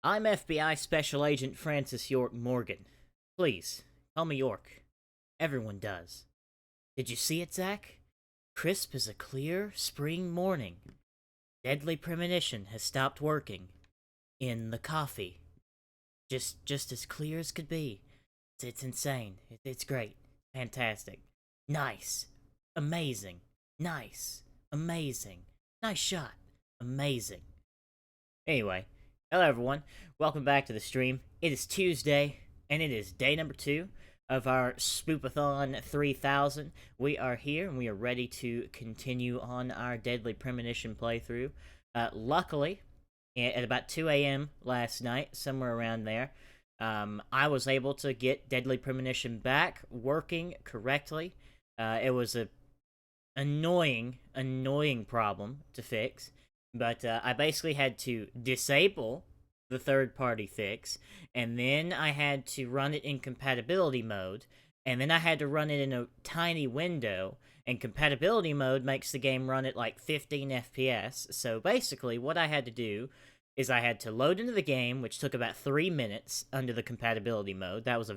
I'm FBI Special Agent Francis York Morgan. Please, call me York. Everyone does. Did you see it, Zach? Crisp as a clear spring morning. Deadly premonition has stopped working. In the coffee. Just as clear as could be. It's insane. It's great. Fantastic. Nice. Amazing. Nice. Amazing. Nice shot. Amazing. Anyway, hello everyone. Welcome back to the stream. It is Tuesday, and it is day number 2 of our Spoopathon 3000. We are here, and we are ready to continue on our Deadly Premonition playthrough. Luckily, at about 2 a.m. last night, somewhere around there, I was able to get Deadly Premonition back, working correctly. It was a annoying problem to fix. But I basically had to disable the third party fix, and then I had to run it in compatibility mode, and then I had to run it in a tiny window, and compatibility mode makes the game run at like 15 FPS. So basically, what I had to do is I had to load into the game, which took about 3 minutes under the compatibility mode. It was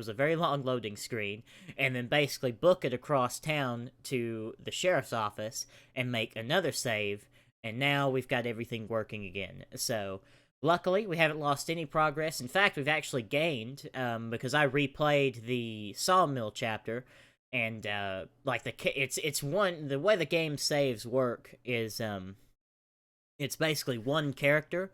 a very long loading screen, and then basically book it across town to the sheriff's office and make another save, and now we've got everything working again. So luckily we haven't lost any progress. In fact, we've actually gained, because I replayed the sawmill chapter, and like the way the game saves work is it's basically one character,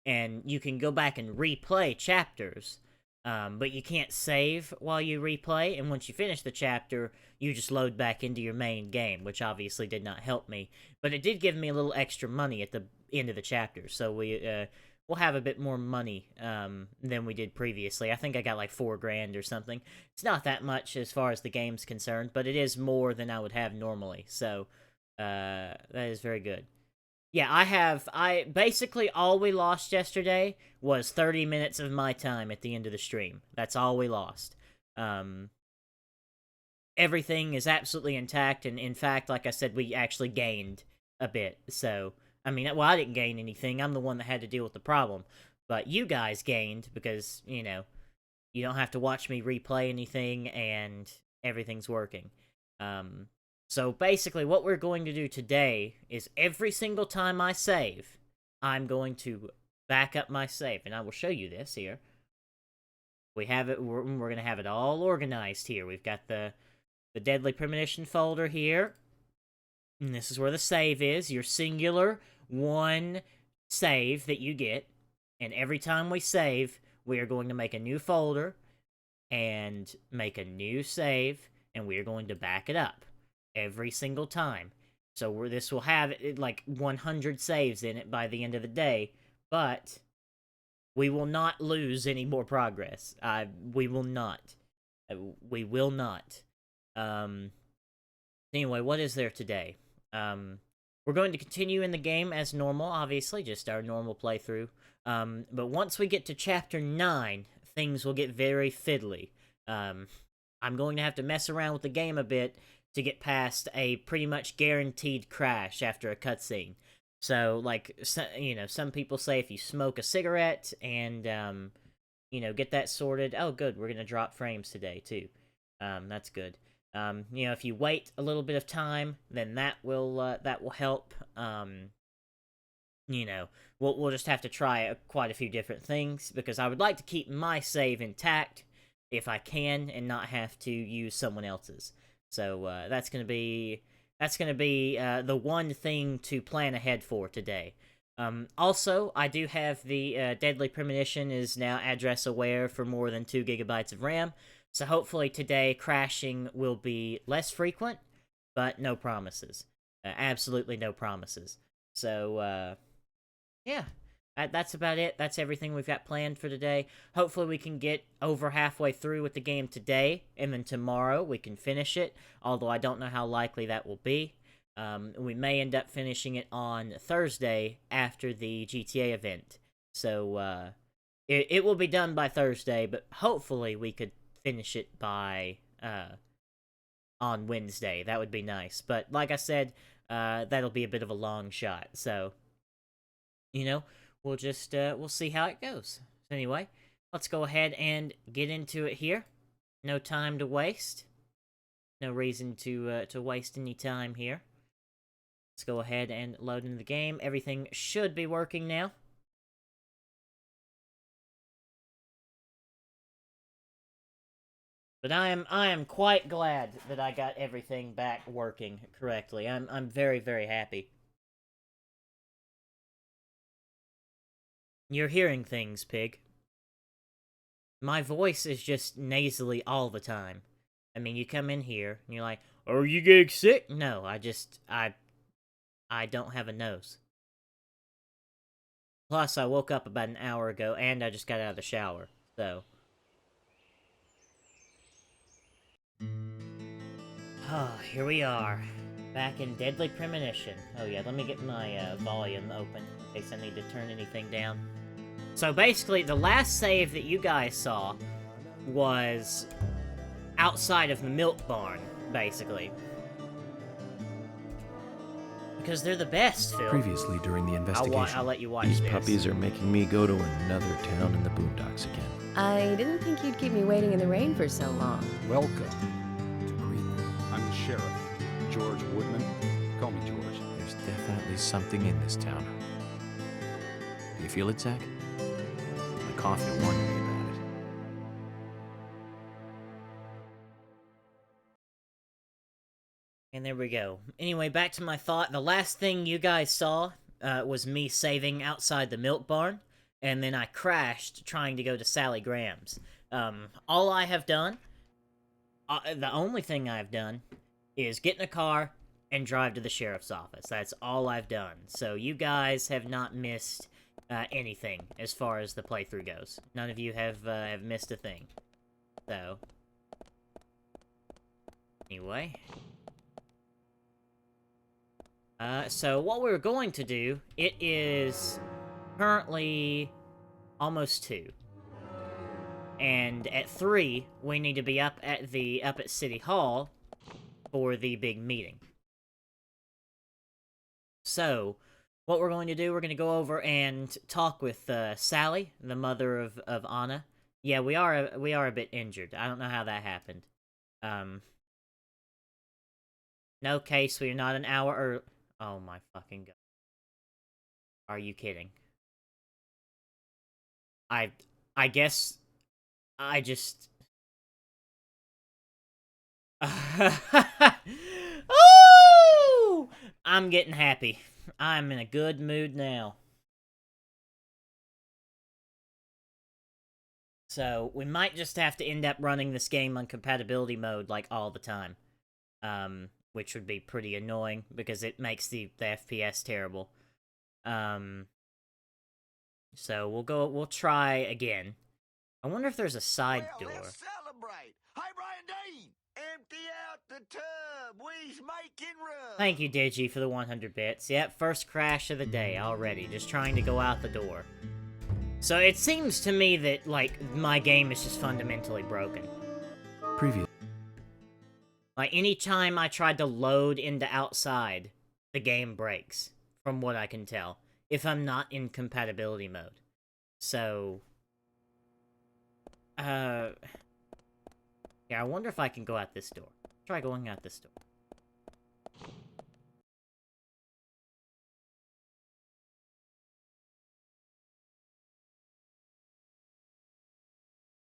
and you can go back and replay chapters, but you can't save while you replay, and once you finish the chapter, you just load back into your main game, which obviously did not help me, but it did give me a little extra money at the end of the chapter, so we'll have a bit more money than we did previously. I think I got like 4 grand or something. It's not that much as far as the game's concerned, but it is more than I would have normally, so that is very good. Yeah, I basically all we lost yesterday was 30 minutes of my time at the end of the stream. That's all we lost. Um, Everything is absolutely intact, and in fact, like I said, we actually gained a bit. So, I mean, well, I didn't gain anything. I'm the one that had to deal with the problem. But you guys gained because, you don't have to watch me replay anything, and everything's working. Um, so basically, what we're going to do today is every single time I save, I'm going to back up my save, and I will show you this here. We have it. We're going to have it all organized here. We've got the Deadly Premonition folder here, and this is where the save is. Your singular one save that you get, and every time we save, we are going to make a new folder and make a new save, and we are going to back it up every single time. So this will have like 100 saves in it by the end of the day, but we will not lose any more progress. We will not. We will not. Anyway, what is there today? We're going to continue in the game as normal, obviously, just our normal playthrough. But once we get to chapter 9, things will get very fiddly. I'm going to have to mess around with the game a bit to get past a pretty much guaranteed crash after a cutscene. So, like, some people say if you smoke a cigarette and, get that sorted. Oh, good, we're going to drop frames today, too. That's good. If you wait a little bit of time, then that will help. We'll just have to try quite a few different things, because I would like to keep my save intact if I can, and not have to use someone else's. So that's gonna be the one thing to plan ahead for today. Also, I do have the Deadly Premonition is now address aware for more than 2 gigabytes of RAM. So hopefully today crashing will be less frequent, but no promises. Absolutely no promises. So, yeah, that's about it. That's everything we've got planned for today. Hopefully we can get over halfway through with the game today, and then tomorrow we can finish it, although I don't know how likely that will be. We may end up finishing it on Thursday after the GTA event. So, it will be done by Thursday, but hopefully we could finish it by on Wednesday. That would be nice. But like I said, that'll be a bit of a long shot. So, you know, we'll see how it goes. So anyway, let's go ahead and get into it here. No time to waste. No reason to waste any time here. Let's go ahead and load into the game. Everything should be working now. But I am quite glad that I got everything back working correctly. I'm very, very happy. You're hearing things, Pig. My voice is just nasally all the time. I mean, you come in here and you're like, "Are you getting sick?" No, I don't have a nose. Plus, I woke up about an hour ago and I just got out of the shower, so. Ah, here we are. Back in Deadly Premonition. Oh yeah, let me get my volume open in case I need to turn anything down. So basically, the last save that you guys saw was outside of the milk barn, basically. Because they're the best, Phil. Previously, during the investigation, I'll let you watch these this. puppies are making me go to another town in the boondocks again. I didn't think you'd keep me waiting in the rain for so long. Welcome to Greenwood. I'm the sheriff, George Woodman. Call me George. There's definitely something in this town. Do you feel it, Zach? My coffee warned me about it. And there we go. Anyway, back to my thought. The last thing you guys saw was me saving outside the milk barn, and then I crashed trying to go to Sally Graham's. All I have done, the only thing I've done, is get in a car and drive to the sheriff's office. That's all I've done. So you guys have not missed anything as far as the playthrough goes. None of you have missed a thing. So, anyway. So what we're going to do, it is currently almost 2. And at 3, we need to be up at City Hall for the big meeting. So, what we're going to do, we're going to go over and talk with Sally, the mother of Anna. Yeah, we are a bit injured. I don't know how that happened. No case, we're not an hour early. Oh my fucking god. Are you kidding? I guess I just Oh! I'm getting happy. I'm in a good mood now. So, we might just have to end up running this game on compatibility mode like all the time. Which would be pretty annoying because it makes the FPS terrible. So we'll try again. I wonder if there's a side door. Let's celebrate. Hey, Brian Dean, empty out the tub. We's making room. Thank you, Digi, for the 100 bits. Yep, first crash of the day already. Just trying to go out the door. So it seems to me that, like, my game is just fundamentally broken. Previous. Like, anytime I tried to load into outside, the game breaks, from what I can tell, if I'm not in compatibility mode. So, yeah, I wonder if I can go out this door. Try going out this door.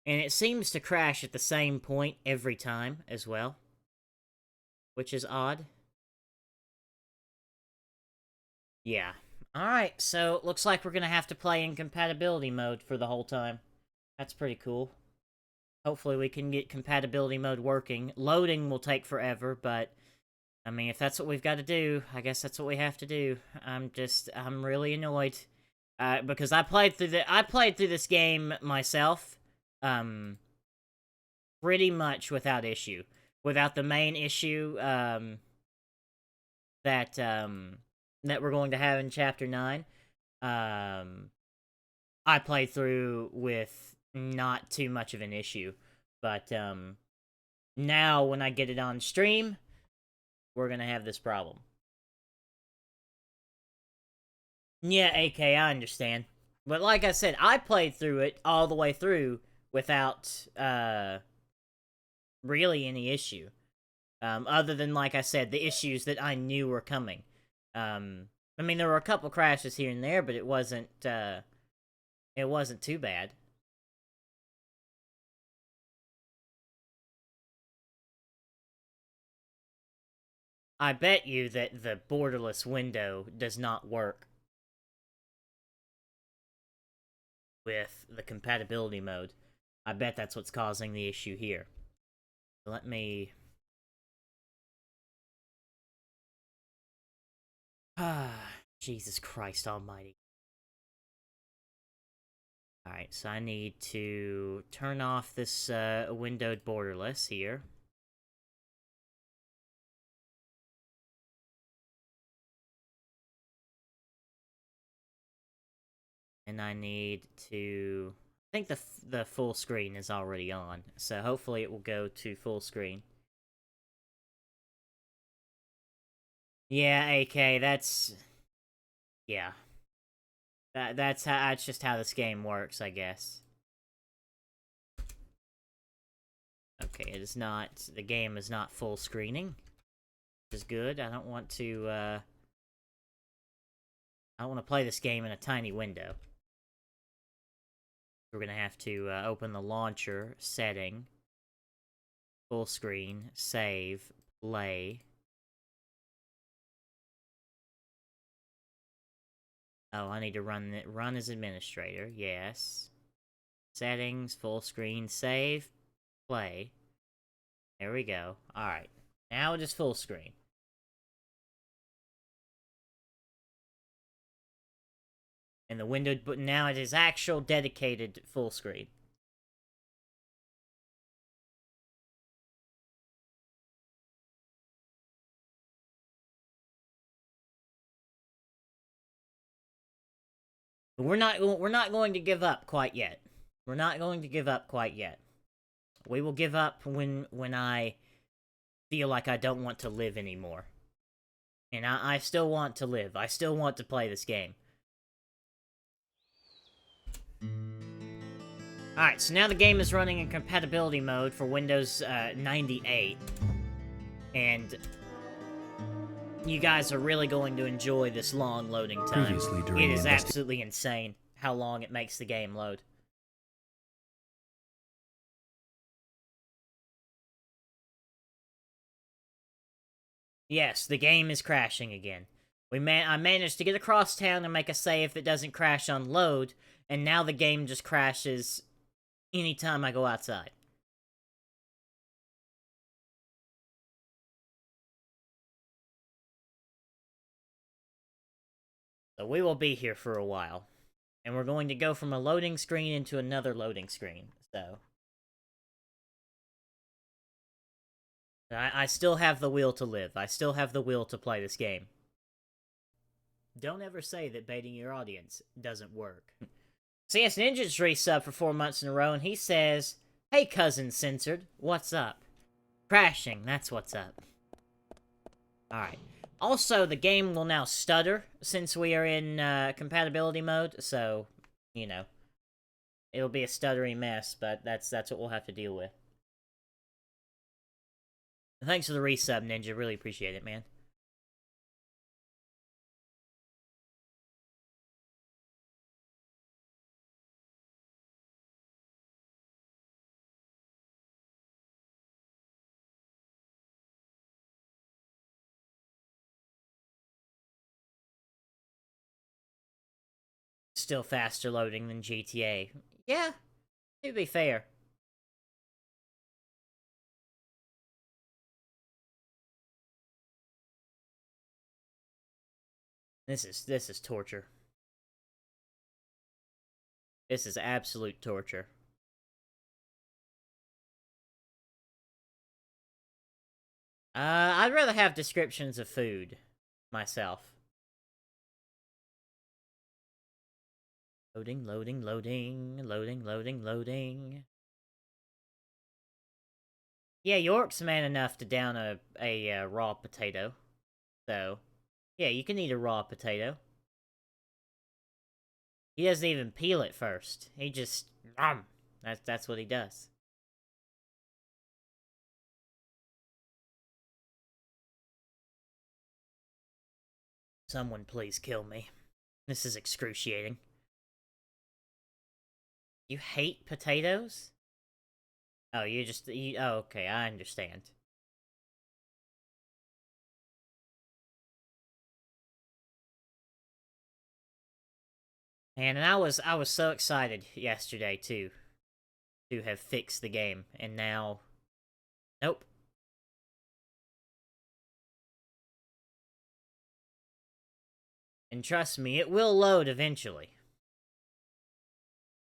And it seems to crash at the same point every time, as well. Which is odd. Yeah. Alright, so looks like we're gonna have to play in compatibility mode for the whole time. That's pretty cool. Hopefully we can get compatibility mode working. Loading will take forever, but I mean, if that's what we've got to do, I guess that's what we have to do. I'm really annoyed. Because I played through this game myself, pretty much without issue. Without the main issue, that we're going to have in Chapter 9. I played through with not too much of an issue. But, now when I get it on stream, we're gonna have this problem. Yeah, AK, I understand. But like I said, I played through it all the way through without really any issue. Other than, like I said, the issues that I knew were coming. I mean, there were a couple crashes here and there, but it wasn't too bad. I bet you that the borderless window does not work with the compatibility mode. I bet that's what's causing the issue here. Let me... Jesus Christ almighty. Alright, so I need to turn off this windowed borderless here. And I need to... I think the full screen is already on, so hopefully it will go to full screen. Yeah, AK, that's... Yeah. That's just how this game works, I guess. Okay, it is not... The game is not full screening. Which is good. I don't want to, I don't want to play this game in a tiny window. We're gonna have to open the launcher, setting, full screen, save, play. Oh, I need to run as administrator, yes. Settings, full screen, save, play. There we go. Alright, now it is full screen. And the window, but now it is actual dedicated full screen. But we're not going to give up quite yet. We're not going to give up quite yet. We will give up when I feel like I don't want to live anymore. And I still want to live. I still want to play this game. Alright, so now the game is running in compatibility mode for Windows 98. And you guys are really going to enjoy this long loading time. Previously during It is absolutely insane how long it makes the game load. Yes, the game is crashing again. I managed to get across town and make a save that doesn't crash on load, and now the game just crashes anytime I go outside. So we will be here for a while. And we're going to go from a loading screen into another loading screen, so... I still have the will to live. I still have the will to play this game. Don't ever say that baiting your audience doesn't work. CS Ninja's resub for 4 months in a row, and he says, "Hey, cousin censored, what's up?" Crashing, that's what's up. Alright. Also, the game will now stutter, since we are in compatibility mode, so, you know. It'll be a stuttery mess, but that's what we'll have to deal with. Thanks for the resub, Ninja. Really appreciate it, man. Still faster loading than GTA. Yeah, to be fair. This is torture. This is absolute torture. I'd rather have descriptions of food, myself. Loading, loading, loading, loading, loading, loading. Yeah, York's man enough to down a raw potato. So, yeah, you can eat a raw potato. He doesn't even peel it first. He just that's what he does. Someone please kill me. This is excruciating. You hate potatoes? Oh, oh, okay, I understand. And I was so excited yesterday to have fixed the game, and now nope. And trust me, it will load eventually.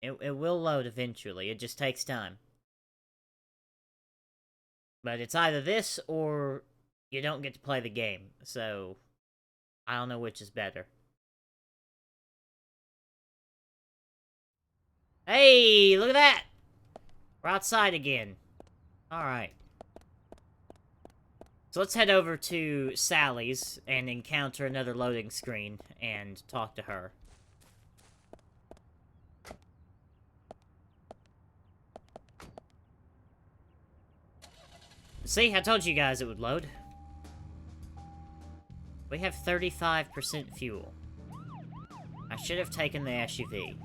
It will load eventually. It just takes time. But it's either this or you don't get to play the game. So I don't know which is better. Hey, look at that! We're outside again. Alright. So let's head over to Sally's and encounter another loading screen and talk to her. See, I told you guys it would load. We have 35% fuel. I should have taken the SUV.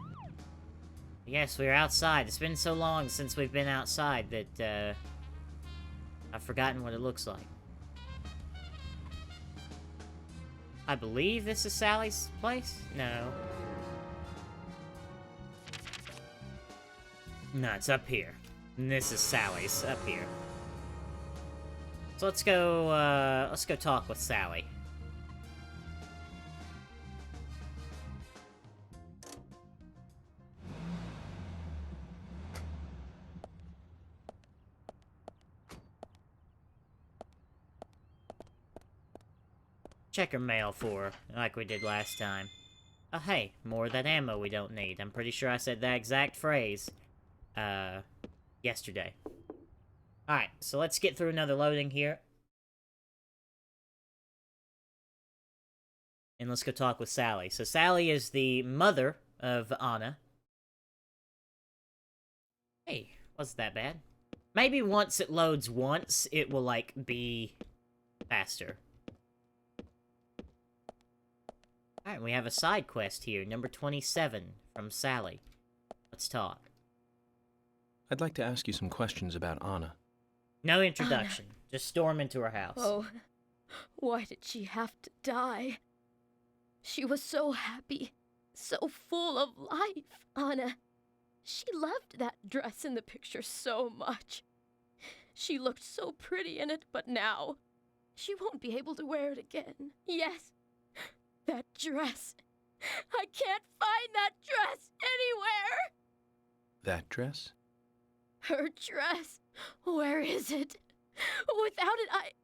Yes, we're outside. It's been so long since we've been outside that, I've forgotten what it looks like. I believe this is Sally's place? No. No, it's up here. And this is Sally's, up here. So let's go talk with Sally. Check her mail for her, like we did last time. Oh hey, more of that ammo we don't need. I'm pretty sure I said that exact phrase, yesterday. Alright, so let's get through another loading here. And let's go talk with Sally. So Sally is the mother of Anna. Hey, wasn't that bad. Maybe once it loads once, it will, like, be faster. Alright, we have a side quest here, number 27, from Sally. Let's talk. I'd like to ask you some questions about Anna. No introduction. Just storm into her house. Oh, why did she have to die? She was so happy, so full of life, Anna. She loved that dress in the picture so much. She looked so pretty in it, but now she won't be able to wear it again. Yes, that dress. I can't find that dress anywhere. That dress? Her dress. Where is it? Without it,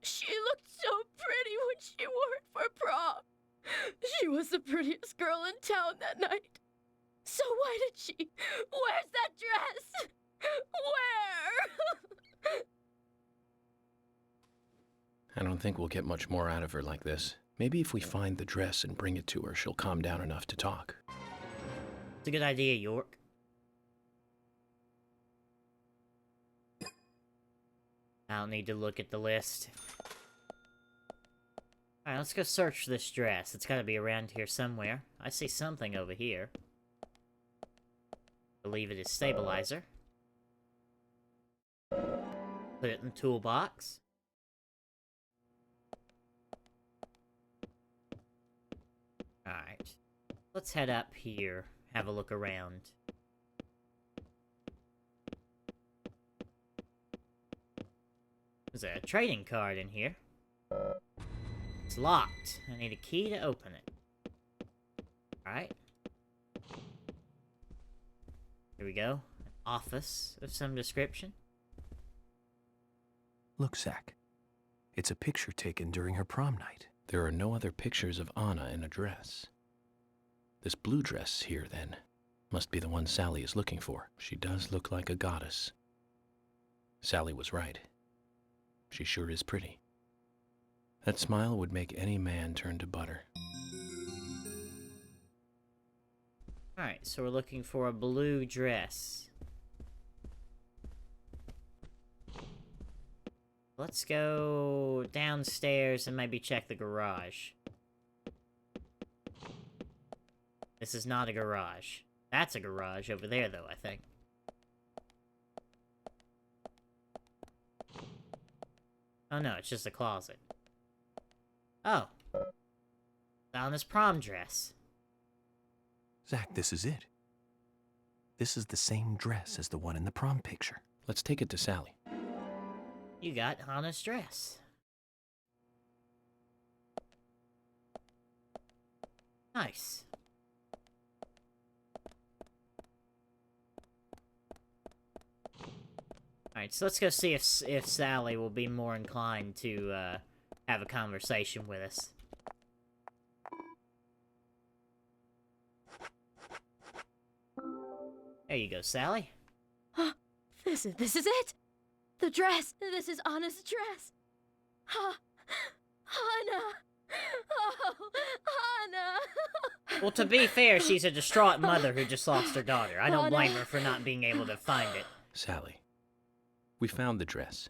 She looked so pretty when she wore it for prom. She was the prettiest girl in town that night. So why did she? Where's that dress? Where? I don't think we'll get much more out of her like this. Maybe if we find the dress and bring it to her, she'll calm down enough to talk. It's a good idea, York. I don't need to look at the list. Alright, let's go search for this dress. It's gotta be around here somewhere. I see something over here. Believe it is stabilizer. Put it in the toolbox. Alright. Let's head up here. Have a look around. There's a trading card in here. It's locked. I need a key to open it. Alright. Here we go. An office of some description. Look, Zach. It's a picture taken during her prom night. There are no other pictures of Anna in a dress. This blue dress here, then, must be the one Sally is looking for. She does look like a goddess. Sally was right. She sure is pretty. That smile would make any man turn to butter. Alright, so we're looking for a blue dress. Let's go downstairs and maybe check the garage. This is not a garage. That's a garage over there, though, I think. Oh no, it's just a closet. Oh. Found this prom dress. Zach, this is it. This is the same dress as the one in the prom picture. Let's take it to Sally. You got Hannah's dress. Nice. Alright, so let's go see if Sally will be more inclined to have a conversation with us. There you go, Sally. This is it. The dress. This is Anna's dress. Anna. Oh, Anna. Well, to be fair, she's a distraught mother who just lost her daughter. I don't blame her for not being able to find it. Sally, we found the dress.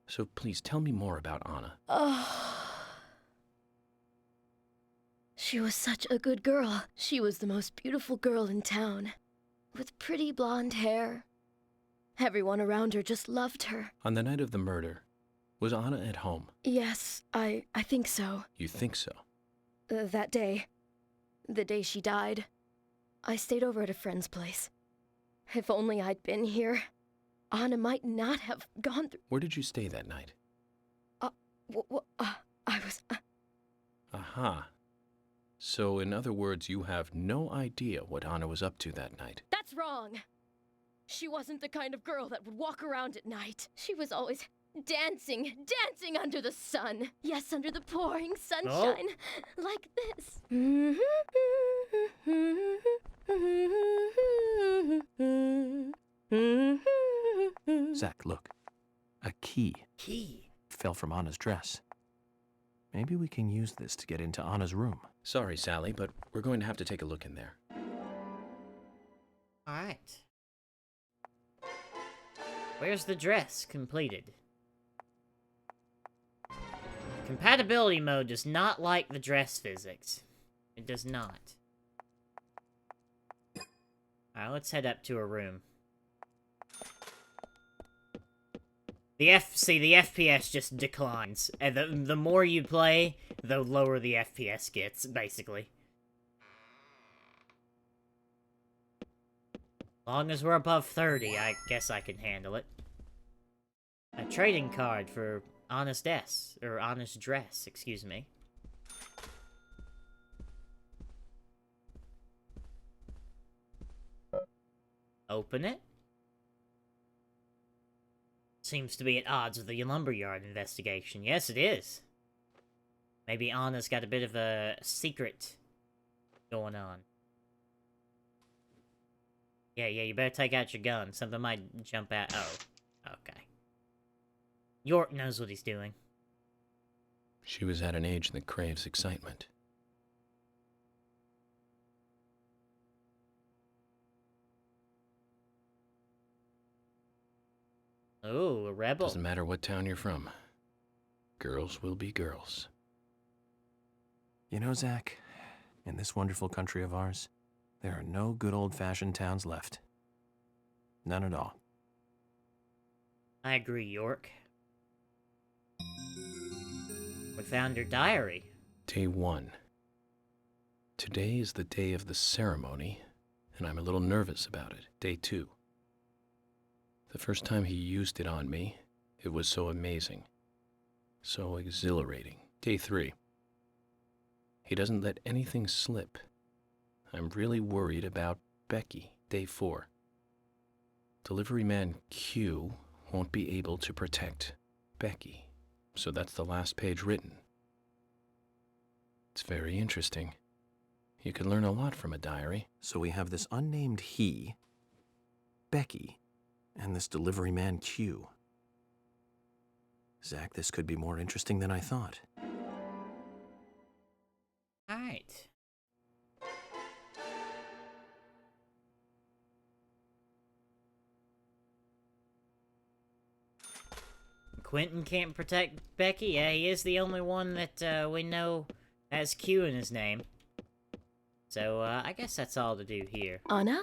So please tell me more about Anna. Oh. She was such a good girl. She was the most beautiful girl in town, with pretty blonde hair. Everyone around her just loved her. On the night of the murder, was Anna at home? Yes, I think so. You think so? That day. The day she died. I stayed over at a friend's place. If only I'd been here, Anna might not have gone through... Where did you stay that night? I was... Aha. So, in other words, you have no idea what Anna was up to that night. That's wrong! She wasn't the kind of girl that would walk around at night. She was always dancing under the sun. Yes, under the pouring sunshine. Like this. Zach, look. A key. Key? Fell from Anna's dress. Maybe we can use this to get into Anna's room. Sorry, Sally, but we're going to have to take a look in there. Alright. Where's the dress completed? Compatibility mode does not like the dress physics. It does not. Alright, let's head up to her room. The FPS just declines. And the more you play, the lower the FPS gets, basically. Long as we're above 30, I guess I can handle it. A trading card for Honest S, or Honest Dress, excuse me. Open it. Seems to be at odds with the lumberyard investigation. Yes, it is. Maybe Anna's got a bit of a secret going on. Yeah, you better take out your gun. Something might jump out. Oh, okay. York knows what he's doing. She was at an age that craves excitement. Oh, a rebel. Doesn't matter what town you're from. Girls will be girls. You know, Zach, in this wonderful country of ours, there are no good old-fashioned towns left. None at all. I agree, York. We found her diary. Day 1. Today is the day of the ceremony, and I'm a little nervous about it. Day 2. The first time he used it on me, it was so amazing. So exhilarating. Day 3. He doesn't let anything slip. I'm really worried about Becky. Day 4. Delivery man Q won't be able to protect Becky. So that's the last page written. It's very interesting. You can learn a lot from a diary. So we have this unnamed he, Becky, and this delivery man Q. Zach, this could be more interesting than I thought. Alright. Quentin can't protect Becky? Yeah, he is the only one that we know has Q in his name. So, I guess that's all to do here. Anna?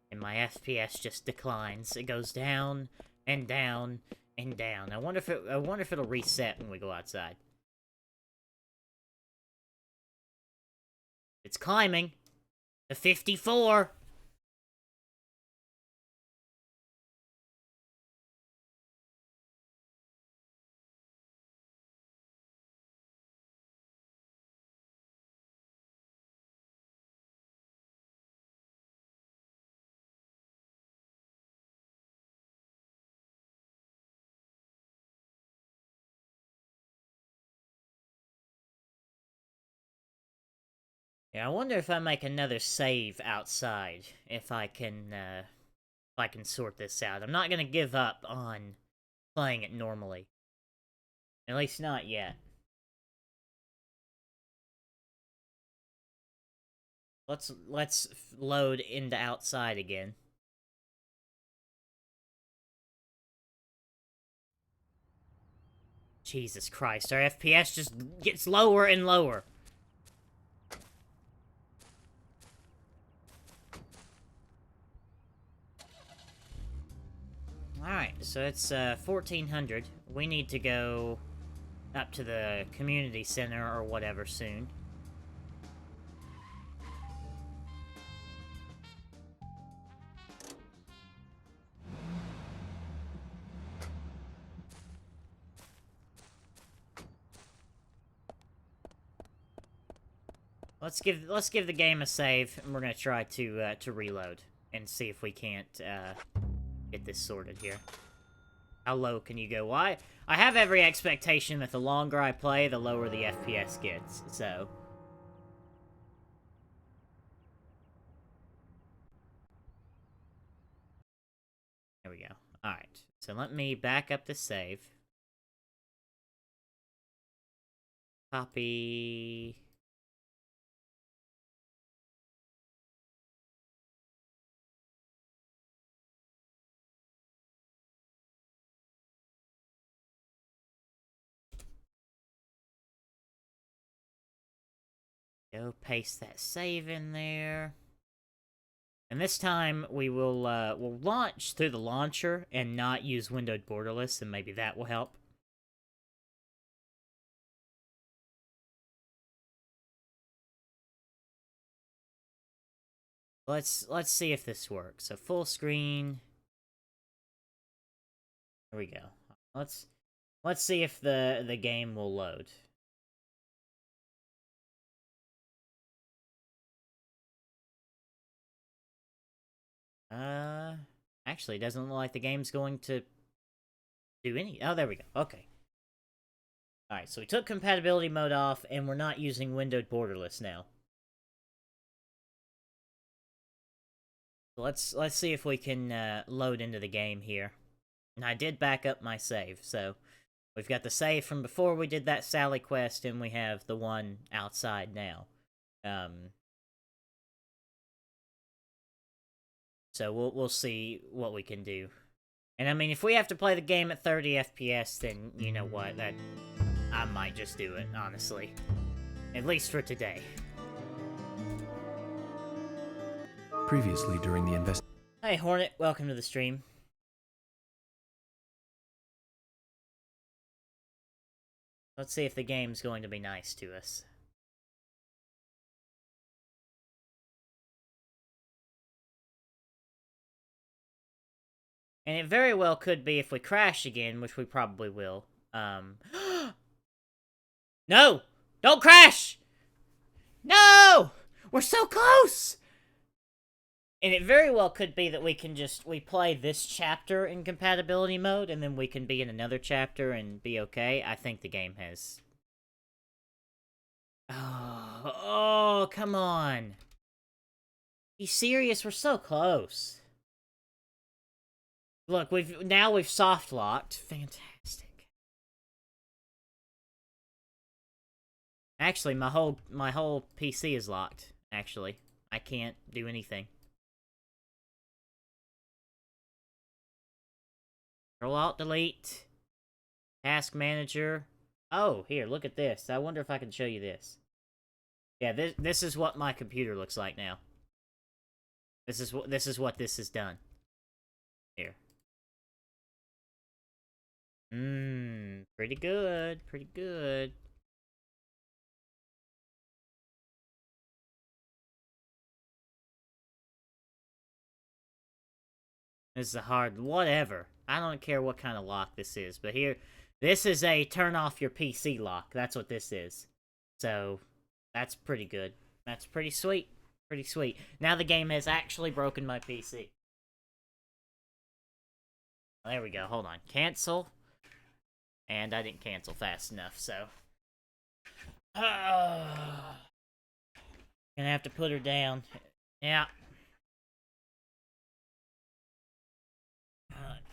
And my FPS just declines. It goes down, and down, and down. I wonder if it'll reset when we go outside. It's climbing to 54. Yeah, I wonder if I make another save outside, if I can sort this out. I'm not gonna give up on playing it normally. At least not yet. Let's load into outside again. Jesus Christ, our FPS just gets lower and lower. Alright, so it's 1400. We need to go up to the community center or whatever soon. Let's give the game a save, and we're gonna try to reload and see if we can't get this sorted here. How low can you go? Why? I have every expectation that the longer I play, the lower the FPS gets. So. There we go. Alright. So let me back up the save. Copy. Go paste that save in there. And this time we will we'll launch through the launcher and not use windowed borderless, and maybe that will help. Let's see if this works. So full screen. Here we go. Let's see if the game will load. Actually, it doesn't look like the game's going to do any... Oh, there we go. Okay. Alright, so we took compatibility mode off, and we're not using windowed borderless now. Let's see if we can load into the game here. And I did back up my save, so... We've got the save from before we did that Sally quest, and we have the one outside now. So we'll see what we can do. And I mean, if we have to play the game at 30 FPS, then you know what, I might just do it, honestly. At least for today. Previously during the Hey Hornet, welcome to the stream. Let's see if the game's going to be nice to us. And it very well could be if we crash again, which we probably will. No! Don't crash! No! We're so close! And it very well could be that we play this chapter in compatibility mode, and then we can be in another chapter and be okay. I think the game has... Oh, come on. Be serious, we're so close. Look, we've soft locked. Fantastic. Actually, my whole PC is locked, actually. I can't do anything. Control-Alt-Delete. Task Manager. Oh, here, look at this. I wonder if I can show you this. Yeah, this is what my computer looks like now. This is what this has done. Here. Pretty good. Pretty good. This is a hard... Whatever. I don't care what kind of lock this is, but here... This is a turn off your PC lock. That's what this is. So, that's pretty good. That's pretty sweet. Pretty sweet. Now the game has actually broken my PC. There we go. Hold on. Cancel. And I didn't cancel fast enough, so... Gonna have to put her down. Yeah.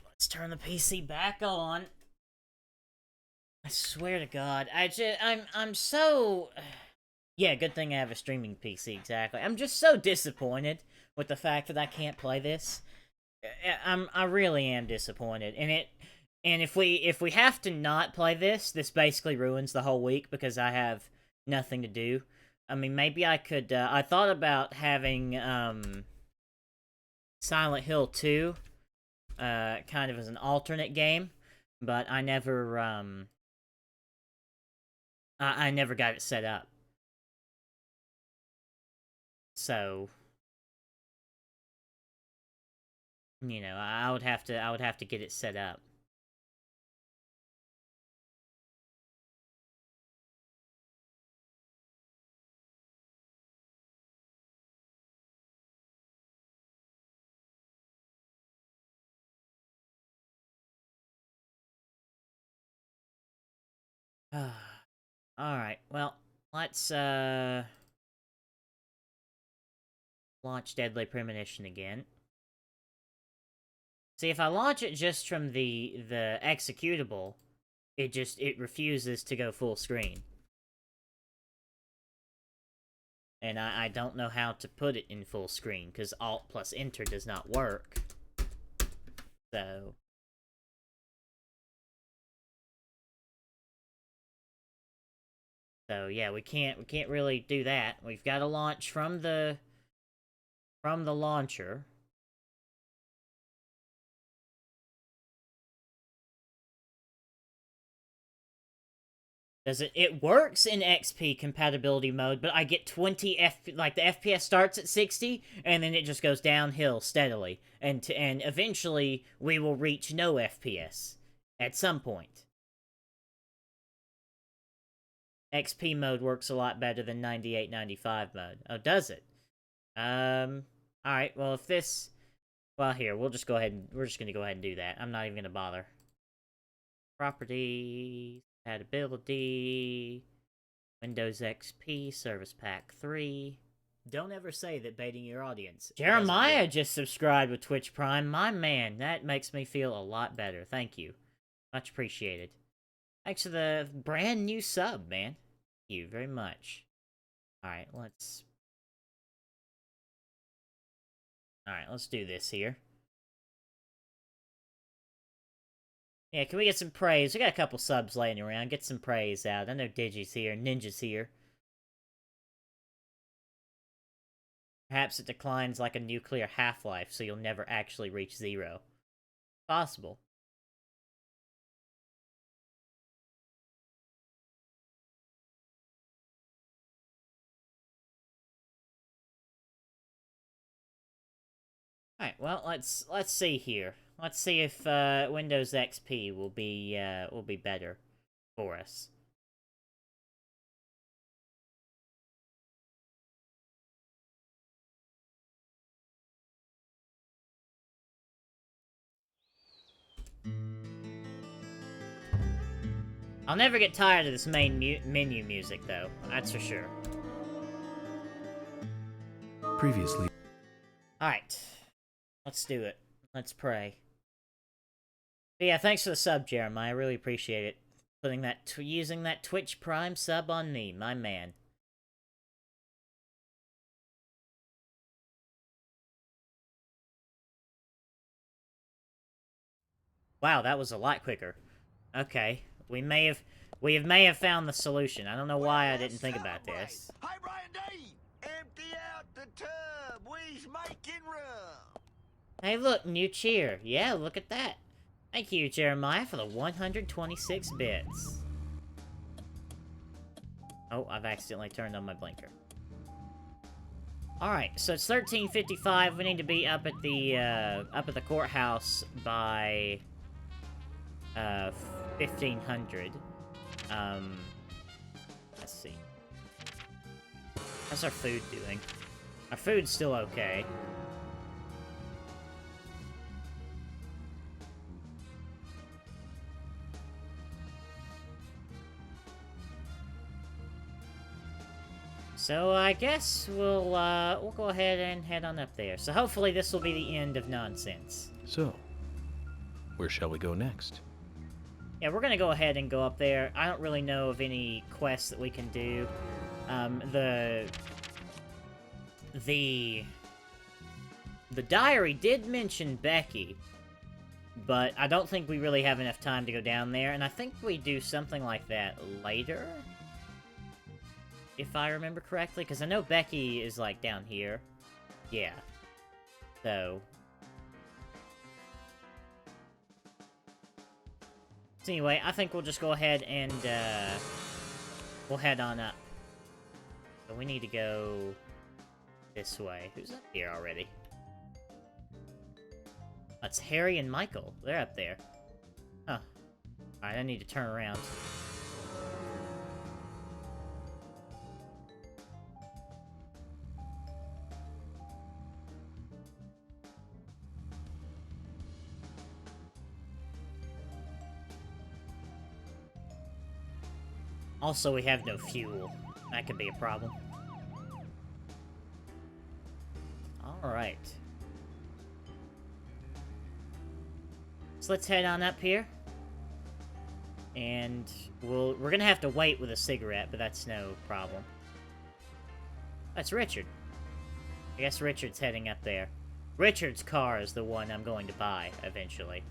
Let's turn the PC back on. I swear to God, I'm so... Yeah, good thing I have a streaming PC, exactly. I'm just so disappointed with the fact that I can't play this. I really am disappointed, and if we have to not play this basically ruins the whole week because I have nothing to do. I mean, maybe I could, I thought about having, Silent Hill 2, kind of as an alternate game, but I never, I never got it set up. So, you know, I would have to get it set up. Alright, well, let's, launch Deadly Premonition again. See, if I launch it just from the executable, it refuses to go full screen. And I don't know how to put it in full screen, because Alt plus Enter does not work. So... So yeah, we can't really do that. We've got to launch from the launcher. It works in XP compatibility mode, but I get 20 like the FPS starts at 60 and then it just goes downhill steadily and eventually we will reach no FPS at some point. XP mode works a lot better than 98-95 mode. Oh, does it? Alright, well, if this... Well, here, we're just gonna go ahead and do that. I'm not even gonna bother. Properties, compatibility, Windows XP, Service Pack 3. Don't ever say that baiting your audience. Jeremiah just subscribed with Twitch Prime. My man, that makes me feel a lot better. Thank you. Much appreciated. Thanks for the brand new sub, man. Thank you very much. Alright, let's do this here. Yeah, can we get some praise? We got a couple subs laying around. Get some praise out. I know Digi's here, Ninja's here. Perhaps it declines like a nuclear half-life, so you'll never actually reach 0. Possible. Alright, well, let's see here. Let's see if Windows XP will be better for us. I'll never get tired of this main menu music, though. That's for sure. Previously. Alright. Let's do it. Let's pray. But yeah, thanks for the sub, Jeremiah. I really appreciate it. Using that Twitch Prime sub on me, my man. Wow, that was a lot quicker. Okay, we may have found the solution. I don't know why I didn't think about this. Hey, Brian Dean! Empty out the tub. We's making room. Hey, look, new cheer. Yeah, look at that. Thank you, Jeremiah, for the 126 bits. Oh, I've accidentally turned on my blinker. Alright, so it's 13:55. We need to be up at the courthouse by 1500. Let's see. How's our food doing? Our food's still okay. So I guess we'll go ahead and head on up there. So hopefully this will be the end of nonsense. So, where shall we go next? Yeah, we're gonna go ahead and go up there. I don't really know of any quests that we can do. The diary did mention Becky, but I don't think we really have enough time to go down there, and I think we do something like that later, if I remember correctly, because I know Becky is, like, down here. Yeah. So anyway, I think we'll just go ahead and, we'll head on up. So we need to go this way. Who's up here already? That's Harry and Michael. They're up there. Huh. Alright, I need to turn around. Also, we have no fuel. That could be a problem. Alright. So let's head on up here. And we're gonna have to wait with a cigarette, but that's no problem. That's Richard. I guess Richard's heading up there. Richard's car is the one I'm going to buy, eventually.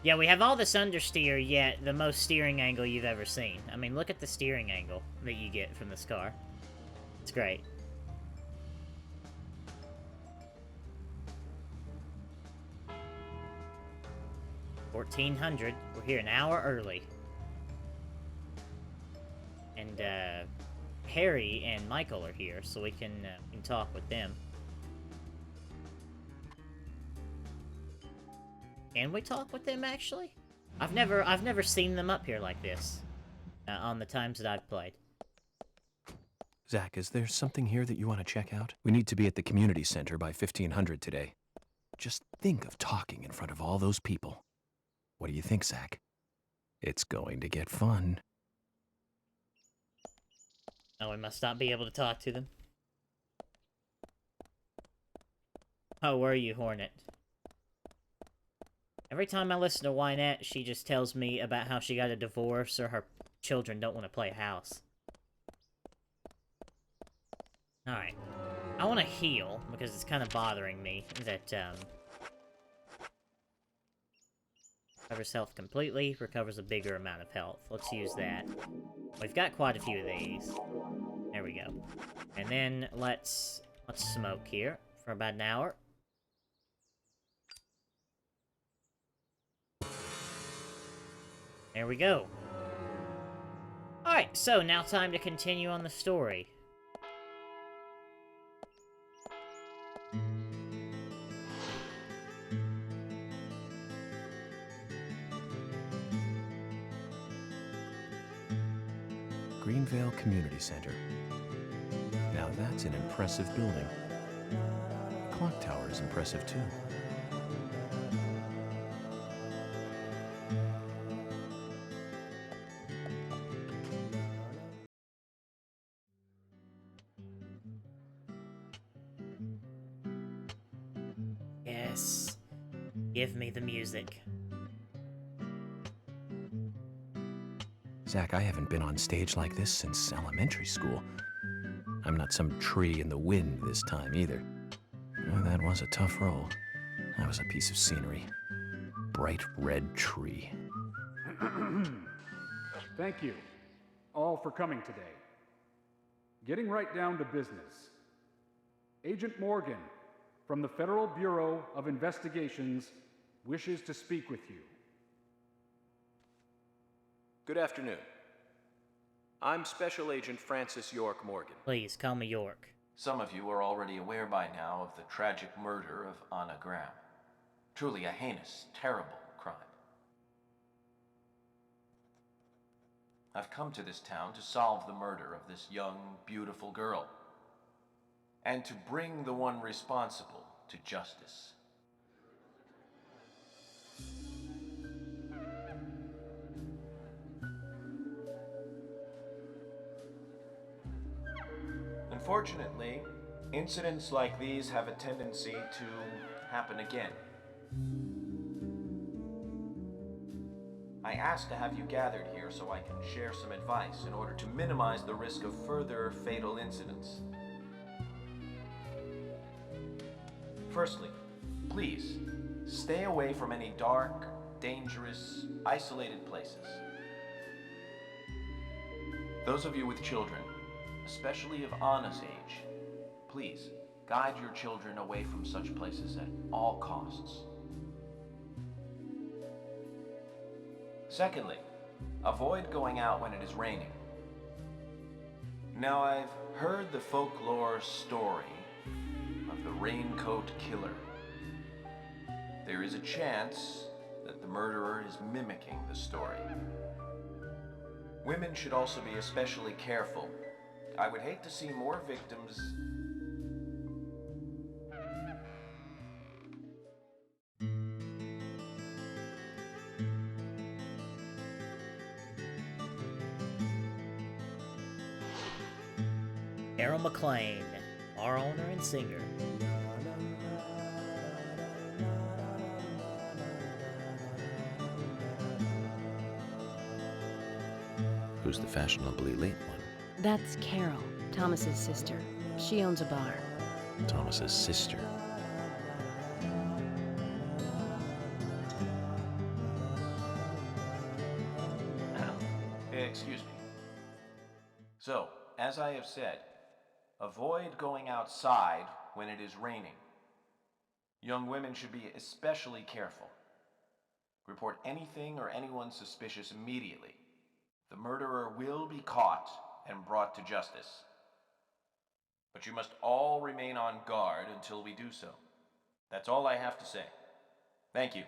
Yeah, we have all this understeer, yet the most steering angle you've ever seen. I mean, look at the steering angle that you get from this car. It's great. $1,400. We're here an hour early. And, Harry and Michael are here, so we can talk with them. Can we talk with them, actually? I've never seen them up here like this, on the times that I've played. Zach, is there something here that you want to check out? We need to be at the community center by 1500 today. Just think of talking in front of all those people. What do you think, Zach? It's going to get fun. Oh, we must not be able to talk to them. How are you, Hornet? Every time I listen to Wynette, she just tells me about how she got a divorce or her children don't want to play house. Alright. I want to heal, because it's kind of bothering me that, recovers health completely, recovers a bigger amount of health. Let's use that. We've got quite a few of these. There we go. And then let's smoke here for about an hour. There we go. Alright, so now time to continue on the story. Greenvale Community Center. Now that's an impressive building. The clock tower is impressive too. Yes. Give me the music. Zach, I haven't been on stage like this since elementary school. I'm not some tree in the wind this time either. Oh, that was a tough role. That was a piece of scenery. bright red tree. Thank you all for coming today. Getting right down to business. Agent Morgan from the Federal Bureau of Investigations wishes to speak with you. Good afternoon. I'm Special Agent Francis York Morgan. Please, call me York. Some of you are already aware by now of the tragic murder of Anna Graham. Truly a heinous, terrible crime. I've come to this town to solve the murder of this young, beautiful girl, and to bring the one responsible to justice. Unfortunately, incidents like these have a tendency to happen again. I asked to have you gathered here so I can share some advice in order to minimize the risk of further fatal incidents. Firstly, please, stay away from any dark, dangerous, isolated places. Those of you with children, especially of Anna's age, please, guide your children away from such places at all costs. Secondly, avoid going out when it is raining. Now, I've heard the folklore story of the raincoat killer. There is a chance that the murderer is mimicking the story. Women should also be especially careful. I would hate to see more victims. Errol McClain, our owner and singer. Who's the fashionably late one? That's Carol, Thomas's sister. She owns a bar. Thomas's sister. Excuse me. So, as I have said, avoid going outside when it is raining. Young women should be especially careful. Report anything or anyone suspicious immediately. The murderer will be caught and brought to justice. But you must all remain on guard until we do so. That's all I have to say. Thank you.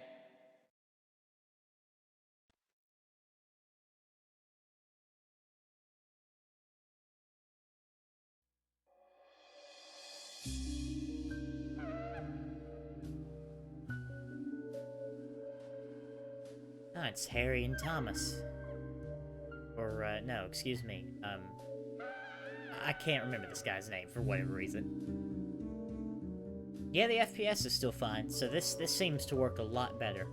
Oh, it's Harry and Thomas. Or, no, excuse me. I can't remember this guy's name for whatever reason. Yeah, the FPS is still fine, so this seems to work a lot better.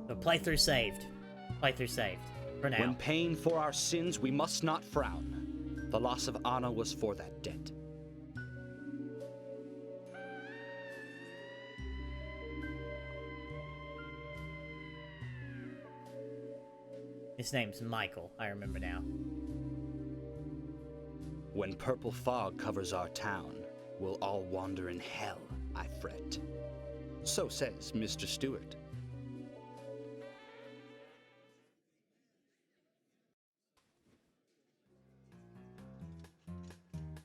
So playthrough saved. Playthrough saved. For now. When paying for our sins, we must not frown. The loss of Anna was for that debt. His name's Michael, I remember now. When purple fog covers our town, we'll all wander in hell, I fret. So says Mr. Stewart.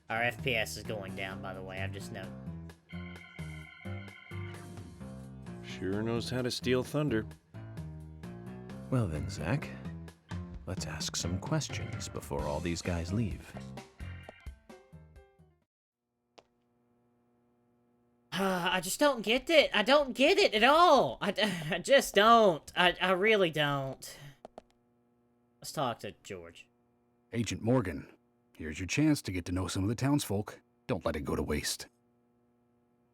Our FPS is going down, by the way, I've just noted. Sure knows how to steal thunder. Well then, Zach, let's ask some questions before all these guys leave. I just don't get it. I don't get it at all. I just don't. I really don't. Let's talk to George. Agent Morgan, here's your chance to get to know some of the townsfolk. Don't let it go to waste.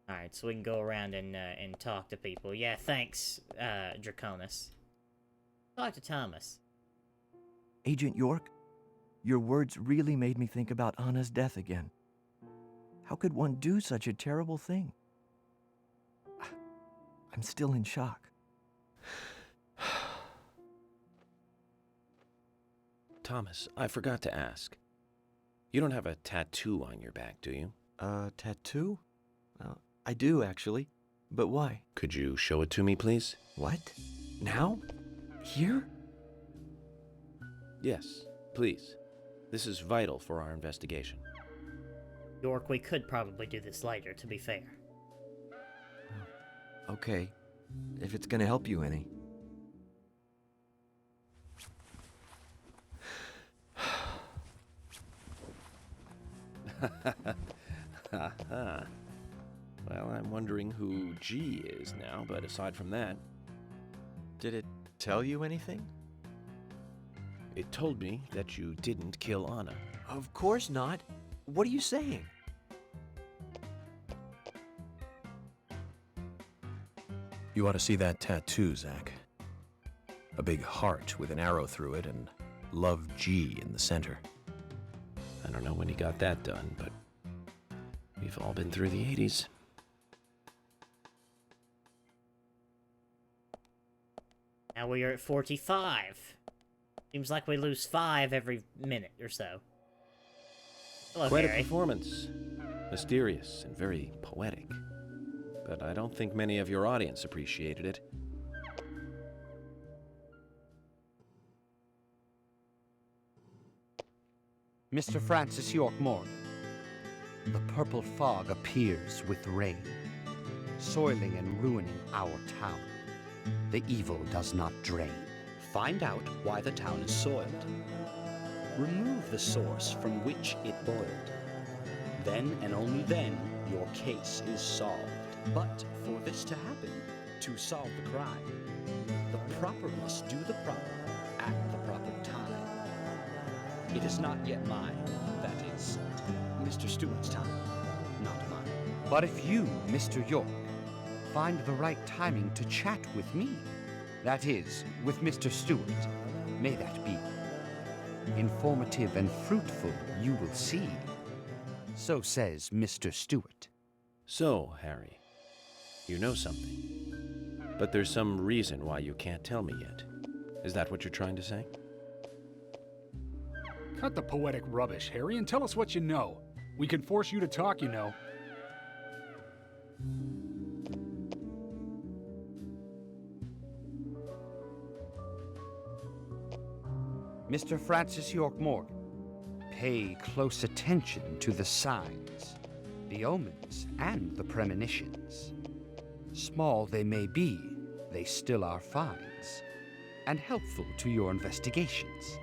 Alright, so we can go around and talk to people. Yeah, thanks, Draconis. Talk to Thomas. Agent York, your words really made me think about Anna's death again. How could one do such a terrible thing? I'm still in shock. Thomas, I forgot to ask. You don't have a tattoo on your back, do you? Tattoo? I do, actually. But why? Could you show it to me, please? What? Now? Here? Yes, please. This is vital for our investigation. York, we could probably do this later, to be fair. Okay. If it's gonna help you any. Well, I'm wondering who G is now, but aside from that, Did it tell you anything? it told me that you didn't kill Anna. Of course not. What are you saying? You ought to see that tattoo, Zach. A big heart with an arrow through it and Love G in the center. I don't know when he got that done, but we've all been through the 80s. Now we are at 45. Seems like we lose 5 every minute or so. Hello, Quite Harry. a performance. Mysterious and very poetic. But I don't think many of your audience appreciated it. Mr. Francis York Morgan. The purple fog appears with rain, soiling and ruining our town. The evil does not drain. Find out why the town is soiled. Remove the source from which it boiled. Then and only then your case is solved. But for this to happen, to solve the crime, the proper must do the proper at the proper time. It is not yet mine, that is, Mr. Stewart's time, not mine. But if you, Mr. York, find the right timing to chat with me, that is, with Mr. Stewart, may that be. Informative and fruitful you will see. So says Mr. Stewart. So, Harry, you know something. But there's some reason why you can't tell me yet. Is that what you're trying to say? Cut the poetic rubbish, Harry, and tell us what you know. We can force you to talk, you know. Mr. Francis York Morgan, pay close attention to the signs, the omens, and the premonitions. Small they may be, they still are finds, and helpful to your investigations.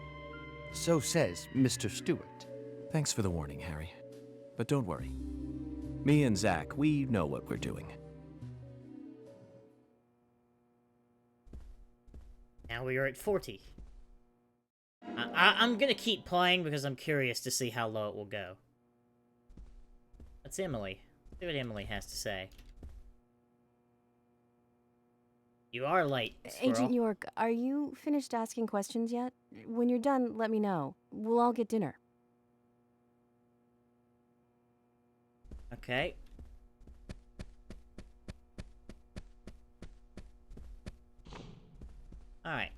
So says Mr. Stewart. Thanks for the warning, Harry. But don't worry. Me and Zach, we know what we're doing. Now we are at 40. I'm gonna keep playing because I'm curious to see how low it will go. That's Emily. Let's see what Emily has to say. You are late, squirrel. Agent York, are you finished asking questions yet? When you're done, let me know. We'll all get dinner. Okay. Alright.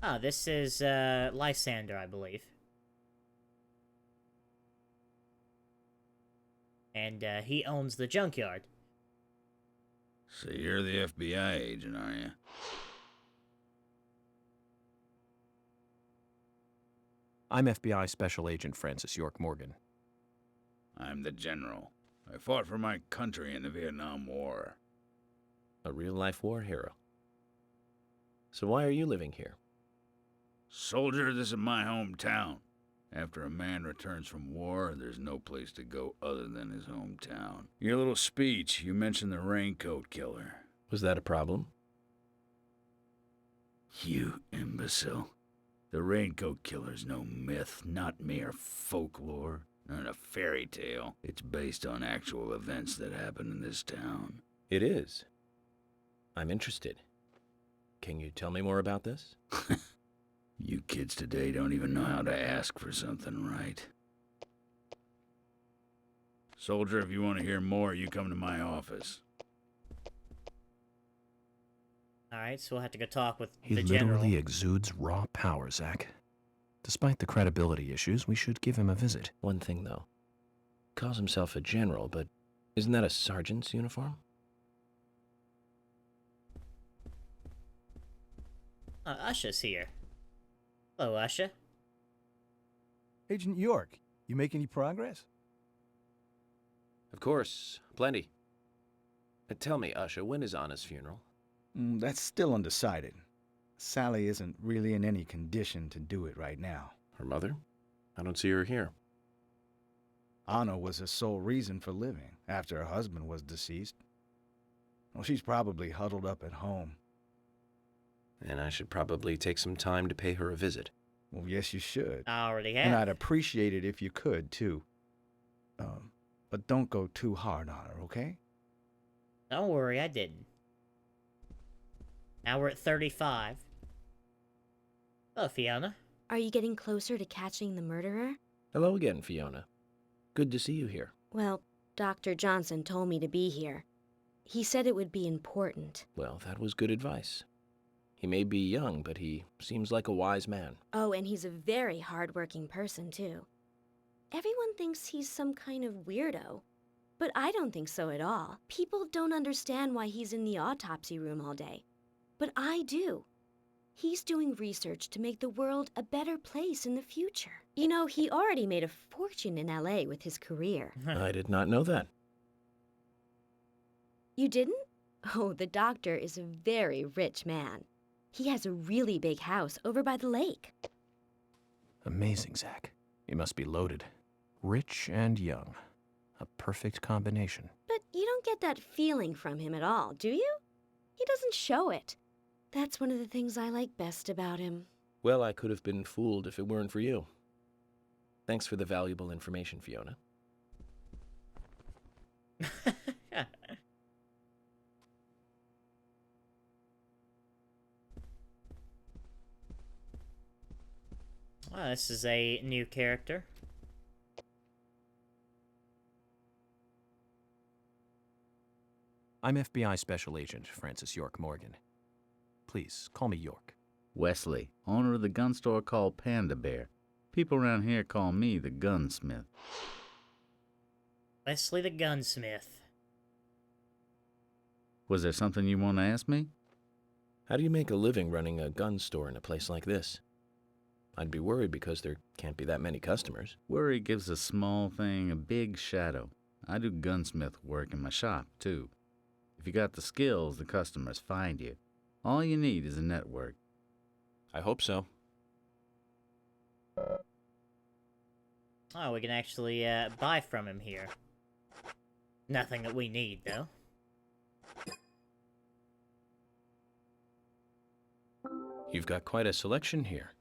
Oh, this is, Lysander, I believe. And, he owns the junkyard. So you're the FBI agent, are you? I'm FBI Special Agent Francis York Morgan. I'm the general. I fought for my country in the Vietnam War. A real-life war hero. So why are you living here? Soldier, this is my hometown. After a man returns from war, there's no place to go other than his hometown. Your little speech, you mentioned the raincoat killer. Was that a problem? You imbecile. The raincoat killer's no myth, not mere folklore, not a fairy tale. It's based on actual events that happened in this town. It is. I'm interested. Can you tell me more about this? You kids today don't even know how to ask for something right. Soldier, if you want to hear more, you come to my office. Alright, so we'll have to go talk with He the general. literally exudes raw power, Zach. Despite the credibility issues, we should give him a visit. One thing, though. Calls himself a general, but isn't that a sergeant's uniform? Usha's here. Hello, Usha. Agent York, you make any progress? Of course, plenty. Tell me, Usha, when is Anna's funeral? That's still undecided. Sally isn't really in any condition to do it right now. Her mother? I don't see her here. Anna was her sole reason for living after her husband was deceased. Well, she's probably huddled up at home. And I should probably take some time to pay her a visit. Well, yes, you should. I already have. And I'd appreciate it if you could, too. But don't go too hard on her, okay? Don't worry, I didn't. Now we're at 35. Hello, Fiona. Are you getting closer to catching the murderer? Hello again, Fiona. Good to see you here. Well, Dr. Johnson told me to be here. He said it would be important. Well, that was good advice. He may be young, but he seems like a wise man. Oh, and he's a very hard-working person, too. Everyone thinks he's some kind of weirdo, but I don't think so at all. People don't understand why he's in the autopsy room all day, but I do. He's doing research to make the world a better place in the future. You know, he already made a fortune in LA with his career. I did not know that. You didn't? Oh, the doctor is a very rich man. He has a really big house over by the lake. Amazing, Zach. He must be loaded. Rich and young. A perfect combination. But you don't get that feeling from him at all, do you? He doesn't show it. That's one of the things I like best about him. Well, I could have been fooled if it weren't for you. Thanks for the valuable information, Fiona. Well, this is a new character. I'm FBI Special Agent Francis York Morgan. Please, call me York. Wesley, owner of the gun store called Panda Bear. People around here call me the gunsmith. Wesley the Gunsmith. Was there something you want to ask me? How do you make a living running a gun store in a place like this? I'd be worried because there can't be that many customers. Worry gives a small thing a big shadow. I do gunsmith work in my shop, too. If you got the skills, the customers find you. All you need is a network. I hope so. Oh, we can actually buy from him here. Nothing that we need, though. You've got quite a selection here.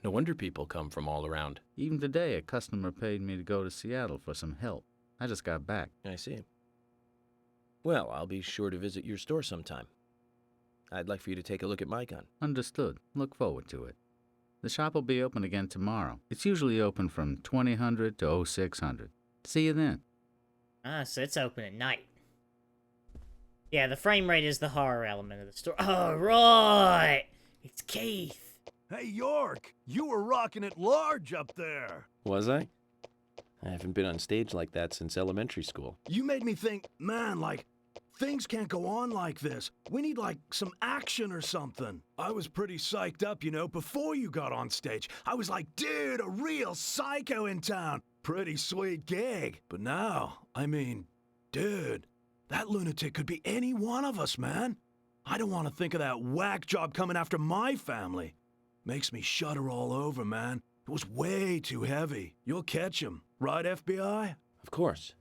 No wonder people come from all around. Even today, a customer paid me to go to Seattle for some help. I just got back. I see. Well, I'll be sure to visit your store sometime. I'd like for you to take a look at my gun. Understood. Look forward to it. The shop will be open again tomorrow. It's usually open from 2000 to 0600. See you then. Ah, so it's open at night. Yeah, the frame rate is the horror element of the story. Oh, right! It's Keith. Hey, York, you were rocking it large up there. Was I? I haven't been on stage like that since elementary school. You made me think, man, like, things can't go on like this. We need, like, some action or something. I was pretty psyched up, you know, before you got on stage. I was like, dude, a real psycho in town. Pretty sweet gig. But now, I mean, dude, that lunatic could be any one of us, man. I don't want to think of that whack job coming after my family. Makes me shudder all over, man. It was way too heavy. You'll catch him, right, FBI? Of course.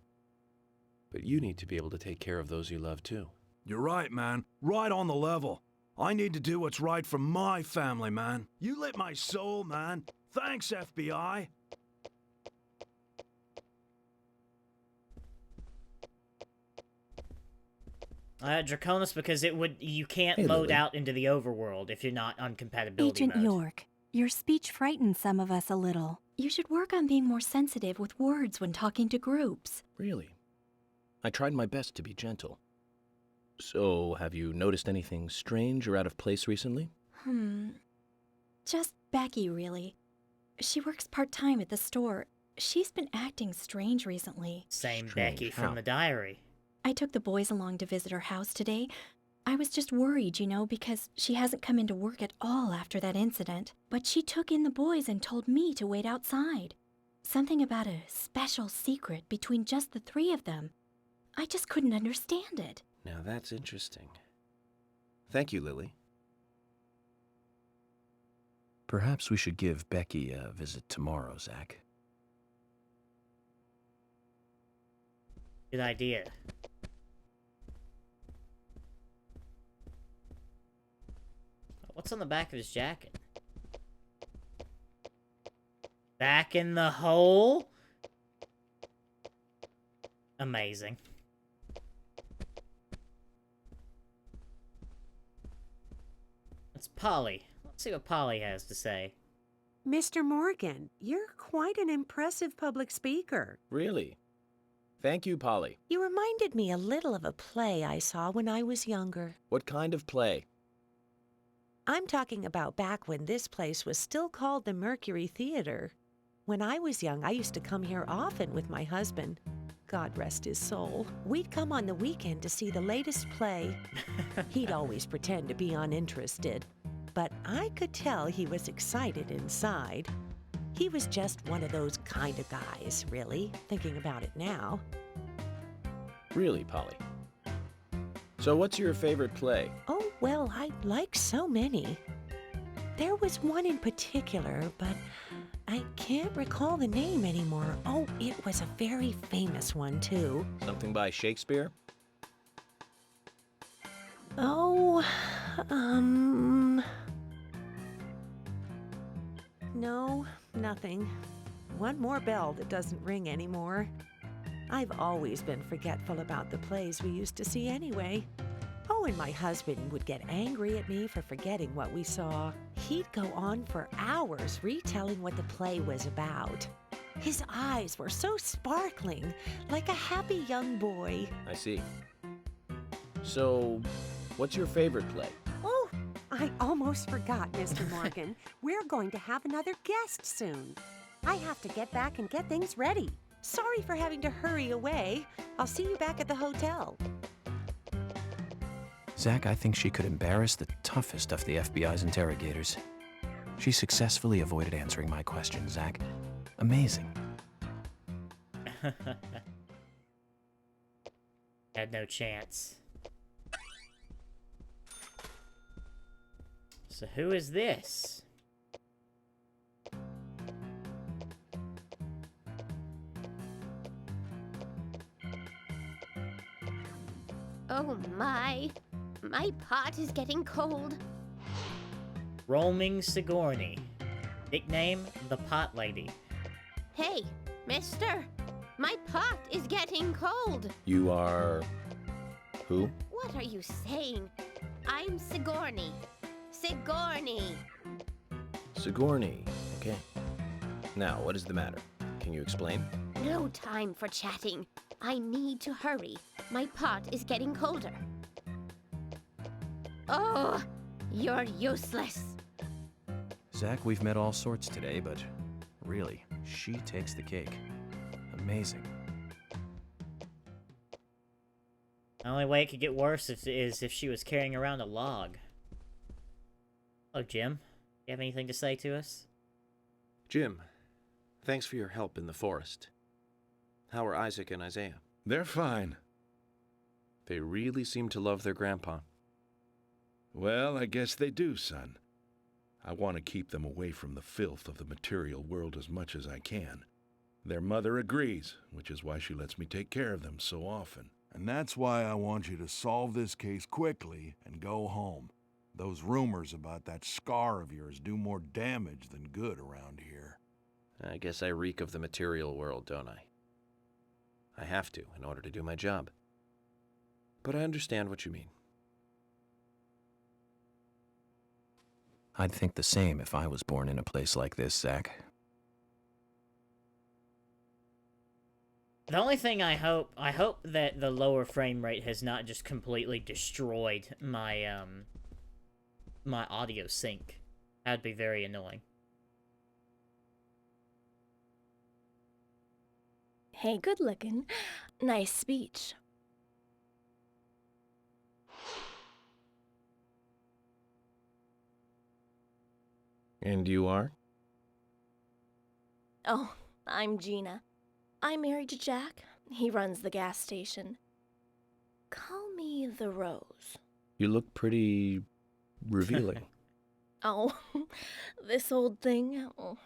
But you need to be able to take care of those you love, too. You're right, man. Right on the level. I need to do what's right for my family, man. You lit my soul, man. Thanks, FBI. Draconis, because you can't Hey, load Lily. out into the overworld if you're not on compatibility Agent mode. York, your speech frightens some of us a little. You should work on being more sensitive with words when talking to groups. Really? I tried my best to be gentle. So, have you noticed anything strange or out of place recently? Just Becky, really. She works part-time at the store. She's been acting strange recently. Same Strange. Becky How? from the diary. I took the boys along to visit her house today. I was just worried, because she hasn't come into work at all after that incident. But she took in the boys and told me to wait outside. Something about a special secret between just the three of them. I just couldn't understand it. Now that's interesting. Thank you, Lily. Perhaps we should give Becky a visit tomorrow, Zach. Good idea. What's on the back of his jacket? Back in the hole? Amazing. It's Polly. Let's see what Polly has to say. Mr. Morgan, you're quite an impressive public speaker. Really? Thank you, Polly. You reminded me a little of a play I saw when I was younger. What kind of play? I'm talking about back when this place was still called the Mercury Theater. When I was young, I used to come here often with my husband. God rest his soul. We'd come on the weekend to see the latest play. He'd always pretend to be uninterested, but I could tell he was excited inside. He was just one of those kind of guys, really, thinking about it now. Really, Polly? So what's your favorite play? Oh, well, I like so many. There was one in particular, but I can't recall the name anymore. Oh, it was a very famous one, too. Something by Shakespeare? Oh, no, nothing. One more bell that doesn't ring anymore. I've always been forgetful about the plays we used to see anyway. Oh, and my husband would get angry at me for forgetting what we saw. He'd go on for hours retelling what the play was about. His eyes were so sparkling, like a happy young boy. I see. So, what's your favorite play? Oh, I almost forgot, Mr. Morgan. We're going to have another guest soon. I have to get back and get things ready. Sorry for having to hurry away. I'll see you back at the hotel. Zach, I think she could embarrass the toughest of the FBI's interrogators. She successfully avoided answering my question, Zach. Amazing. Had no chance. So who is this? Oh my pot is getting cold. Roaming Sigourney. Nickname, the Pot Lady. Hey, mister, my pot is getting cold. You are... who? What are you saying? I'm Sigourney. Sigourney. Sigourney. Okay. Now, what is the matter? Can you explain? No time for chatting. I need to hurry. My pot is getting colder. Oh, you're useless. Zach, we've met all sorts today, but really, she takes the cake. Amazing. The only way it could get worse is if she was carrying around a log. Hello, Jim. You have anything to say to us? Jim, thanks for your help in the forest. How are Isaac and Isaiah? They're fine. They really seem to love their grandpa. Well, I guess they do, son. I want to keep them away from the filth of the material world as much as I can. Their mother agrees, which is why she lets me take care of them so often. And that's why I want you to solve this case quickly and go home. Those rumors about that scar of yours do more damage than good around here. I guess I reek of the material world, don't I? I have to, in order to do my job. But I understand what you mean. I'd think the same if I was born in a place like this, Zach. The only thing I hope that the lower frame rate has not just completely destroyed my my audio sync. That'd be very annoying. Hey, good looking. Nice speech. And you are? Oh, I'm Gina. I'm married to Jack. He runs the gas station. Call me the Rose. You look pretty revealing. Oh, this old thing. Oh,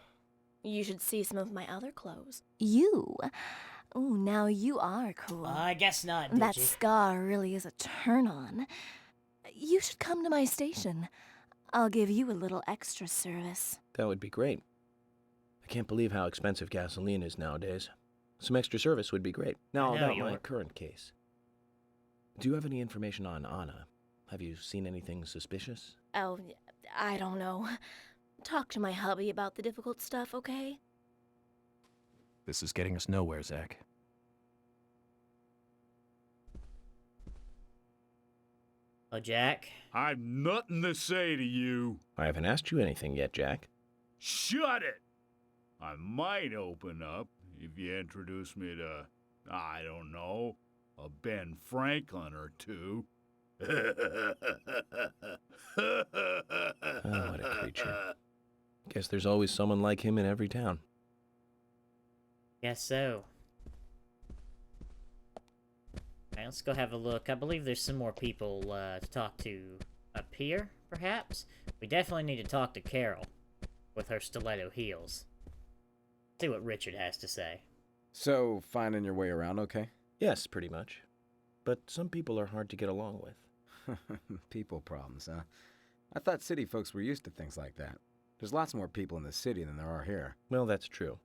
you should see some of my other clothes. You? Oh, now you are cool. I guess not, That Digi. scar really is a turn-on. You should come to my station. I'll give you a little extra service. That would be great. I can't believe how expensive gasoline is nowadays. Some extra service would be great. Now, I know, about my York. current case. Do you have any information on Anna? Have you seen anything suspicious? Oh, I don't know. Talk to my hubby about the difficult stuff, okay? This is getting us nowhere, Zach. Oh, Jack? I've nothing to say to you. I haven't asked you anything yet, Jack. Shut it! I might open up if you introduce me to, I don't know, a Ben Franklin or two. Oh, what a creature. Guess there's always someone like him in every town. Guess so. Alright, let's go have a look. I believe there's some more people to talk to up here, perhaps? We definitely need to talk to Carol with her stiletto heels. See what Richard has to say. So, finding your way around okay? Yes, pretty much. But some people are hard to get along with. People problems, huh? I thought city folks were used to things like that. There's lots more people in the city than there are here. Well, that's true.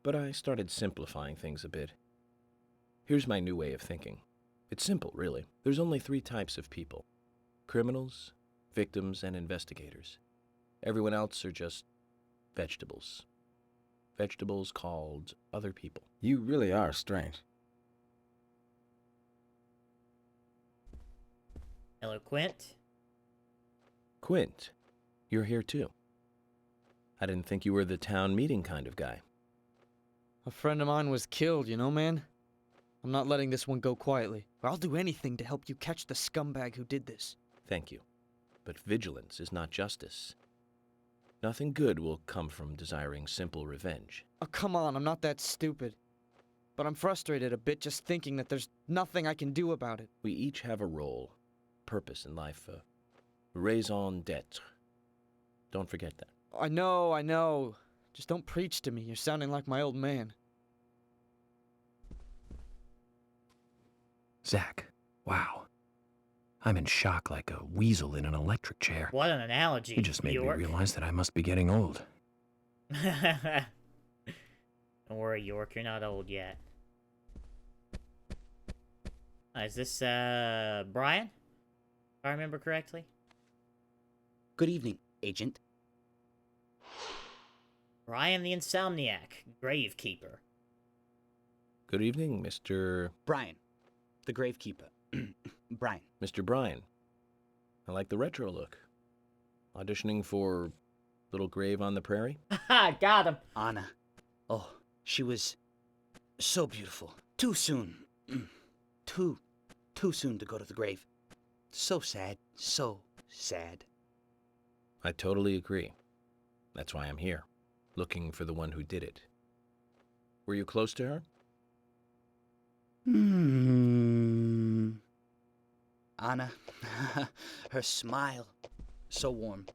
But I started simplifying things a bit. Here's my new way of thinking. It's simple, really. There's only 3 types of people. Criminals, victims, and investigators. Everyone else are just vegetables. Vegetables called other people. You really are strange. Hello, Quint. Quint, you're here too. I didn't think you were the town meeting kind of guy. A friend of mine was killed, you know, man? I'm not letting this one go quietly. I'll do anything to help you catch the scumbag who did this. Thank you. But vigilance is not justice. Nothing good will come from desiring simple revenge. Oh, come on, I'm not that stupid. But I'm frustrated a bit just thinking that there's nothing I can do about it. We each have a role, purpose in life, a raison d'etre. Don't forget that. I know. Just don't preach to me. You're sounding like my old man. Zach, wow. I'm in shock like a weasel in an electric chair. What an analogy, You just made York. me realize that I must be getting old. Don't worry, York, you're not old yet. Is this, Brian? If I remember correctly? Good evening, Agent. Brian the Insomniac, Gravekeeper. Good evening, Mr. Brian, the Gravekeeper. Brian. Mr. Brian. I like the retro look. Auditioning for Little Grave on the Prairie? Ha! Got him! Anna. Oh, she was so beautiful. Too soon. too soon to go to the grave. So sad. So sad. I totally agree. That's why I'm here, looking for the one who did it. Were you close to her? Anna, her smile, so warm.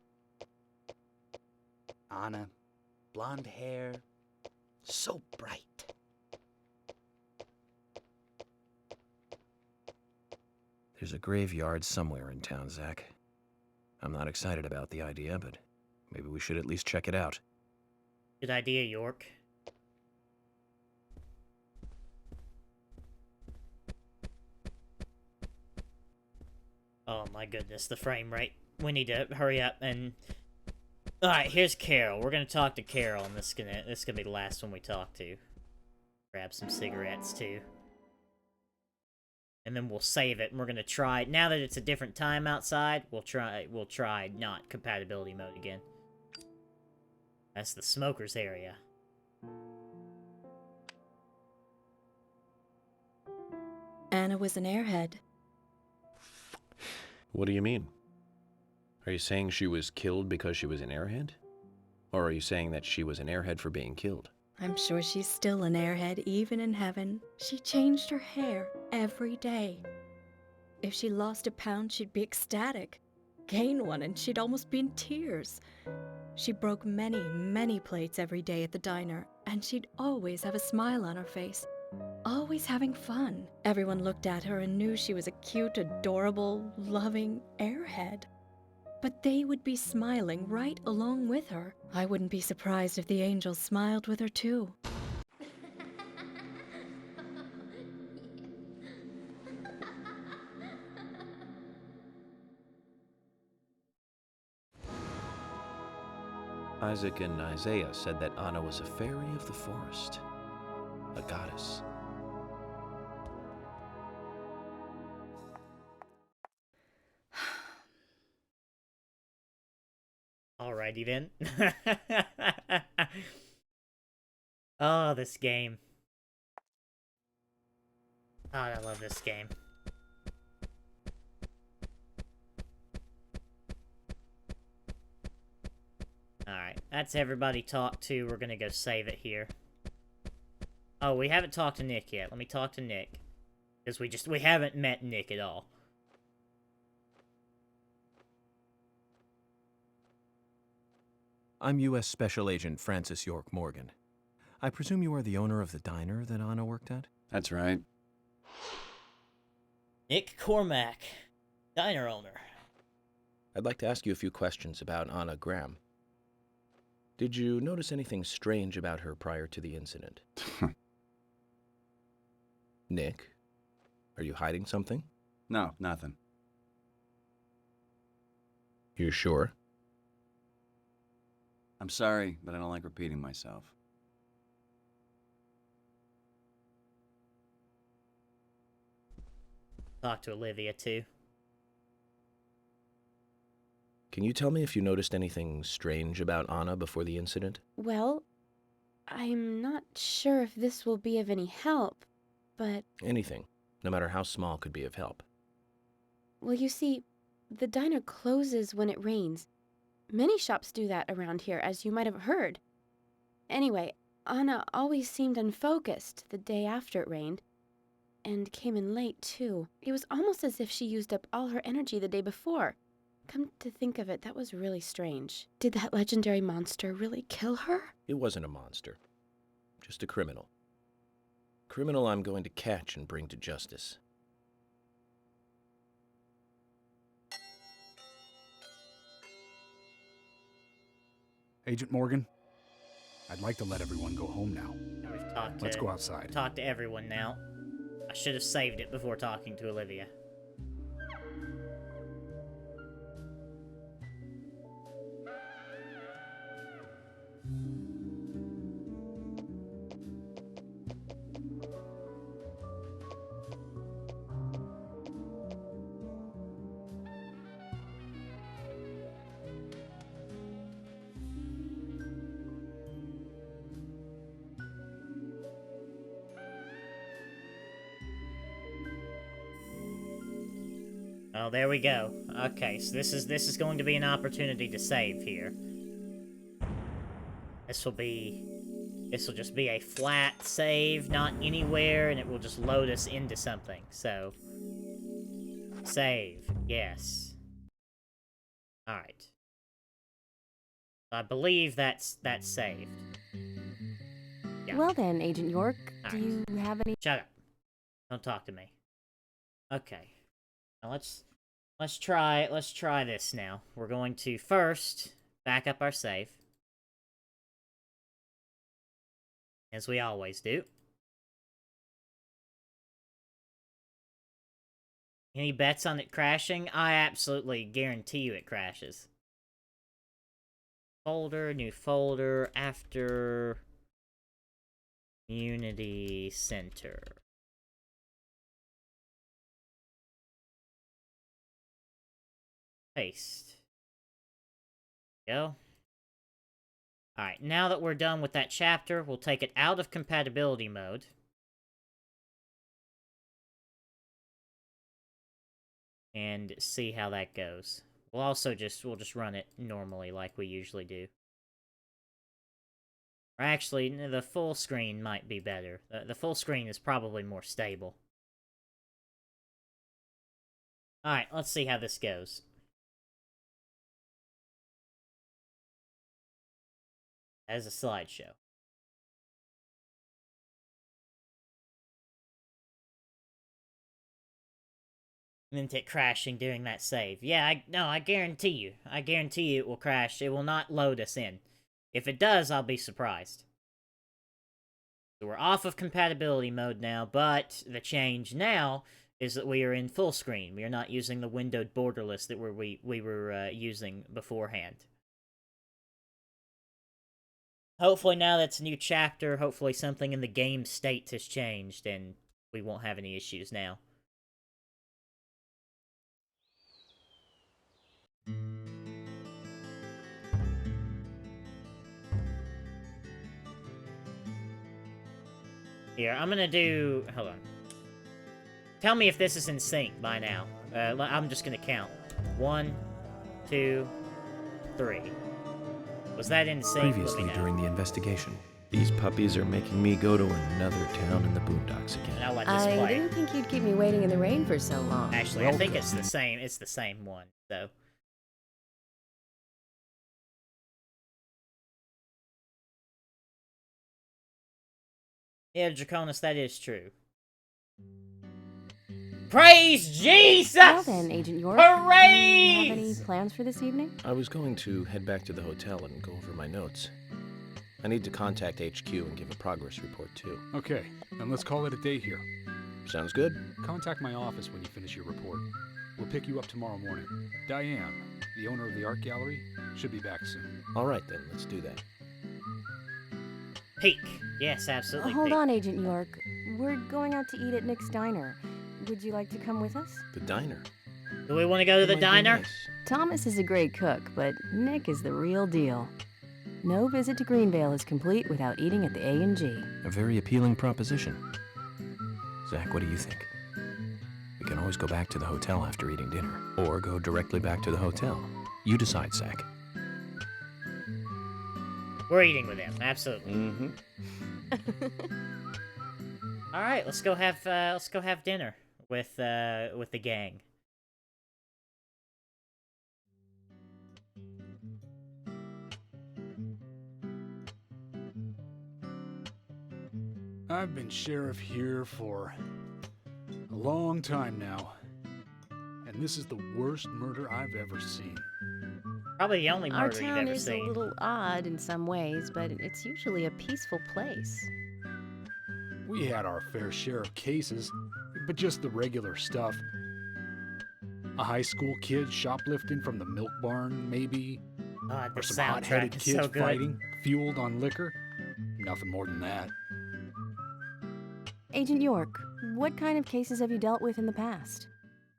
Anna, blonde hair, so bright. There's a graveyard somewhere in town, Zach. I'm not excited about the idea, but maybe we should at least check it out. Good idea, York. Oh my goodness, the frame rate. We need to hurry up and... Alright, here's Carol. We're gonna talk to Carol, and this is gonna be the last one we talk to. Grab some cigarettes too. And then we'll save it, and we're gonna try, now that it's a different time outside, we'll try not compatibility mode again. That's the smokers area. Anna was an airhead. What do you mean? Are you saying she was killed because she was an airhead? Or are you saying that she was an airhead for being killed? I'm sure she's still an airhead, even in heaven. She changed her hair every day. If she lost a pound, she'd be ecstatic. Gain one, and she'd almost be in tears. She broke many, many plates every day at the diner, and she'd always have a smile on her face. Always having fun. Everyone looked at her and knew she was a cute, adorable, loving airhead. But they would be smiling right along with her. I wouldn't be surprised if the angels smiled with her too. Isaac and Isaiah said that Anna was a fairy of the forest, a goddess. Alrighty then. Oh, this game. Oh, I love this game. Alright, that's everybody talked to. We're gonna go save it here. Oh, we haven't talked to Nick yet. Let me talk to Nick. Because we haven't met Nick at all. I'm U.S. Special Agent Francis York Morgan. I presume you are the owner of the diner that Anna worked at? That's right. Nick Cormack, diner owner. I'd like to ask you a few questions about Anna Graham. Did you notice anything strange about her prior to the incident? Nick, are you hiding something? No, nothing. You sure? I'm sorry, but I don't like repeating myself. Talk to Olivia, too. Can you tell me if you noticed anything strange about Anna before the incident? Well, I'm not sure if this will be of any help, but... Anything, no matter how small, could be of help. Well, you see, the diner closes when it rains. Many shops do that around here, as you might have heard. Anyway, Anna always seemed unfocused the day after it rained, and came in late, too. It was almost as if she used up all her energy the day before. Come to think of it, that was really strange. Did that legendary monster really kill her? It wasn't a monster. Just a criminal. Criminal I'm going to catch and bring to justice. Agent Morgan, I'd like to let everyone go home now. We've talked Let's go outside. Talk to everyone now. I should have saved it before talking to Olivia. Oh, there we go. Okay, so this is going to be an opportunity to save here. This will just be a flat save, not anywhere, and it will just load us into something. So, save, yes. Alright. I believe that's saved. Yeah. Well then, Agent York, do you have any... Shut up. Don't talk to me. Okay. Now let's try this now. We're going to first back up our save. As we always do. Any bets on it crashing? I absolutely guarantee you it crashes. Folder, new folder, after... Community Center. Paste. Go. Alright, now that we're done with that chapter, we'll take it out of compatibility mode. And see how that goes. We'll just run it normally like we usually do. Or actually, the full screen might be better. The full screen is probably more stable. Alright, let's see how this goes. As a slideshow. And then it crashing during that save. Yeah, I guarantee you. I guarantee you it will crash. It will not load us in. If it does, I'll be surprised. So we're off of compatibility mode now, but the change now is that we are in full screen. We are not using the windowed borderless that we were using beforehand. Hopefully now that's a new chapter, hopefully something in the game state has changed, and we won't have any issues now. Here, I'm gonna do... Hold on. Tell me if this is in sync by now. I'm just gonna count. 1, 2, 3. Was that in sync? Previously during the investigation. These puppies are making me go to another town in the boondocks again. And I'll let this play. I didn't think you'd keep me waiting in the rain for so long. Actually, I think it's the same. It's the same one, so... Yeah, Draconis, that is true. Praise Jesus! Well then, Agent York. Hooray! Do you have any plans for this evening? I was going to head back to the hotel and go over my notes. I need to contact HQ and give a progress report, too. Okay, then let's call it a day here. Sounds good. Contact my office when you finish your report. We'll pick you up tomorrow morning. Diane, the owner of the art gallery, should be back soon. All right, then. Let's do that. Peek. Yes, absolutely. Hold on, Agent York. We're going out to eat at Nick's Diner. Would you like to come with us? The diner? Do we want to go to the diner? Nice. Thomas is a great cook, but Nick is the real deal. No visit to Greenvale is complete without eating at the A&G. A very appealing proposition. Zach, what do you think? We can always go back to the hotel after eating dinner, or go directly back to the hotel. You decide, Zach. We're eating with him, absolutely. Mm-hmm. All right, let's go have dinner with the gang. I've been sheriff here for a long time now, and this is the worst murder I've ever seen. Probably the only Our murder you've town ever is seen. a little odd in some ways, but it's usually a peaceful place. We had our fair share of cases, but just the regular stuff. A high school kid shoplifting from the milk barn, maybe. The Or some hot-headed soundtrack is kids so good. fighting, fueled on liquor. Nothing more than that. Agent York, what kind of cases have you dealt with in the past?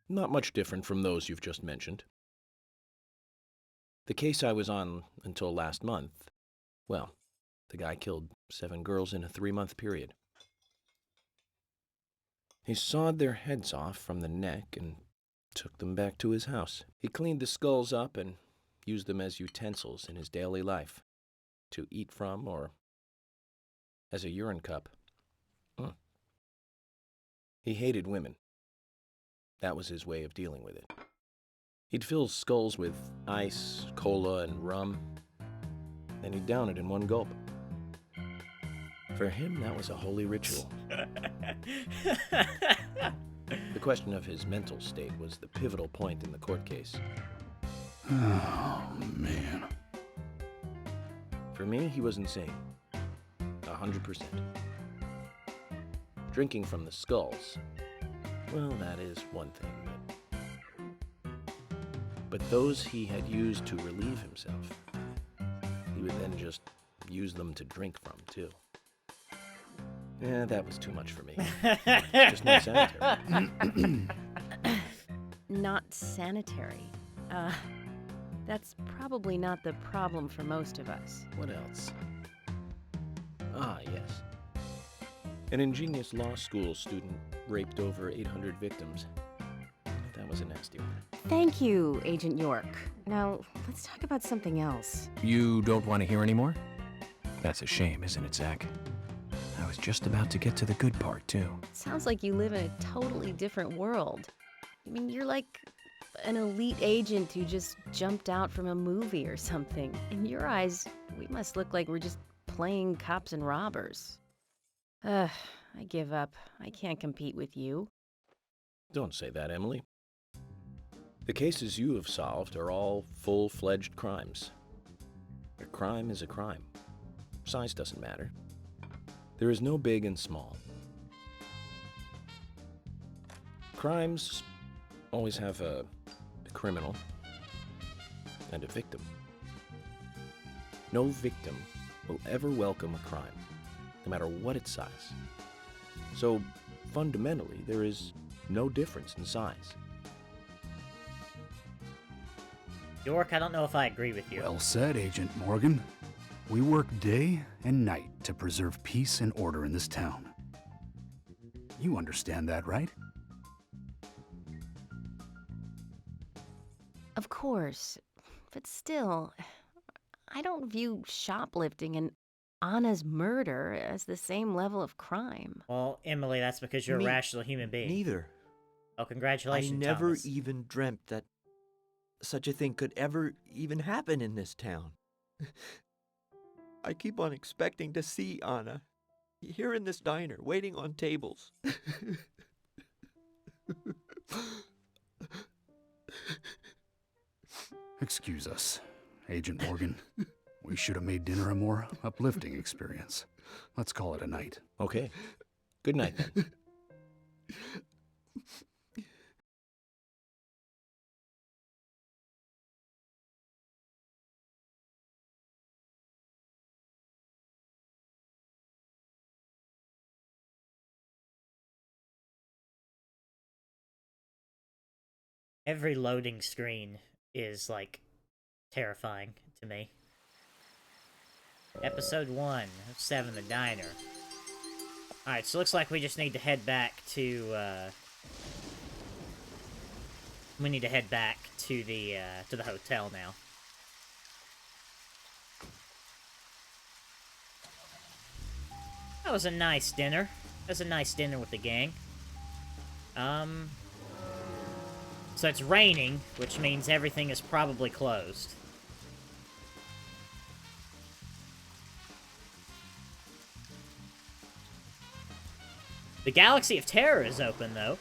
Not much different from those you've just mentioned. The case I was on until last month, well, the guy killed 7 girls in a 3-month period. He sawed their heads off from the neck and took them back to his house. He cleaned the skulls up and used them as utensils in his daily life, to eat from or as a urine cup. He hated women. That was his way of dealing with it. He'd fill skulls with ice, cola, and rum, then he'd down it in one gulp. For him, that was a holy ritual. The question of his mental state was the pivotal point in the court case. Oh, man. For me, he was insane. 100%. Drinking from the skulls, well, that is one thing, but those he had used to relieve himself, he would then just use them to drink from, too. Yeah, that was too much for me. Just not sanitary. Not sanitary. That's probably not the problem for most of us. What else? Ah, yes. An ingenious law school student raped over 800 victims. That was a nasty one. Thank you, Agent York. Now, let's talk about something else. You don't want to hear anymore? That's a shame, isn't it, Zach? I was just about to get to the good part, too. Sounds like you live in a totally different world. I mean, you're like an elite agent who just jumped out from a movie or something. In your eyes, we must look like we're just playing cops and robbers. I give up. I can't compete with you. Don't say that, Emily. The cases you have solved are all full-fledged crimes. A crime is a crime. Size doesn't matter. There is no big and small. Crimes always have a criminal and a victim. No victim will ever welcome a crime, no matter what its size. So, fundamentally, there is no difference in size. York, I don't know if I agree with you. Well said, Agent Morgan. We work day and night to preserve peace and order in this town. You understand that, right? Of course. But still, I don't view shoplifting and Anna's murder as the same level of crime. Well, Emily, that's because you're a Me rational human being. Neither. Oh, congratulations, I never Thomas. even dreamt that such a thing could ever even happen in this town. I keep on expecting to see Anna here in this diner, waiting on tables. Excuse us, Agent Morgan. We should have made dinner a more uplifting experience. Let's call it a night. Okay. Good night, then. Every loading screen is, like, terrifying to me. Episode 1 of 7, The Diner. Alright, so looks like we just need to head back to, we need to head back to the hotel now. That was a nice dinner. That was a nice dinner with the gang. So it's raining, which means everything is probably closed. The Galaxy of Terror is open, though.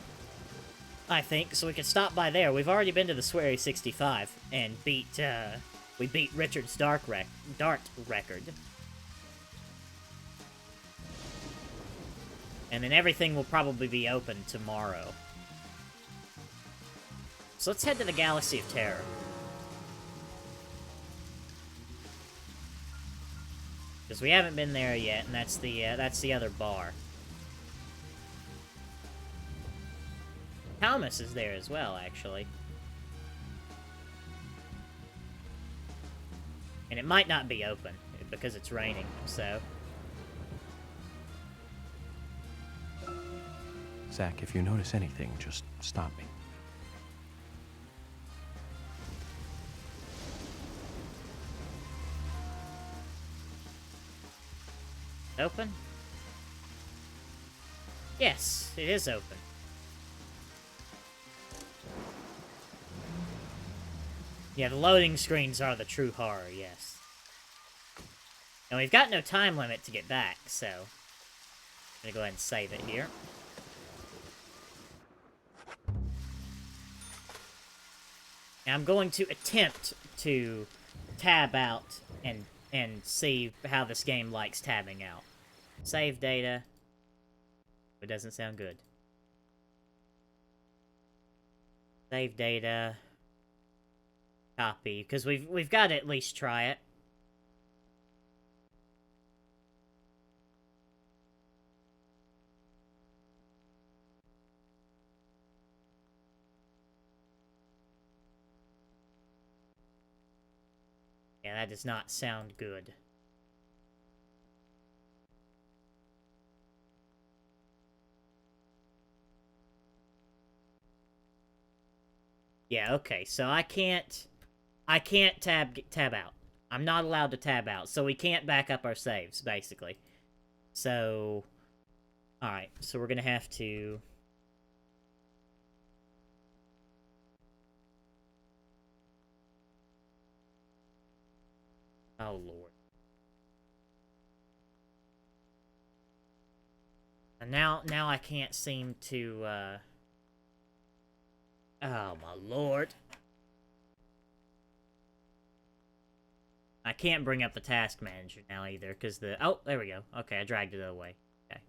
I think, so we can stop by there. We've already been to the Swery 65 and we beat Richard's Dart record. And then everything will probably be open tomorrow. So let's head to the Galaxy of Terror. Because we haven't been there yet, and that's the other bar. Thomas is there as well, actually. And it might not be open, because it's raining, so... Zach, if you notice anything, just stop me. Open? Yes, it is open. Yeah, the loading screens are the true horror, yes. And we've got no time limit to get back, so... I'm gonna go ahead and save it here. And I'm going to attempt to tab out and see how this game likes tabbing out. Save data. It doesn't sound good. Save data. Copy, because we've got to at least try it. Yeah, that does not sound good. Yeah, okay, so I can't tab out. I'm not allowed to tab out, so we can't back up our saves, basically. So, alright, so we're gonna have to... Oh, Lord. And now I can't seem to, Oh, my Lord. I can't bring up the task manager now either, because the... Oh, there we go. Okay, I dragged it away. Okay.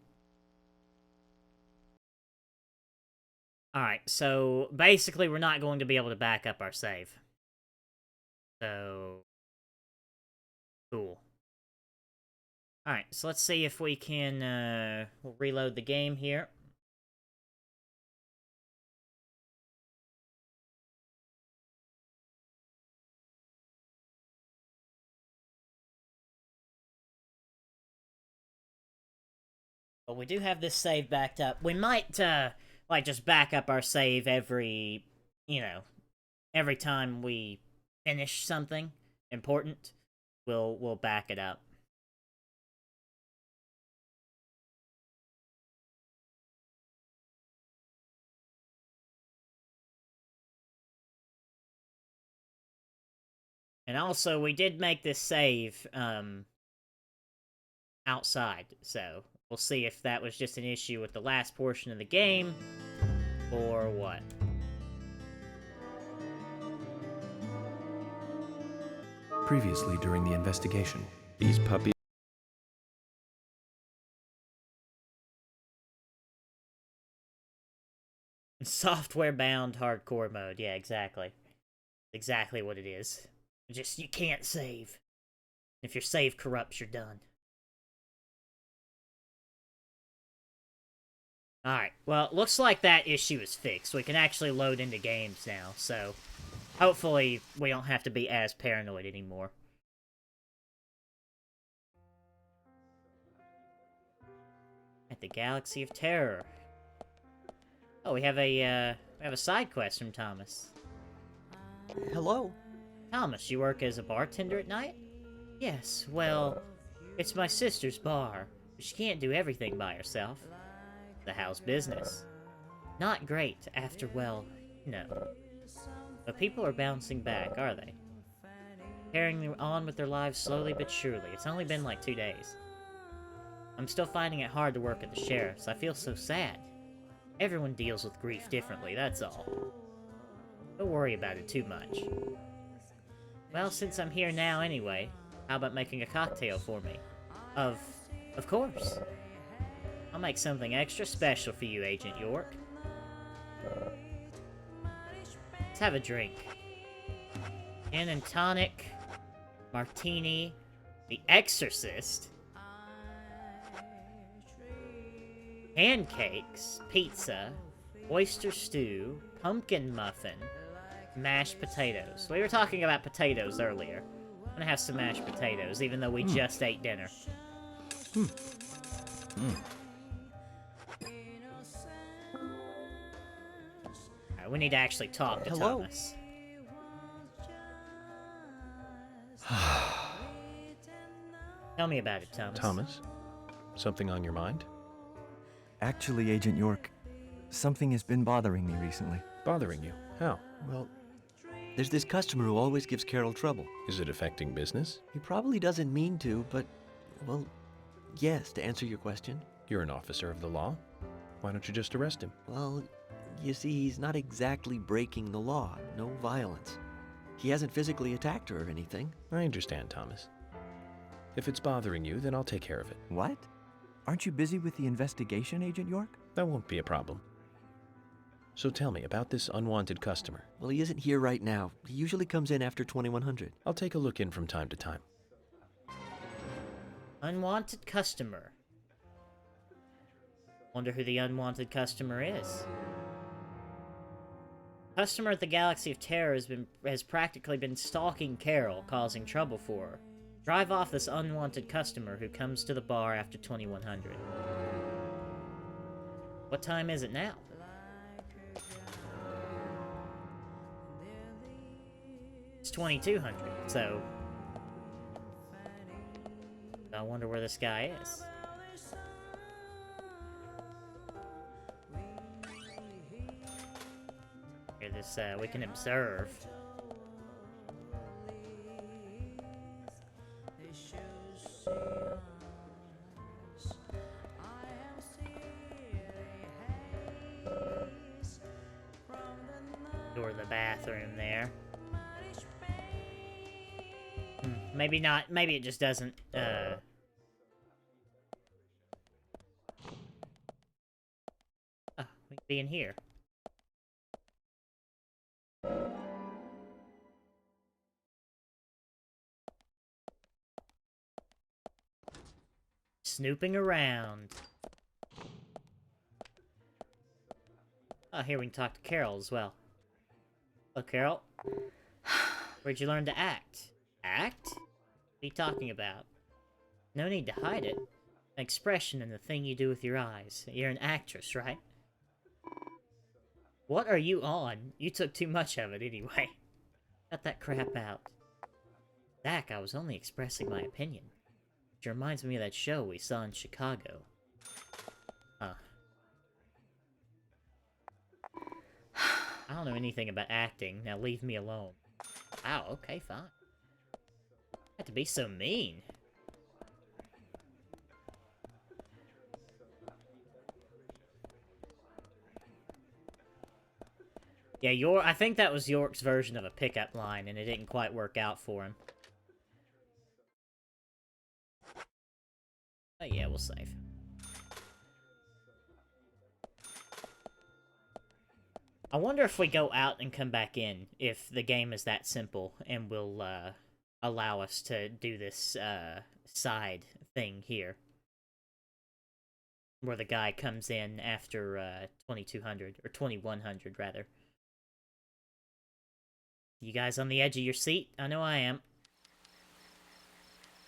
Alright, so basically we're not going to be able to back up our save. So... Cool. Alright, so let's see if we can, we'll reload the game here. But we do have this save backed up. We might, like, just back up our save every, every time we finish something important. We'll back it up. And also, we did make this save, outside, so we'll see if that was just an issue with the last portion of the game, or what. Previously during the investigation, these puppies... Software-bound hardcore mode, yeah, exactly. Exactly what it is. Just, you can't save. If your save corrupts, you're done. Alright, well, looks like that issue is fixed. We can actually load into games now, so hopefully we don't have to be as paranoid anymore. At the Galaxy of Terror. Oh, we have a side quest from Thomas. Hello? Thomas, you work as a bartender at night? Yes, well, it's my sister's bar. She can't do everything by herself. The house business. Not great after, well, no. But people are bouncing back, are they? Carrying on with their lives slowly but surely. It's only been like 2 days. I'm still finding it hard to work at the sheriff's. I feel so sad. Everyone deals with grief differently, that's all. Don't worry about it too much. Well, since I'm here now anyway, how about making a cocktail for me? Of course. I'll make something extra special for you, Agent York. Let's have a drink. Gin and tonic, martini, The Exorcist, pancakes, pizza, oyster stew, pumpkin muffin, mashed potatoes. We were talking about potatoes earlier. I'm gonna have some mashed potatoes, even though we just ate dinner. Alright, we need to actually talk to Thomas. Tell me about it, Thomas. Thomas? Something on your mind? Actually, Agent York, something has been bothering me recently. Bothering you? How? Well, there's this customer who always gives Carol trouble. Is it affecting business? He probably doesn't mean to, but, well, yes, to answer your question. You're an officer of the law. Why don't you just arrest him? Well, you see, he's not exactly breaking the law. No violence. He hasn't physically attacked her or anything. I understand, Thomas. If it's bothering you, then I'll take care of it. What? Aren't you busy with the investigation, Agent York? That won't be a problem. So tell me about this unwanted customer. Well, he isn't here right now. He usually comes in after 2100. I'll take a look in from time to time. Unwanted customer. Wonder who the unwanted customer is. Customer at the Galaxy of Terror has practically been stalking Carol, causing trouble for her. Drive off this unwanted customer who comes to the bar after 2100. What time is it now? It's 2200, so... I wonder where this guy is. Here, this, we can observe. Door to the bathroom there. Maybe not. Maybe it just doesn't, Oh, we can be in here. Snooping around. Oh, here we can talk to Carol as well. Hello, Carol. Where'd you learn to act? Act? What are you talking about? No need to hide it. An expression in the thing you do with your eyes. You're an actress, right? What are you on? You took too much of it anyway. Cut that crap out. Zach, I was only expressing my opinion. Which reminds me of that show we saw in Chicago. Huh. I don't know anything about acting. Now leave me alone. Wow, okay, fine. Had to be so mean. Yeah, I think that was York's version of a pickup line, and it didn't quite work out for him. Oh yeah, we'll save. I wonder if we go out and come back in, if the game is that simple, and will, allow us to do this, side thing here. Where the guy comes in after, 2200, or 2100, rather. You guys on the edge of your seat? I know I am.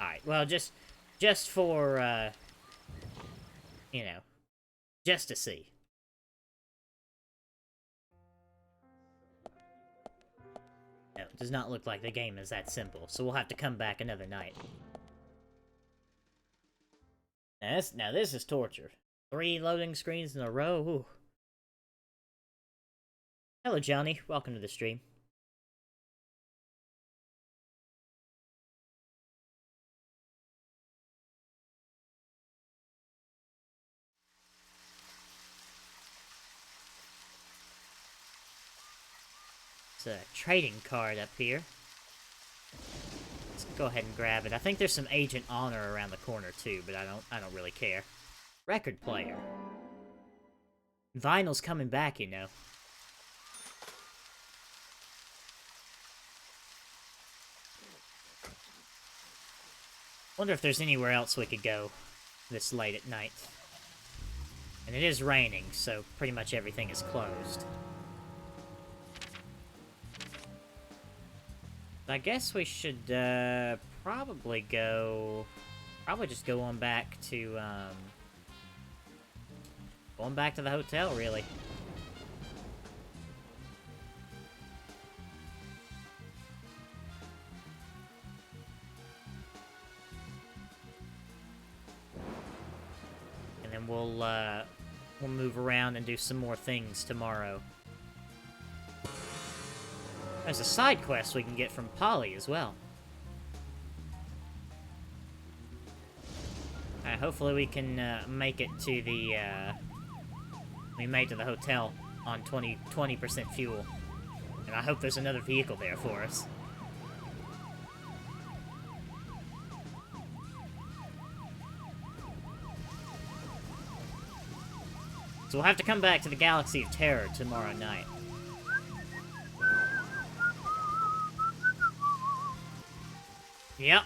Alright, well, just for, you know, just to see. No, it does not look like the game is that simple, so we'll have to come back another night. Now this is torture. 3 loading screens in a row. Ooh. Hello, Johnny. Welcome to the stream. A trading card up here. Let's go ahead and grab it. I think there's some Agent Honor around the corner too, but I don't really care. Record player. Vinyl's coming back, you know. Wonder if there's anywhere else we could go this late at night. And it is raining, so pretty much everything is closed. I guess we should, probably just go on back to, going back to the hotel, really. And then we'll move around and do some more things tomorrow. There's a side quest we can get from Polly as well. Alright, hopefully we can make it to the hotel on 20% fuel. And I hope there's another vehicle there for us. So we'll have to come back to the Galaxy of Terror tomorrow night. Yep.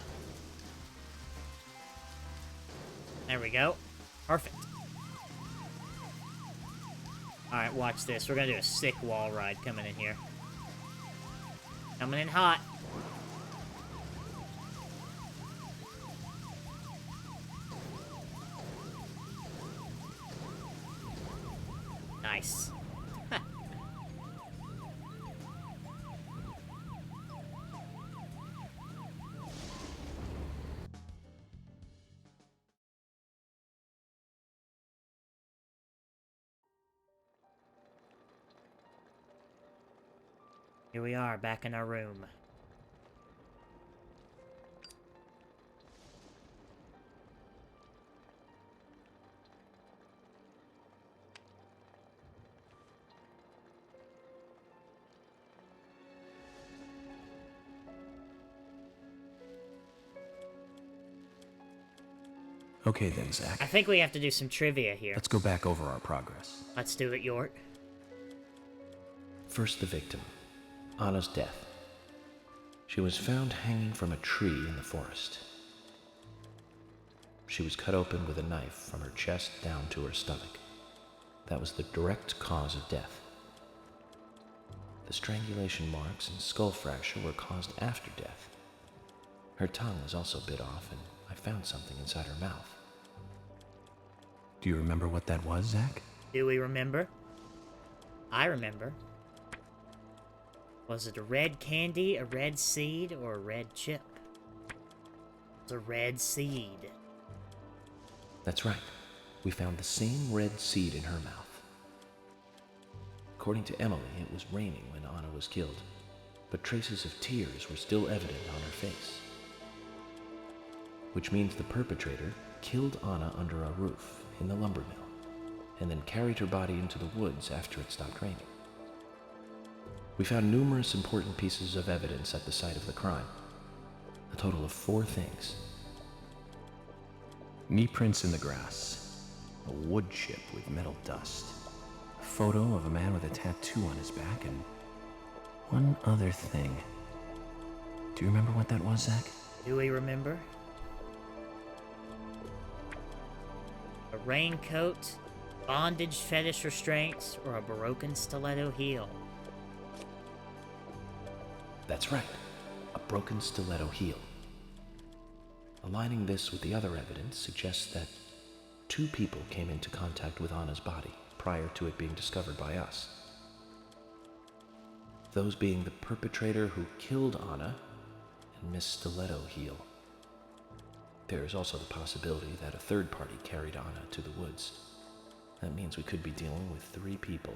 There we go. Perfect. Alright, watch this. We're gonna do a sick wall ride coming in here. Coming in hot. Nice. Here we are, back in our room. Okay then, Zach. I think we have to do some trivia here. Let's go back over our progress. Let's do it, York. First, the victim, Anna's death. She was found hanging from a tree in the forest. She was cut open with a knife from her chest down to her stomach. That was the direct cause of death. The strangulation marks and skull fracture were caused after death. Her tongue was also bit off, and I found something inside her mouth. Do you remember what that was, Zach? Do we remember? I remember. Was it a red candy, a red seed, or a red chip? It's a red seed. That's right. We found the same red seed in her mouth. According to Emily, it was raining when Anna was killed, but traces of tears were still evident on her face. Which means the perpetrator killed Anna under a roof in the lumber mill, and then carried her body into the woods after it stopped raining. We found numerous important pieces of evidence at the site of the crime. A total of 4 things. Knee prints in the grass, a wood chip with metal dust, a photo of a man with a tattoo on his back, and one other thing. Do you remember what that was, Zach? Do we remember? A raincoat, bondage fetish restraints, or a broken stiletto heel? That's right, a broken stiletto heel. Aligning this with the other evidence suggests that 2 people came into contact with Anna's body prior to it being discovered by us. Those being the perpetrator who killed Anna and Miss Stiletto Heel. There is also the possibility that a third party carried Anna to the woods. That means we could be dealing with 3 people.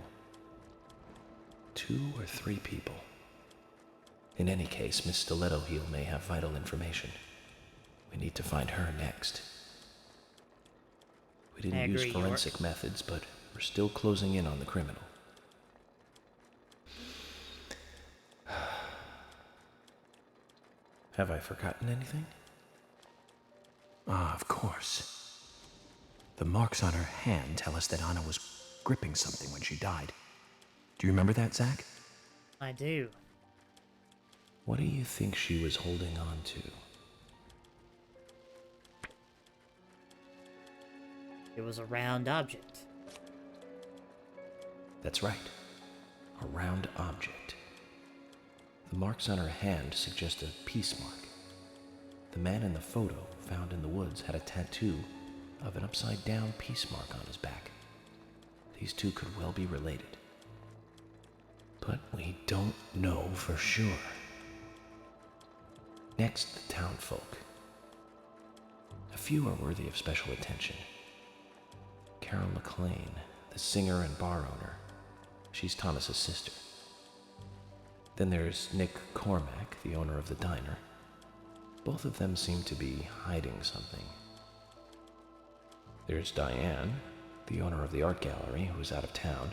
2 or 3 people. In any case, Miss Stiletto Heel may have vital information. We need to find her next. We didn't use forensic methods, but we're still closing in on the criminal. Have I forgotten anything? Ah, of course. The marks on her hand tell us that Anna was gripping something when she died. Do you remember that, Zach? I do. What do you think she was holding on to? It was a round object. That's right. A round object. The marks on her hand suggest a peace mark. The man in the photo found in the woods had a tattoo of an upside-down peace mark on his back. These 2 could well be related. But we don't know for sure. Next, the townfolk. A few are worthy of special attention. Carol McLean, the singer and bar owner. She's Thomas's sister. Then there's Nick Cormack, the owner of the diner. Both of them seem to be hiding something. There's Diane, the owner of the art gallery, who's out of town.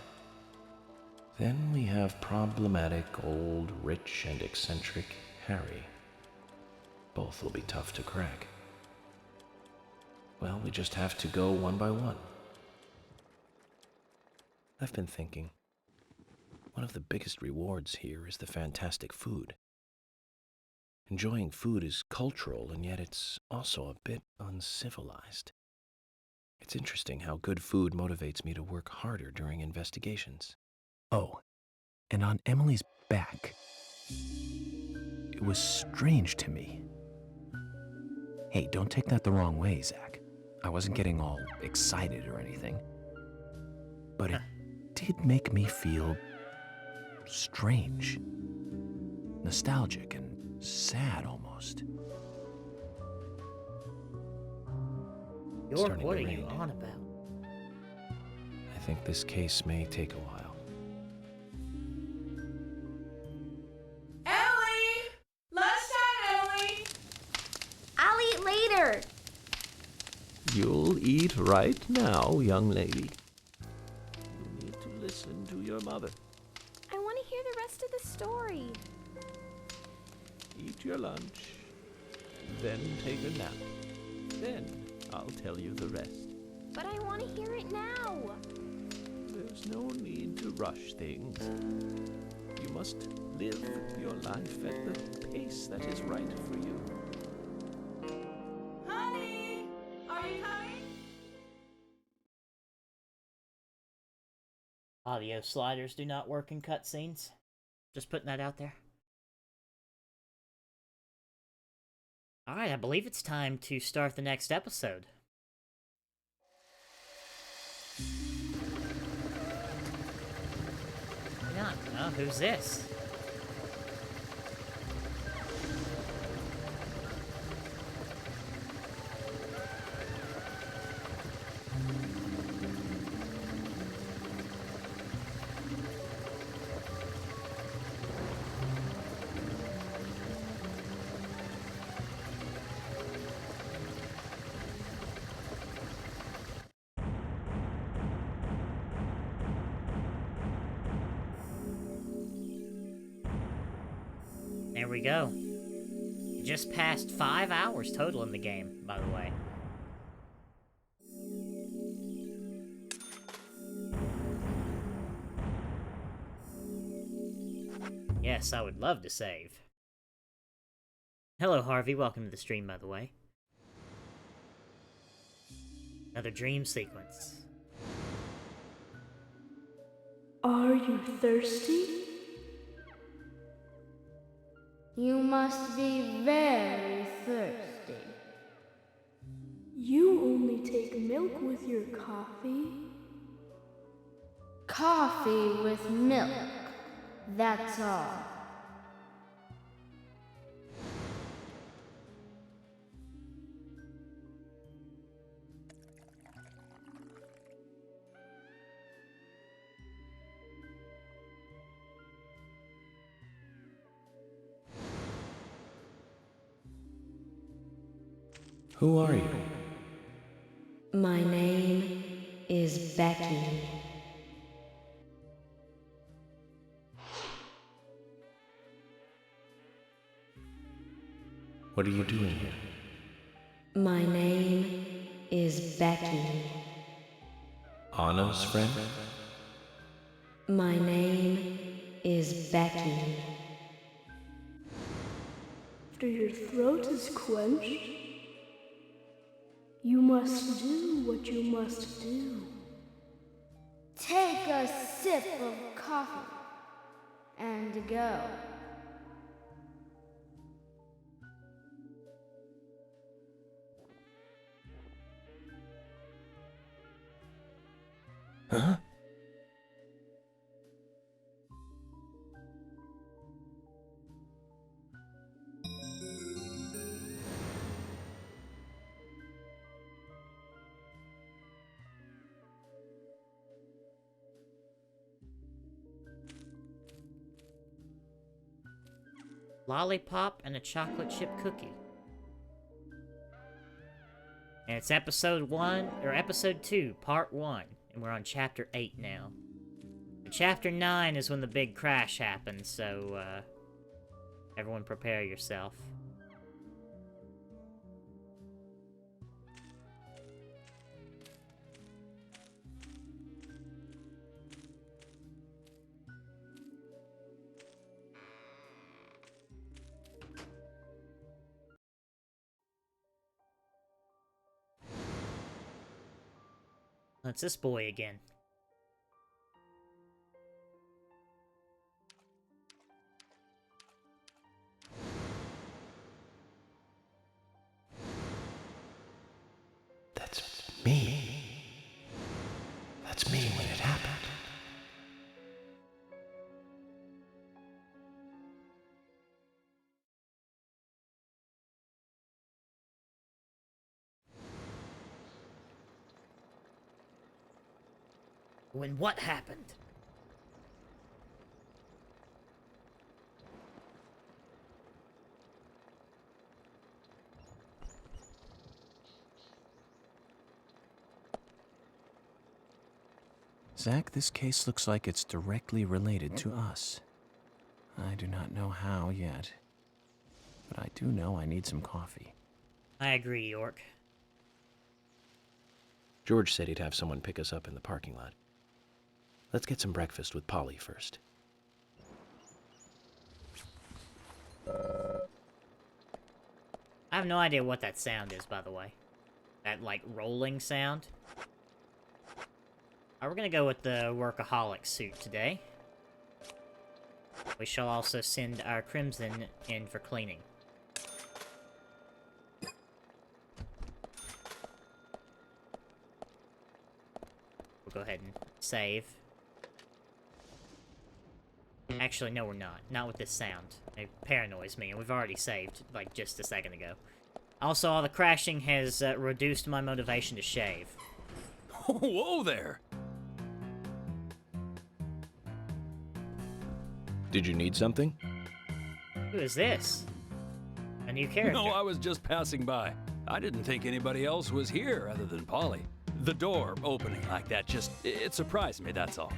Then we have problematic, old, rich, and eccentric Harry. Both will be tough to crack. Well, we just have to go one by one. I've been thinking, one of the biggest rewards here is the fantastic food. Enjoying food is cultural, and yet it's also a bit uncivilized. It's interesting how good food motivates me to work harder during investigations. Oh, and on Emily's back, it was strange to me. Hey, don't take that the wrong way, Zach. I wasn't getting all excited or anything. But it did make me feel strange. Nostalgic and sad almost. York, what are you on about? I think this case may take a while. Ellie! Lunchtime, Ellie! I'll eat later. You'll eat right now, young lady. You need to listen to your mother. I want to hear the rest of the story. Eat your lunch, then take a nap. Then I'll tell you the rest. But I want to hear it now. There's no need to rush things. You must live your life at the pace that is right for you. Honey! Are you coming? Audio sliders do not work in cutscenes. Just putting that out there. Alright, I believe it's time to start the next episode. Yeah, oh, who's this? There we go. Just past 5 hours total in the game, by the way. Yes, I would love to save. Hello, Harvey. Welcome to the stream, by the way. Another dream sequence. Are you thirsty? You must be very thirsty. You only take milk with your coffee? Coffee with milk, that's all. Who are you? My name is Becky. What are you doing here? My name is Becky. Anna's friend? My name is Becky. After your throat is quenched, you must do what you must do. Take a sip of coffee and go. Huh? Lollipop and a chocolate chip cookie. And it's episode 1, or episode 2, part 1. And we're on chapter 8 now. Chapter 9 is when the big crash happens, so, everyone prepare yourself. It's this boy again. That's me. That's me when it happened. When what happened? Zach, this case looks like it's directly related to us. I do not know how yet, but I do know I need some coffee. I agree, York. George said he'd have someone pick us up in the parking lot. Let's get some breakfast with Polly first. I have no idea what that sound is, by the way. That, like, rolling sound. We're gonna go with the workaholic suit today. We shall also send our Crimson in for cleaning. We'll go ahead and save. Actually, no, we're not. Not with this sound. It paranoids me, and we've already saved, like, just a second ago. Also, all the crashing has reduced my motivation to shave. Whoa there! Did you need something? Who is this? A new character. No, I was just passing by. I didn't think anybody else was here other than Polly. The door opening like that it surprised me, that's all.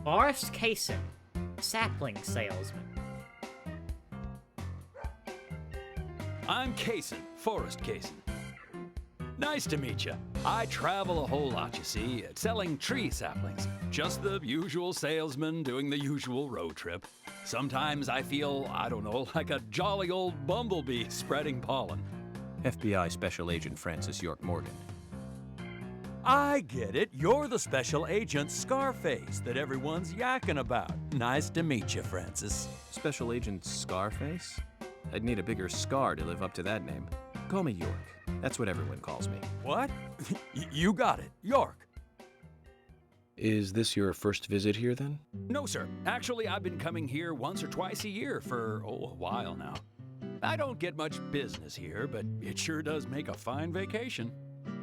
Forrest Kaysen, sapling salesman. I'm Kaysen, Forrest Kaysen. Nice to meet you. I travel a whole lot, you see, selling tree saplings. Just the usual salesman doing the usual road trip. Sometimes I feel, I don't know, like a jolly old bumblebee spreading pollen. FBI Special Agent Francis York Morgan. I get it. You're the special agent Scarface that everyone's yakking about. Nice to meet you, Francis. Special Agent Scarface? I'd need a bigger scar to live up to that name. Call me York. That's what everyone calls me. What? You got it. York. Is this your first visit here, then? No, sir. Actually, I've been coming here once or twice a year for, a while now. I don't get much business here, but it sure does make a fine vacation.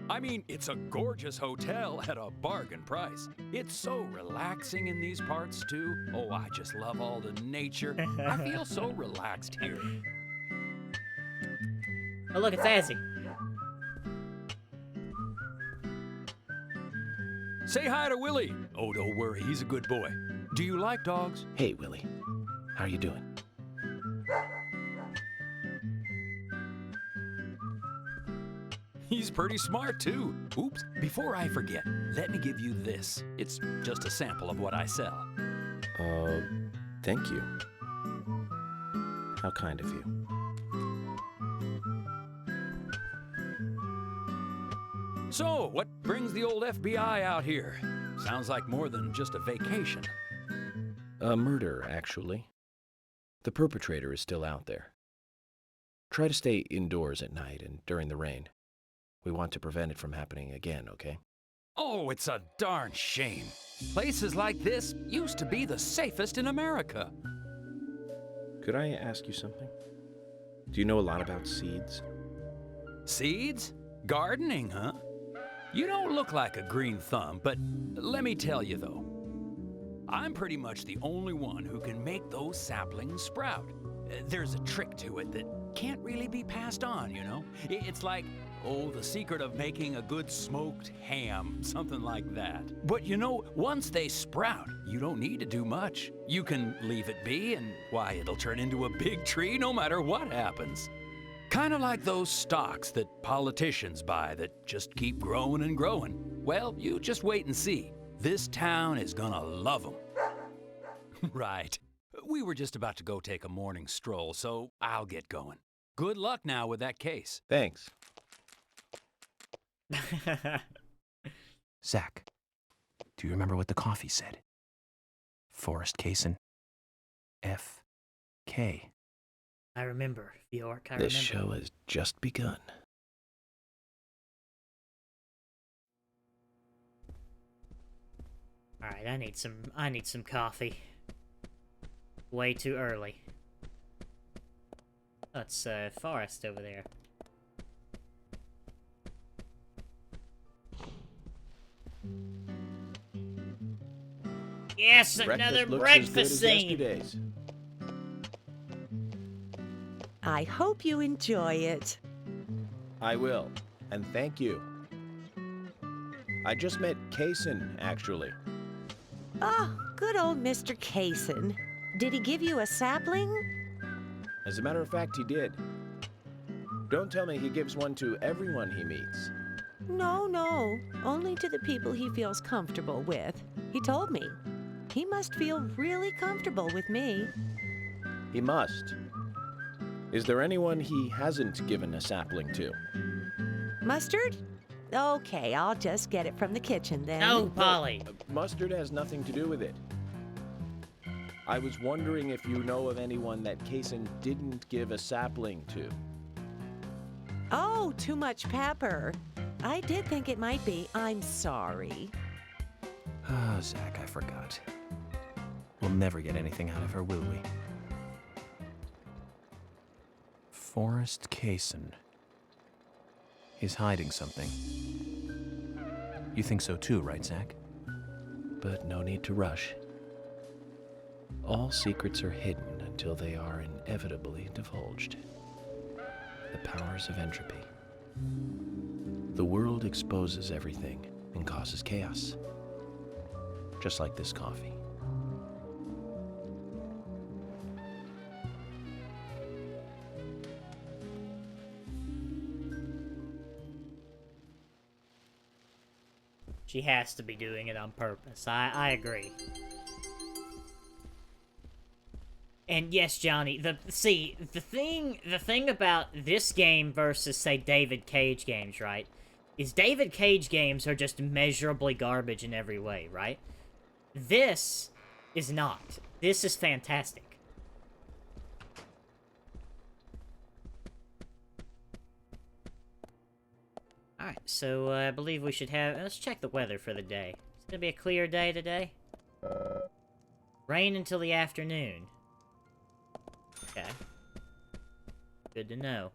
I mean, it's a gorgeous hotel at a bargain price. It's so relaxing in these parts, too. Oh, I just love all the nature. I feel so relaxed here. Oh, look, it's Azzy. Say hi to Willie. Oh, don't worry, he's a good boy. Do you like dogs? Hey, Willie. How are you doing? He's pretty smart, too. Oops, before I forget, let me give you this. It's just a sample of what I sell. Thank you. How kind of you. So, what brings the old FBI out here? Sounds like more than just a vacation. A murder, actually. The perpetrator is still out there. Try to stay indoors at night and during the rain. We want to prevent it from happening again, okay? Oh, it's a darn shame. Places like this used to be the safest in America. Could I ask you something? Do you know a lot about seeds? Seeds? Gardening, huh? You don't look like a green thumb, but let me tell you though, I'm pretty much the only one who can make those saplings sprout. There's a trick to it that can't really be passed on, you know? It's like, the secret of making a good smoked ham, something like that. But you know, once they sprout, you don't need to do much. You can leave it be, and why, it'll turn into a big tree no matter what happens. Kind of like those stocks that politicians buy that just keep growing and growing. Well, you just wait and see. This town is gonna love them. Right. We were just about to go take a morning stroll, so I'll get going. Good luck now with that case. Thanks. Zach, do you remember what the coffee said? Forrest Kaysen. F.K. I remember, Bjork, I This remember. show has just begun. Alright, I need some coffee. Way too early. That's Forrest over there. Yes, another breakfast scene. Yesterday's. I hope you enjoy it. I will, and thank you. I just met Kaysen, actually. Oh, good old Mr. Kaysen. Did he give you a sapling? As a matter of fact, he did. Don't tell me he gives one to everyone he meets. No, only to the people he feels comfortable with. He told me. He must feel really comfortable with me. He must. Is there anyone he hasn't given a sapling to? Mustard? Okay, I'll just get it from the kitchen then. No, Polly. Mustard has nothing to do with it. I was wondering if you know of anyone that Kaysen didn't give a sapling to. Oh, too much pepper. I did think it might be. I'm sorry. Ah, Zach, I forgot. We'll never get anything out of her, will we? Forrest Kaysen. He's hiding something. You think so too, right, Zach? But no need to rush. All secrets are hidden until they are inevitably divulged. The powers of entropy. The world exposes everything and causes chaos. Just like this coffee. She has to be doing it on purpose. I agree. And yes, Johnny, the thing about this game versus, say, David Cage games, right? Is David Cage games are just measurably garbage in every way, right? This is not. This is fantastic. Alright, so I believe we should have... Let's check the weather for the day. It's gonna be a clear day today. Rain until the afternoon. Okay. Good to know.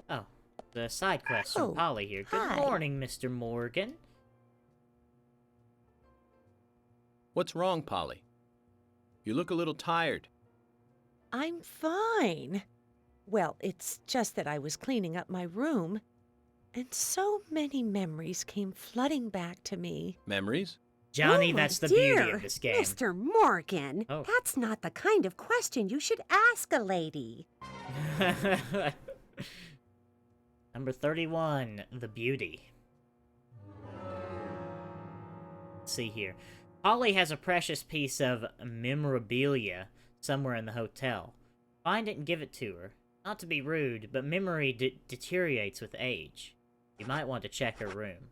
Oh, the side quest from Polly here. Good morning, Mr. Morgan. What's wrong, Polly? You look a little tired. I'm fine. Well, it's just that I was cleaning up my room, and so many memories came flooding back to me. Memories? Johnny, Oh, that's my the beauty dear, of this game. Mr. Morgan, Oh. that's not the kind of question you should ask a lady. Number 31, the beauty. Let's see here. Polly has a precious piece of memorabilia somewhere in the hotel. Find it and give it to her. Not to be rude, but memory deteriorates with age. You might want to check her room.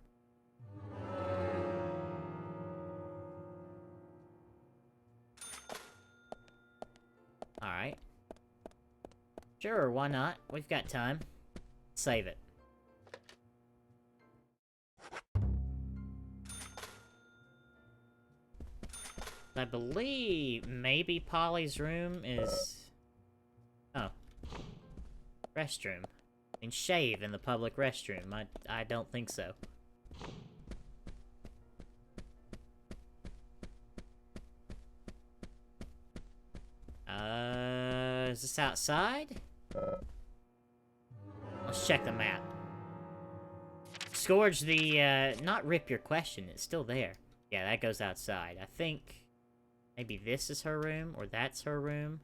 Alright. Sure, why not? We've got time. Save it. I believe maybe Polly's room is... Oh. Restroom. I mean, shave in the public restroom. I don't think so. Is this outside? Let's check the map. Scourge the, not rip your question, it's still there. Yeah, that goes outside. I think maybe this is her room, or that's her room.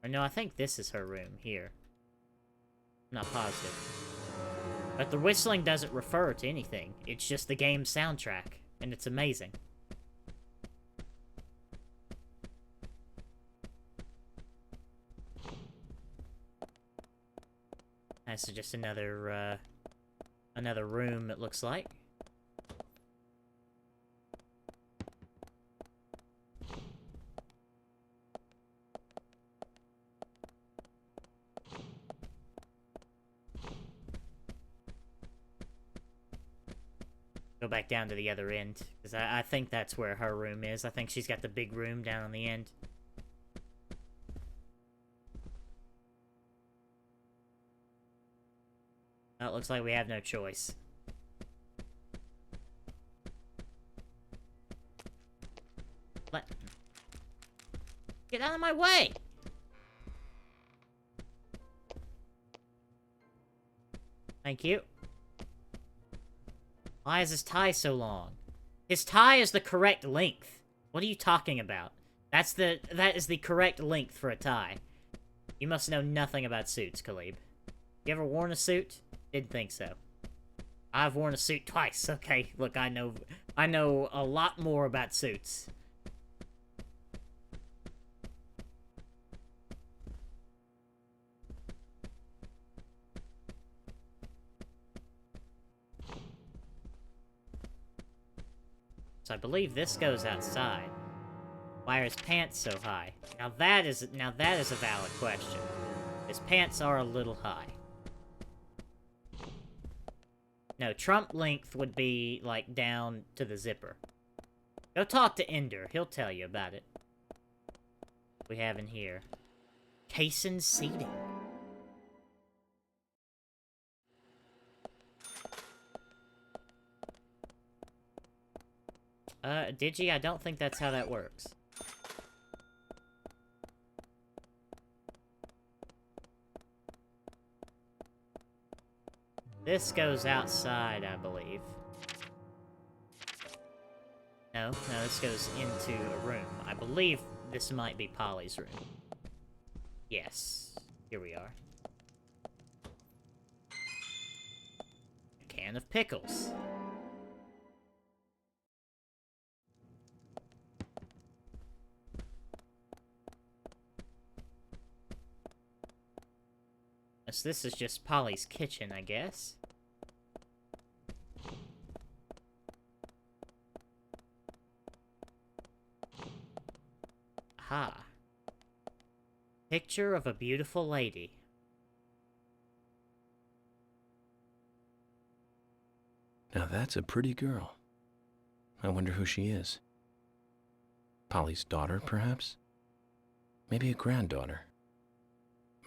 Or no, I think this is her room, here. I'm not positive. But the whistling doesn't refer to anything. It's just the game's soundtrack, and it's amazing. That's just another room, it looks like. Go back down to the other end, because I think that's where her room is. I think she's got the big room down on the end. Well, it looks like we have no choice. Get out of my way! Thank you. Why is his tie so long? His tie is the correct length. What are you talking about? That is the correct length for a tie. You must know nothing about suits, Khalib. You ever worn a suit? Didn't think so. I've worn a suit twice. Okay, look, I know a lot more about suits. So I believe this goes outside. Why are his pants so high? Now that is a valid question. His pants are a little high. No, Trump length would be, like, down to the zipper. Go talk to Ender. He'll tell you about it. What we have in here. Cason seating. Digi, I don't think that's how that works. This goes outside, I believe. No, this goes into a room. I believe this might be Polly's room. Yes, here we are. A can of pickles. So this is just Polly's kitchen, I guess. Aha. Picture of a beautiful lady. Now that's a pretty girl. I wonder who she is. Polly's daughter, perhaps? Maybe a granddaughter.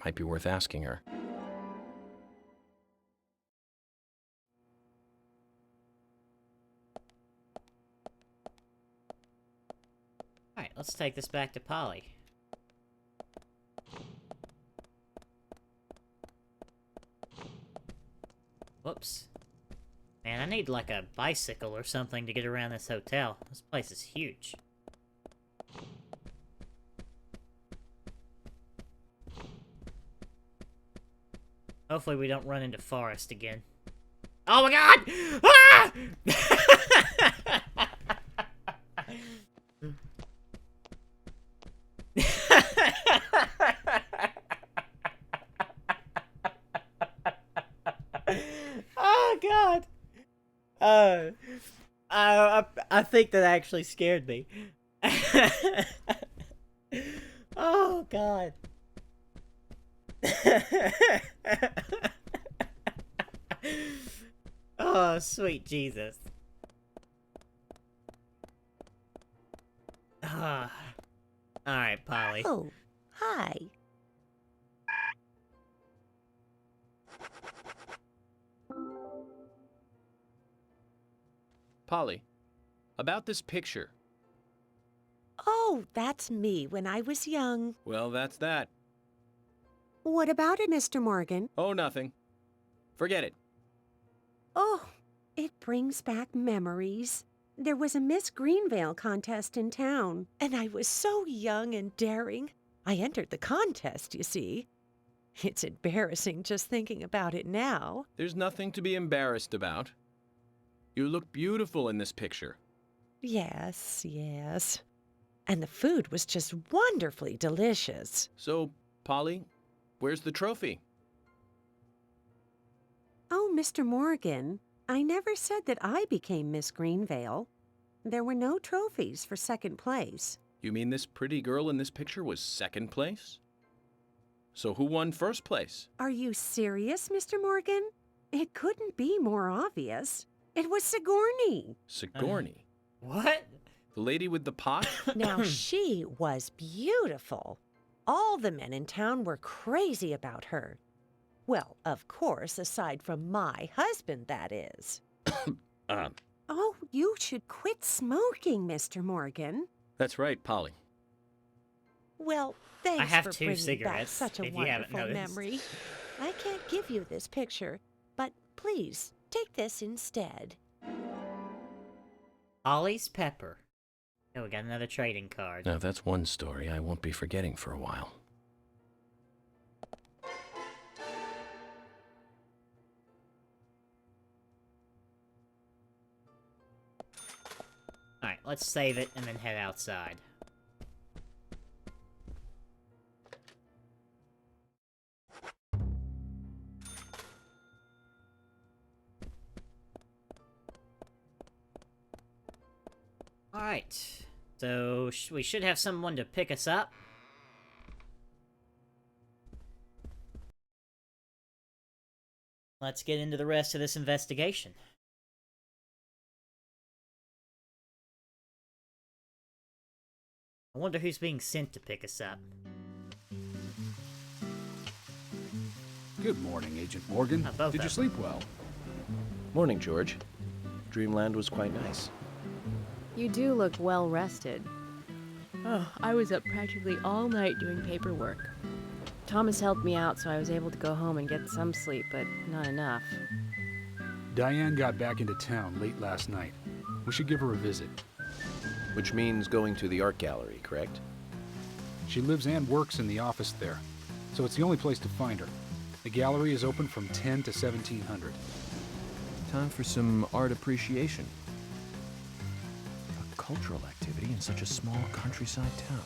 Might be worth asking her. Alright, let's take this back to Polly. Whoops. Man, I need like a bicycle or something to get around this hotel. This place is huge. Hopefully we don't run into Forrest again. Oh my god! Ah! Oh god! I think that actually scared me. Oh god. Oh, sweet Jesus. Ah. Alright, Polly. Oh, hi. Polly, about this picture. Oh, that's me when I was young. Well, that's that. What about it, Mr. Morgan? Oh, nothing. Forget it. Oh, it brings back memories. There was a Miss Greenvale contest in town, and I was so young and daring. I entered the contest, you see. It's embarrassing just thinking about it now. There's nothing to be embarrassed about. You look beautiful in this picture. Yes, yes. And the food was just wonderfully delicious. So, Polly, where's the trophy? Oh, Mr. Morgan, I never said that I became Miss Greenvale. There were no trophies for second place. You mean this pretty girl in this picture was second place? So who won first place? Are you serious, Mr. Morgan? It couldn't be more obvious. It was Sigourney. Sigourney? What? The lady with the pot? Now, she was beautiful. All the men in town were crazy about her. Well, of course, aside from my husband, that is. Oh, you should quit smoking, Mr. Morgan. That's right, Polly. Well, thanks I have for 2 bringing back cigarettes, such a if you haven't wonderful noticed. memory. I can't give you this picture, but please take this instead. Ollie's Pepper. Oh, we got another trading card. Now, that's one story I won't be forgetting for a while. Alright, let's save it and then head outside. Alright, so we should have someone to pick us up. Let's get into the rest of this investigation. I wonder who's being sent to pick us up. Good morning, Agent Morgan. both Did you of sleep well? Morning, George. Dreamland was quite nice. You do look well rested. Oh, I was up practically all night doing paperwork. Thomas helped me out, so I was able to go home and get some sleep, but not enough. Diane got back into town late last night. We should give her a visit. Which means going to the art gallery, correct? She lives and works in the office there, so it's the only place to find her. The gallery is open from 10 to 1700. Time for some art appreciation. A cultural activity in such a small countryside town.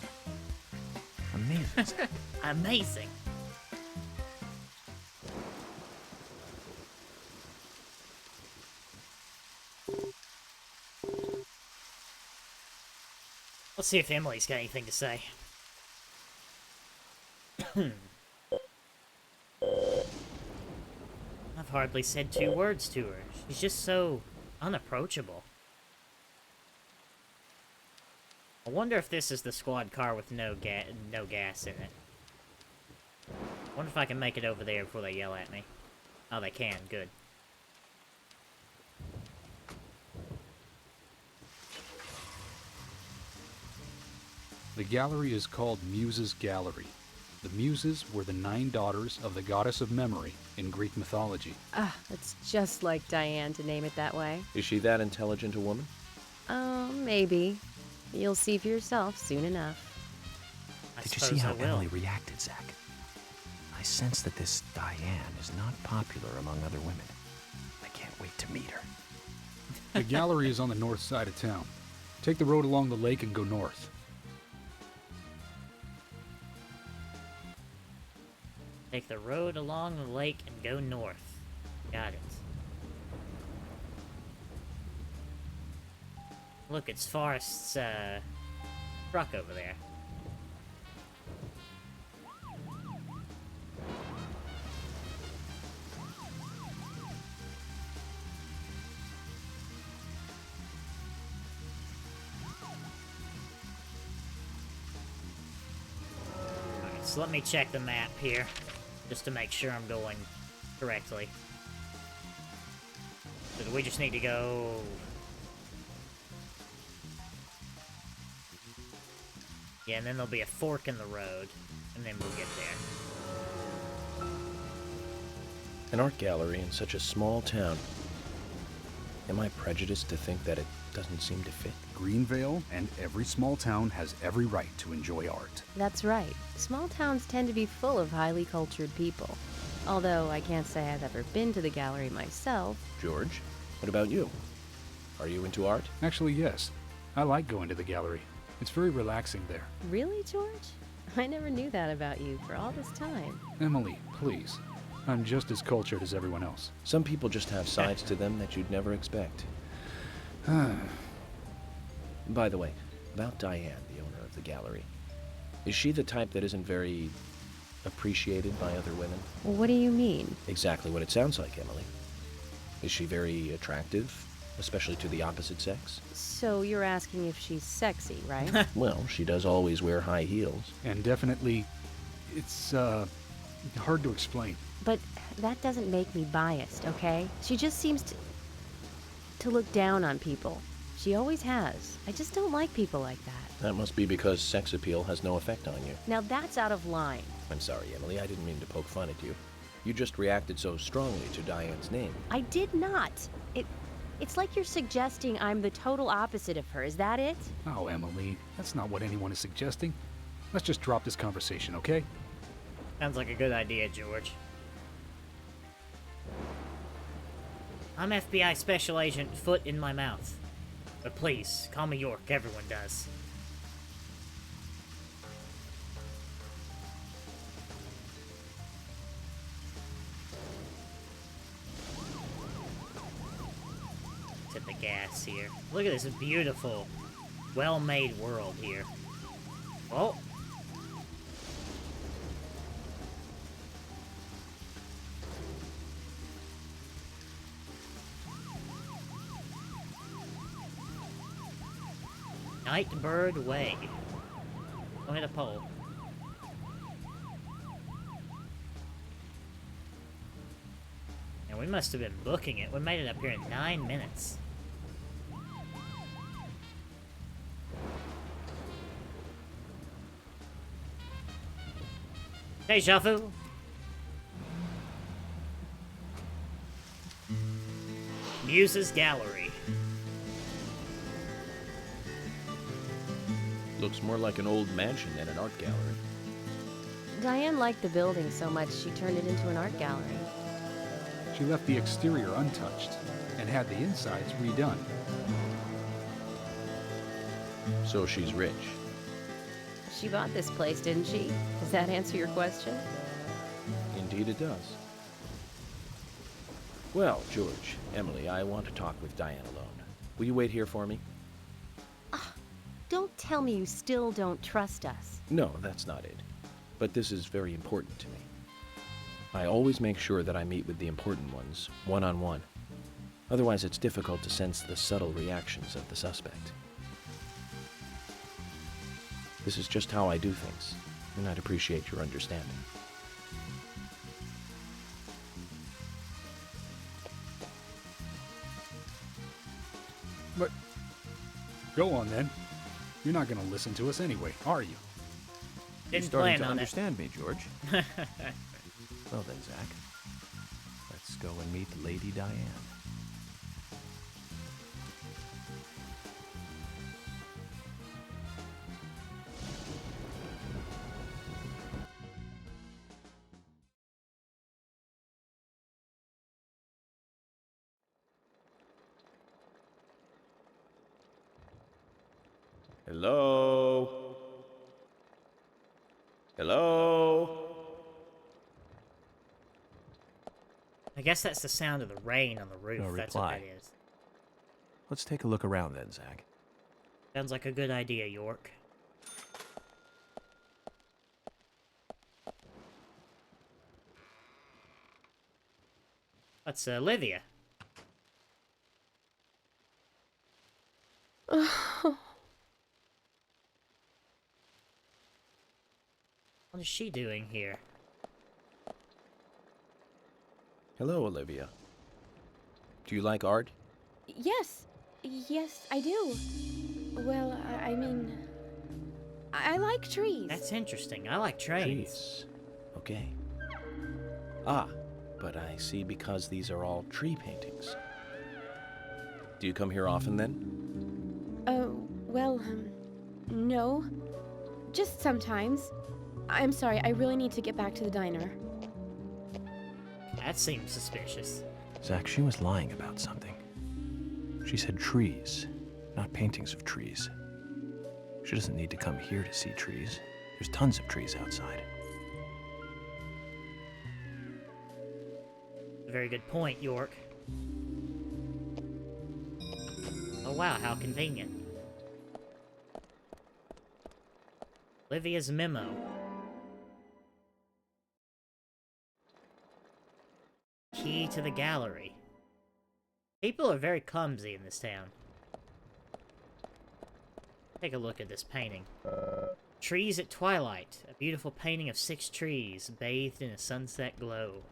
Amazing. Amazing. Let's see if Emily's got anything to say. I've hardly said 2 words to her. She's just so unapproachable. I wonder if this is the squad car with no gas in it. I wonder if I can make it over there before they yell at me. Oh, they can. Good. The gallery is called Muses Gallery. The Muses were the 9 daughters of the goddess of memory in Greek mythology. Ah, it's just like Diane to name it that way. Is she that intelligent a woman? Maybe. You'll see for yourself soon enough. Did you see how Emily reacted, Zach? I sense that this Diane is not popular among other women. I can't wait to meet her. The gallery is on the north side of town. Take the road along the lake and go north. Take the road along the lake and go north. Got it. Look, it's Forrest's, truck over there. Alright, so let me check the map here, just to make sure I'm going correctly. So do we just need to go... Yeah, and then there'll be a fork in the road, and then we'll get there. An art gallery in such a small town. Am I prejudiced to think that it doesn't seem to fit? Greenvale and every small town has every right to enjoy art. That's right. Small towns tend to be full of highly cultured people. Although I can't say I've ever been to the gallery myself. George, what about you? Are you into art? Actually, yes. I like going to the gallery. It's very relaxing there. Really, George? I never knew that about you for all this time. Emily, please. I'm just as cultured as everyone else. Some people just have sides to them that you'd never expect. By the way, about Diane, the owner of the gallery. Is she the type that isn't very appreciated by other women? Well, what do you mean? Exactly what it sounds like, Emily. Is she very attractive, especially to the opposite sex? So you're asking if she's sexy, right? Well, she does always wear high heels. And definitely, it's, hard to explain. But that doesn't make me biased, okay? She just seems to look down on people. She always has. I just don't like people like that. That must be because sex appeal has no effect on you. Now that's out of line. I'm sorry, Emily. I didn't mean to poke fun at you. You just reacted so strongly to Diane's name. I did not. It's like you're suggesting I'm the total opposite of her. Is that it? Oh, Emily, that's not what anyone is suggesting. Let's just drop this conversation, okay? Sounds like a good idea, George. I'm FBI Special Agent Foot in my Mouth. But please, call me York. Everyone does. Tip the gas here. Look at this beautiful, well-made world here. Oh. Nightbird Way. Don't hit a pole. And we must have been booking it. We made it up here in 9 minutes. Hey, Shafu. Muse's Gallery. Looks more like an old mansion than an art gallery. Diane liked the building so much she turned it into an art gallery. She left the exterior untouched and had the insides redone. So she's rich. She bought this place, didn't she? Does that answer your question? Indeed it does. Well, George, Emily, I want to talk with Diane alone. Will you wait here for me? Don't tell me you still don't trust us. No, that's not it. But this is very important to me. I always make sure that I meet with the important ones, one-on-one. Otherwise, it's difficult to sense the subtle reactions of the suspect. This is just how I do things, and I'd appreciate your understanding. But, go on then. You're not gonna listen to us anyway, are you? You're starting to understand me, George. Well then, Zach, let's go and meet Lady Diane. Hello? Hello? I guess that's the sound of the rain on the roof. No That's what reply. that is. Let's take a look around then, Zach. Sounds like a good idea, York. That's Olivia. What is she doing here? Hello, Olivia. Do you like art? Yes, I do. Well, I mean, I like trees. That's interesting. I like trains. Trees. Okay. Ah, but I see because these are all tree paintings. Do you come here often then? Well, no. Just sometimes. I'm sorry, I really need to get back to the diner. That seems suspicious. Zach, she was lying about something. She said trees, not paintings of trees. She doesn't need to come here to see trees. There's tons of trees outside. very good point, York. Oh wow, how convenient. Olivia's memo. Key to the gallery. People are very clumsy in this town. Take a look at this painting. Trees at twilight. A beautiful painting of 6 trees, bathed in a sunset glow.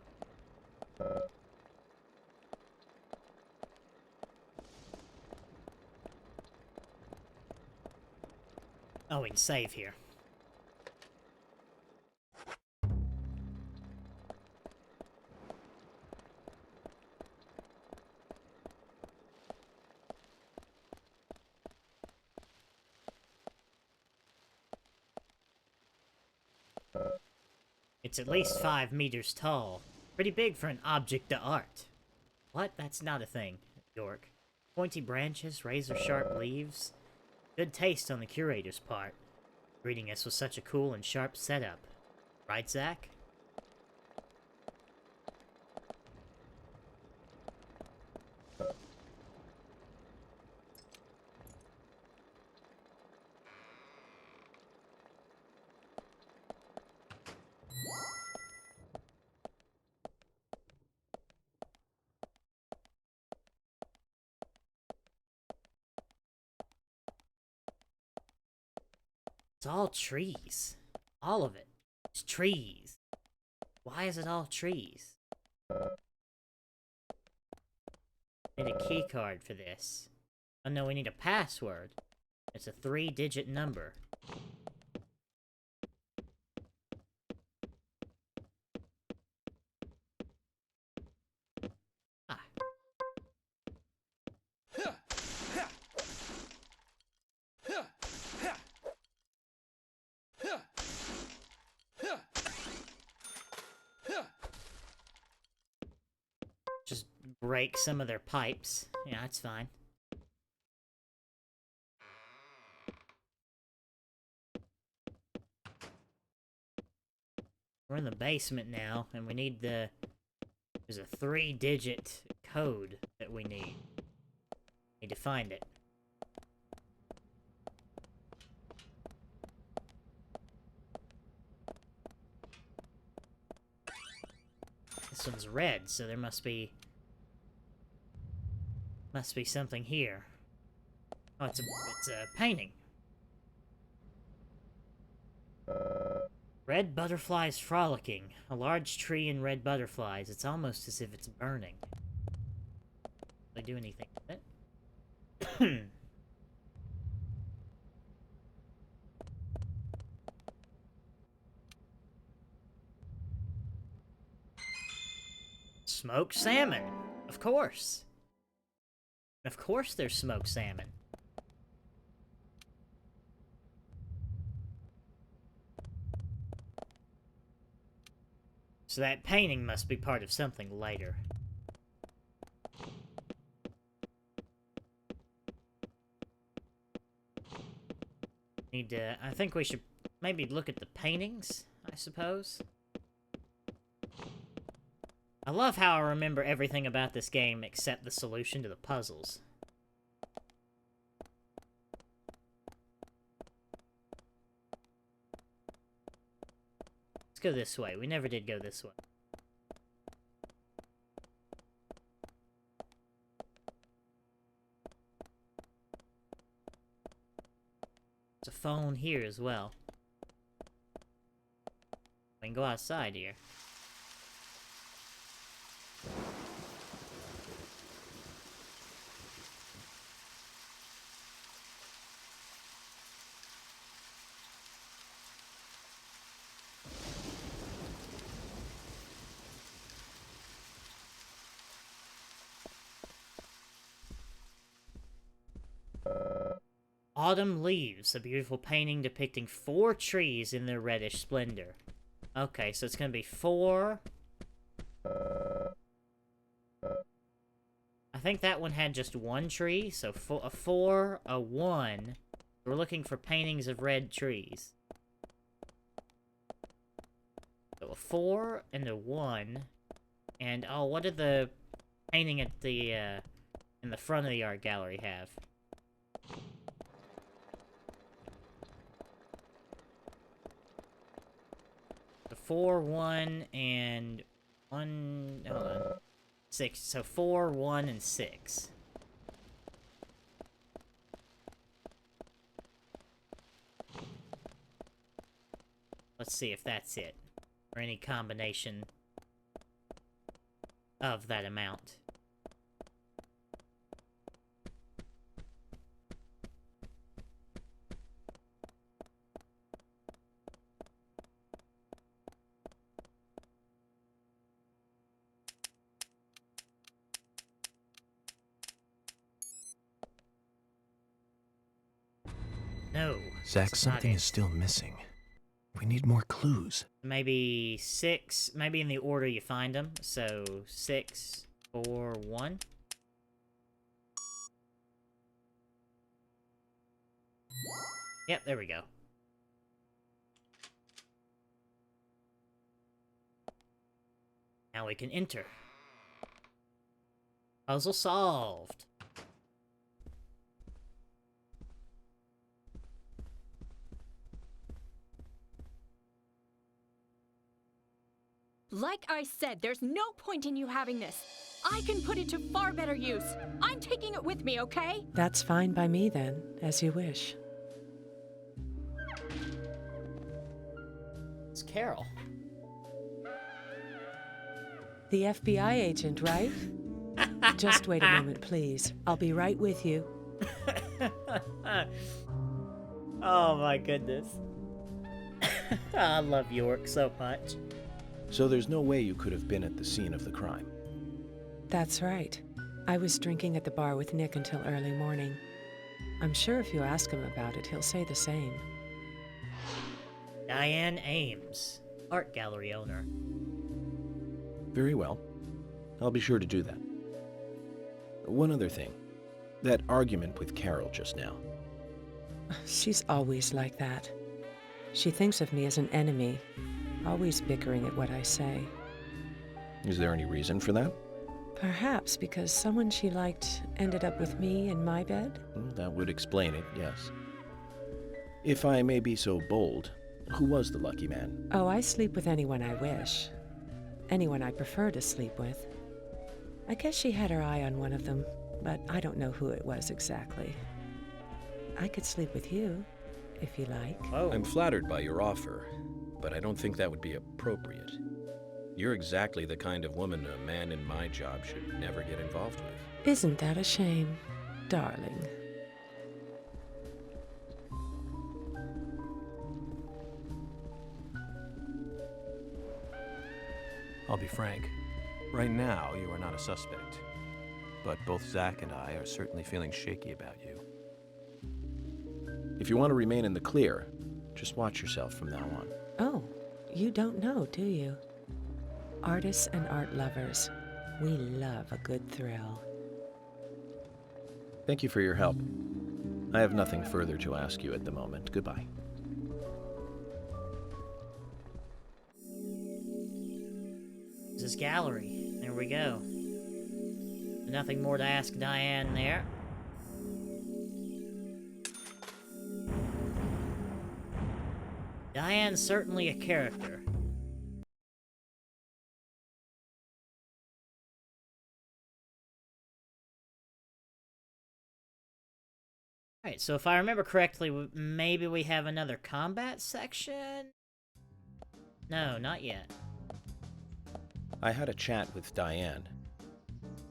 Oh, we can save here. It's at least 5 meters tall. Pretty big for an object d'art. What? That's not a thing, York. Pointy branches, razor-sharp leaves. Good taste on the curator's part. Greeting us with such a cool and sharp setup. Right, Zach? It's all trees. All of it. It's trees. Why is it all trees? Need a key card for this. Oh no, we need a password. It's a 3-digit number. Ah. Just break some of their pipes. Yeah, that's fine. We're in the basement now, and we need the... There's a 3-digit code that we need. Need to find it. This one's red, so there must be something here. Oh, it's a painting. Red butterflies frolicking. A large tree and red butterflies. It's almost as if it's burning. They do anything with it? Smoked salmon! Of course! Of course there's smoked salmon. So that painting must be part of something later. Need to... I think we should maybe look at the paintings, I suppose. I love how I remember everything about this game except the solution to the puzzles. Let's go this way. We never did go this way. There's a phone here as well. We can go outside here. Autumn Leaves, a beautiful painting depicting 4 trees in their reddish splendor. Okay, so it's gonna be 4... I think that one had just 1 tree, so a 4, a 1. We're looking for paintings of red trees. So a 4 and a 1. And, oh, what did the painting at the, in the front of the art gallery have? The 4, 1, and 1, hold on. 6, so 4, 1, and 6. Let's see if that's it. Or any combination of that amount. No. Zach, something is still missing. We need more clues. Maybe 6, maybe in the order you find them. So 6, 4, 1. Yep, there we go. Now we can enter. Puzzle solved. Like I said, there's no point in you having this. I can put it to far better use. I'm taking it with me, okay? That's fine by me then, as you wish. It's Carol. The FBI agent, right? Just wait a moment, please. I'll be right with you. Oh my goodness. I love York so much. So there's no way you could have been at the scene of the crime? That's right. I was drinking at the bar with Nick until early morning. I'm sure if you ask him about it, he'll say the same. Diane Ames, art gallery owner. Very well. I'll be sure to do that. One other thing. That argument with Carol just now. She's always like that. She thinks of me as an enemy, always bickering at what I say. Is there any reason for that? Perhaps because someone she liked ended up with me in my bed? That would explain it, yes. If I may be so bold, who was the lucky man? Oh, I sleep with anyone I wish. Anyone I prefer to sleep with. I guess she had her eye on one of them, but I don't know who it was exactly. I could sleep with you, if you like. Oh. I'm flattered by your offer, but I don't think that would be appropriate. You're exactly the kind of woman a man in my job should never get involved with. Isn't that a shame, darling? I'll be frank. Right now, you are not a suspect. But both Zach and I are certainly feeling shaky about you. If you want to remain in the clear, just watch yourself from now on. Oh, you don't know, do you? Artists and art lovers, we love a good thrill. Thank you for your help. I have nothing further to ask you at the moment. Goodbye. This is gallery. There we go. Nothing more to ask Diane there. Diane's certainly a character. Alright, so if I remember correctly, maybe we have another combat section? No, not yet. I had a chat with Diane.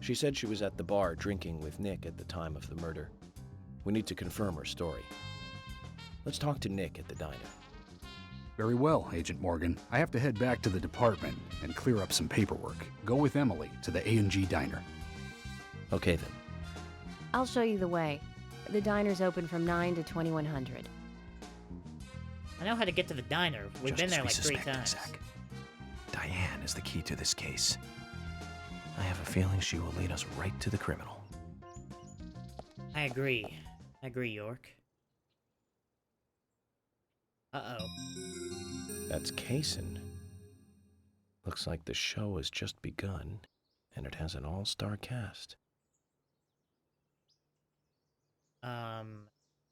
She said she was at the bar drinking with Nick at the time of the murder. We need to confirm her story. Let's talk to Nick at the diner. Very well, Agent Morgan. I have to head back to the department and clear up some paperwork. Go with Emily to the A&G diner. Okay, then. I'll show you the way. The diner's open from 9 to 2100. I know how to get to the diner. We've been there like 3 times. Zach. Diane is the key to this case. I have a feeling she will lead us right to the criminal. I agree. I agree, York. Uh-oh. That's Kaysen. Looks like the show has just begun, and it has an all-star cast.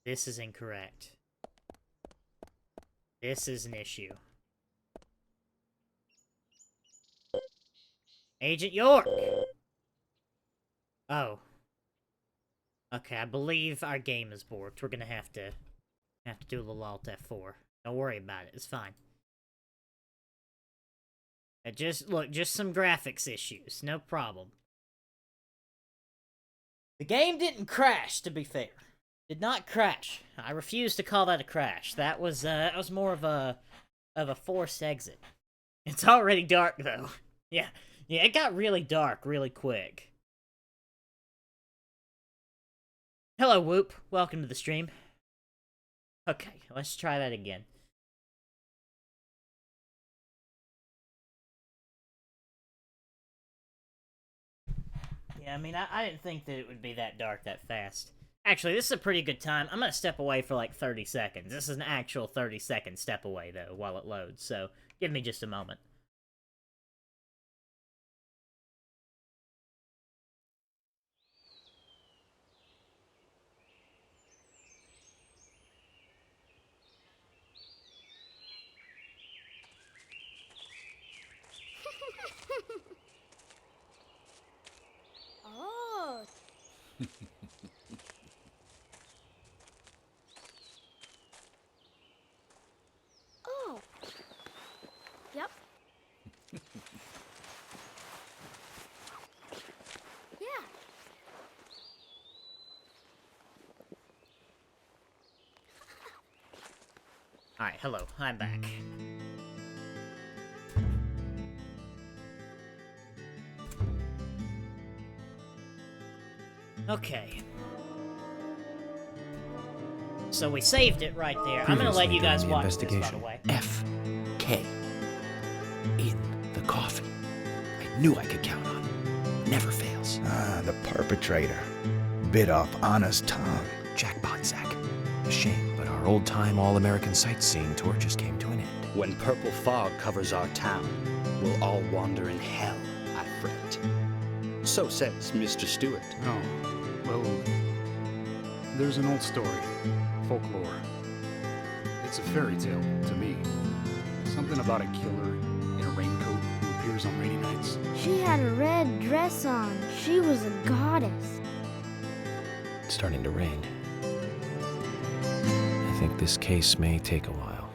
This is incorrect. This is an issue. Agent York! Oh. Okay, I believe our game is borked. We're gonna have to do a little Alt F4. Don't worry about it, it's fine. Just some graphics issues, no problem. The game didn't crash, to be fair. Did not crash. I refuse to call that a crash. That was more of a forced exit. It's already dark though. Yeah, it got really dark really quick. Hello, Whoop. Welcome to the stream. Okay, let's try that again. Yeah, I mean, I didn't think that it would be that dark that fast. Actually, this is a pretty good time. I'm gonna step away for like 30 seconds. This is an actual 30-second step away, though, while it loads, so give me just a moment. Oh. Oh. Yep. Yeah. Alright, hello. I'm back. Okay. So we saved it right there. I'm gonna let you guys watch this, by the way. F.K. in the coffin. I knew I could count on. Never fails. Ah, the perpetrator. Bit off Anna's tongue. Jackpot, Zach. A shame, but our old-time all-American sightseeing tour just came to an end. When purple fog covers our town, we'll all wander in hell, I fret. So says Mr. Stewart. Oh, well, there's an old story, folklore. It's a fairy tale to me. Something about a killer in a raincoat who appears on rainy nights. She had a red dress on. She was a goddess. It's starting to rain. I think this case may take a while.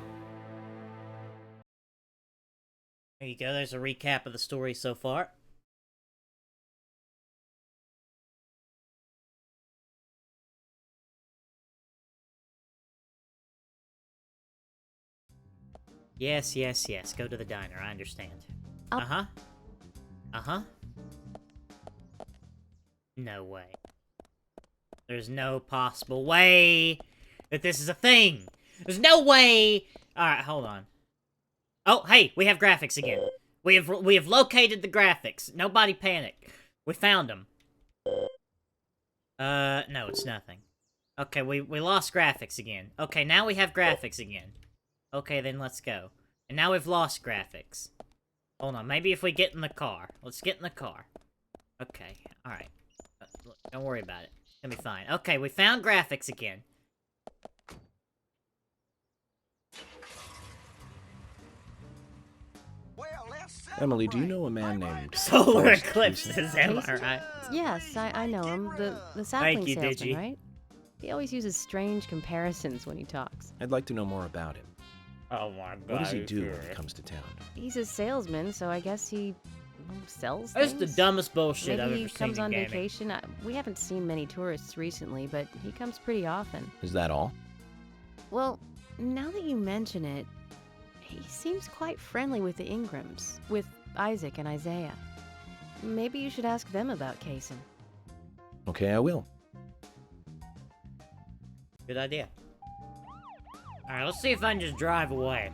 There you go, there's a recap of the story so far. Yes, yes, yes. Go to the diner. I understand. Uh-huh. Uh-huh. No way. There's no possible way that this is a thing. There's no way. All right, hold on. Oh, hey, we have graphics again. We have located the graphics. Nobody panic. We found them. No, it's nothing. Okay, we lost graphics again. Okay, now we have graphics again. Okay, then let's go. And now we've lost graphics. Hold on, maybe if we get in the car. Let's get in the car. Okay, alright. Look, don't worry about it. It's gonna be fine. Okay, we found graphics again. Emily, do you know a man named Solar Forrest Eclipses, Houston? am I right? Yes, I know him. The sapling Thank you, salesman, Digi. right? He always uses strange comparisons when he talks. I'd like to know more about him. Oh my god. What does he do when he comes to town? He's a salesman, so I guess he sells That's things. the dumbest bullshit Maybe I've he ever seen comes in on gaming. vacation. We haven't seen many tourists recently, but he comes pretty often. Is that all? Well, now that you mention it, he seems quite friendly with the Ingrams, with Isaac and Isaiah. Maybe you should ask them about Kaysen. Okay, I will. Good idea. Alright, let's see if I can just drive away.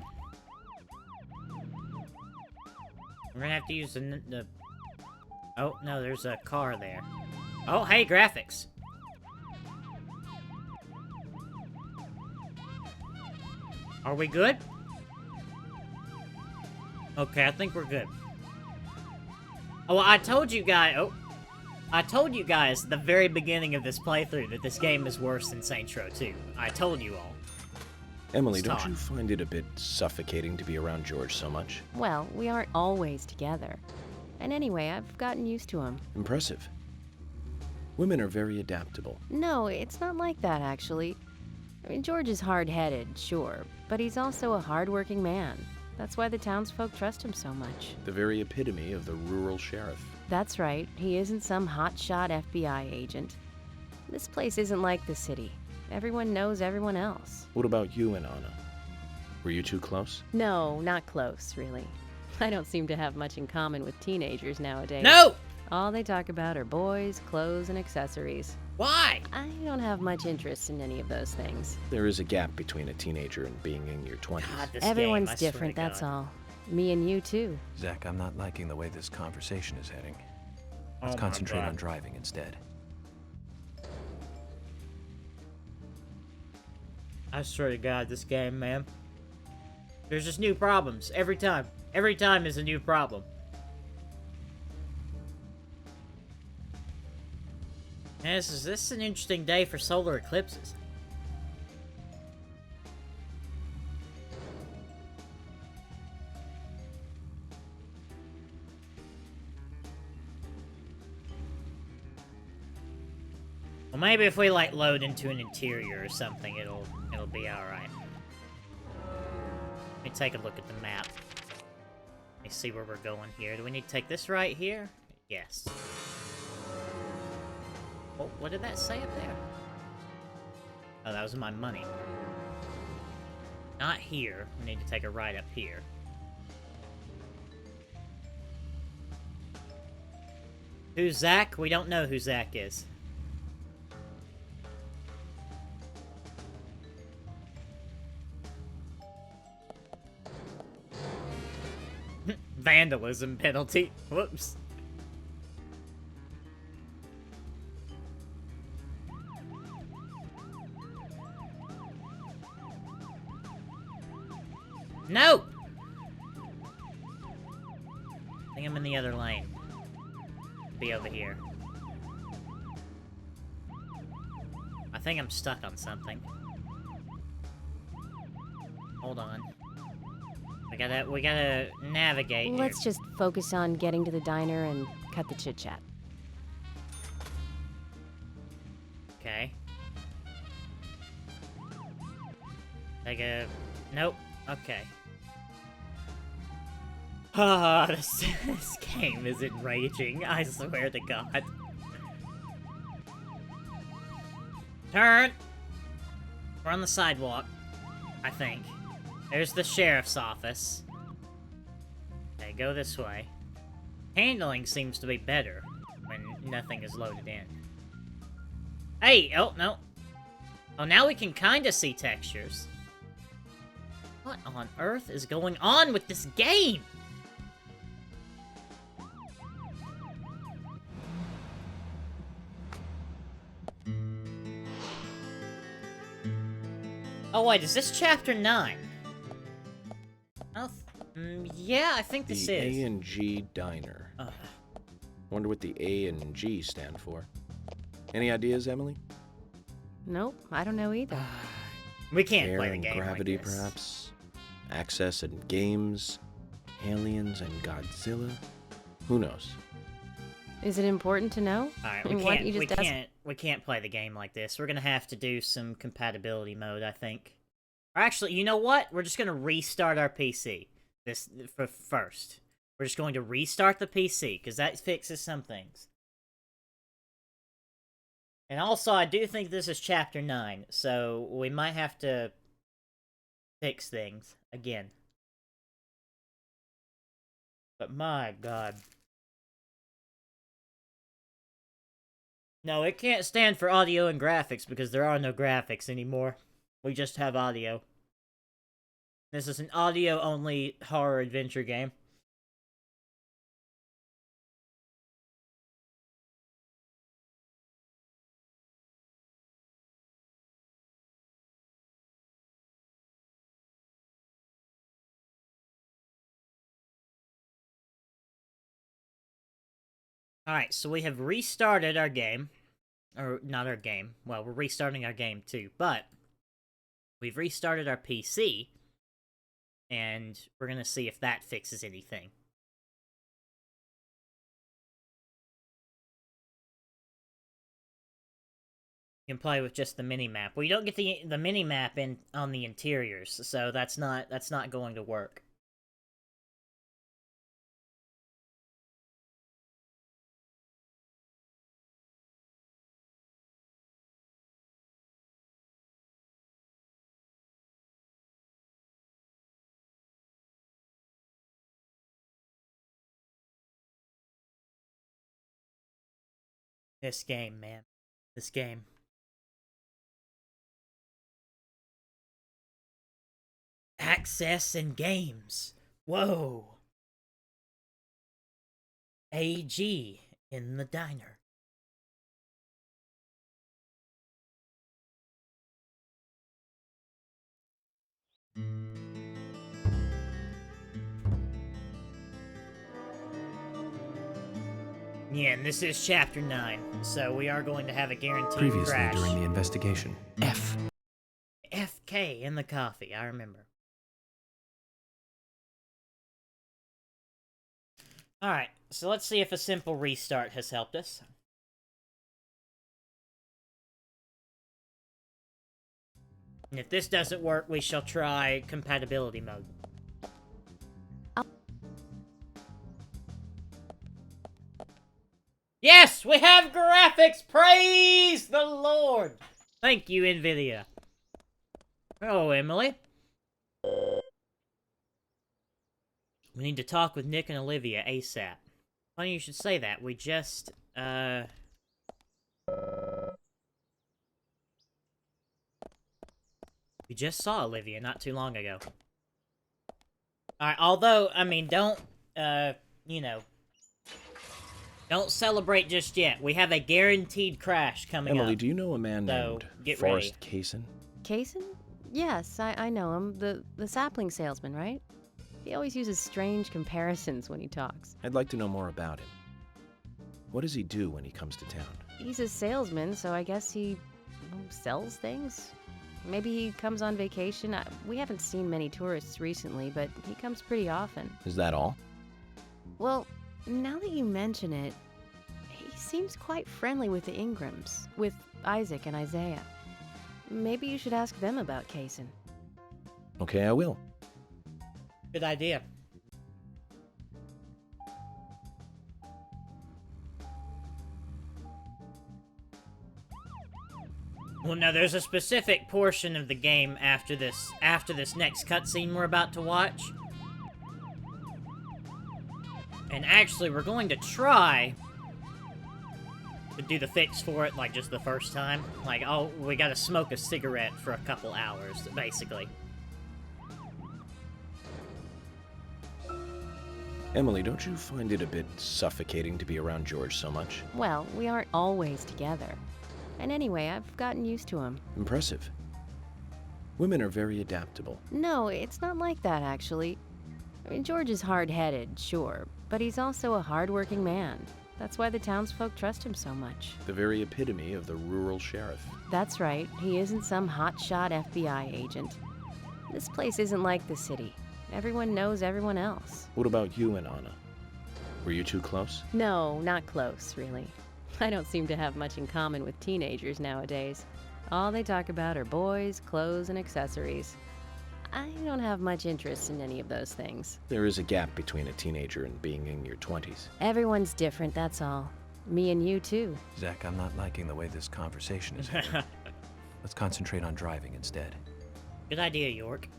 We're gonna have to use the... Oh, no, there's a car there. Oh, hey, graphics. Are we good? Okay, I think we're good. Oh, I told you guys. Oh, I told you guys at the very beginning of this playthrough that this game is worse than Saints Row 2. I told you all. Emily, It's don't time. you find it a bit suffocating to be around George so much? Well, we aren't always together. And anyway, I've gotten used to him. Impressive. Women are very adaptable. No, it's not like that, actually. I mean, George is hard-headed, sure, but he's also a hard-working man. That's why the townsfolk trust him so much. The very epitome of the rural sheriff. That's right, he isn't some hotshot FBI agent. This place isn't like the city. Everyone knows everyone else. What about you and Anna? Were you two close? No, not close, really. I don't seem to have much in common with teenagers nowadays. No! All they talk about are boys, clothes, and accessories. Why? I don't have much interest in any of those things. There is a gap between a teenager and being in your 20s. Everyone's game, I swear different, to that's God. all. Me and you, too. Zach, I'm not liking the way this conversation is heading. Oh Let's my concentrate God. on driving instead. I swear to God, this game, man. There's just new problems every time. Every time is a new problem. And this is an interesting day for solar eclipses. Well, maybe if we like load into an interior or something, it'll be all right. Let me take a look at the map. Let me see where we're going here. Do we need to take this right here? Yes. Oh, what did that say up there? Oh, that was my money. Not here. We need to take a right up here. Who's Zach? We don't know who Zach is. Vandalism penalty. Whoops. No! I think I'm in the other lane. Be over here. I think I'm stuck on something. Hold on. We gotta navigate here. Let's just focus on getting to the diner and cut the chit-chat. Okay. Nope. Okay. Ah, this game is enraging, I swear to God. Turn! We're on the sidewalk, I think. There's the sheriff's office. Okay, go this way. Handling seems to be better when nothing is loaded in. Hey! Oh, no. Oh, now we can kinda see textures. What on earth is going on with this game? Oh wait, is this chapter 9? Yeah, I think this the is. A&G Diner. Wonder what the A and G stand for. Any ideas, Emily? Nope, I don't know either. We can't Air play the and game gravity, like this. perhaps? Access and games? Aliens and Godzilla? Who knows? Is it important to know? Alright, I mean, why don't you just ask- we can't play the game like this. We're gonna have to do some compatibility mode, I think. Or actually, you know what? We're just gonna restart our PC. This for first. We're just going to restart the PC, because that fixes some things. And also, I do think this is chapter 9, so we might have to fix things again. But my God. No, it can't stand for audio and graphics because there are no graphics anymore. We just have audio. This is an audio-only horror adventure game. Alright, so we have restarted our game. Or, not our game. Well, we're restarting our game too, but we've restarted our PC, and we're gonna see if that fixes anything. You can play with just the mini-map. Well, you don't get the mini-map on the interiors, so that's not going to work. This game, man. This game. Access and games. Whoa. AG in the diner. Yeah, and this is Chapter 9, so we are going to have a guaranteed Previously crash. during the investigation. FK in the coffee, I remember. Alright, so let's see if a simple restart has helped us. And if this doesn't work, we shall try compatibility mode. Yes, we have graphics! Praise the Lord! Thank you, NVIDIA. Hello, Emily. We need to talk with Nick and Olivia ASAP. Funny you should say that. We just, we just saw Olivia not too long ago. Alright, although, I mean, don't, you know, don't celebrate just yet. We have a guaranteed crash coming up. Emily, do you know a man named Forrest Kaysen? Kaysen? Yes, I know him. The sapling salesman, right? He always uses strange comparisons when he talks. I'd like to know more about him. What does he do when he comes to town? He's a salesman, so I guess he sells things? Maybe he comes on vacation. We haven't seen many tourists recently, but he comes pretty often. Is that all? Well, now that you mention it, he seems quite friendly with the Ingrams, with Isaac and Isaiah. Maybe you should ask them about Kaysen. Okay, I will. Good idea. Well, now there's a specific portion of the game after this next cutscene we're about to watch. And actually, we're going to try to do the fix for it, like, just the first time. Like, oh, we gotta smoke a cigarette for a couple hours, basically. Emily, don't you find it a bit suffocating to be around George so much? Well, we aren't always together. And anyway, I've gotten used to him. Impressive. Women are very adaptable. No, it's not like that, actually. I mean, George is hard-headed, sure, but he's also a hard-working man. That's why the townsfolk trust him so much. The very epitome of the rural sheriff. That's right. He isn't some hotshot FBI agent. This place isn't like the city. Everyone knows everyone else. What about you and Anna? Were you two close? No, not close, really. I don't seem to have much in common with teenagers nowadays. All they talk about are boys, clothes, and accessories. I don't have much interest in any of those things. There is a gap between a teenager and being in your 20s. Everyone's different, that's all. Me and you, too. Zach, I'm not liking the way this conversation is going. Let's concentrate on driving instead. Good idea, York.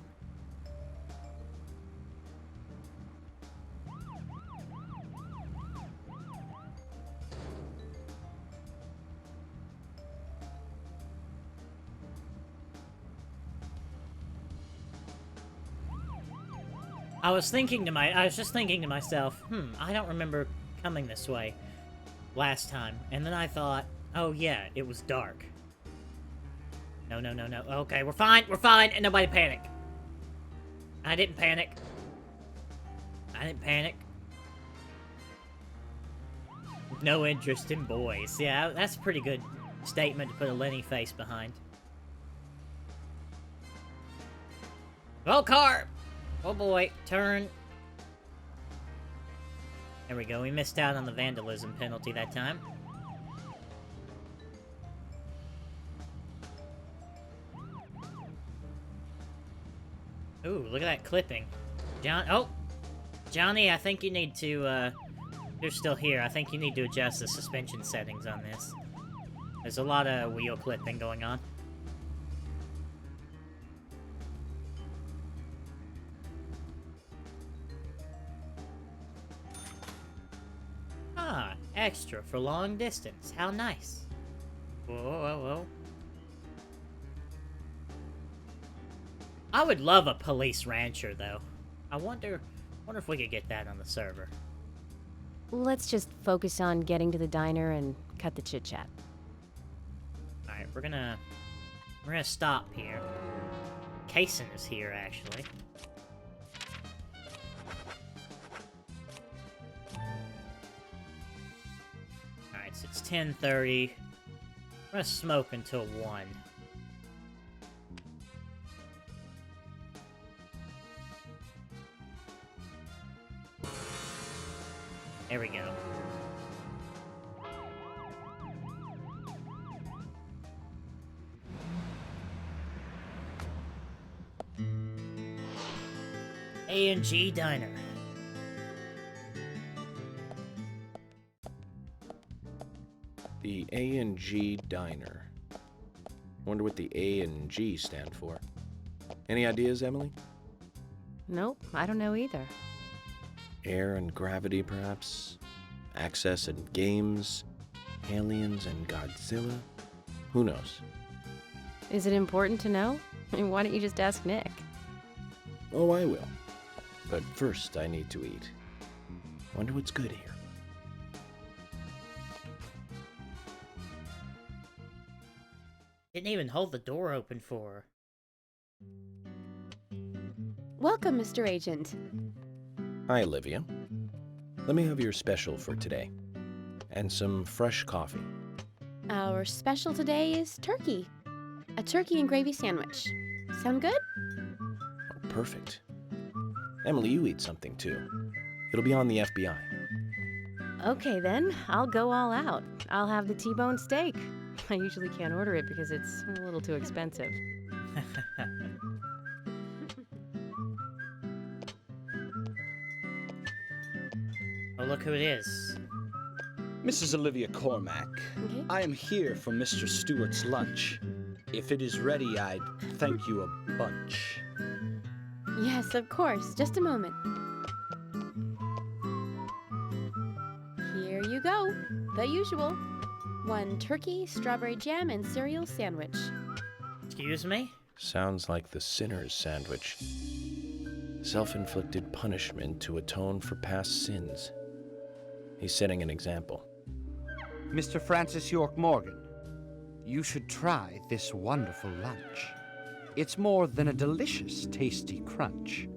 I was just thinking to myself, I don't remember coming this way last time. And then I thought, oh yeah, it was dark. No. Okay, we're fine, and nobody panic. I didn't panic. No interest in boys. Yeah, that's a pretty good statement to put a Lenny face behind. Oh, car! Oh boy, turn. There we go, we missed out on the vandalism penalty that time. Ooh, look at that clipping. Johnny, I think you need to, you're still here. I think you need to adjust the suspension settings on this. There's a lot of wheel clipping going on. Ah, extra for long distance. How nice. Whoa, whoa, whoa. I would love a police rancher, though. I wonder if we could get that on the server. Let's just focus on getting to the diner and cut the chit-chat. Alright, we're gonna stop here. Kason is here, actually. Alright, so it's 10:30. We're gonna smoke until 1. There we go. A&G Diner. The A&G Diner. Wonder what the A and G stand for. Any ideas, Emily? Nope, I don't know either. Air and gravity, perhaps? Access and games? Aliens and Godzilla? Who knows? Is it important to know? I mean, why don't you just ask Nick? Oh, I will. But first, I need to eat. Wonder what's good here. Didn't even hold the door open for her. Welcome, Mr. Agent. Hi, Olivia. Let me have your special for today. And some fresh coffee. Our special today is turkey. A turkey and gravy sandwich. Sound good? Oh, perfect. Emily, you eat something too. It'll be on the FBI. Okay then, I'll go all out. I'll have the T-bone steak. I usually can't order it because it's a little too expensive. Oh, look who it is. Mrs. Olivia Cormack, I am here for Mr. Stewart's lunch. If it is ready, I'd thank you a bunch. Yes, of course. Just a moment. Here you go. The usual. 1 turkey, strawberry jam, and cereal sandwich. Excuse me? Sounds like the sinner's sandwich. Self-inflicted punishment to atone for past sins. He's setting an example. Mr. Francis York Morgan, you should try this wonderful lunch. It's more than a delicious, tasty crunch.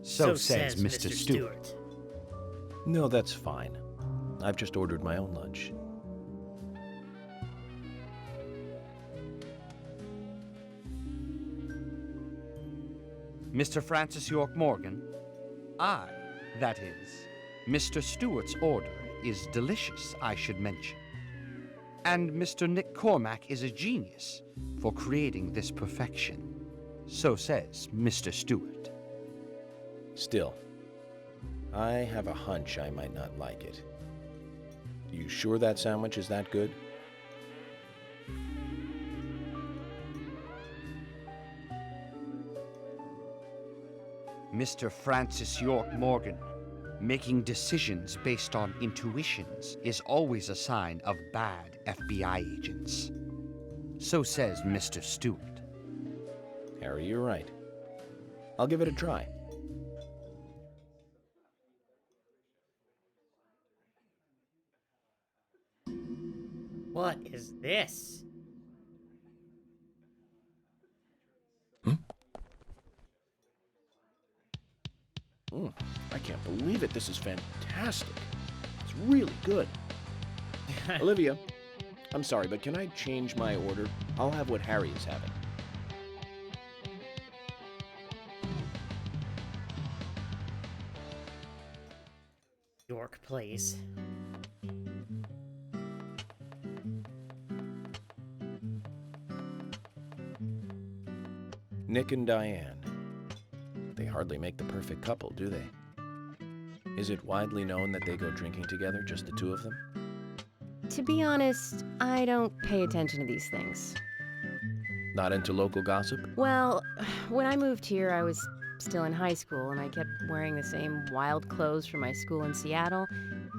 So says Mr. Stewart. No, that's fine. I've just ordered my own lunch. Mr. Francis York Morgan, that is, Mr. Stewart's order is delicious, I should mention. And Mr. Nick Cormack is a genius for creating this perfection. So says Mr. Stewart. Still, I have a hunch I might not like it. You sure that sandwich is that good? Mr. Francis York Morgan, making decisions based on intuitions is always a sign of bad FBI agents. So says Mr. Stewart. Harry, you're right. I'll give it a try. What is this? I can't believe it. This is fantastic. It's really good. Olivia, I'm sorry, but can I change my order? I'll have what Harry is having. York, please. Nick and Diane. They hardly make the perfect couple, do they? Is it widely known that they go drinking together, just the two of them? To be honest, I don't pay attention to these things. Not into local gossip? Well, when I moved here, I was still in high school, and I kept wearing the same wild clothes from my school in Seattle.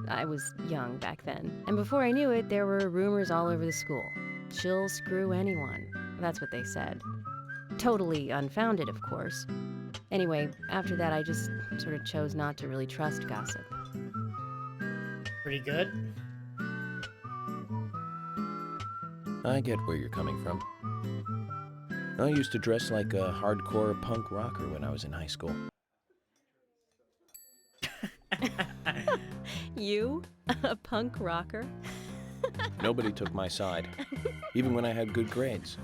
I was young back then. And before I knew it, there were rumors all over the school. She'll screw anyone. That's what they said. Totally unfounded, of course. Anyway, after that, I just sort of chose not to really trust gossip. Pretty good. I get where you're coming from. I used to dress like a hardcore punk rocker when I was in high school. You? A punk rocker? Nobody took my side, even when I had good grades.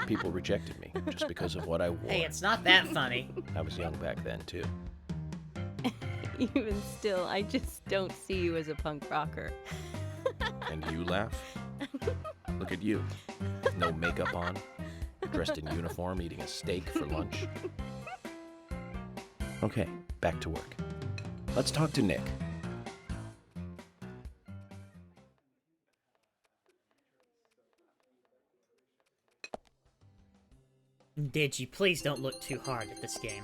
People rejected me just because of what I wore. Hey, it's not that funny. I was young back then, too. Even still, I just don't see you as a punk rocker. And you laugh? Look at you. No makeup on, dressed in uniform, eating a steak for lunch. Okay, back to work. Let's talk to Nick. Digi, please don't look too hard at this game.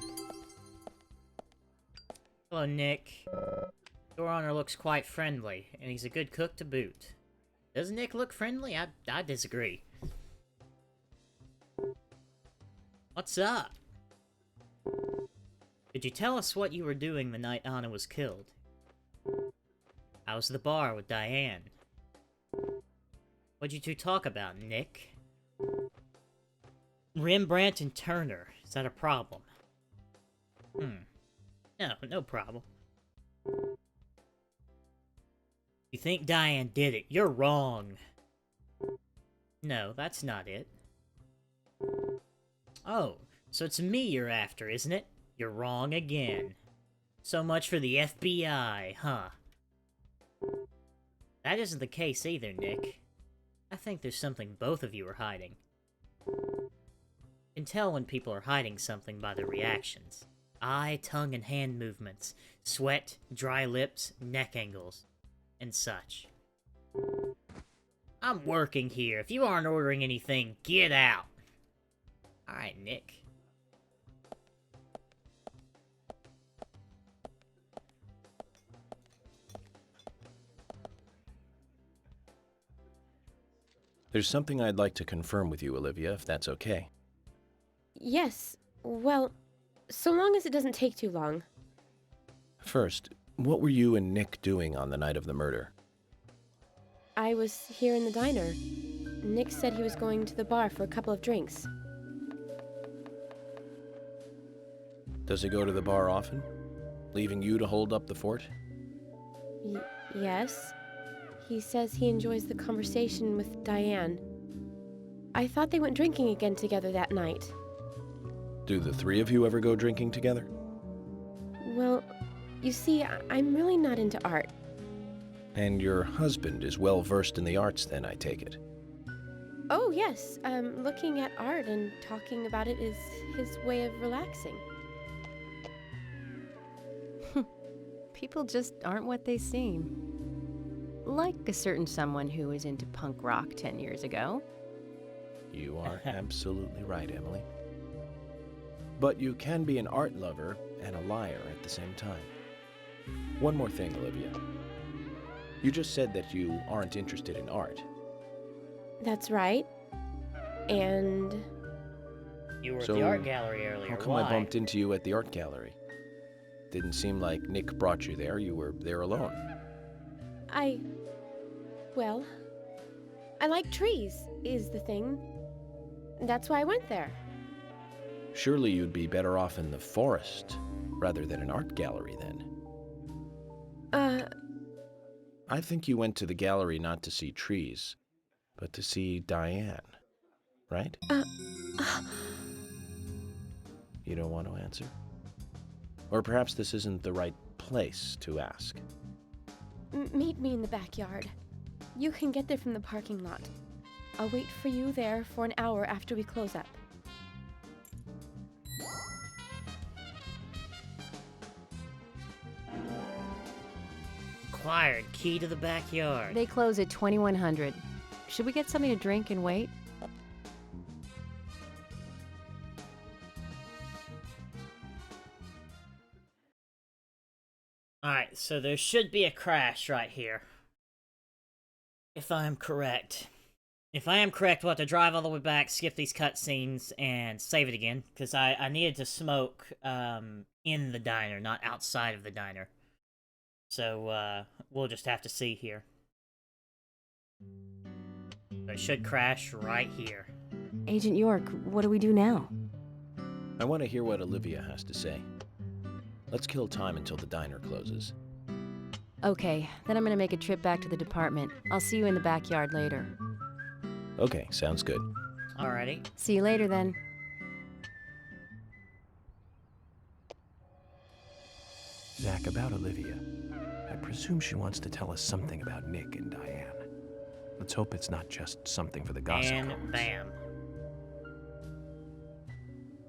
Hello, Nick. Your Honor looks quite friendly, and he's a good cook to boot. Does Nick look friendly? I disagree. What's up? Could you tell us what you were doing the night Anna was killed? I was at the bar with Diane. What'd you two talk about, Nick? Rembrandt and Turner. Is that a problem? No problem. You think Diane did it? You're wrong. No, that's not it. Oh, so it's me you're after, isn't it? You're wrong again. So much for the FBI, huh? That isn't the case either, Nick. I think there's something both of you are hiding. You can tell when people are hiding something by their reactions. Eye, tongue, and hand movements. Sweat, dry lips, neck angles, and such. I'm working here. If you aren't ordering anything, get out. Alright, Nick. There's something I'd like to confirm with you, Olivia, if that's okay. Yes, well, so long as it doesn't take too long. First, what were you and Nick doing on the night of the murder? I was here in the diner. Nick said he was going to the bar for a couple of drinks. Does he go to the bar often? Leaving you to hold up the fort? Yes. He says he enjoys the conversation with Diane. I thought they went drinking again together that night. Do the three of you ever go drinking together? Well, you see, I'm really not into art. And your husband is well versed in the arts then, I take it? Oh, yes. Looking at art and talking about it is his way of relaxing. People just aren't what they seem. Like a certain someone who was into punk rock 10 years ago. You are absolutely right, Emily. But you can be an art lover and a liar at the same time. One more thing, Olivia. You just said that you aren't interested in art. That's right. And... You were at the art gallery earlier. How come I bumped into you at the art gallery? Didn't seem like Nick brought you there. You were there alone. Well, I like trees, is the thing. That's why I went there. Surely you'd be better off in the forest rather than an art gallery then. I think you went to the gallery not to see trees, but to see Diane, right? You don't want to answer? Or perhaps this isn't the right place to ask. Meet me in the backyard. You can get there from the parking lot. I'll wait for you there for an hour after we close up. Acquired key to the backyard. They close at 2100. Should we get something to drink and wait? Alright, so there should be a crash right here. If I am correct. If I am correct, we'll have to drive all the way back, skip these cutscenes, and save it again. Because I needed to smoke in the diner, not outside of the diner. So, we'll just have to see here. It should crash right here. Agent York, what do we do now? I want to hear what Olivia has to say. Let's kill time until the diner closes. Okay, then I'm gonna make a trip back to the department. I'll see you in the backyard later. Okay, sounds good. Alrighty. See you later then. Zach, about Olivia. I presume she wants to tell us something about Nick and Diane. Let's hope it's not just something for the gossip And columns. bam.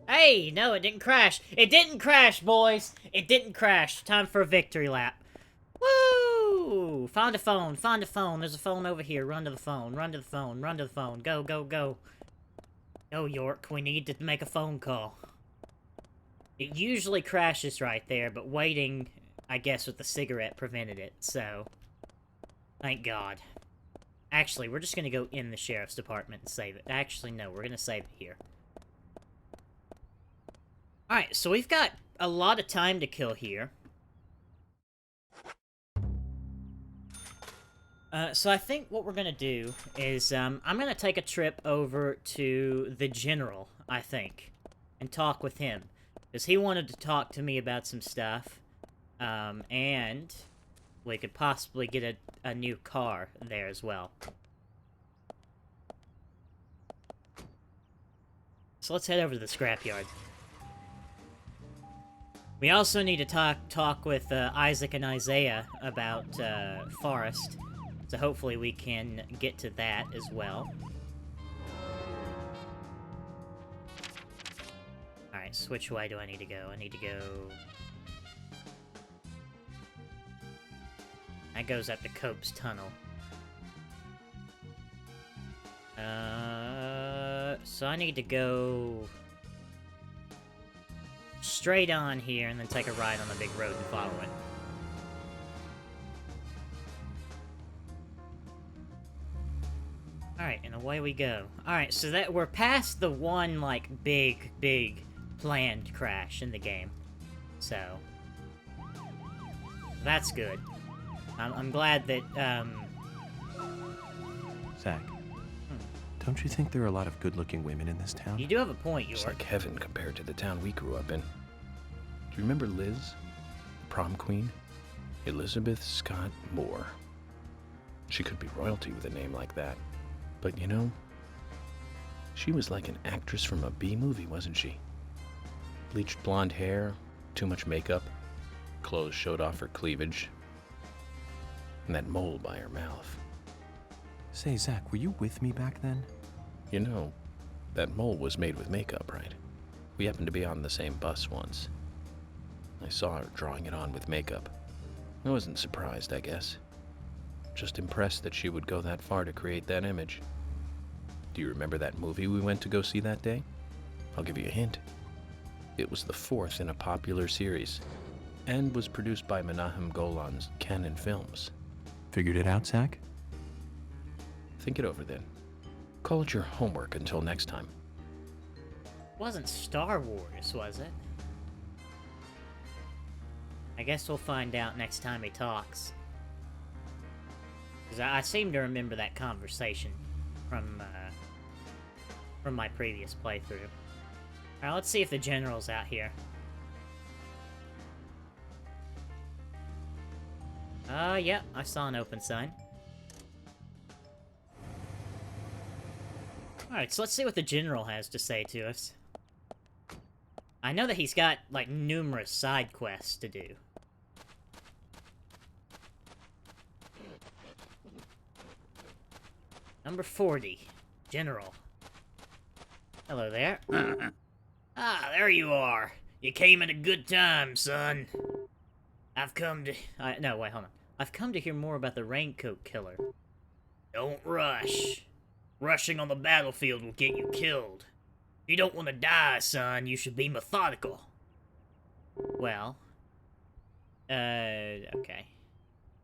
Hey, no, it didn't crash. It didn't crash, boys. It didn't crash. Time for a victory lap. Woo! Find a phone. Find a phone. There's a phone over here. Run to the phone. Run to the phone. Run to the phone. Go, go, go. Go, York. We need to make a phone call. It usually crashes right there, but waiting, I guess, with the cigarette prevented it, so... Thank God. Actually, we're just gonna go in the sheriff's department and save it. Actually, no, we're gonna save it here. Alright, so we've got a lot of time to kill here. So I think what we're gonna do is, I'm gonna take a trip over to the General, I think, and talk with him. Because he wanted to talk to me about some stuff, and we could possibly get a new car there as well. So let's head over to the scrapyard. We also need to talk with Isaac and Isaiah about Forrest, so hopefully we can get to that as well. Alright, so which way do I need to go? I need to go... That goes up to Cope's Tunnel. So I need to go... straight on here, and then take a ride on the big road and follow it. Alright, and away we go. Alright, so that we're past the one, like, big planned crash in the game. So... that's good. I'm glad that, Zach, don't you think there are a lot of good-looking women in this town? You do have a point, York. It's like heaven compared to the town we grew up in. Do you remember Liz? The prom queen? Elizabeth Scott Moore. She could be royalty with a name like that. But you know, she was like an actress from a B-movie, wasn't she? Bleached blonde hair, too much makeup, clothes showed off her cleavage, and that mole by her mouth. Say, Zach, were you with me back then? You know, that mole was made with makeup, right? We happened to be on the same bus once. I saw her drawing it on with makeup. I wasn't surprised, I guess. Just impressed that she would go that far to create that image. Do you remember that movie we went to go see that day? I'll give you a hint. It was the fourth in a popular series, and was produced by Menahem Golan's Canon Films. Figured it out, Zach? Think it over then. Call it your homework until next time. Wasn't Star Wars, was it? I guess we'll find out next time he talks. Because I seem to remember that conversation from my previous playthrough. Alright, let's see if the General's out here. Yeah, I saw an open sign. Alright, so let's see what the General has to say to us. I know that he's got, like, numerous side quests to do. Number 40, General. Hello there. Ah, there you are. You came at a good time, son. I've come to... no, wait, hold on. I've come to hear more about the Raincoat Killer. Don't rush. Rushing on the battlefield will get you killed. If you don't want to die, son, you should be methodical. Well... okay.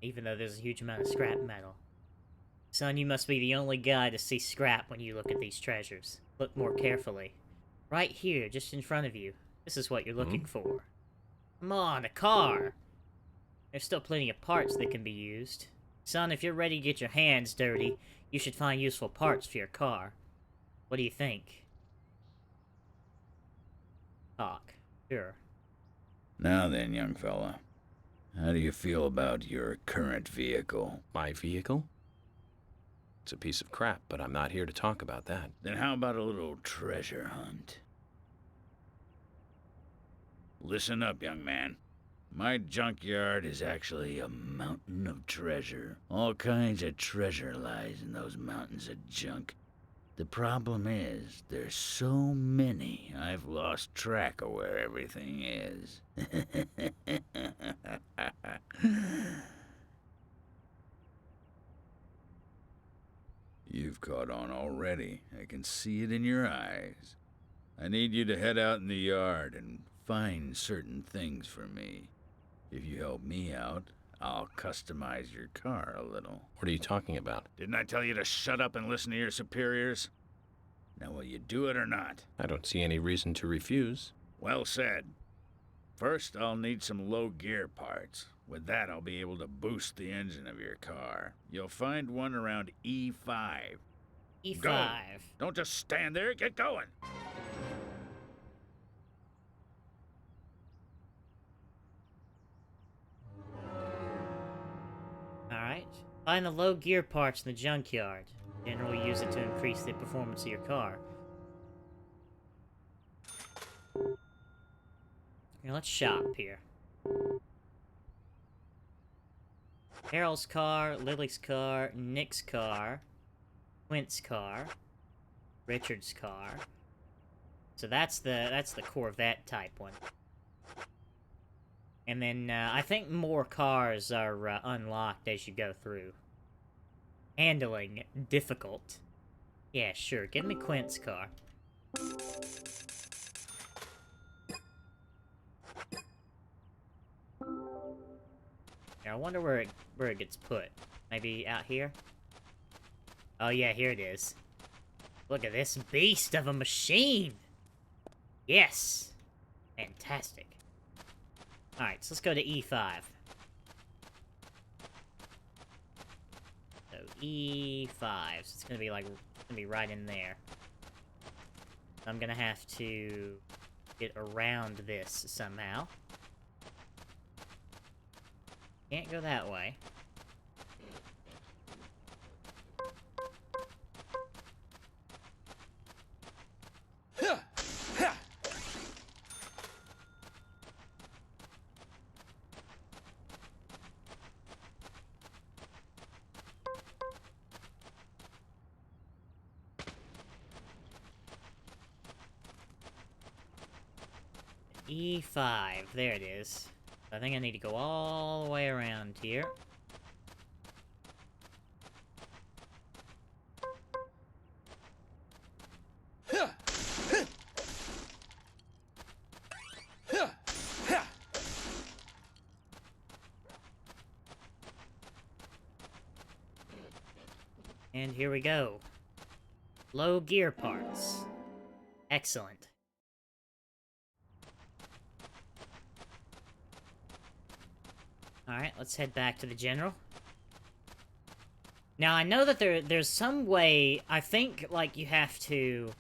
Even though there's a huge amount of scrap metal. Son, you must be the only guy to see scrap when you look at these treasures. Look more carefully. Right here, just in front of you. This is what you're looking for. Come on, a car! There's still plenty of parts that can be used. Son, if you're ready to get your hands dirty, you should find useful parts for your car. What do you think? Talk. Sure. Now then, young fella. How do you feel about your current vehicle? My vehicle? It's a piece of crap, but I'm not here to talk about that. Then how about a little treasure hunt? Listen up, young man. My junkyard is actually a mountain of treasure. All kinds of treasure lies in those mountains of junk. The problem is, there's so many, I've lost track of where everything is. You've caught on already. I can see it in your eyes. I need you to head out in the yard and find certain things for me. If you help me out, I'll customize your car a little. What are you talking about? Didn't I tell you to shut up and listen to your superiors? Now, will you do it or not? I don't see any reason to refuse. Well said. First, I'll need some low gear parts. With that, I'll be able to boost the engine of your car. You'll find one around E5. E5. Go. Don't just stand there, get going. Alright. Find the low gear parts in the junkyard. Generally use it to increase the performance of your car. Now let's shop here. Carol's car, Lily's car, Nick's car, Quint's car, Richard's car. So that's the Corvette type one. And then I think more cars are unlocked as you go through. Handling difficult. Yeah, sure. Give me Quint's car. Yeah, I wonder where it gets put. Maybe out here? Oh yeah, here it is. Look at this beast of a machine! Yes! Fantastic. Alright, so let's go to E5. So E5, so it's gonna be like, right in there. I'm gonna have to get around this somehow. Can't go that way. E5, there it is. I think I need to go all the way around here. And here we go. Low gear parts. Excellent. Alright, let's head back to the general. Now, I know that there's some way, I think, like, you have to...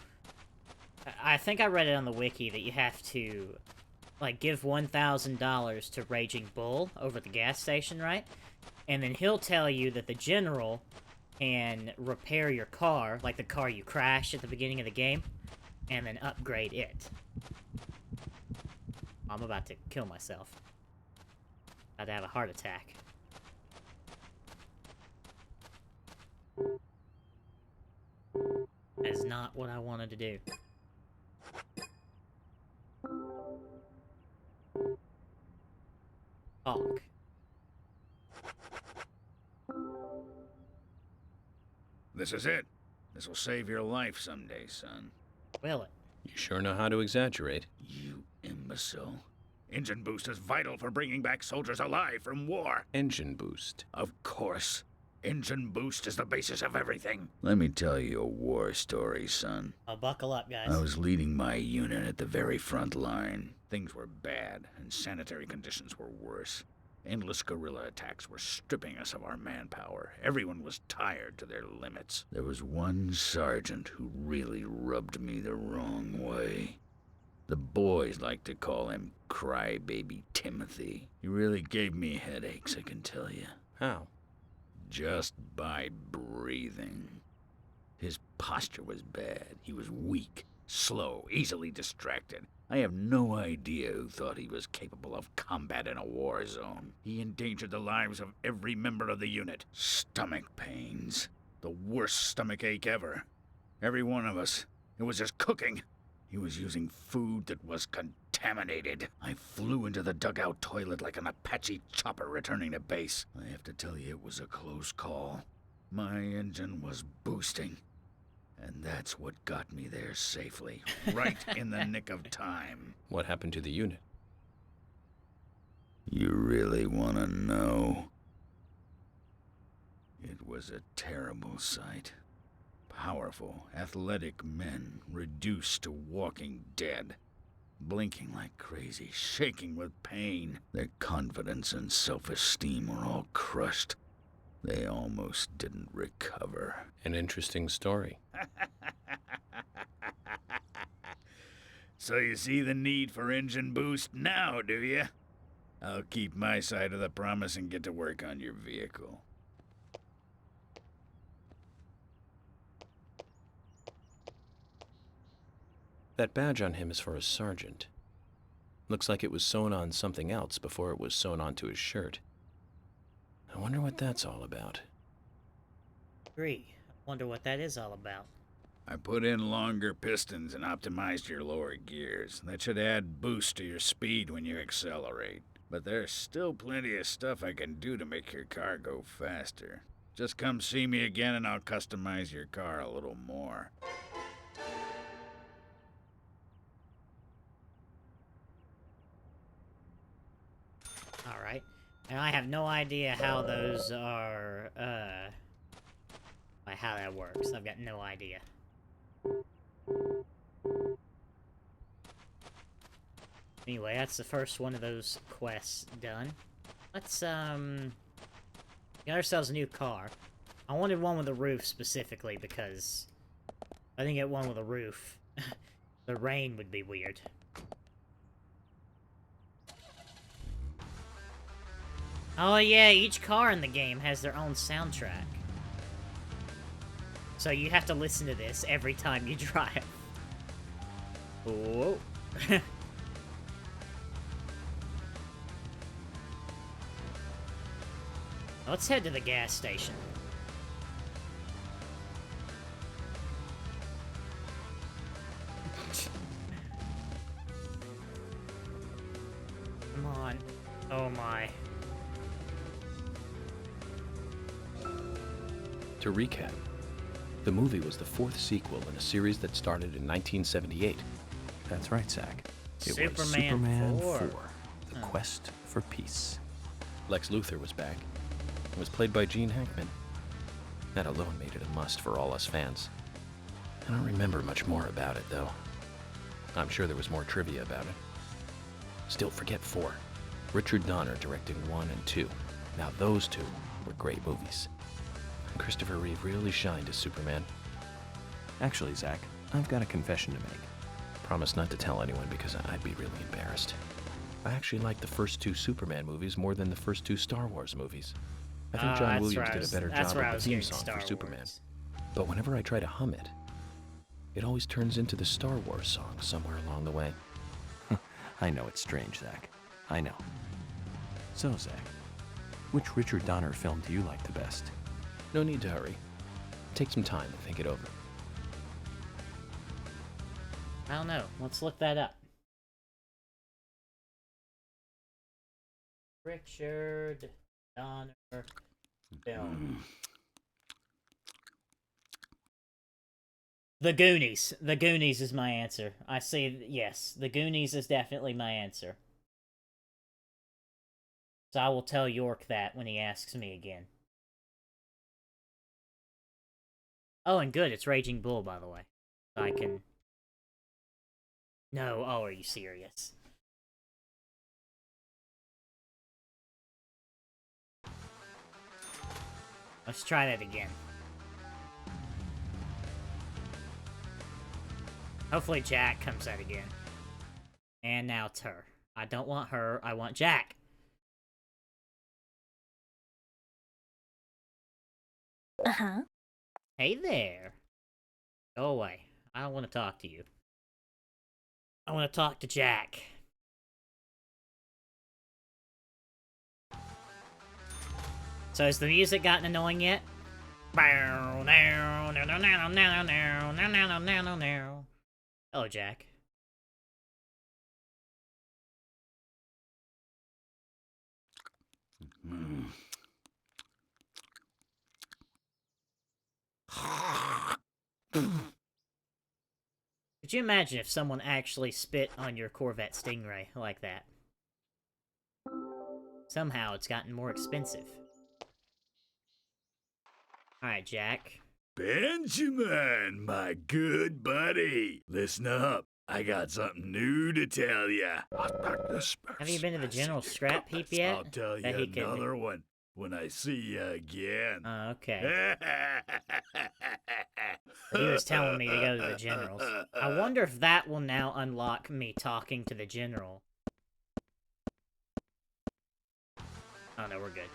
I think I read it on the wiki that you have to like, give $1,000 to Raging Bull over at the gas station, right? And then he'll tell you that the general can repair your car, like the car you crashed at the beginning of the game, and then upgrade it. I'm about to kill myself. About to have a heart attack. That is not what I wanted to do. Talk. This is it. This will save your life someday, son. Will it? You sure know how to exaggerate. You imbecile. Engine boost is vital for bringing back soldiers alive from war. Engine boost? Of course. Engine boost is the basis of everything. Let me tell you a war story, son. I'll buckle up, guys. I was leading my unit at the very front line. Things were bad, and sanitary conditions were worse. Endless guerrilla attacks were stripping us of our manpower. Everyone was tired to their limits. There was one sergeant who really rubbed me the wrong way. The boys like to call him Crybaby Timothy. He really gave me headaches, I can tell you. How? Just by breathing. His posture was bad. He was weak, slow, easily distracted. I have no idea who thought he was capable of combat in a war zone. He endangered the lives of every member of the unit. Stomach pains. The worst stomach ache ever. Every one of us. It was just cooking. He was using food that was contaminated. I flew into the dugout toilet like an Apache chopper returning to base. I have to tell you, it was a close call. My engine was boosting. And that's what got me there safely, right in the nick of time. What happened to the unit? You really want to know? It was a terrible sight. Powerful, athletic men reduced to walking dead, blinking like crazy, shaking with pain. Their confidence and self-esteem were all crushed. They almost didn't recover. An interesting story. So you see the need for engine boost now, do you? I'll keep my side of the promise and get to work on your vehicle. That badge on him is for a sergeant. Looks like it was sewn on something else before it was sewn onto his shirt. I wonder what that's all about. Agree. I wonder what that is all about. I put in longer pistons and optimized your lower gears. That should add boost to your speed when you accelerate. But there's still plenty of stuff I can do to make your car go faster. Just come see me again and I'll customize your car a little more. Alright. And I have no idea how those are, like how that works. I've got no idea. Anyway, that's the first one of those quests done. Let's, get ourselves a new car. I wanted one with a roof specifically because I think at one with a roof, the rain would be weird. Oh yeah, each car in the game has their own soundtrack. So you have to listen to this every time you drive. Whoa. Let's head to the gas station. Come on. Oh my. To recap, the movie was the fourth sequel in a series that started in 1978. That's right, Zach. It was Superman 4. The Quest for Peace. Lex Luthor was back. It was played by Gene Hackman. That alone made it a must for all us fans. I don't remember much more about it, though. I'm sure there was more trivia about it. Still, forget 4. Richard Donner directed 1 and 2. Now those two were great movies. Christopher Reeve really shined as Superman. Actually, Zach, I've got a confession to make. Promise not to tell anyone because I'd be really embarrassed. I actually like the first 2 Superman movies more than the first 2 Star Wars movies. I think Oh, John that's Williams where I did a was- better that's job where I of was the theme getting song Star for Superman. Wars. But whenever I try to hum it, it always turns into the Star Wars song somewhere along the way. I know it's strange, Zach. I know. So, Zach, which Richard Donner film do you like the best? No need to hurry. Take some time and think it over. I don't know. Let's look that up. Richard Donner film. The Goonies. The Goonies is my answer. I say yes. The Goonies is definitely my answer. So I will tell York that when he asks me again. Oh, and good. It's Raging Bull, by the way. I can... No. Oh, are you serious? Let's try that again. Hopefully Jack comes out again. And now it's her. I don't want her, I want Jack. Uh-huh. Hey there. Go away. I don't want to talk to you. I want to talk to Jack. So has the music gotten annoying yet? Hello, Jack. Could you imagine if someone actually spit on your Corvette Stingray like that? Somehow it's gotten more expensive. Alright, Jack. Benjamin, my good buddy. Listen up. I got something new to tell ya. Have you been to the general scrap heap yet? I'll tell That you he could- another one when I see you again. Oh, okay. He was telling me to go to the generals. I wonder if that will now unlock me talking to the general. Oh no, we're good.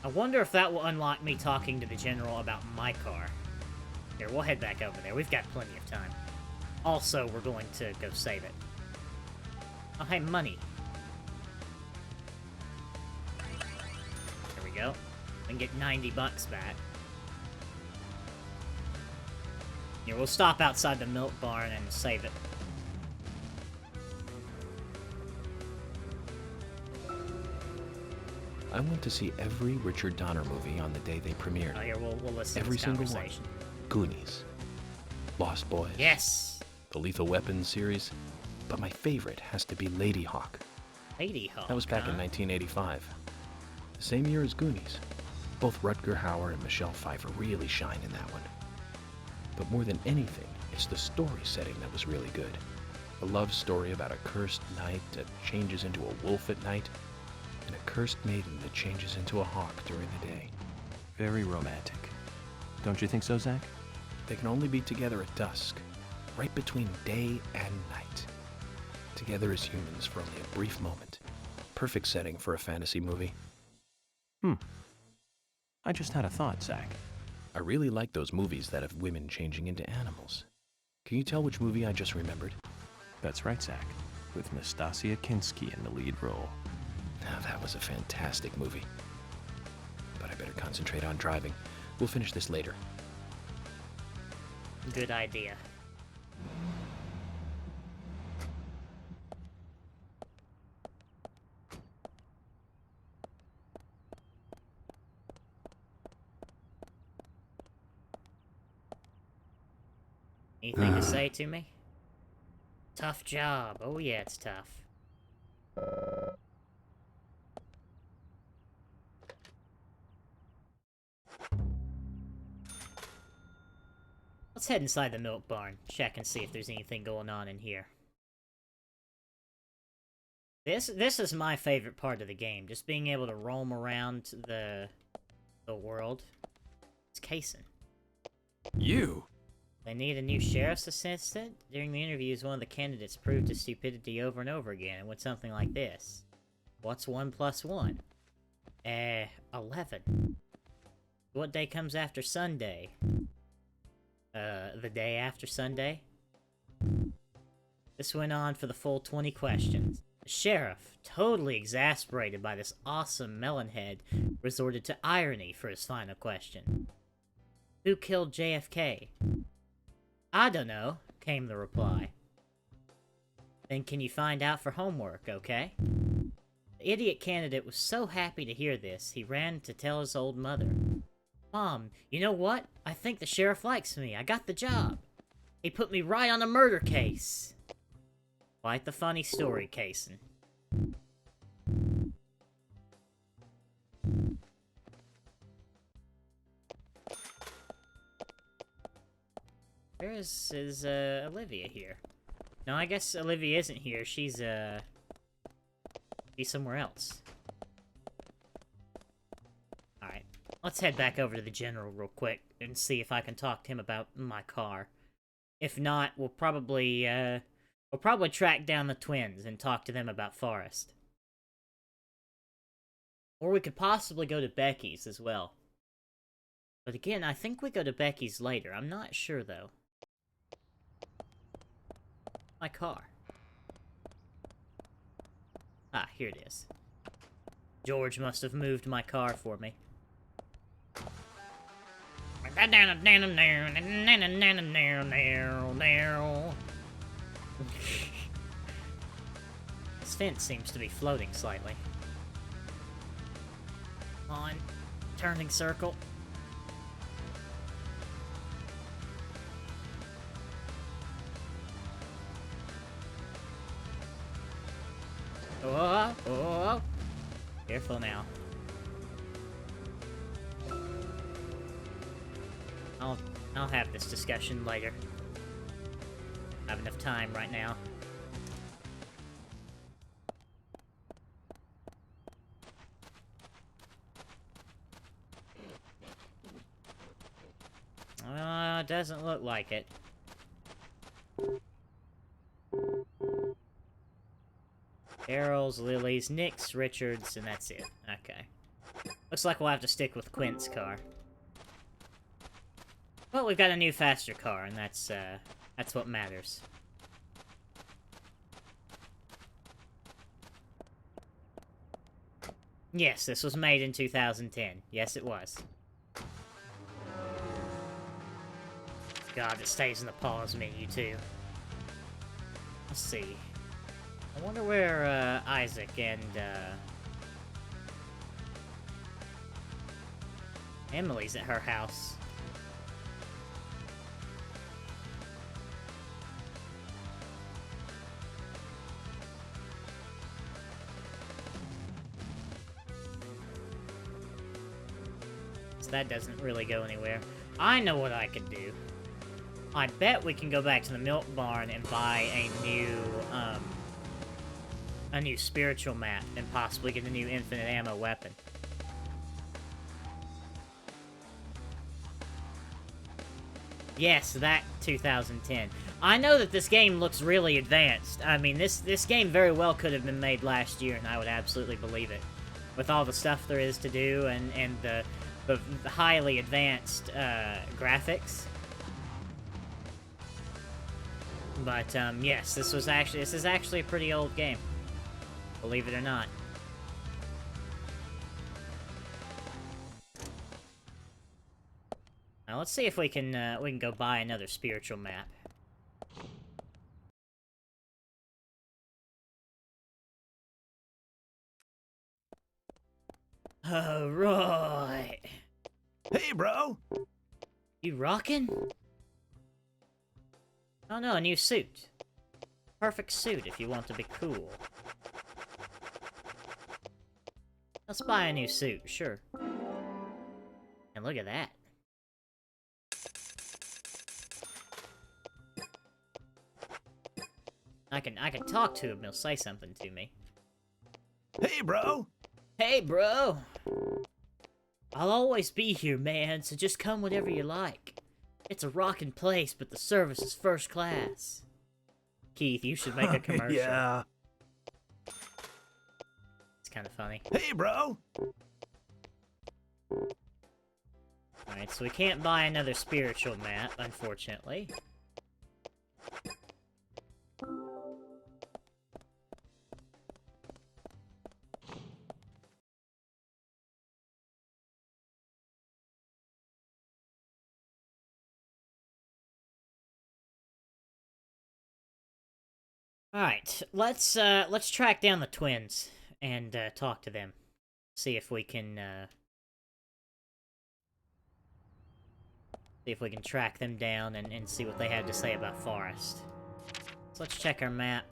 I wonder if that will unlock me talking to the general about my car. Here, we'll head back over there. We've got plenty of time. Also, we're going to go save it. Oh, hey, money. There we go. And get 90 bucks back. Here, we'll stop outside the milk barn and save it. I went to see every Richard Donner movie on the day they premiered. Oh, here, we'll listen Every to this single one. conversation. Goonies. Lost Boys. Yes! The Lethal Weapon series. But my favorite has to be Lady Hawk. Lady Hawk, That was back in 1985. The same year as Goonies. Both Rutger Hauer and Michelle Pfeiffer really shine in that one. But more than anything, it's the story setting that was really good. A love story about a cursed knight that changes into a wolf at night, and a cursed maiden that changes into a hawk during the day. Very romantic. Don't you think so, Zach? They can only be together at dusk, right between day and night. Together as humans for only a brief moment. Perfect setting for a fantasy movie. I just had a thought, Zach. I really like those movies that have women changing into animals. Can you tell which movie I just remembered? That's right, Zach. With Nastasia Kinski in the lead role. Now, that was a fantastic movie. But I better concentrate on driving. We'll finish this later. Good idea. Anything to say to me? Tough job. Oh yeah, it's tough. Let's head inside the milk barn, check and see if there's anything going on in here. This is my favorite part of the game, just being able to roam around the world. It's Kaysen. You? They need a new sheriff's assistant? During the interviews, one of the candidates proved his stupidity over and over again and went something like this. What's 1 plus 1? 11. What day comes after Sunday? The day after Sunday? This went on for the full 20 questions. The sheriff, totally exasperated by this awesome melonhead, resorted to irony for his final question. Who killed JFK? I don't know, came the reply. Then can you find out for homework, okay? The idiot candidate was so happy to hear this, he ran to tell his old mother. Mom, you know what? I think the sheriff likes me. I got the job. He put me right on a murder case. Quite the funny story, Cason. Where is Olivia here? No, I guess Olivia isn't here. She's somewhere else. Alright. Let's head back over to the general real quick and see if I can talk to him about my car. If not, we'll probably track down the twins and talk to them about Forrest. Or we could possibly go to Becky's as well. But again, I think we go to Becky's later. I'm not sure, though. My car. Ah, here it is. George must have moved my car for me. This fence seems to be floating slightly. On, turning circle. Oh, oh, careful now. I'll have this discussion later. I have enough time right now. Doesn't look like it. Errol's, Lily's, Nick's, Richard's, and that's it. Okay. Looks like we'll have to stick with Quint's car. Well, we've got a new, faster car, and that's what matters. Yes, this was made in 2010. Yes, it was. God, it stays in the pause menu, too. Let's see. I wonder where, Isaac and, Emily's at her house. So that doesn't really go anywhere. I know what I could do. I bet we can go back to the milk barn and buy a new spiritual map and possibly get a new infinite ammo weapon. Yes, that 2010. I know that this game looks really advanced. I mean, this game very well could have been made last year, and I would absolutely believe it. With all the stuff there is to do and the highly advanced graphics. But yes, this is actually a pretty old game. Believe it or not. Now let's see if we can go buy another spiritual map. Alright. Hey, bro! You rockin'? Oh no, a new suit. Perfect suit if you want to be cool. Let's buy a new suit, sure. And look at that. I can talk to him, he'll say something to me. Hey, bro! Hey, bro! I'll always be here, man, so just come whenever you like. It's a rockin' place, but the service is first class. Keith, you should make a commercial. Yeah. It's kind of funny. Hey, bro. Alright, so we can't buy another spiritual map, unfortunately. Alright, let's track down the twins and talk to them. See if we can track them down and see what they have to say about Forest. So let's check our map.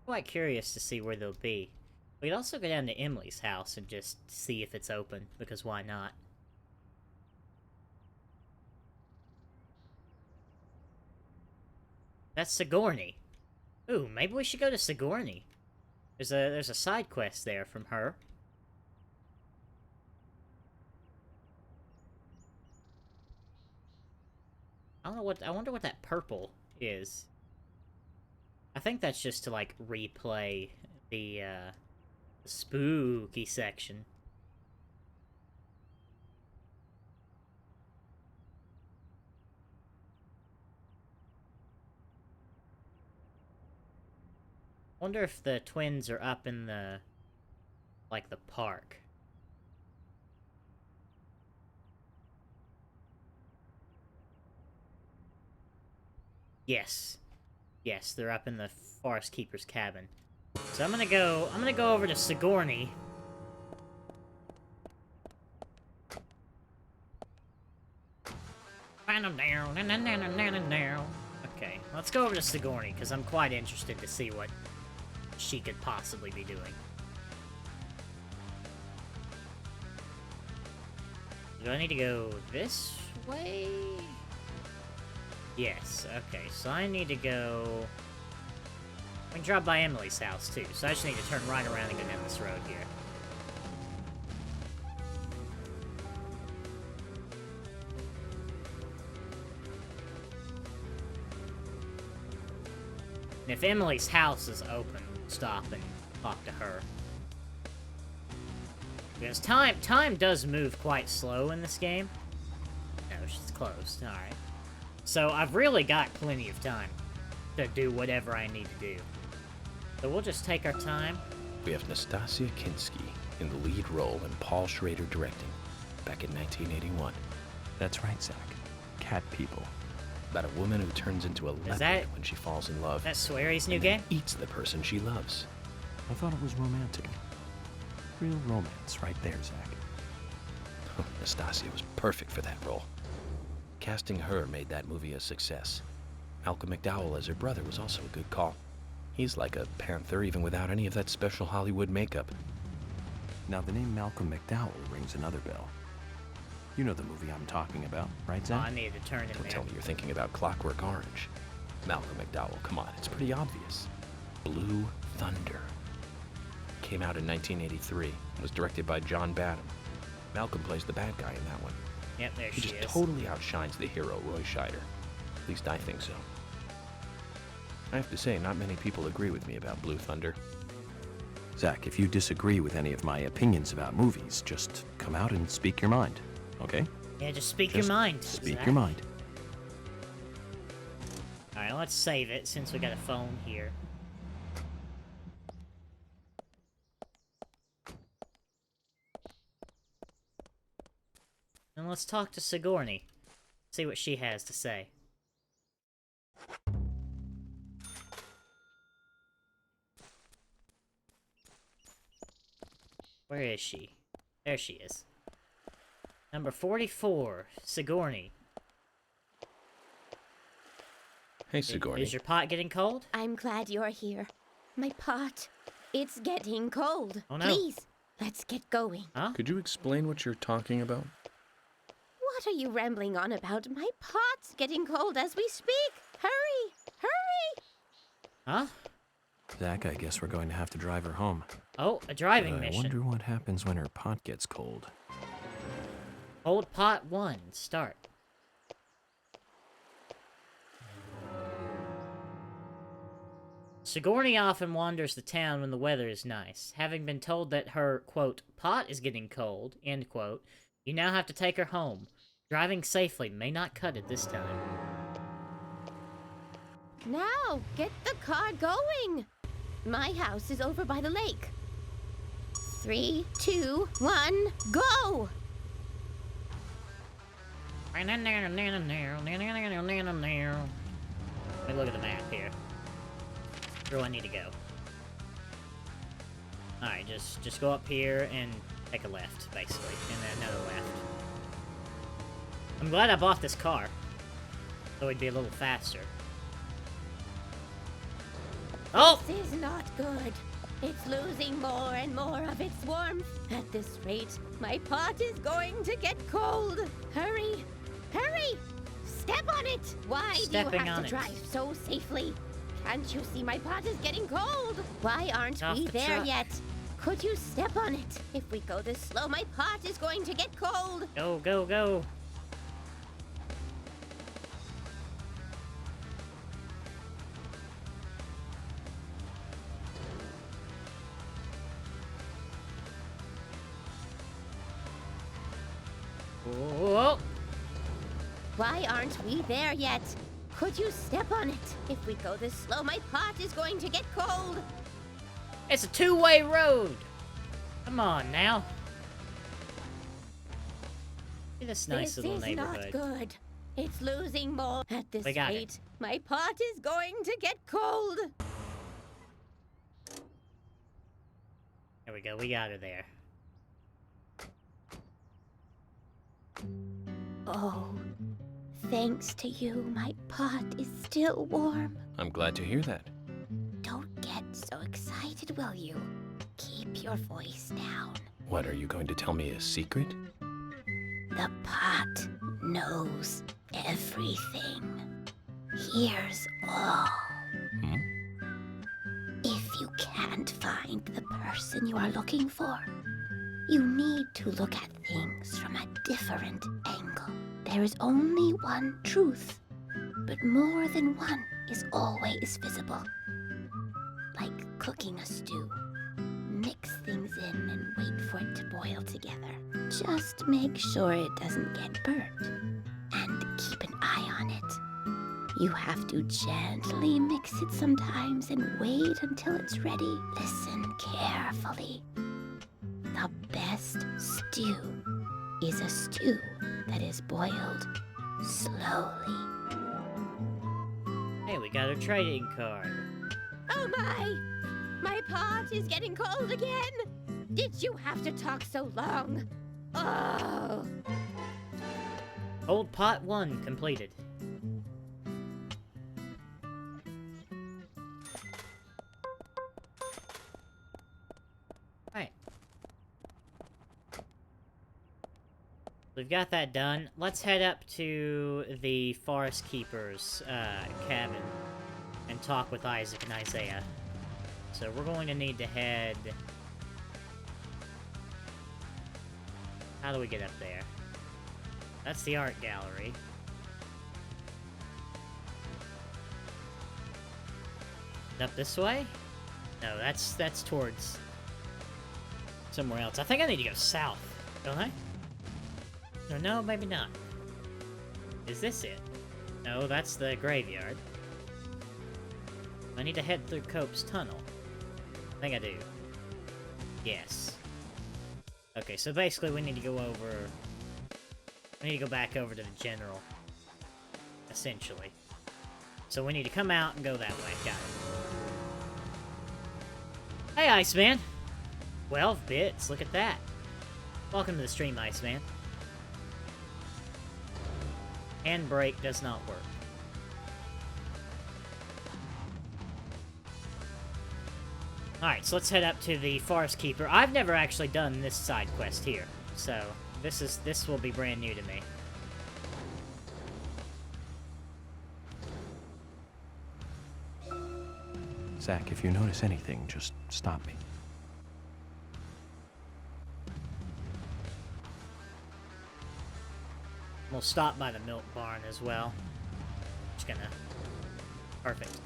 Quite curious to see where they'll be. We could also go down to Emily's house and just see if it's open, because why not? That's Sigourney. Ooh, maybe we should go to Sigourney. There's a side quest there from her. I wonder what that purple is. I think that's just to, like, replay the spooky section. Wonder if the twins are up in the, like, the park. Yes. Yes, they're up in the Forest Keeper's cabin. So I'm gonna go over to Sigourney. Okay, let's go over to Sigourney, because I'm quite interested to see what she could possibly be doing. Do I need to go this way? Yes, okay, so I need to go... I can drop by Emily's house, too, so I just need to turn right around and go down this road here. And if Emily's house is open, stop and talk to her. Because time does move quite slow in this game. No, she's closed, alright. So I've really got plenty of time to do whatever I need to do. So we'll just take our time. We have Nastasia Kinski in the lead role and Paul Schrader directing, back in 1981. That's right, Zach. Cat People. About a woman who turns into a leopard when she falls in love. That's Sweary's new and game? Eats the person she loves. I thought it was romantic. Real romance right there, Zach. Nastasia was perfect for that role. Casting her made that movie a success. Malcolm McDowell as her brother was also a good call. He's like a panther even without any of that special Hollywood makeup. Now the name Malcolm McDowell rings another bell. You know the movie I'm talking about, right, Zach? Oh, I need to turn in Don't there. tell me you're thinking about Clockwork Orange. Malcolm McDowell, come on, it's pretty obvious. Blue Thunder. Came out in 1983. Was directed by John Badham. Malcolm plays the bad guy in that one. Yep, there He she just is. totally outshines the hero, Roy Scheider. At least I think so. I have to say, not many people agree with me about Blue Thunder. Zach, if you disagree with any of my opinions about movies, just come out and speak your mind, okay? Yeah, just speak your mind. Speak Zach. your mind. Alright, let's save it since we got a phone here. And let's talk to Sigourney. See what she has to say. Where is she? There she is. Number 44, Sigourney. Hey, Sigourney. Is your pot getting cold? I'm glad you're here. My pot. It's getting cold. Oh, no. Please, let's get going. Huh? Could you explain what you're talking about? What are you rambling on about? My pot's getting cold as we speak. Hurry! Hurry! Huh? Zach, I guess we're going to have to drive her home. Oh, a driving But mission. I wonder what happens when her pot gets cold. Hold pot 1, start. Sigourney often wanders the town when the weather is nice. Having been told that her, quote, pot is getting cold, end quote, you now have to take her home. Driving safely may not cut it this time. Now, get the car going! My house is over by the lake. 3, 2, 1, go! Let me look at the map here. Where do I need to go? Alright, just go up here and take a left, basically. And then another left. I'm glad I bought this car. So it'd be a little faster. Oh! This is not good. It's losing more and more of its warmth. At this rate, my pot is going to get cold. Hurry! Hurry! Step on it! Why do you have to drive so safely? Can't you see my pot is getting cold? Why aren't we there yet? Could you step on it? If we go this slow, my pot is going to get cold. Go, go, go. Whoa. Why aren't we there yet? Could you step on it? If we go this slow, my pot is going to get cold. It's a two-way road. Come on now. See this nice little neighborhood. This is not good. It's losing more. At this We got rate, my pot is going to get cold. There we go. We got her there. Oh, thanks to you, my pot is still warm. I'm glad to hear that. Don't get so excited, will you? Keep your voice down. What, are you going to tell me a secret? The pot knows everything. Hears all. If you can't find the person you are looking for, you need to look at things from a different angle. There is only one truth, but more than one is always visible. Like cooking a stew. Mix things in and wait for it to boil together. Just make sure it doesn't get burnt. And keep an eye on it. You have to gently mix it sometimes and wait until it's ready. Listen carefully. The best stew is a stew that is boiled slowly. Hey, we got a trading card. Oh my! My pot is getting cold again! Did you have to talk so long? Oh! Old pot 1 completed. Right. We've got that done. Let's head up to the Forest Keeper's cabin and talk with Isaac and Isaiah. So we're going to need to head... How do we get up there? That's the art gallery. Up this way? No, that's towards somewhere else. I think I need to go south, don't I? Or no, maybe not. Is this it? No, that's the graveyard. I need to head through Cope's tunnel. I think I do. Yes. Okay, so basically we need to go over... We need to go back over to the general. Essentially. So we need to come out and go that way. Got it. Hey, Iceman! 12 bits, look at that. Welcome to the stream, Iceman. Handbrake does not work. Alright, so let's head up to the Forest Keeper. I've never actually done this side quest here, so this will be brand new to me. Zach, if you notice anything, just stop me. We'll stop by the milk barn as well. Just gonna... Perfect.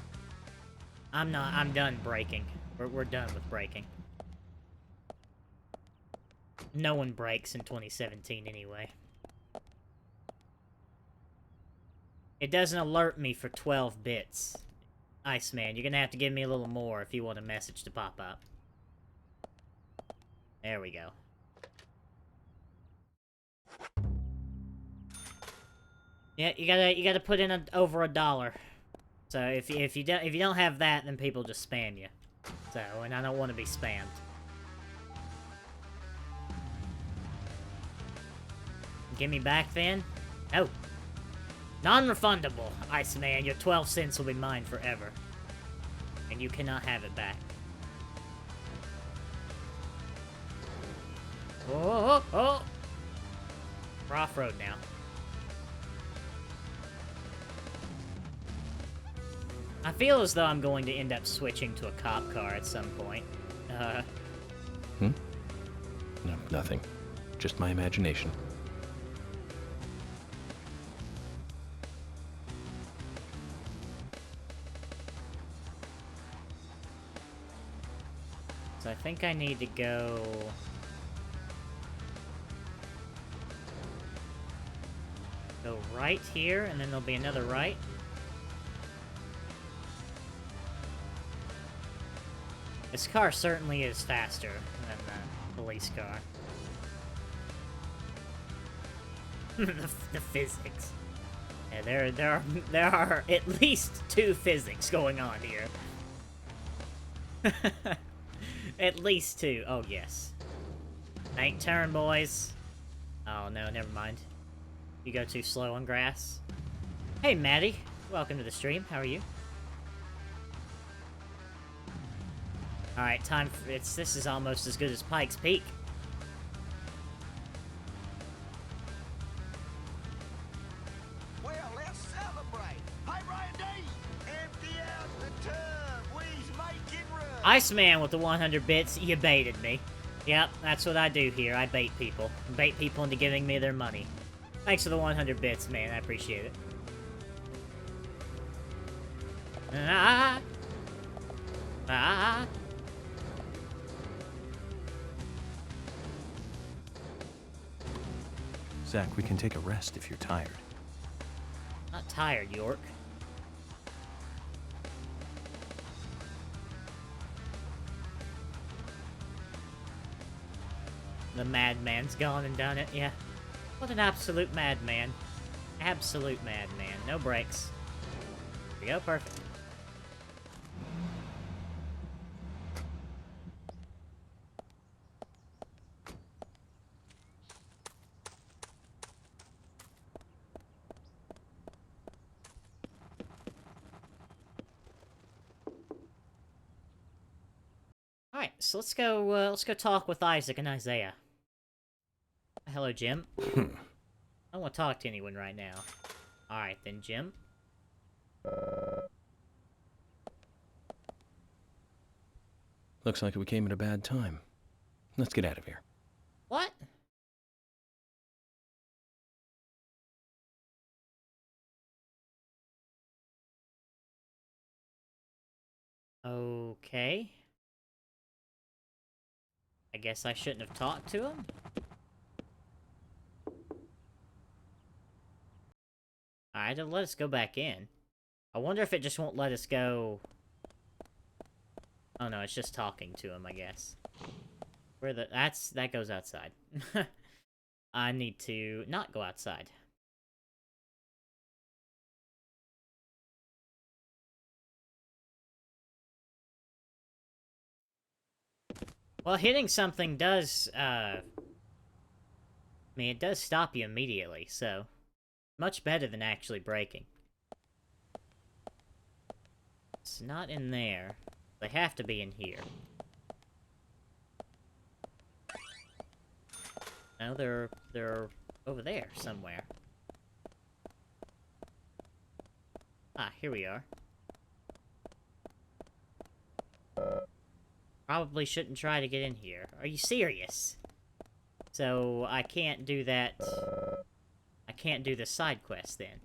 I'm done breaking. We're done with breaking. No one breaks in 2017 anyway. It doesn't alert me for 12 bits. Iceman, you're gonna have to give me a little more if you want a message to pop up. There we go. Yeah, you gotta put in over $1. So if you don't have that, then people just spam you. So, and I don't want to be spammed. Give me back then? No. Non-refundable, Iceman. Your 12 cents will be mine forever. And you cannot have it back. Oh, oh, oh! We're off-road now. I feel as though I'm going to end up switching to a cop car at some point. No, nothing. Just my imagination. So I think I need to go... Go right here, and then there'll be another right. This car certainly is faster than the police car. the physics. Yeah, there are at least 2 physics going on here. At least 2. Oh yes. Bank turn, boys. Oh no, never mind. You go too slow on grass. Hey, Maddie. Welcome to the stream. How are you? Alright, time for... This is almost as good as Pike's Peak. Well, let's celebrate. Hey, Ryan D! Empty out the tub. We's making room. Iceman with the 100 bits. You baited me. Yep, that's what I do here. I bait people. Bait people into giving me their money. Thanks for the 100 bits, man. I appreciate it. Ah! Ah! Zach, we can take a rest if you're tired. Not tired, York. The madman's gone and done it, yeah. What an absolute madman. Absolute madman. No brakes. There we go, perfect. Alright, so let's go talk with Isaac and Isaiah. Hello, Jim. I don't want to talk to anyone right now. Alright then, Jim. Looks like we came at a bad time. Let's get out of here. What? Okay. I guess I shouldn't have talked to him? Alright, let us go back in. I wonder if it just won't let us go... Oh no, it's just talking to him, I guess. That goes outside. I need to not go outside. Well, hitting something does, I mean, it does stop you immediately, so... Much better than actually breaking. It's not in there. They have to be in here. No, they're over there somewhere. Ah, here we are. Probably shouldn't try to get in here. Are you serious? So, I can't do that... I can't do the side quest then.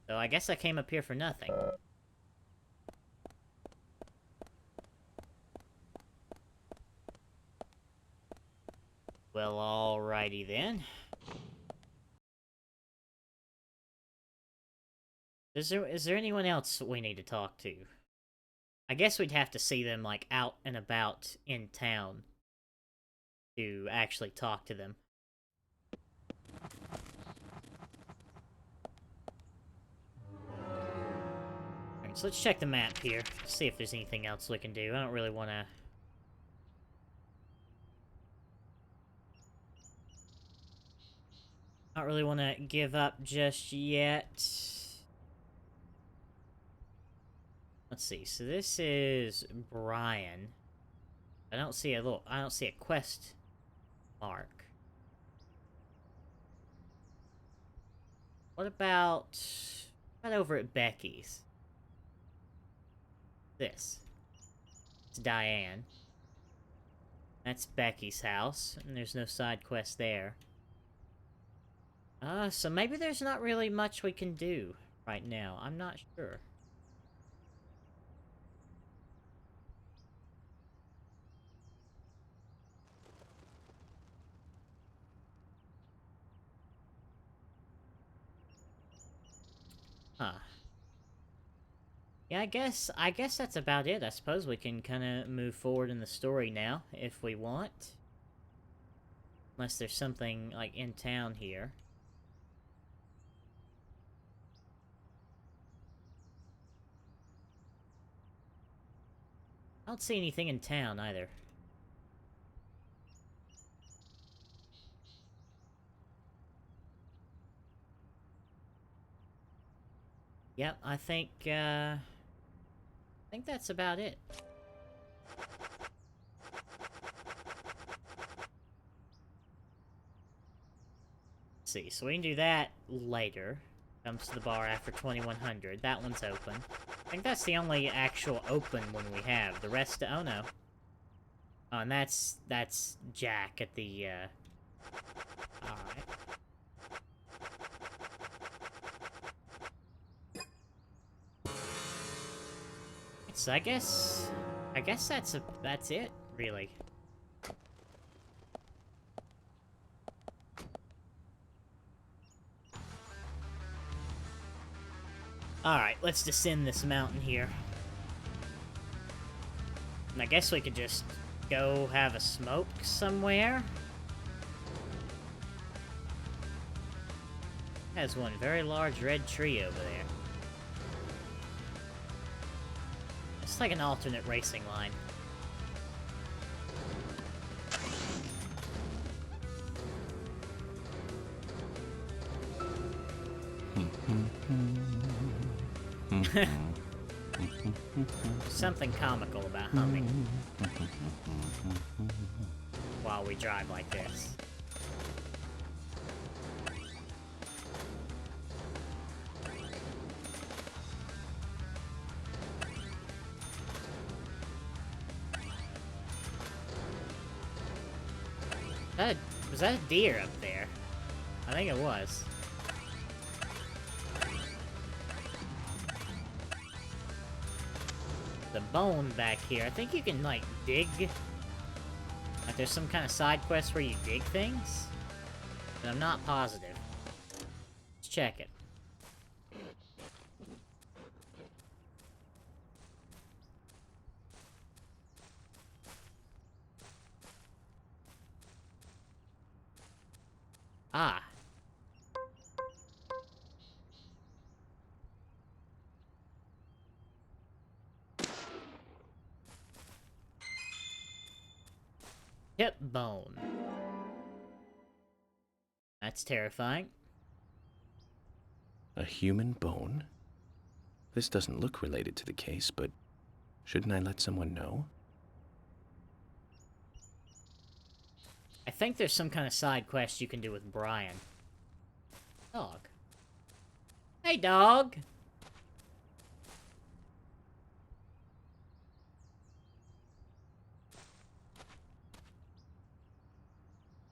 So I guess I came up here for nothing. Well, alrighty then. Is there anyone else we need to talk to? I guess we'd have to see them, like, out and about in town to actually talk to them. Alright, so let's check the map here, see if there's anything else we can do. I don't really want to... Not really want to give up just yet. Let's see. So this is Brian. I don't see a quest mark. What about over at Becky's? This. It's Diane. That's Becky's house, and there's no side quest there. So maybe there's not really much we can do right now. I'm not sure. Huh. Yeah, I guess that's about it. I suppose we can kind of move forward in the story now, if we want. Unless there's something, like, in town here. I don't see anything in town, either. Yep, I think that's about it. Let's see, so we can do that later. Comes to the bar after 2100. That one's open. I think that's the only actual open one we have. The rest, oh no. Oh, and that's Jack at the, alright. So I guess that's it, really. Alright, let's descend this mountain here. And I guess we could just go have a smoke somewhere. Has one very large red tree over there. It's like an alternate racing line. Something comical about humming while we drive like this. Was that a deer up there? I think it was. The bone back here. I think you can, like, dig. Like, there's some kind of side quest where you dig things. But I'm not positive. Let's check it. Ah. Hip bone. That's terrifying. A human bone? This doesn't look related to the case, but shouldn't I let someone know? I think there's some kind of side quest you can do with Brian. Dog. Hey, dog!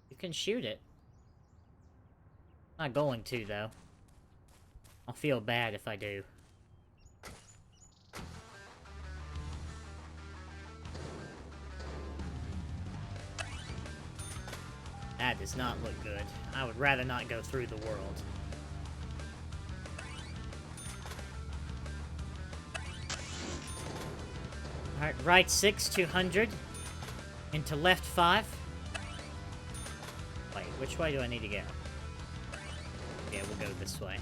You can shoot it. Not going to, though. I'll feel bad if I do. That does not look good. I would rather not go through the world. Alright, right 6, 200. Into left 5. Wait, which way do I need to go? Yeah, we'll go this way.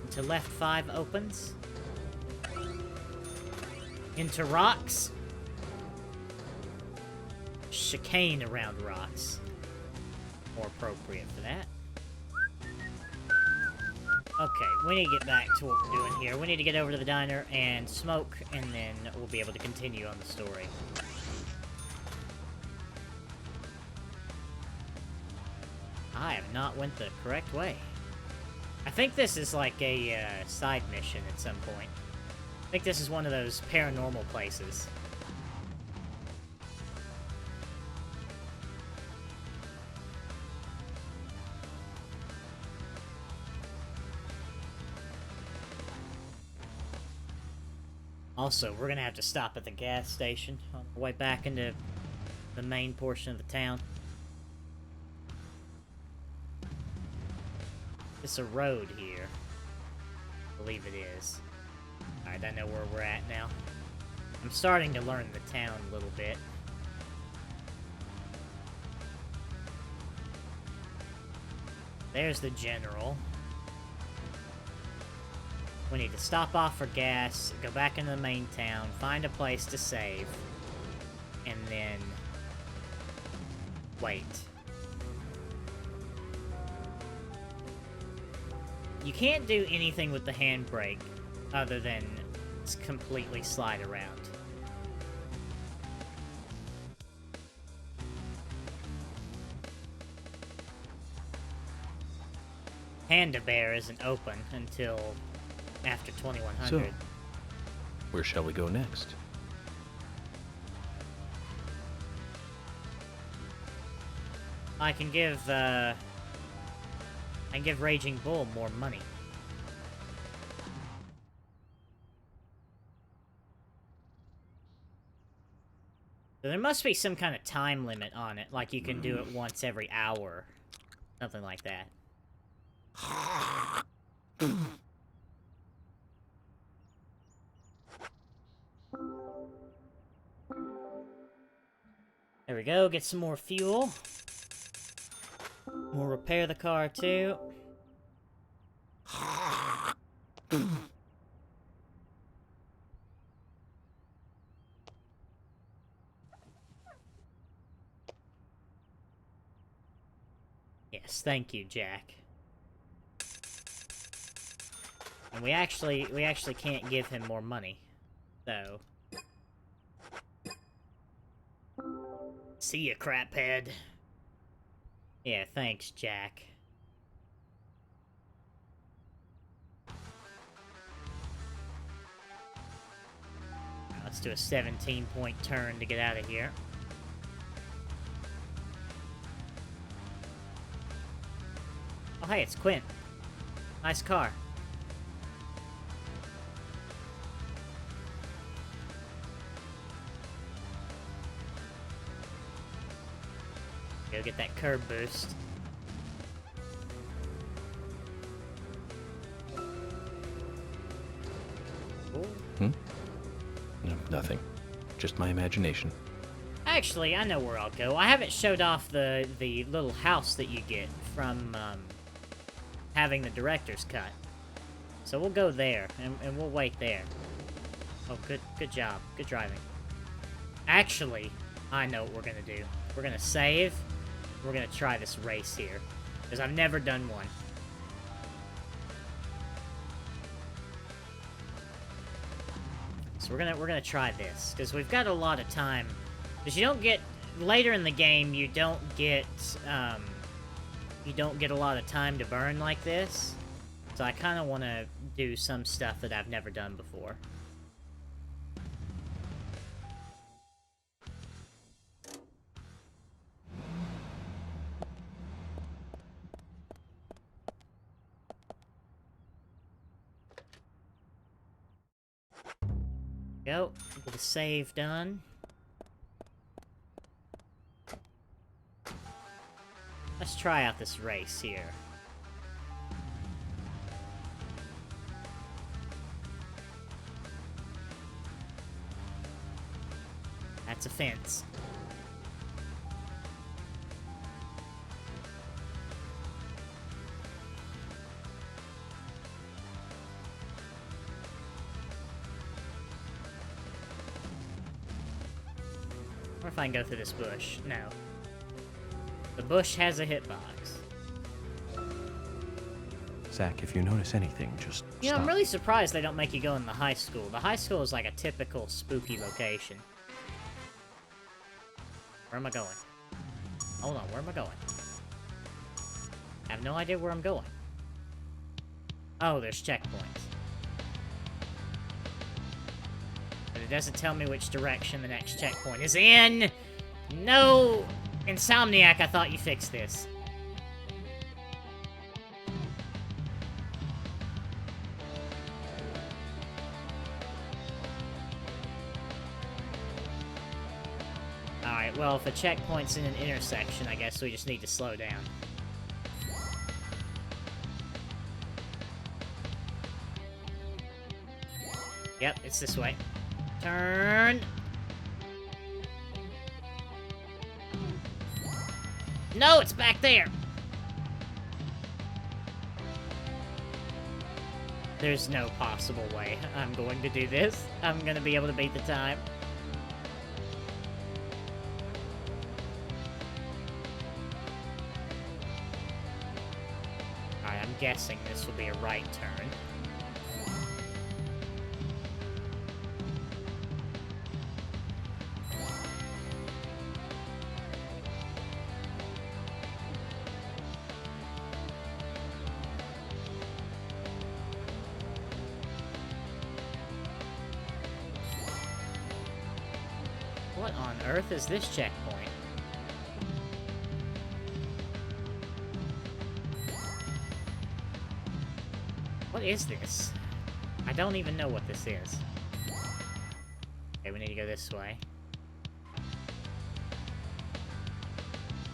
Into left 5 opens. Into rocks. Chicane around rocks. More appropriate for that. Okay, we need to get back to what we're doing here. We need to get over to the diner and smoke, and then we'll be able to continue on the story. I have not went the correct way. I think this is like a side mission at some point. I think this is one of those paranormal places. Also, we're gonna have to stop at the gas station on the way back into the main portion of the town. It's a road here. I believe it is. Alright, I know where we're at now. I'm starting to learn the town a little bit. There's the general. We need to stop off for gas, go back into the main town, find a place to save, and then wait. You can't do anything with the handbrake other than completely slide around. Panda-Bear isn't open until after 2100. So, where shall we go next? I can give Raging Bull more money. So there must be some kind of time limit on it, like you can do it once every hour. Something like that. There we go, get some more fuel. We'll repair the car too. Yes, thank you, Jack. And we actually can't give him more money. So see ya, craphead. Yeah, thanks, Jack. Now let's do a 17-point turn to get out of here. Oh, hey, it's Quint. Nice car. Go get that curb boost. No, nothing. Just my imagination. Actually, I know where I'll go. I haven't showed off the little house that you get from having the director's cut. So we'll go there, and we'll wait there. Oh, good job. Good driving. Actually, I know what we're gonna do. We're gonna save. We're gonna try this race here, because I've never done one. So we're gonna try this, because we've got a lot of time. Because you don't get later in the game, you don't get a lot of time to burn like this. So I kind of want to do some stuff that I've never done before. Go. Get the save done. Let's try out this race here. That's a fence. Or if I can go through this bush. No. The bush has a hitbox. Zach, if you notice anything, just You know, stop. I'm really surprised they don't make you go in the high school. The high school is like a typical spooky location. Where am I going? Hold on, where am I going? I have no idea where I'm going. Oh, there's checkpoints. But it doesn't tell me which direction the next checkpoint is in! No! Insomniac, I thought you fixed this. Alright, well, if a checkpoint's in an intersection, I guess we just need to slow down. Yep, it's this way. Turn! No, it's back there! There's no possible way I'm going to do this. I'm gonna be able to beat the time. Alright, I'm guessing this will be a right turn. What on earth is this checkpoint? What is this? I don't even know what this is. Okay, we need to go this way.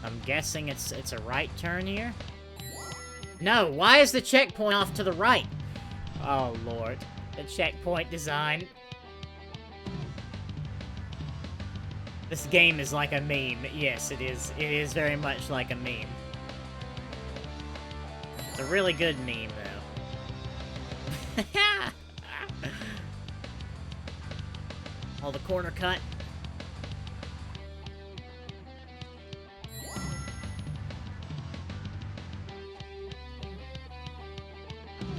I'm guessing it's a right turn here? No, why is the checkpoint off to the right? Oh lord, the checkpoint design. This game is like a meme. Yes, it is. It is very much like a meme. It's a really good meme, though. All the corner cut.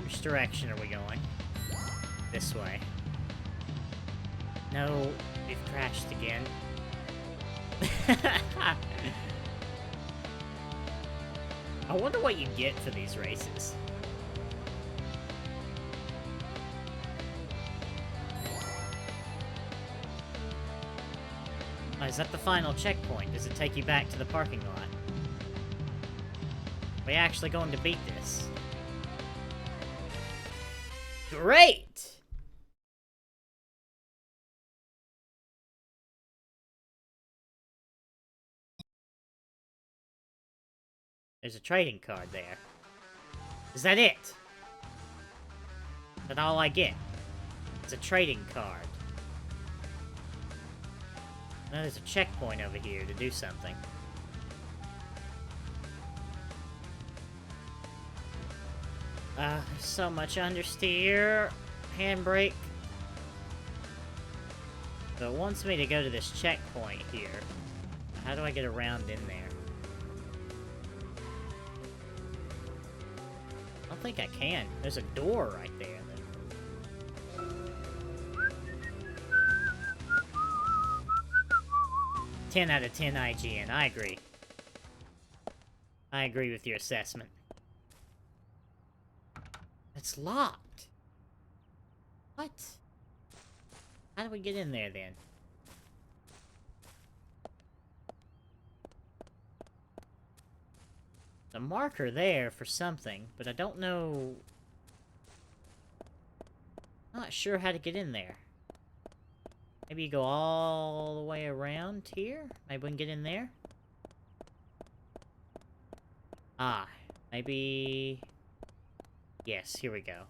Which direction are we going? This way. No, we've crashed again. I wonder what you get for these races. Oh, is that the final checkpoint? Does it take you back to the parking lot? Are we actually going to beat this? Great! There's a trading card there. Is that it? Is that all I get? It's a trading card. No, there's a checkpoint over here to do something. There's so much understeer. Handbrake. So it wants me to go to this checkpoint here. How do I get around in there? I don't think I can. There's a door right there. 10 out of 10 IGN. I agree. I agree with your assessment. It's locked. What? How do we get in there then? A marker there for something, but I don't know... Not sure how to get in there. Maybe you go all the way around here? Maybe we can get in there? Ah, maybe... Yes, here we go.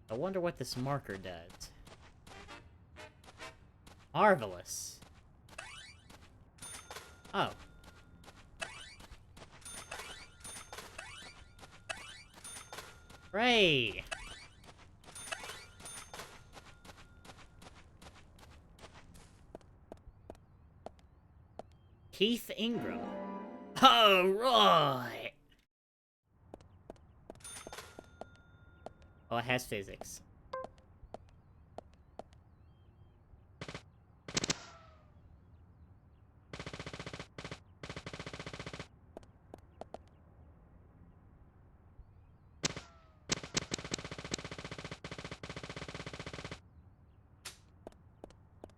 I wonder what this marker does. Marvelous. Oh. Hooray! Keith Ingram. Alright! Oh, it has physics.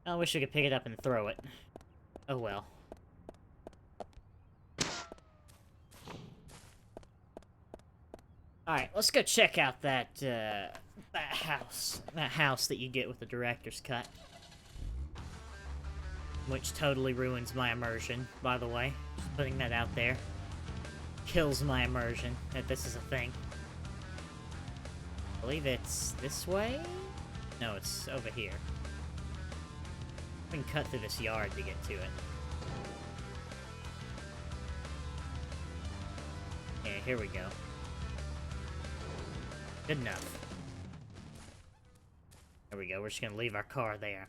I wish we could pick it up and throw it. Oh well. Alright, let's go check out that, that house. That house that you get with the director's cut. Which totally ruins my immersion, by the way. Just putting that out there. Kills my immersion, that this is a thing. I believe it's this way? No, it's over here. We can cut through this yard to get to it. Yeah, here we go. Good enough. There we go, we're just gonna leave our car there.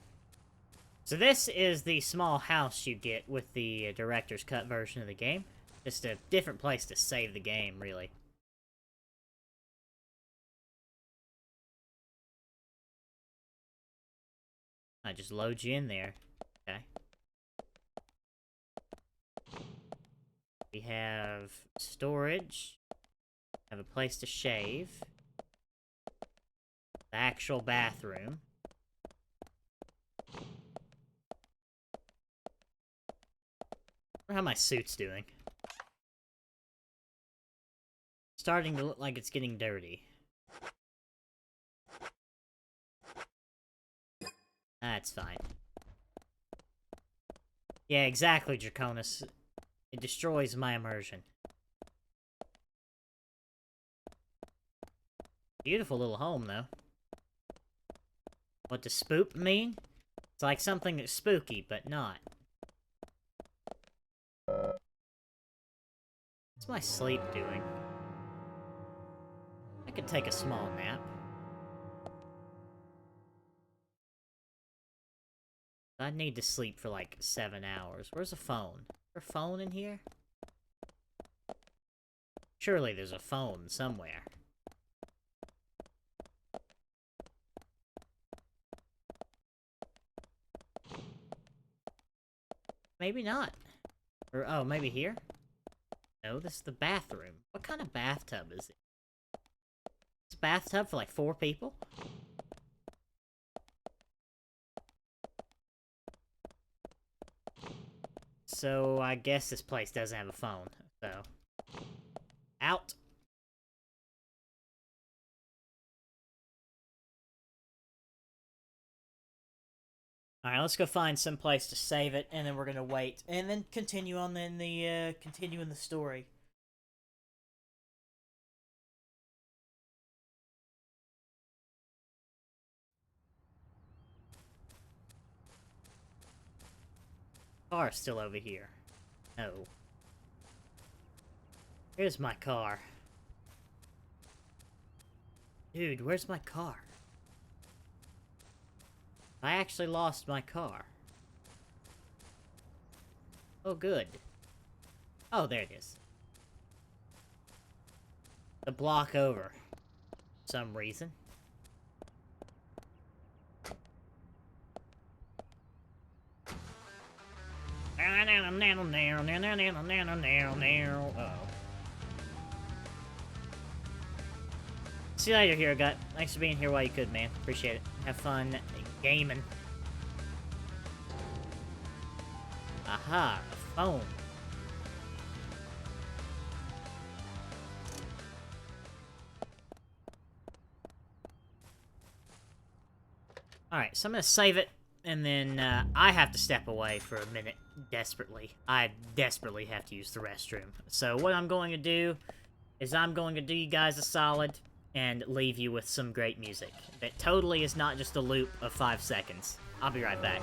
So this is the small house you get with the director's cut version of the game. Just a different place to save the game, really. I just load you in there. Okay. We have storage. Have a place to shave. The actual bathroom. I wonder how my suit's doing. Starting to look like it's getting dirty. That's fine. Yeah, exactly, Draconis. It destroys my immersion. Beautiful little home, though. What does spoop mean? It's like something that's spooky, but not. What's my sleep doing? I could take a small nap. I need to sleep for like 7 hours. Where's a phone? Is there a phone in here? Surely there's a phone somewhere. Maybe not. Or, oh, maybe here? No, this is the bathroom. What kind of bathtub is it? It's a bathtub for like 4 people? So, I guess this place doesn't have a phone, so... Out! Alright, let's go find some place to save it, and then we're gonna wait, and then continue on in the, continuing the story. Car's still over here. No. Here's my car. Dude, where's my car? I actually lost my car. Oh, good. Oh, there it is. The block over. For some reason. Uh-oh. See you later, Hero Gut. Thanks for being here while you could, man. Appreciate it. Have fun gaming. Aha, a phone. Alright, so I'm gonna save it, and then I have to step away for a minute, desperately. I desperately have to use the restroom. So what I'm going to do is I'm going to do you guys a solid and leave you with some great music that totally is not just a loop of 5 seconds. I'll be right back.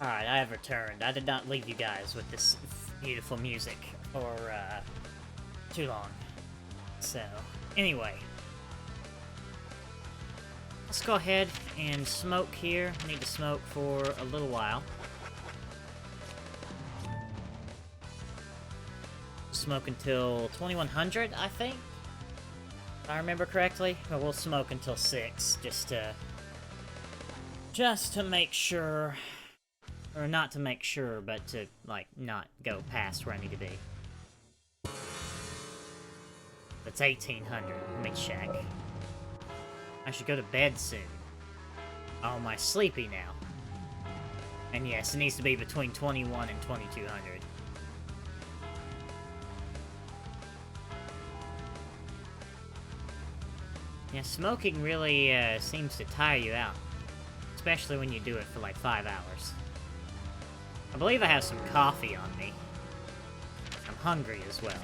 Alright, I have returned. I did not leave you guys with this beautiful music for too long. So, anyway. Let's go ahead and smoke here. I need to smoke for a little while. Smoke until 2100, I think. If I remember correctly. But we'll smoke until 6, just to make sure. Or not to make sure, but to, like, not go past where I need to be. That's 1800. Let me check. I should go to bed soon. Oh, am I sleepy now? And yes, it needs to be between 21 and 2200. Yeah, smoking really seems to tire you out. Especially when you do it for like 5 hours. I believe I have some coffee on me. I'm hungry as well.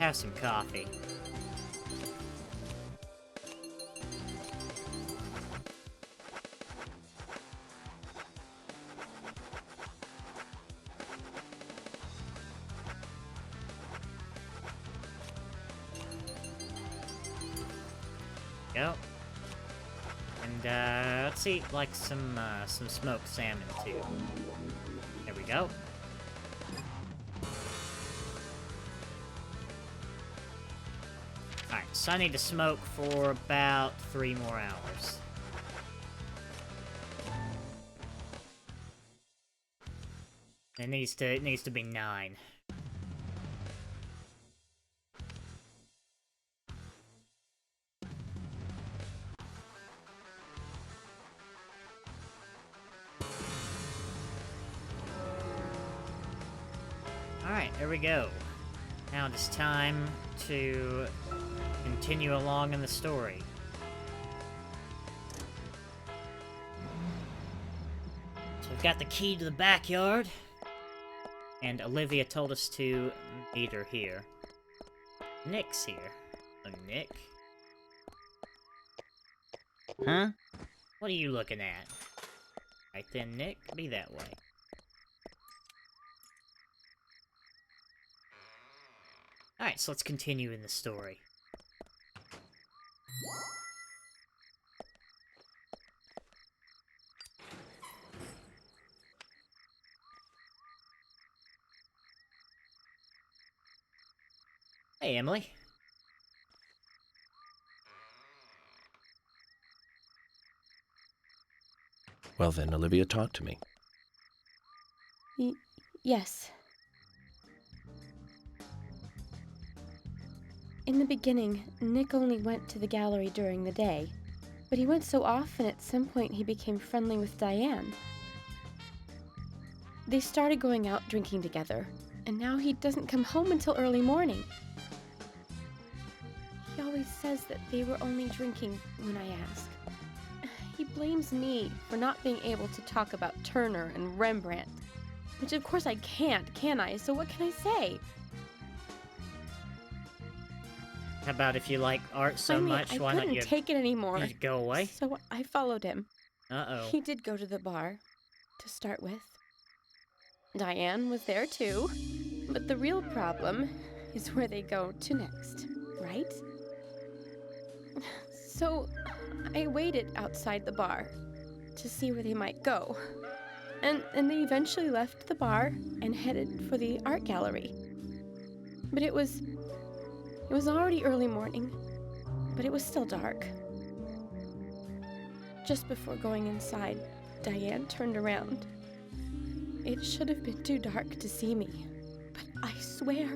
have some coffee. Go. And let's eat like some smoked salmon too. There we go. Alright, so I need to smoke for about 3 more hours. It needs to be 9. Alright, there we go. Now it's time to continue along in the story. So we've got the key to the backyard, and Olivia told us to meet her here. Nick's here. Oh, Nick? Huh? What are you looking at? Right then, Nick, be that way. Alright, so let's continue in the story. Hey, Emily. Well then, Olivia, talk to me. Yes. In the beginning, Nick only went to the gallery during the day, but he went so often at some point he became friendly with Diane. They started going out drinking together, and now he doesn't come home until early morning. He always says that they were only drinking when I ask. He blames me for not being able to talk about Turner and Rembrandt, which of course I can't, can I? So what can I say? How about if you like art so much, why not I couldn't take it anymore. You just go away? So I followed him. Uh-oh. He did go to the bar, to start with. Diane was there too, but the real problem is where they go to next, right? So I waited outside the bar to see where they might go, and they eventually left the bar and headed for the art gallery. But it was already early morning, but it was still dark. Just before going inside, Diane turned around. It should have been too dark to see me, but I swear,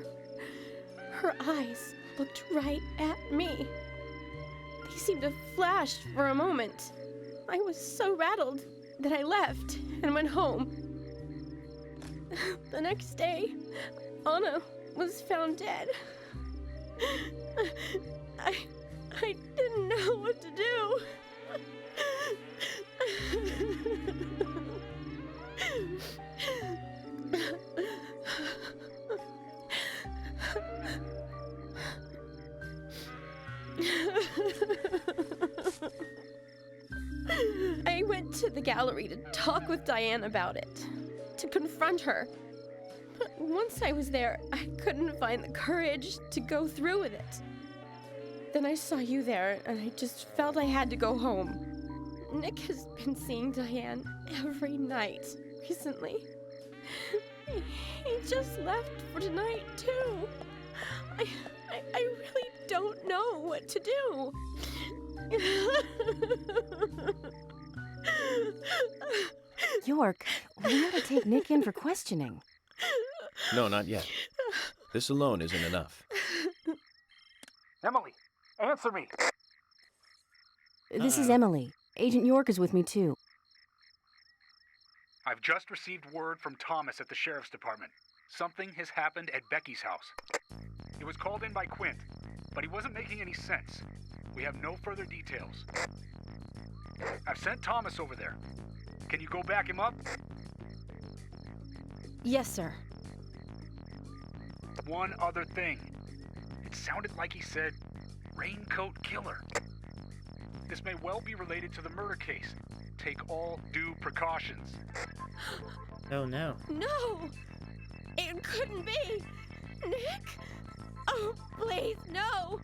her eyes looked right at me. They seemed to flash for a moment. I was so rattled that I left and went home. The next day, Anna was found dead. I didn't know what to do. I went to the gallery to talk with Diane about it, to confront her. But once I was there, I couldn't find the courage to go through with it. Then I saw you there, and I just felt I had to go home. Nick has been seeing Diane every night recently. He just left for tonight, too. I really don't know what to do. York, we gotta take Nick in for questioning. No, not yet. This alone isn't enough. Emily, answer me! This is Emily. Agent York is with me, too. I've just received word from Thomas at the Sheriff's Department. Something has happened at Becky's house. It was called in by Quint, but he wasn't making any sense. We have no further details. I've sent Thomas over there. Can you go back him up? Yes, sir. One other thing. It sounded like he said, Raincoat Killer. This may well be related to the murder case. Take all due precautions. Oh no. No! It couldn't be! Nick! Oh, please, no!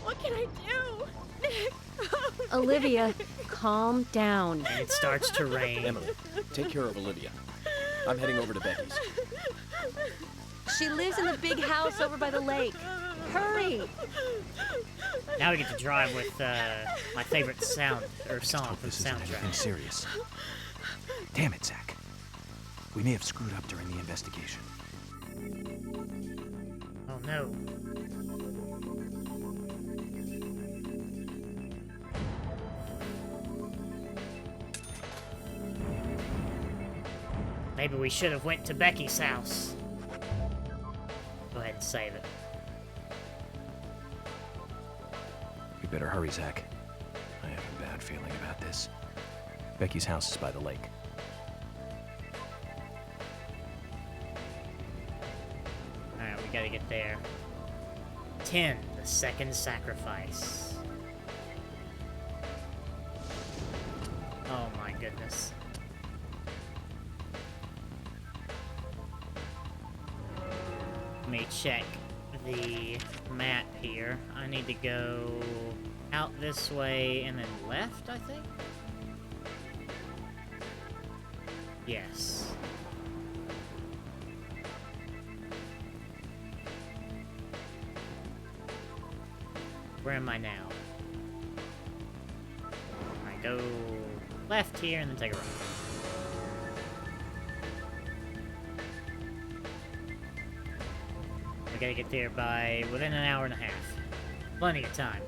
What can I do? Nick! Oh, Olivia, Nick. calm down. And it starts to rain. Emily, take care of Olivia. I'm heading over to Becky's. She lives in the big house over by the lake. Hurry! Now we get to drive with my favorite sound or song Hope from the this isn't anything soundtrack. serious. Damn it, Zach. We may have screwed up during the investigation. Oh no. Maybe we should have went to Becky's house. Go ahead and save it. We better hurry, Zach. I have a bad feeling about this. Becky's house is by the lake. Alright, we gotta get there. 10, the second sacrifice. Oh my goodness. Let me check the map here. I need to go out this way and then left, I think? Yes. Where am I now? Alright, go left here and then take a right. We gotta get there by within an hour and a half. Plenty of time.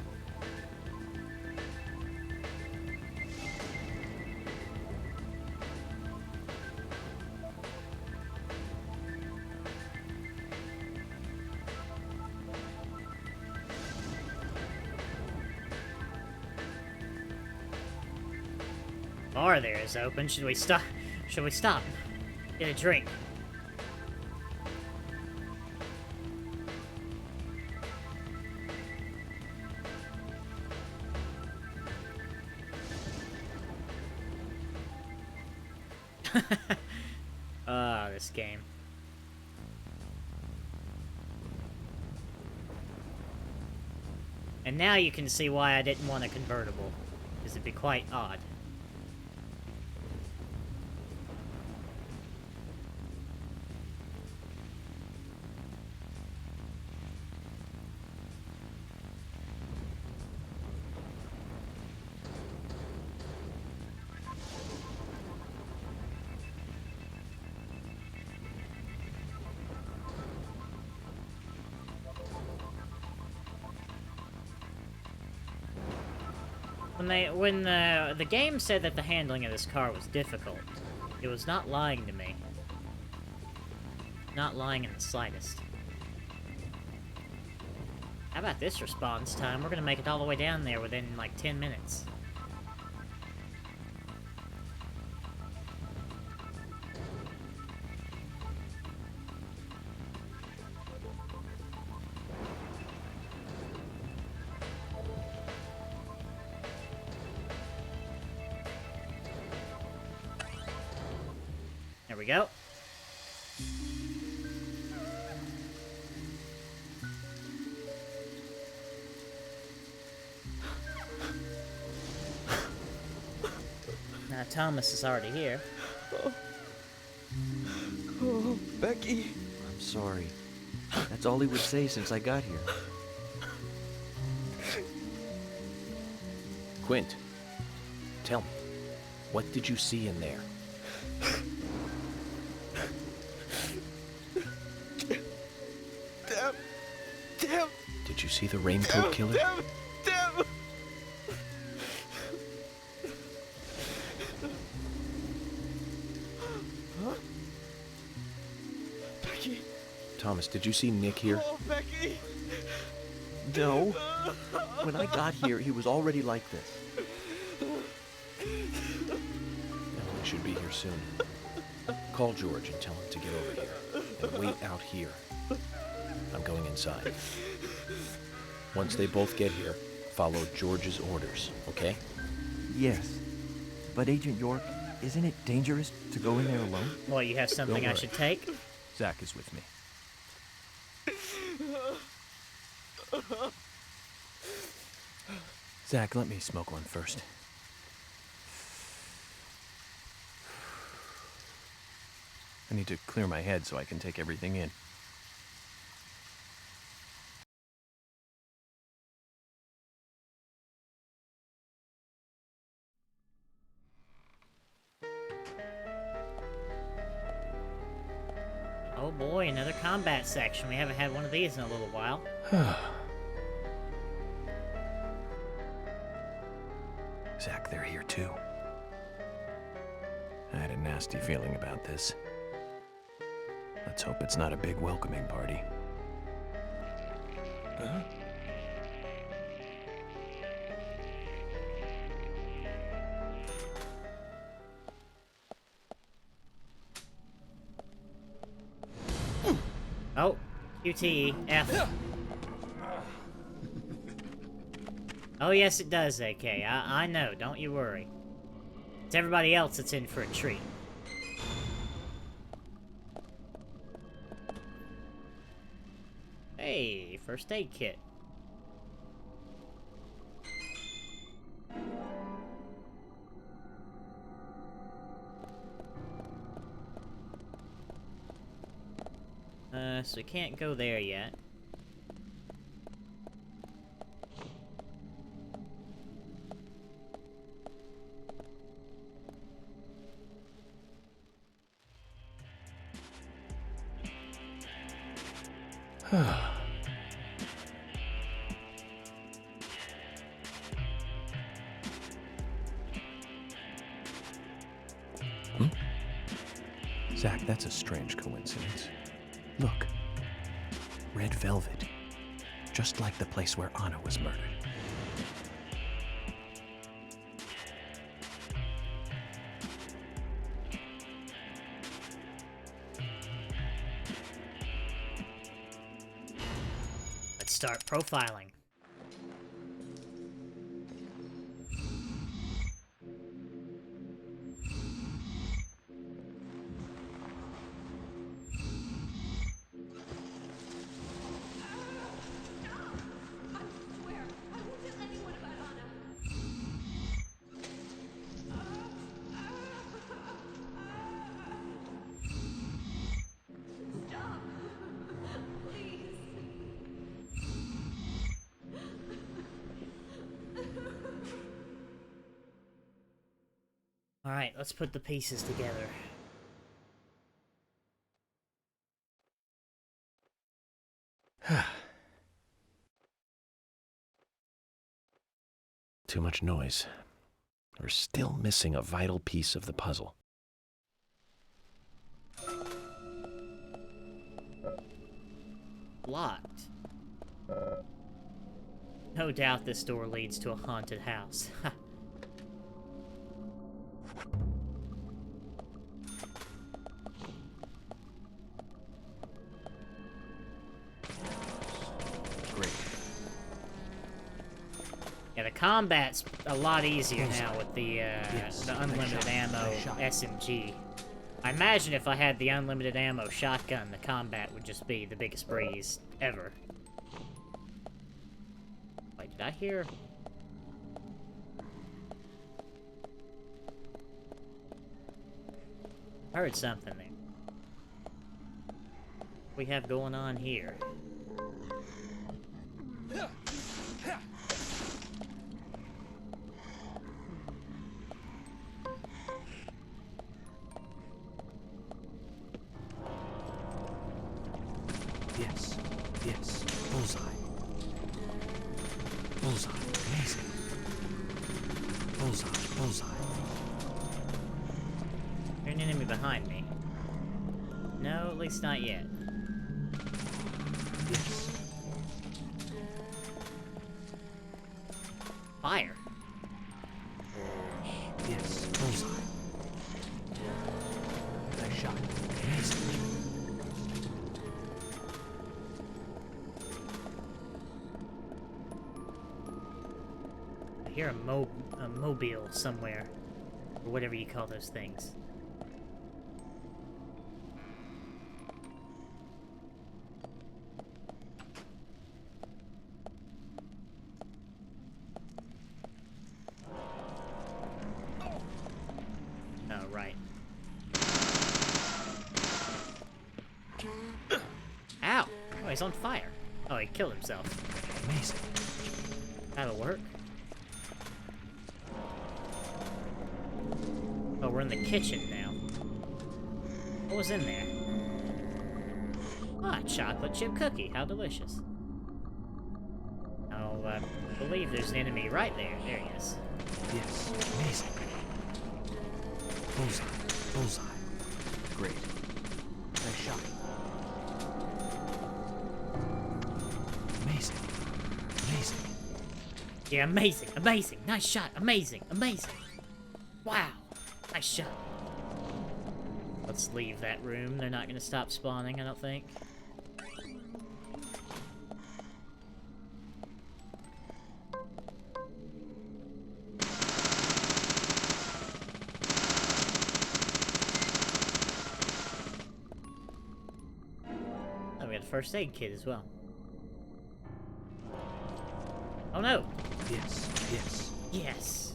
Bar there is open. Should we stop? Should we stop? Get a drink. This game. And now you can see why I didn't want a convertible, because it'd be quite odd. When the game said that the handling of this car was difficult, it was not lying to me. Not lying in the slightest. How about this response time? We're gonna make it all the way down there within like 10 minutes. There we go. Now Thomas is already here. Oh, Becky. I'm sorry. That's all he would say since I got here. Quint, tell me, what did you see in there? Damn! Did you see the Raincoat Killer? Damn! Huh? Becky! Thomas, did you see Nick here? Oh, Becky! No. When I got here, he was already like this. Emily should be here soon. Call George and tell him to get over here. And wait out here. I'm going inside. Once they both get here, follow George's orders, okay? Yes. But Agent York, isn't it dangerous to go in there alone? Well, you have something I should take? Zack is with me. Zack, let me smoke one first. I need to clear my head so I can take everything in. Oh boy, another combat section. We haven't had one of these in a little while. Zack, they're here too. I had a nasty feeling about this. Let's hope it's not a big welcoming party. Huh? Oh, QTF. Oh yes it does, AK. I know, don't you worry. It's everybody else that's in for a treat. Hey, first aid kit. So we can't go there yet. Zack, that's a strange coincidence. Look. Red velvet. Just like the place where Anna was murdered. Let's start profiling. Alright, let's put the pieces together. Too much noise. We're still missing a vital piece of the puzzle. Locked. No doubt this door leads to a haunted house. Yeah, the combat's a lot easier now with the unlimited ammo SMG. I imagine if I had the unlimited ammo shotgun, the combat would just be the biggest breeze ever. Wait, did I hear? I heard something there. What we have going on here? Yes, yes, bullseye. Bullseye, amazing. Bullseye, bullseye. There's an enemy behind me. No, at least not yet. Yes. Fire. Yes, bullseye. Nice shot. Amazing. I hear a mobile somewhere. Or whatever you call those things. Oh, right. Ow! Oh, he's on fire. Oh, he killed himself. Amazing. That'll work. Oh, we're in the kitchen now. What was in there? Ah, chocolate chip cookie. How delicious. Oh, I believe there's an enemy right there. There he is. Yes, amazing. Bullseye. Bullseye. Great. Nice shot. Amazing. Amazing. Yeah, amazing. Amazing. Nice shot. Amazing. Amazing. Wow. Nice shot. Let's leave that room. They're not going to stop spawning, I don't think. Oh, we got a first aid kit as well. Oh no! Yes, yes. Yes!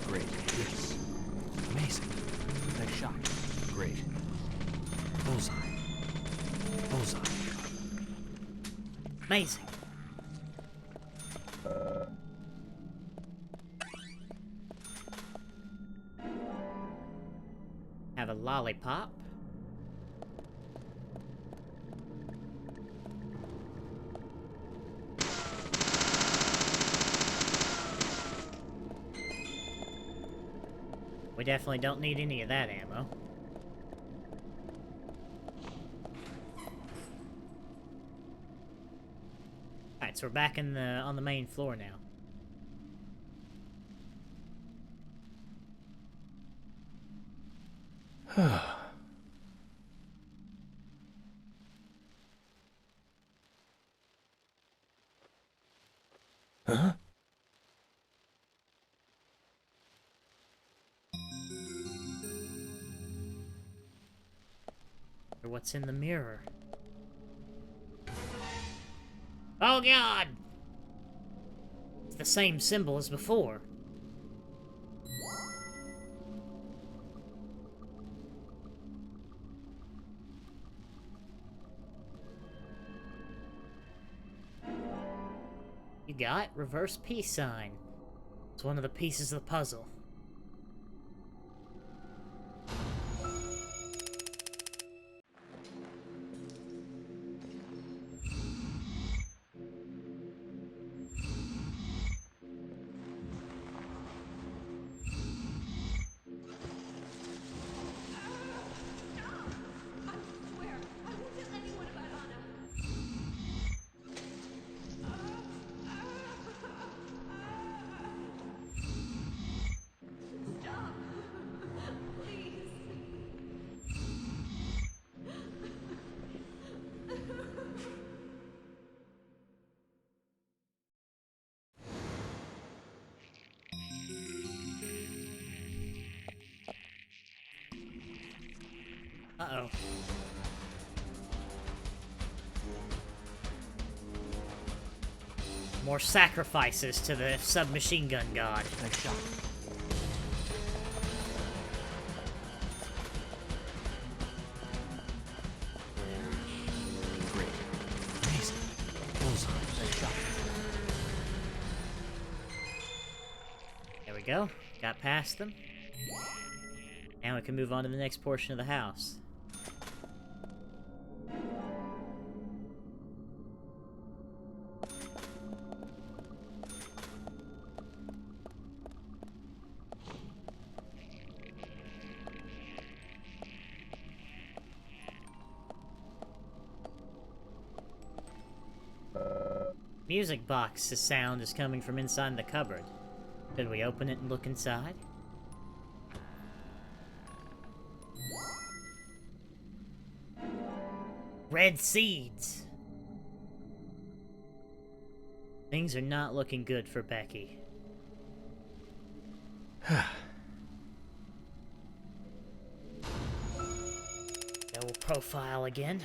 Great, yes. Amazing. Nice shot. Great. Bullseye. Bullseye. Amazing. Have a lollipop. We definitely don't need any of that ammo. Alright, so we're back on the main floor now. Huh? Or what's in the mirror? Oh god! It's the same symbol as before. You got reverse peace sign. It's one of the pieces of the puzzle. Uh-oh. More sacrifices to the submachine gun god. Nice shot. Great. Amazing. Bullseye. Nice shot. There we go. Got past them. Now we can move on to the next portion of the house. Music box's sound is coming from inside the cupboard. Should we open it and look inside? Red seeds. Things are not looking good for Becky. Double profile again.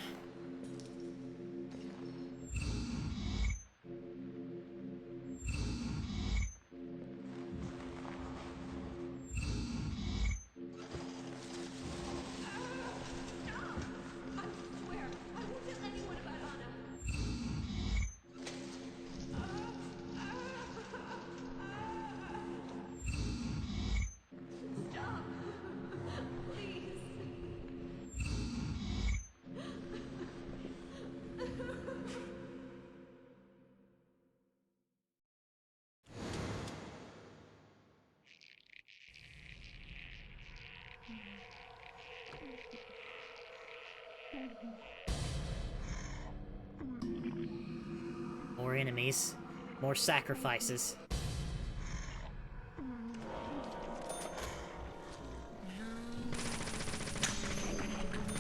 More enemies. More sacrifices.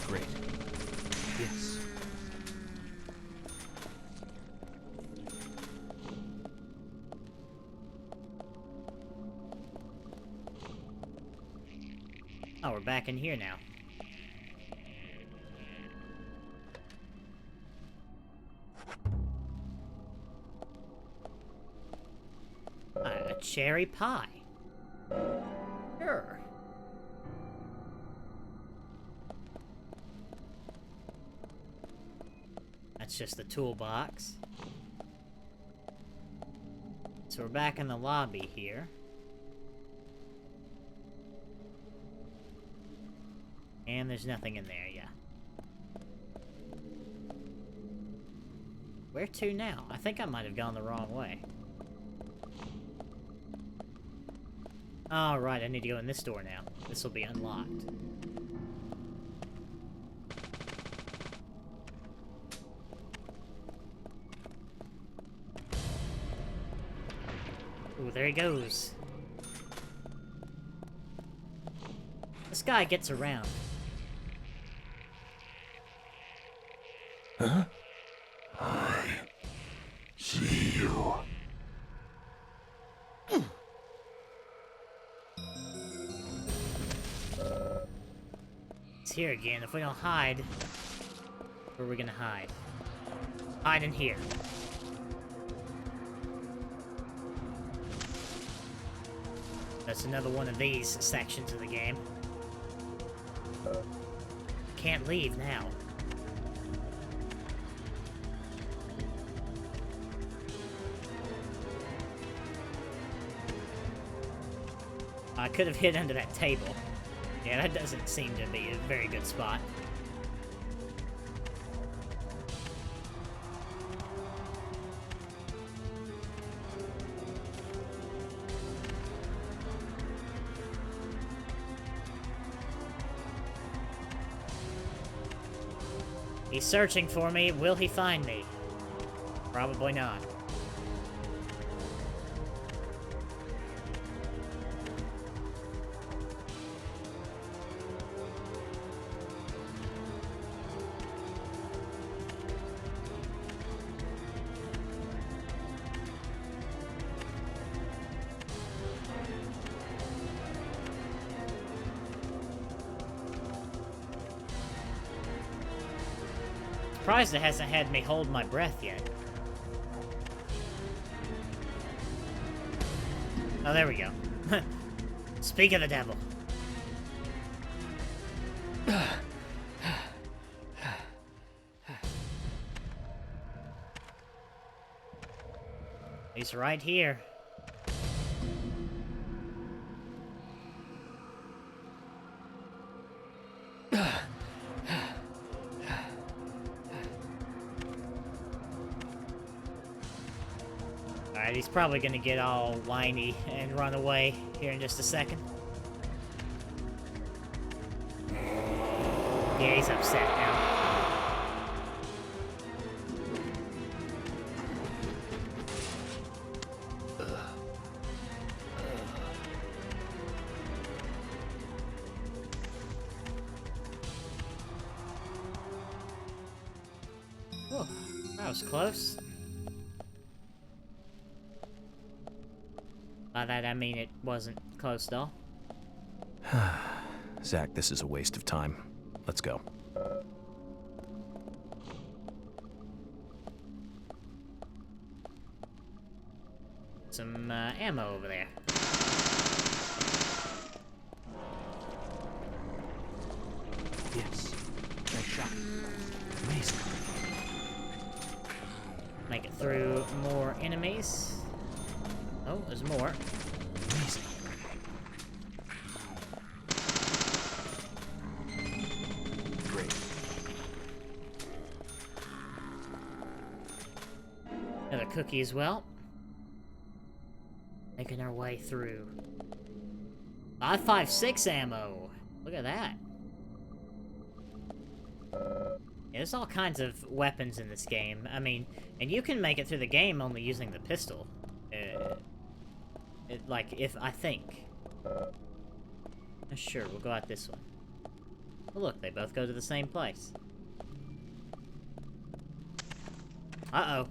Great. Yes. Oh, we're back in here now. A cherry pie. Sure. That's just the toolbox. So we're back in the lobby here. And there's nothing in there, yeah. Where to now? I think I might have gone the wrong way. Oh, right, I need to go in this door now. This will be unlocked. Ooh, there he goes. This guy gets around. Huh? I see you. It's here again. If we don't hide, where are we gonna hide? Hide in here. That's another one of these sections of the game. Can't leave now. I could have hid under that table. Yeah, that doesn't seem to be a very good spot. He's searching for me. Will he find me? Probably not. Surprised it hasn't had me hold my breath yet. Oh, there we go. Speak of the devil. He's right here. Alright, he's probably gonna get all whiny and run away here in just a second. Yeah, he's upset now. Oh, that was close. By that I mean it wasn't close at all. Zach, this is a waste of time. Let's go. Some ammo over there. Yes. Nice shot. Amazing. Make it through more enemies. Oh, there's more. Amazing. Great. Another cookie as well. Making our way through. 5.56 ammo. Look at that. Yeah, there's all kinds of weapons in this game. I mean, and you can make it through the game only using the pistol. I think. Sure, we'll go out this one. Oh, look, they both go to the same place. Uh-oh.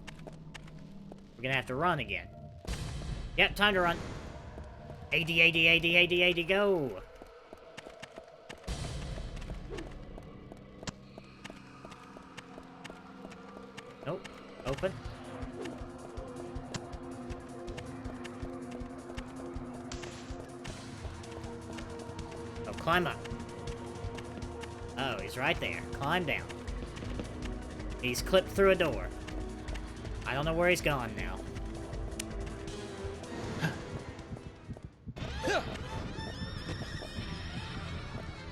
We're gonna have to run again. Yep, time to run. 80, 80, 80, 80, 80, go! Nope. Open. Oh, climb up. Oh, he's right there. Climb down. He's clipped through a door. I don't know where he's gone now.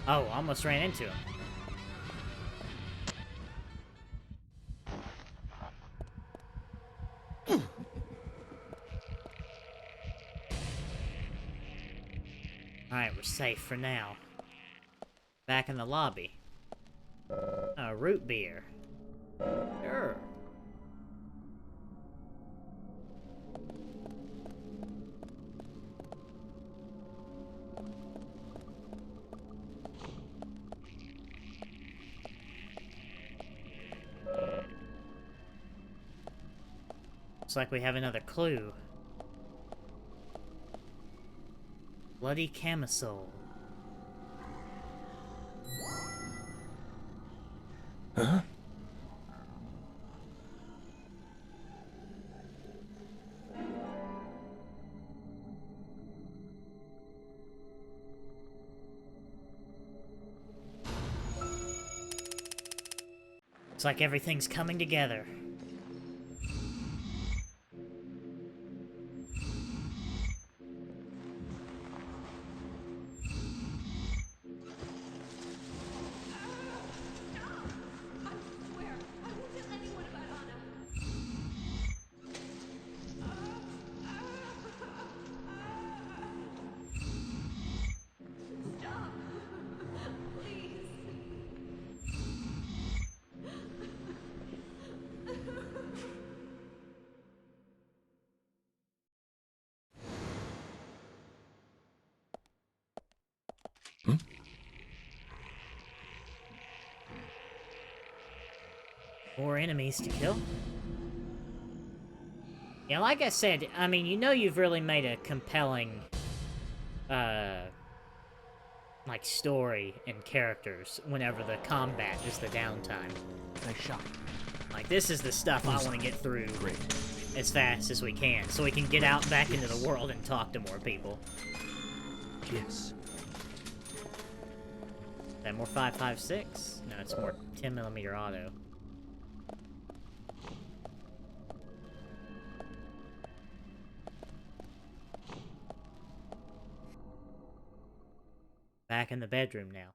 Oh, almost ran into him. Alright, we're safe for now. Back in the lobby. Root beer. Sure. Looks like we have another clue. Bloody camisole. Huh? Looks like everything's coming together. More enemies to kill. Yeah, like I said, I mean, you know you've really made a compelling, like, story and characters whenever the combat is the downtime. Nice shot. Like, this is the stuff I want to get through as fast as we can, so we can get out back into the world and talk to more people. Yes. Is that more 5.56? No, it's more 10mm auto. Back in the bedroom now.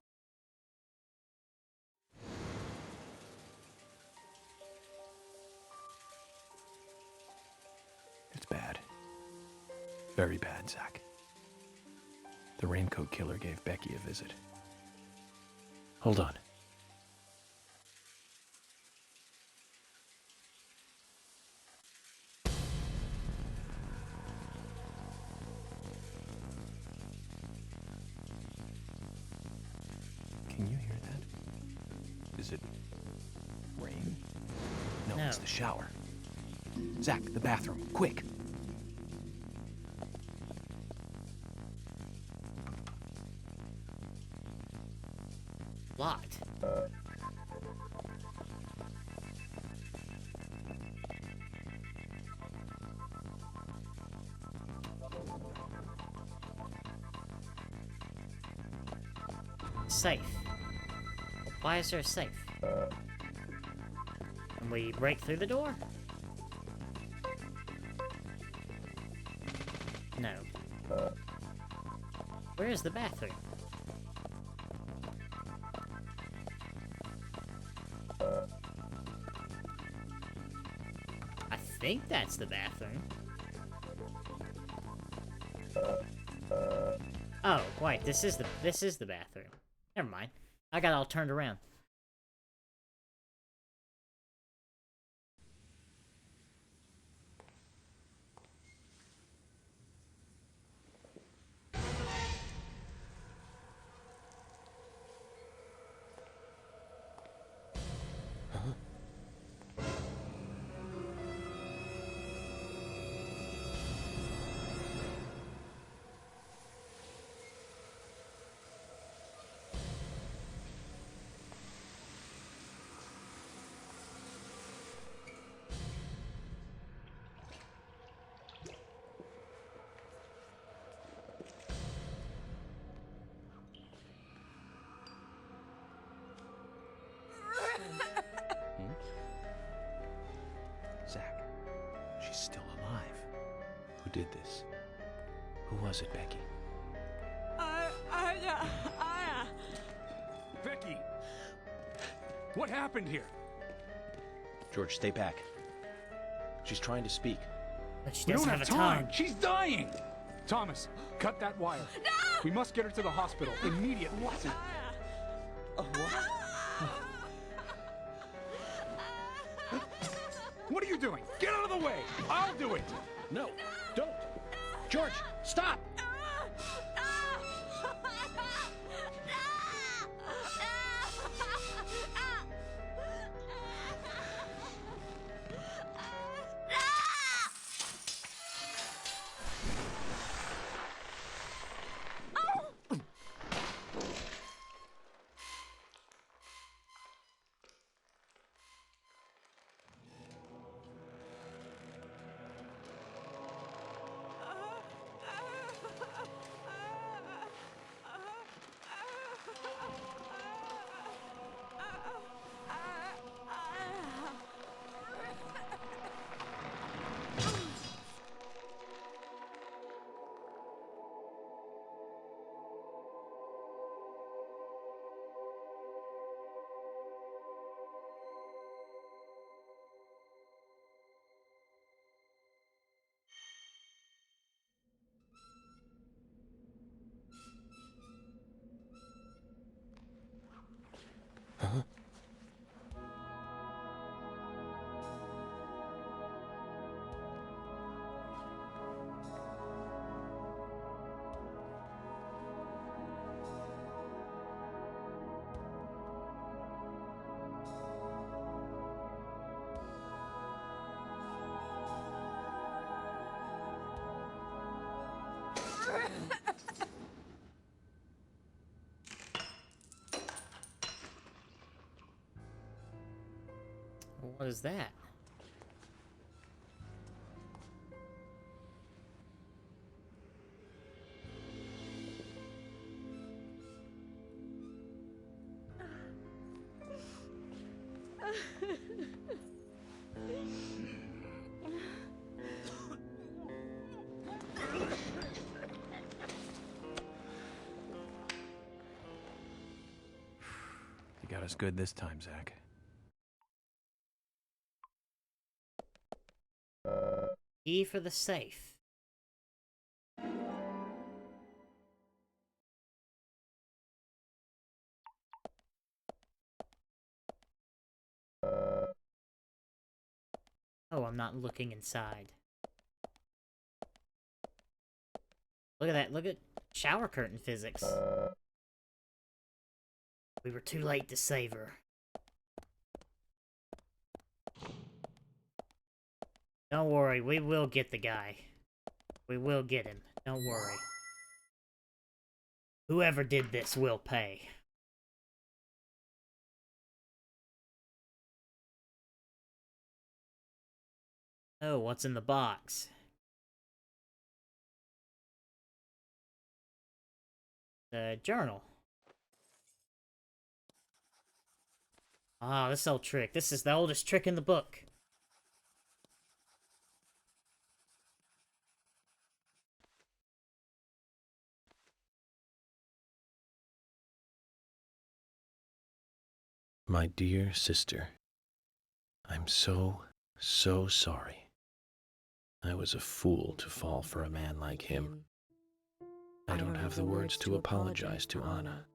It's bad. Very bad, Zach. The raincoat killer gave Becky a visit. Hold on. Can you hear that? Is it rain? No, it's the shower. Zach, the bathroom, quick! Locked. Safe. Why is there a safe? Can we break through the door? No. Where is the bathroom? I think that's the bathroom. Oh, wait, this is the bathroom. Never mind. I got all turned around. Zach, she's still alive. Who did this? Who was it, Becky? Becky! What happened here? George, stay back. She's trying to speak. But she We doesn't don't have have a time. tongue. She's dying! Thomas, cut that wire. No! We must get her to the hospital immediately. What are you doing? Get out of the way! I'll do it! No, don't! George, stop! Huh? What is that? You got us good this time, Zach. E for the safe. Oh, I'm not looking inside. Look at that. Look at shower curtain physics. We were too late to save her. Don't worry, we will get the guy. We will get him. Don't worry. Whoever did this will pay. Oh, what's in the box? The journal. Ah, this old trick. This is the oldest trick in the book. My dear sister, I'm so sorry. I was a fool to fall for a man like him. I don't have the words to apologize to Anna.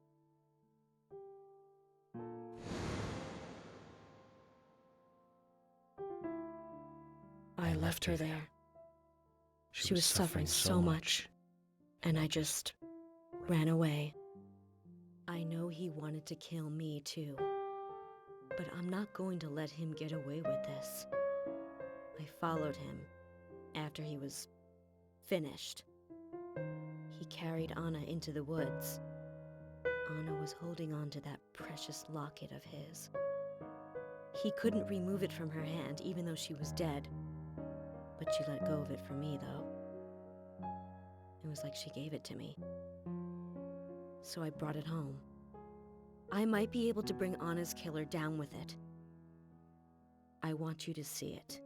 I left her there. She was suffering so much, and I just ran away. I know he wanted to kill me too, but I'm not going to let him get away with this. I followed him after he was finished. He carried Anna into the woods. Anna was holding on to that precious locket of his. He couldn't remove it from her hand, even though she was dead. But she let go of it for me, though. It was like she gave it to me. So I brought it home. I might be able to bring Anna's killer down with it. I want you to see it.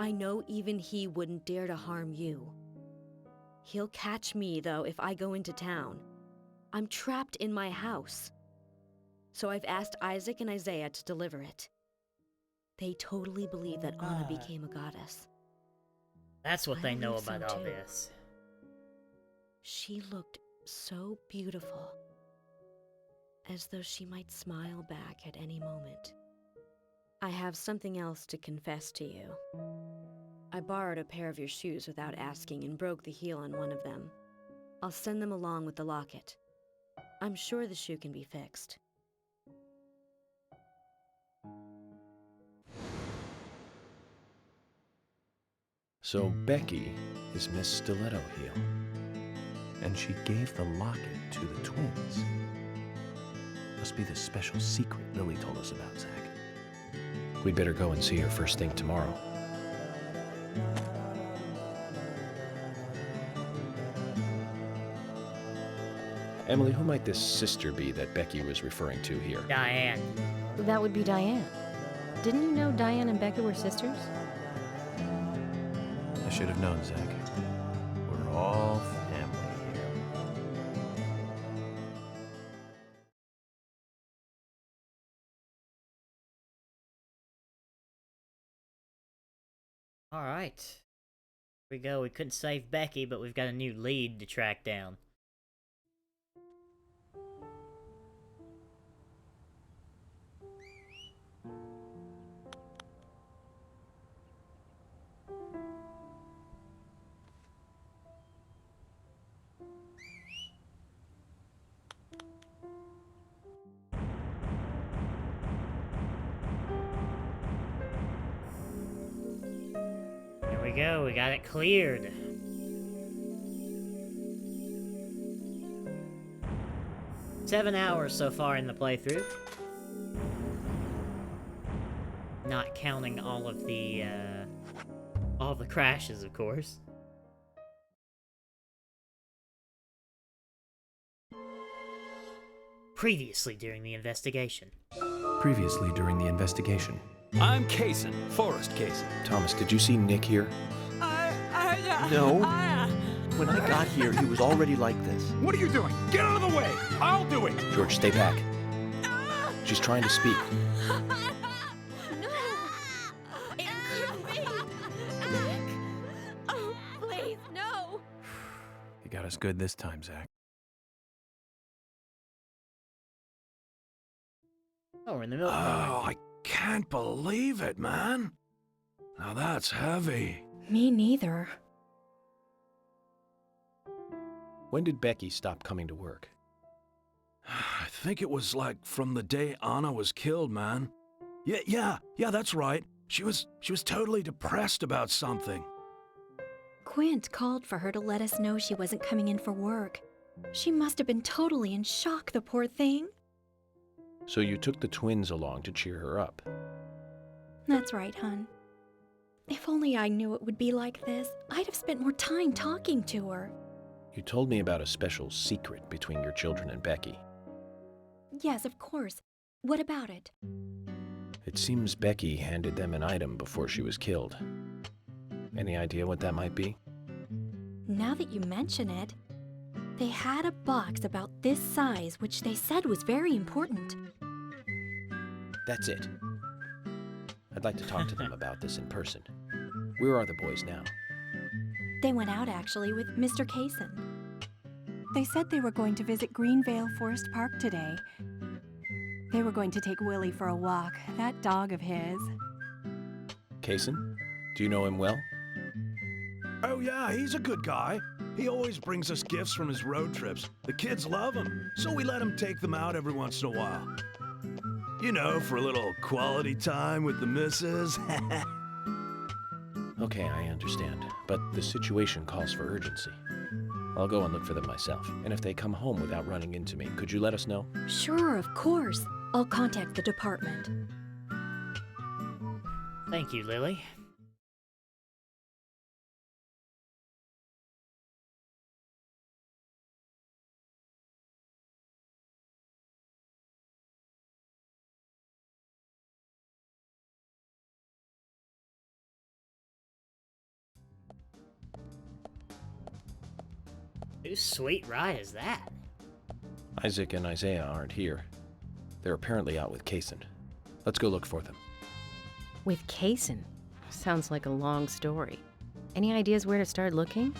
I know even he wouldn't dare to harm you. He'll catch me, though, if I go into town. I'm trapped in my house. So I've asked Isaac and Isaiah to deliver it. They totally believe that Anna became a goddess. That's what they know believe so, about all too. this. She looked so beautiful, as though she might smile back at any moment. I have something else to confess to you. I borrowed a pair of your shoes without asking and broke the heel on one of them. I'll send them along with the locket. I'm sure the shoe can be fixed. So Becky is Miss Stiletto Heel, and she gave the locket to the twins. Must be the special secret Lily told us about, Zach. We'd better go and see her first thing tomorrow. Emily, who might this sister be that Becky was referring to here? Diane. That would be Diane. Didn't you know Diane and Becca were sisters? I should have known, Zach. We're all family here. Alright. Here we go. We couldn't save Becky, but we've got a new lead to track down. Here we go, we got it cleared. Seven hours so far in the playthrough. Not counting all of the crashes, of course. Previously during the investigation. Previously during the investigation. I'm Kaysen, Forrest Kaysen. Thomas, did you see Nick here? No. When I got here, he was already like this. What are you doing? Get out of the way! I'll do it! George, stay back. She's trying to speak. It couldn't be! Nick! Oh, please, no! You got us good this time, Zach. Oh, we're in the middle. Oh, I can't believe it, man. Now that's heavy. Me neither. When did Becky stop coming to work? I think it was like from the day Anna was killed, man. Yeah, that's right. She was totally depressed about something. Quint called for her to let us know she wasn't coming in for work. She must have been totally in shock, the poor thing. So you took the twins along to cheer her up. That's right, hon. If only I knew it would be like this, I'd have spent more time talking to her. You told me about a special secret between your children and Becky. Yes, of course. What about it? It seems Becky handed them an item before she was killed. Any idea what that might be? Now that you mention it, they had a box about this size which they said was very important. That's it. I'd like to talk to them about this in person. Where are the boys now? They went out actually with Mr. Kaysen. They said they were going to visit Greenvale Forest Park today. They were going to take Willie for a walk, that dog of his. Kaysen? Do you know him well? Oh yeah, he's a good guy. He always brings us gifts from his road trips. The kids love him, so we let him take them out every once in a while. You know, for a little quality time with the missus. Okay, I understand, but the situation calls for urgency. I'll go and look for them myself, and if they come home without running into me, could you let us know? Sure, of course. I'll contact the department. Thank you, Lily. Whose sweet ride is that? Isaac and Isaiah aren't here. They're apparently out with Kaysen. Let's go look for them. With Kaysen? Sounds like a long story. Any ideas where to start looking?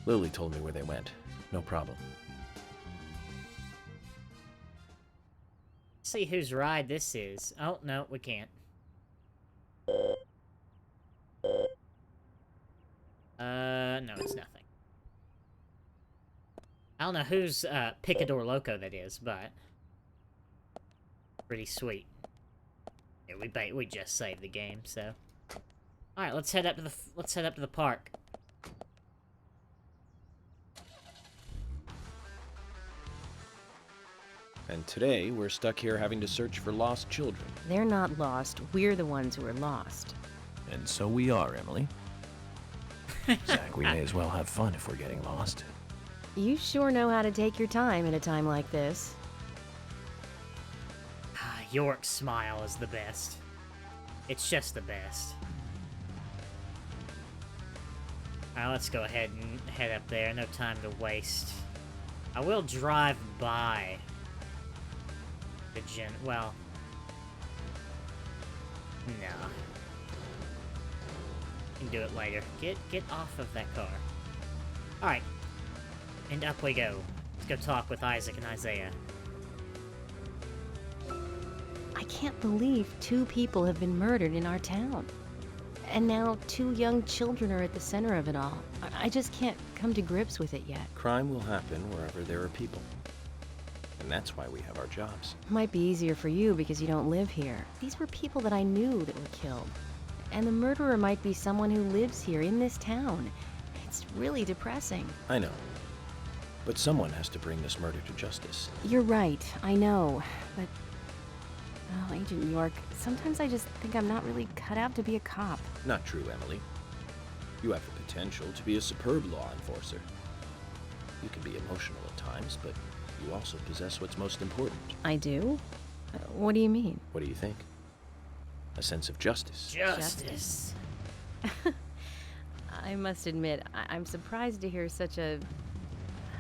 Lily told me where they went. No problem. See whose ride this is. Oh, no, we can't. No, it's nothing. I don't know whose Picador Loco that is, but pretty sweet. Yeah, we just saved the game, so. All right, let's head up to the park. And today, we're stuck here having to search for lost children. They're not lost. We're the ones who are lost. And so we are, Emily. Zach, we may as well have fun if we're getting lost. You sure know how to take your time at a time like this. York's smile is the best. It's just the best. Alright, let's go ahead and head up there. No time to waste. I will drive by the well, no. You can do it later. Get off of that car. Alright. And up we go. Let's go talk with Isaac and Isaiah. I can't believe 2 people have been murdered in our town. And now 2 young children are at the center of it all. I just can't come to grips with it yet. Crime will happen wherever there are people. And that's why we have our jobs. Might be easier for you because you don't live here. These were people that I knew that were killed. And the murderer might be someone who lives here in this town. It's really depressing. I know. But someone has to bring this murder to justice. You're right, I know. But, oh, Agent York, sometimes I just think I'm not really cut out to be a cop. Not true, Emily. You have the potential to be a superb law enforcer. You can be emotional at times, but you also possess what's most important. I do? What do you mean? What do you think? A sense of justice. Justice. I must admit, I'm surprised to hear such a...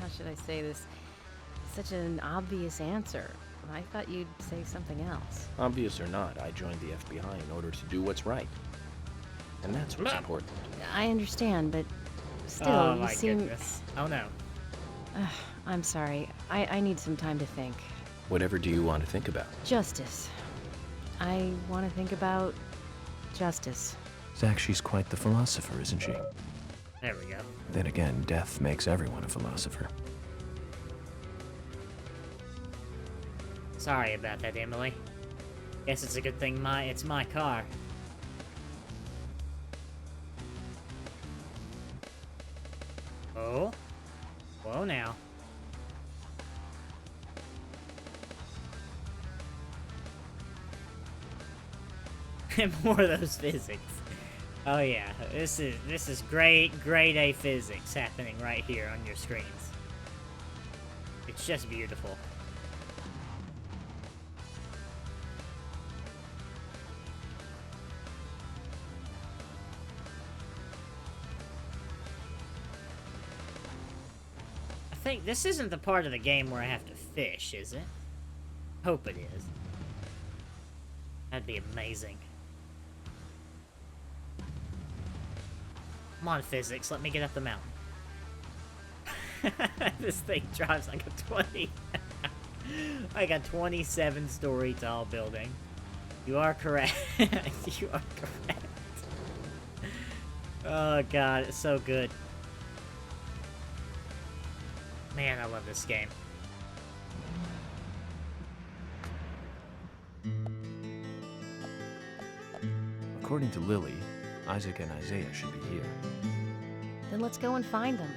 how should I say this? Such an obvious answer. I thought you'd say something else. Obvious or not, I joined the FBI in order to do what's right. And that's what's important. I understand, but still, oh, you my seem... goodness. Oh, no. I'm sorry. I need some time to think. Whatever do you want to think about? Justice. I want to think about justice. Zach, she's quite the philosopher, isn't she? There we go. Then again, death makes everyone a philosopher. Sorry about that, Emily. Guess it's a good thing it's my car. Oh? Whoa now. And more of those physics. Oh yeah, this is great grade A physics happening right here on your screens. It's just beautiful. I think this isn't the part of the game where I have to fish, is it? Hope it is. That'd be amazing. Come on, physics, let me get up the mountain. This thing drives like a 20. Like a 27-story tall building. You are correct. You are correct. Oh god, it's so good. Man, I love this game. According to Lily, Isaac and Isaiah should be here. Then let's go and find them.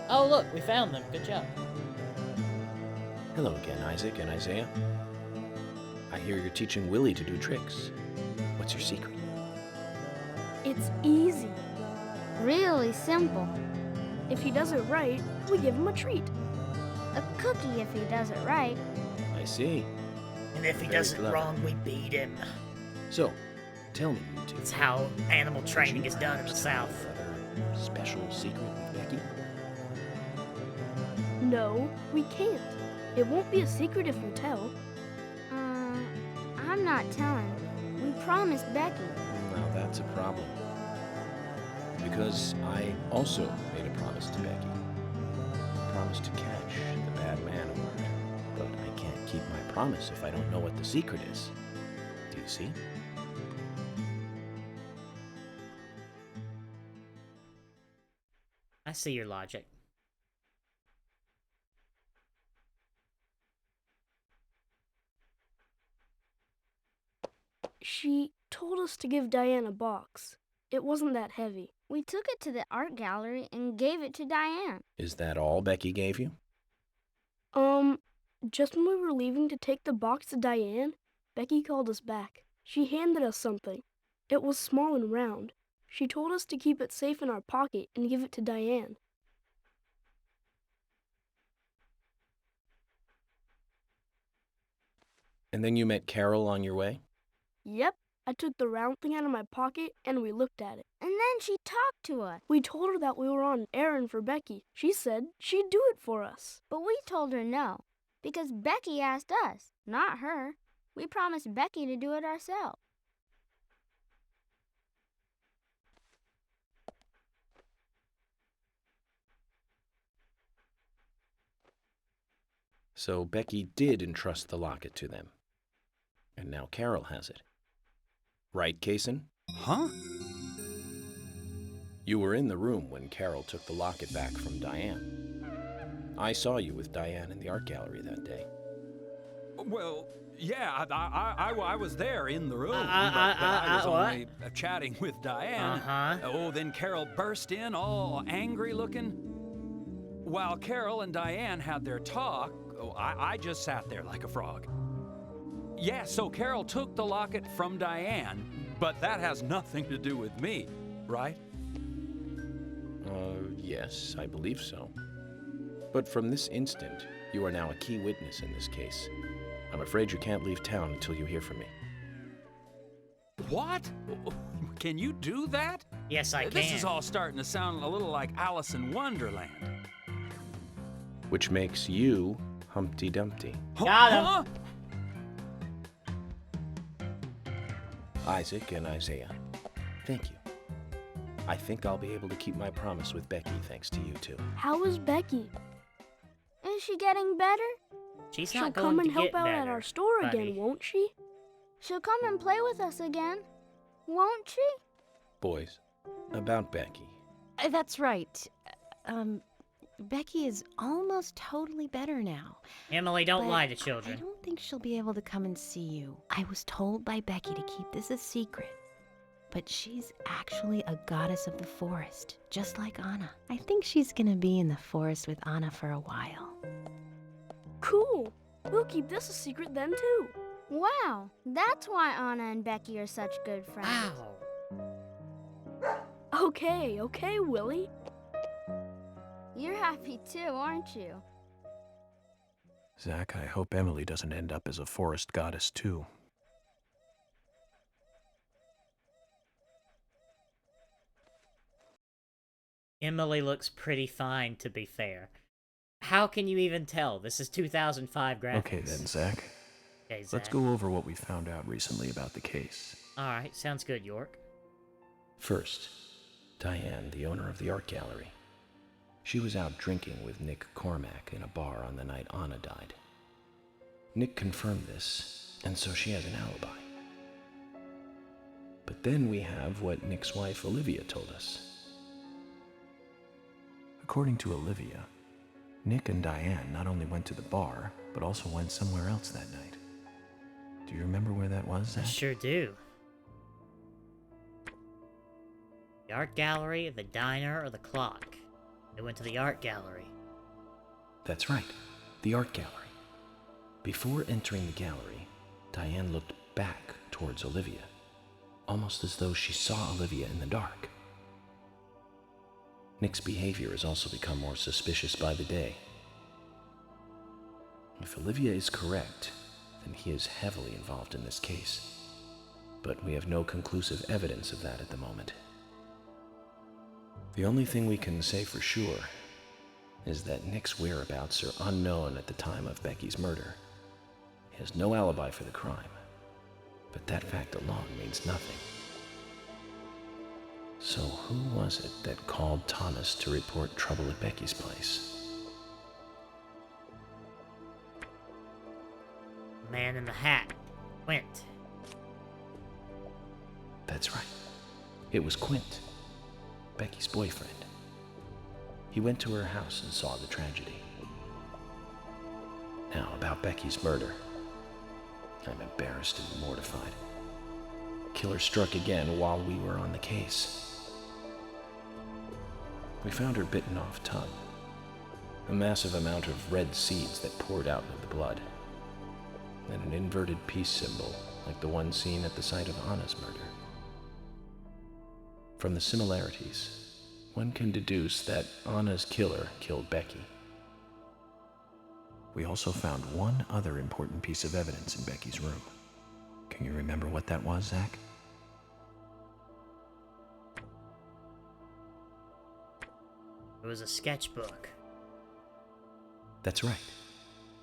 Oh look, we found them. Good job. Hello again, Isaac and Isaiah. I hear you're teaching Willie to do tricks. What's your secret? It's easy. Really simple. If he does it right, we give him a treat. A cookie if he does it right. I see. And if he Very does it clever. wrong, we beat him. So, tell me, you two. It's how animal training is done in the South. Other special secret with Becky? No, we can't. It won't be a secret if we tell. I'm not telling. We promised Becky. Now that's a problem. Because I also made a promise to Becky. I promised to catch the bad man alert. But I can't keep my promise if I don't know what the secret is. Do you see? I see your logic. She told us to give Diane a box. It wasn't that heavy. We took it to the art gallery and gave it to Diane. Is that all Becky gave you? Just when we were leaving to take the box to Diane, Becky called us back. She handed us something. It was small and round. She told us to keep it safe in our pocket and give it to Diane. And then you met Carol on your way? Yep, I took the round thing out of my pocket and we looked at it. And then she talked to us. We told her that we were on an errand for Becky. She said she'd do it for us. But we told her no, because Becky asked us, not her. We promised Becky to do it ourselves. So Becky did entrust the locket to them. And now Carol has it. Right, Kaysen? Huh? You were in the room when Carol took the locket back from Diane. I saw you with Diane in the art gallery that day. Well, yeah, I was there in the room, but I was what? only chatting with Diane. Uh-huh. Oh, then Carol burst in, all angry looking. While Carol and Diane had their talk, I just sat there like a frog. Yeah, so Carol took the locket from Diane, but that has nothing to do with me, right? Yes, I believe so. But from this instant, you are now a key witness in this case. I'm afraid you can't leave town until you hear from me. What? Can you do that? Yes, I can. This is all starting to sound a little like Alice in Wonderland. Which makes you Humpty Dumpty. Got him. Isaac and Isaiah, thank you. I think I'll be able to keep my promise with Becky thanks to you two. How is Becky? Is she getting better? She's She'll not going come and to help get out better, at our store buddy. again, won't she? She'll come and play with us again, won't she? Boys, about Becky. That's right. Becky is almost totally better now. Emily, don't But lie to children. I don't think she'll be able to come and see you. I was told by Becky to keep this a secret. But she's actually a goddess of the forest, just like Anna. I think she's gonna be in the forest with Anna for a while. Cool. We'll keep this a secret then, too. Wow, that's why Anna and Becky are such good friends. Ow! Okay, Willie. You're happy too, aren't you? Zach, I hope Emily doesn't end up as a forest goddess, too. Emily looks pretty fine, to be fair. How can you even tell? This is 2005 graphics. Okay then, Zach. Okay, Zach. Let's go over what we found out recently about the case. Alright, sounds good, York. First, Diane, the owner of the art gallery. She was out drinking with Nick Cormack in a bar on the night Anna died. Nick confirmed this, and so she has an alibi. But then we have what Nick's wife Olivia told us. According to Olivia, Nick and Diane not only went to the bar, but also went somewhere else that night. Do you remember where that was, Zach? I sure do. The art gallery, the diner, or the clock? They went to the art gallery. That's right, the art gallery. Before entering the gallery, Diane looked back towards Olivia, almost as though she saw Olivia in the dark. Nick's behavior has also become more suspicious by the day. If Olivia is correct, then he is heavily involved in this case. But we have no conclusive evidence of that at the moment. The only thing we can say for sure is that Nick's whereabouts are unknown at the time of Becky's murder. He has no alibi for the crime, but that fact alone means nothing. So who was it that called Thomas to report trouble at Becky's place? Man in the hat. Quint. That's right. It was Quint, Becky's boyfriend. He went to her house and saw the tragedy. Now, about Becky's murder. I'm embarrassed and mortified. Killer struck again while we were on the case. We found her bitten off tongue. A massive amount of red seeds that poured out of the blood. And an inverted peace symbol, like the one seen at the site of Anna's murder. From the similarities, one can deduce that Anna's killer killed Becky. We also found one other important piece of evidence in Becky's room. Can you remember what that was, Zach? It was a sketchbook. That's right.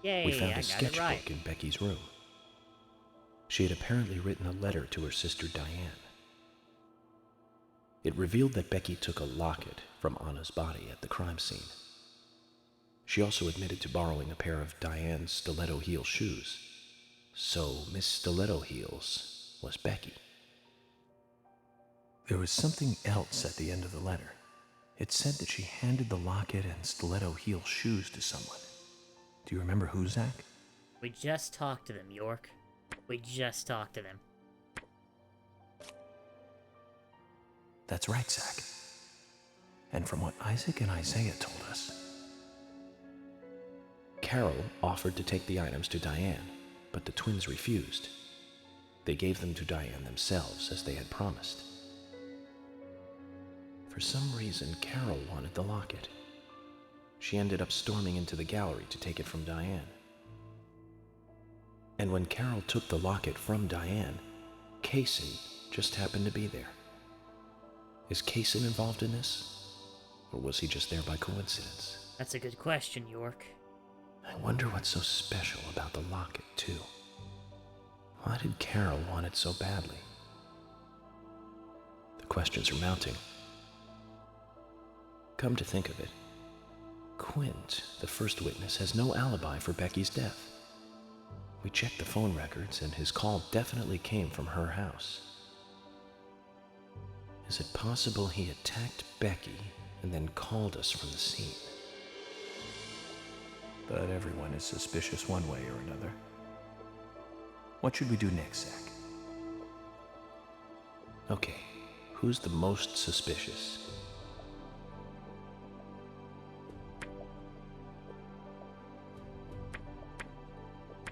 Yay, we found I a got it sketchbook right. in Becky's room. She had apparently written a letter to her sister Diane. It revealed that Becky took a locket from Anna's body at the crime scene. She also admitted to borrowing a pair of Diane's stiletto heel shoes. So Miss Stiletto Heels was Becky. There was something else at the end of the letter. It said that she handed the locket and stiletto heel shoes to someone. Do you remember who, Zach? We just talked to them, York. We just talked to them. That's right, Zach. And from what Isaac and Isaiah told us, Carol offered to take the items to Diane, but the twins refused. They gave them to Diane themselves, as they had promised. For some reason, Carol wanted the locket. She ended up storming into the gallery to take it from Diane. And when Carol took the locket from Diane, Kaysen just happened to be there. Is Kaysen involved in this? Or was he just there by coincidence? That's a good question, York. I wonder what's so special about the locket, too. Why did Carol want it so badly? The questions are mounting. Come to think of it, Quint, the first witness, has no alibi for Becky's death. We checked the phone records, and his call definitely came from her house. Is it possible he attacked Becky and then called us from the scene? But everyone is suspicious one way or another. What should we do next, Zach? Okay, who's the most suspicious?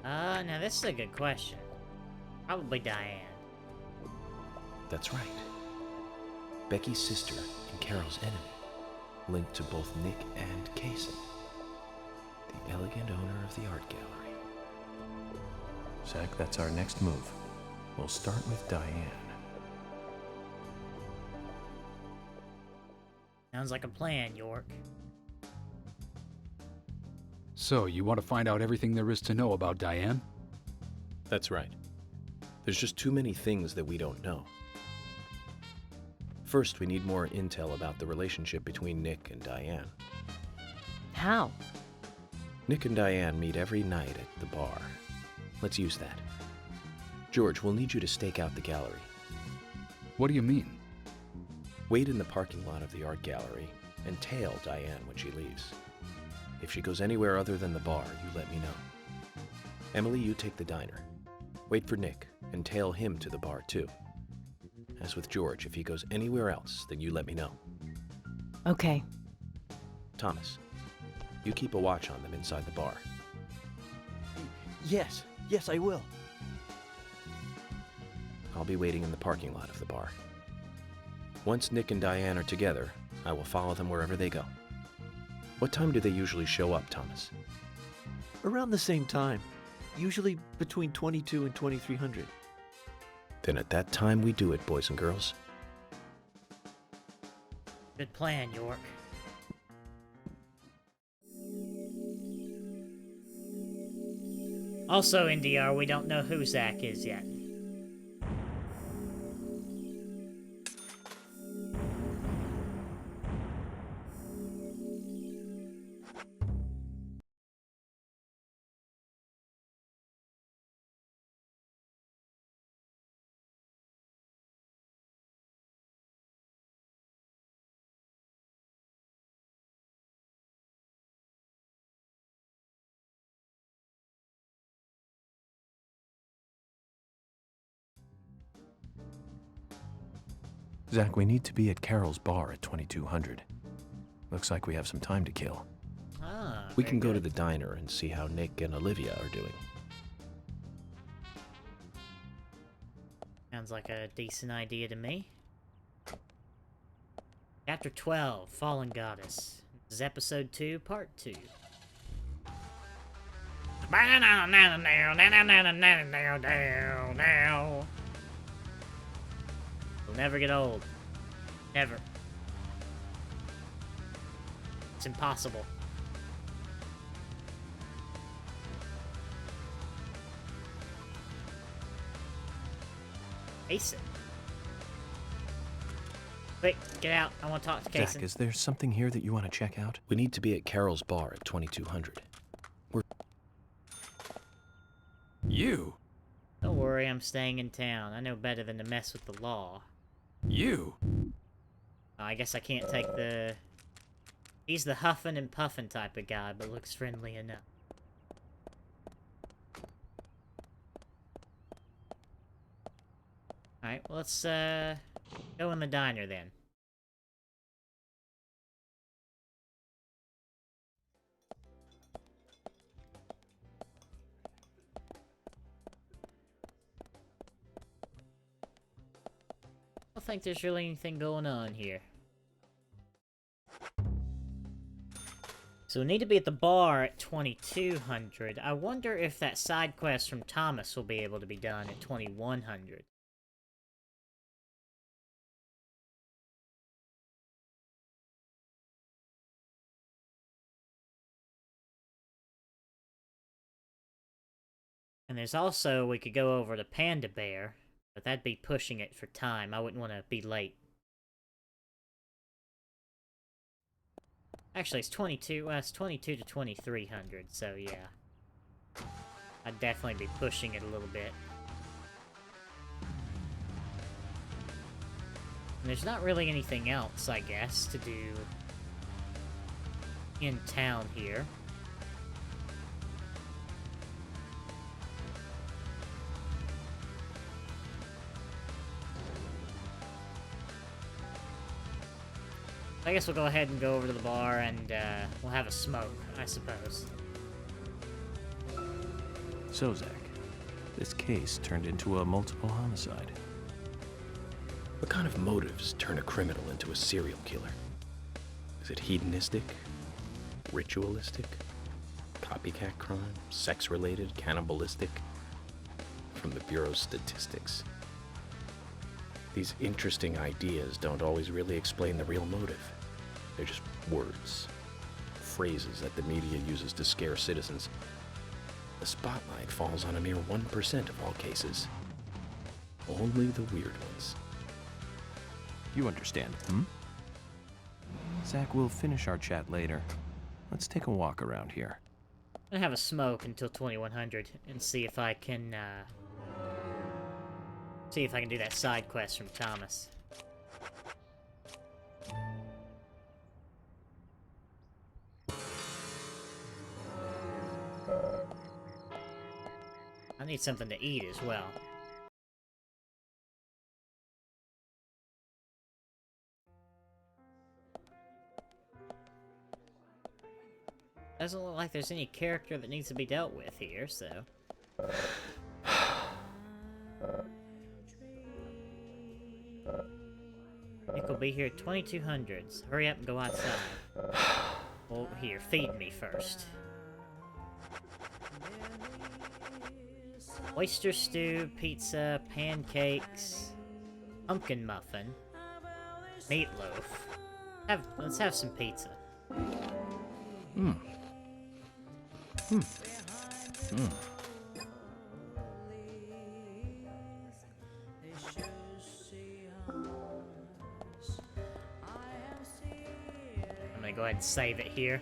Now this is a good question. Probably Diane. That's right. Becky's sister and Carol's enemy, linked to both Nick and Kaysen, the elegant owner of the art gallery. Zach, that's our next move. We'll start with Diane. Sounds like a plan, York. So, you want to find out everything there is to know about Diane? That's right. There's just too many things that we don't know. First, we need more intel about the relationship between Nick and Diane. How? Nick and Diane meet every night at the bar. Let's use that. George, we'll need you to stake out the gallery. What do you mean? Wait in the parking lot of the art gallery and tail Diane when she leaves. If she goes anywhere other than the bar, you let me know. Emily, you take the diner. Wait for Nick and tail him to the bar too. As with George, if he goes anywhere else, then you let me know. Okay. Thomas, you keep a watch on them inside the bar. Yes, I will. I'll be waiting in the parking lot of the bar. Once Nick and Diane are together, I will follow them wherever they go. What time do they usually show up, Thomas? Around the same time. Usually between 22 and 2300. Then at that time we do it, boys and girls. Good plan, York. Also, NDR, we don't know who Zach is yet. Zach, we need to be at Carol's bar at 2200. Looks like we have some time to kill. We can go to the diner and see how Nick and Olivia are doing. Sounds like a decent idea to me. Chapter 12, Fallen Goddess. This is episode 2, part 2. It'll never get old. Never. It's impossible. Kaysen. Quick, get out. I want to talk to Kaysen. Zach, is there something here that you want to check out? We need to be at Carol's bar at 2200. You? Don't worry, I'm staying in town. I know better than to mess with the law. You? I guess I can't take the... He's the huffin' and puffin' type of guy, but looks friendly enough. Alright, well, let's, go in the diner, then. I don't think there's really anything going on here. So we need to be at the bar at 2200. I wonder if that side quest from Thomas will be able to be done at 2100. And there's also, we could go over to Panda Bear, but that'd be pushing it for time. I wouldn't want to be late. Actually, it's 22 to 2300, so yeah. I'd definitely be pushing it a little bit. And there's not really anything else, I guess, to do in town here. I guess we'll go ahead and go over to the bar and we'll have a smoke, I suppose. So, Zach, this case turned into a multiple homicide. What kind of motives turn a criminal into a serial killer? Is it hedonistic? Ritualistic? Copycat crime? Sex-related? Cannibalistic? From the Bureau's statistics. These interesting ideas don't always really explain the real motive. They're just words, phrases that the media uses to scare citizens. The spotlight falls on a mere 1% of all cases. Only the weird ones. You understand, Zach, we'll finish our chat later. Let's take a walk around here. I'm gonna have a smoke until 2100 and see if I can, do that side quest from Thomas. I need something to eat as well. Doesn't look like there's any character that needs to be dealt with here, so... Nick will be here at 2200s. Hurry up and go outside. Well, here, feed me first. Oyster stew, pizza, pancakes, pumpkin muffin, meatloaf. Let's have some pizza. I'm gonna go ahead and save it here.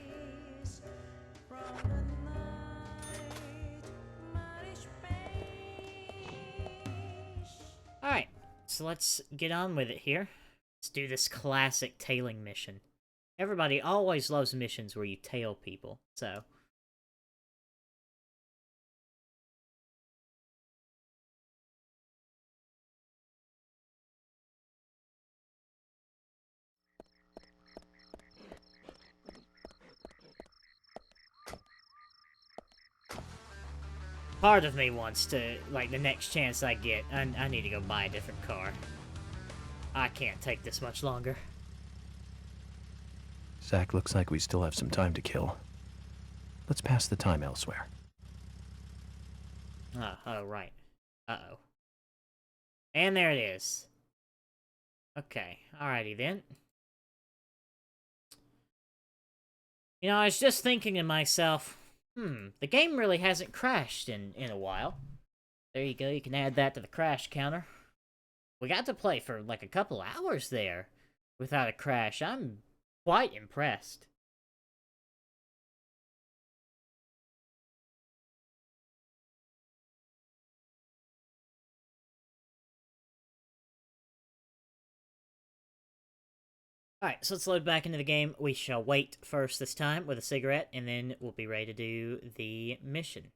Alright, so let's get on with it here. Let's do this classic tailing mission. Everybody always loves missions where you tail people, so... Part of me wants to, like, the next chance I get, I need to go buy a different car. I can't take this much longer. Zach, looks like we still have some time to kill. Let's pass the time elsewhere. Oh, right. Uh-oh. And there it is. Okay, alrighty then. You know, I was just thinking to myself, the game really hasn't crashed in a while. There you go, you can add that to the crash counter. We got to play for like a couple hours there without a crash. I'm quite impressed. Alright, so let's load back into the game. We shall wait first this time with a cigarette, and then we'll be ready to do the mission.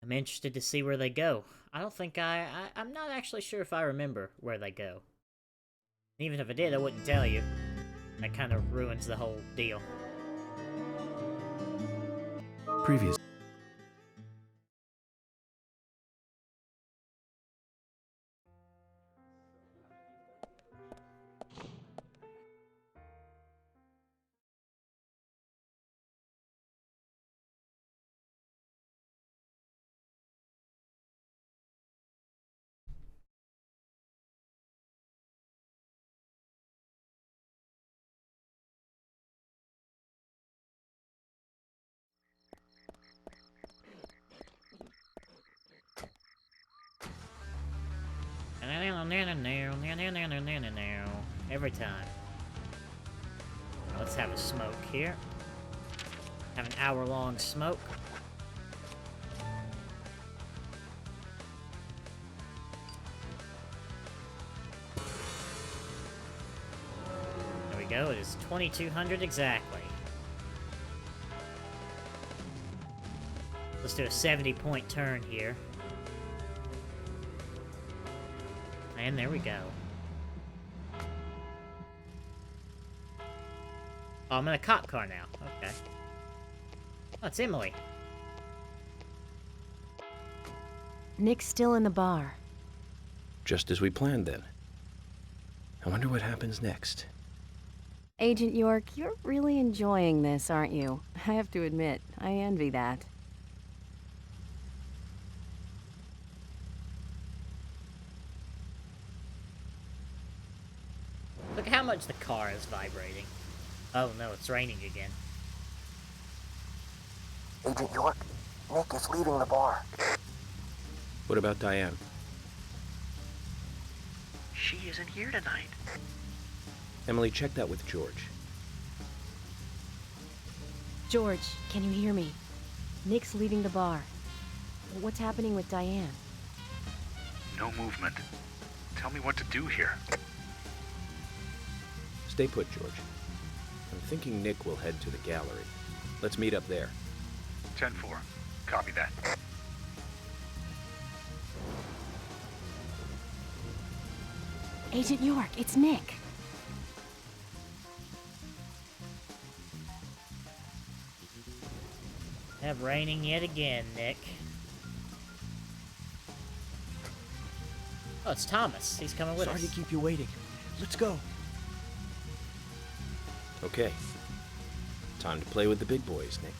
I'm interested to see where they go. I don't think I'm not actually sure if I remember where they go. Even if I did, I wouldn't tell you. That kind of ruins the whole deal. Previous. Every time. Let's have a smoke here. Have an hour-long smoke. There we go, it is 2200 exactly. Let's do a 70-point turn here. And there we go. Oh, I'm in a cop car now. Okay. Oh, it's Emily. Nick's still in the bar. Just as we planned, then. I wonder what happens next. Agent York, you're really enjoying this, aren't you? I have to admit, I envy that. Look how much the car is vibrating. Oh no, it's raining again. Agent York, Nick is leaving the bar. What about Diane? She isn't here tonight. Emily, check that with George. George, can you hear me? Nick's leaving the bar. What's happening with Diane? No movement. Tell me what to do here. Stay put, George. I'm thinking Nick will head to the gallery. Let's meet up there. 10-4. Copy that. Agent York, it's Nick. Have raining yet again, Nick. Oh, it's Thomas. He's coming with us. Sorry to keep you waiting. Let's go. Okay. Time to play with the big boys, Nick.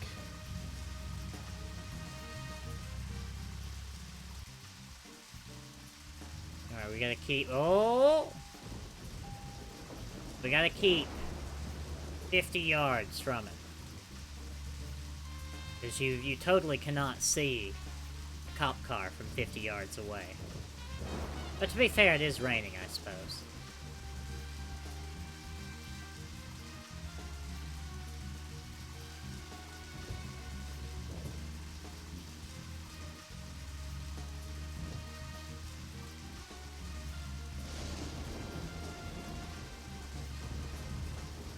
Alright, we gotta keep... Oh! We gotta keep 50 yards from it. Because you totally cannot see a cop car from 50 yards away. But to be fair, it is raining, I suppose.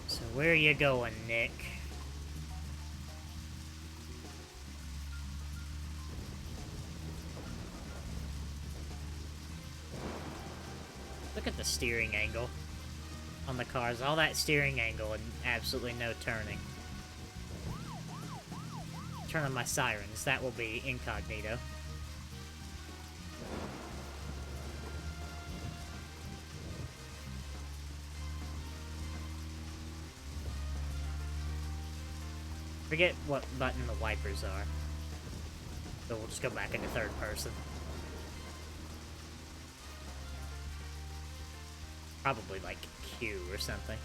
So where are you going, Nick? Look at the steering angle on the cars. All that steering angle and absolutely no turning. Turn on my sirens. That will be incognito. Forget what button the wipers are. So we'll just go back into third person. Probably like Q or something.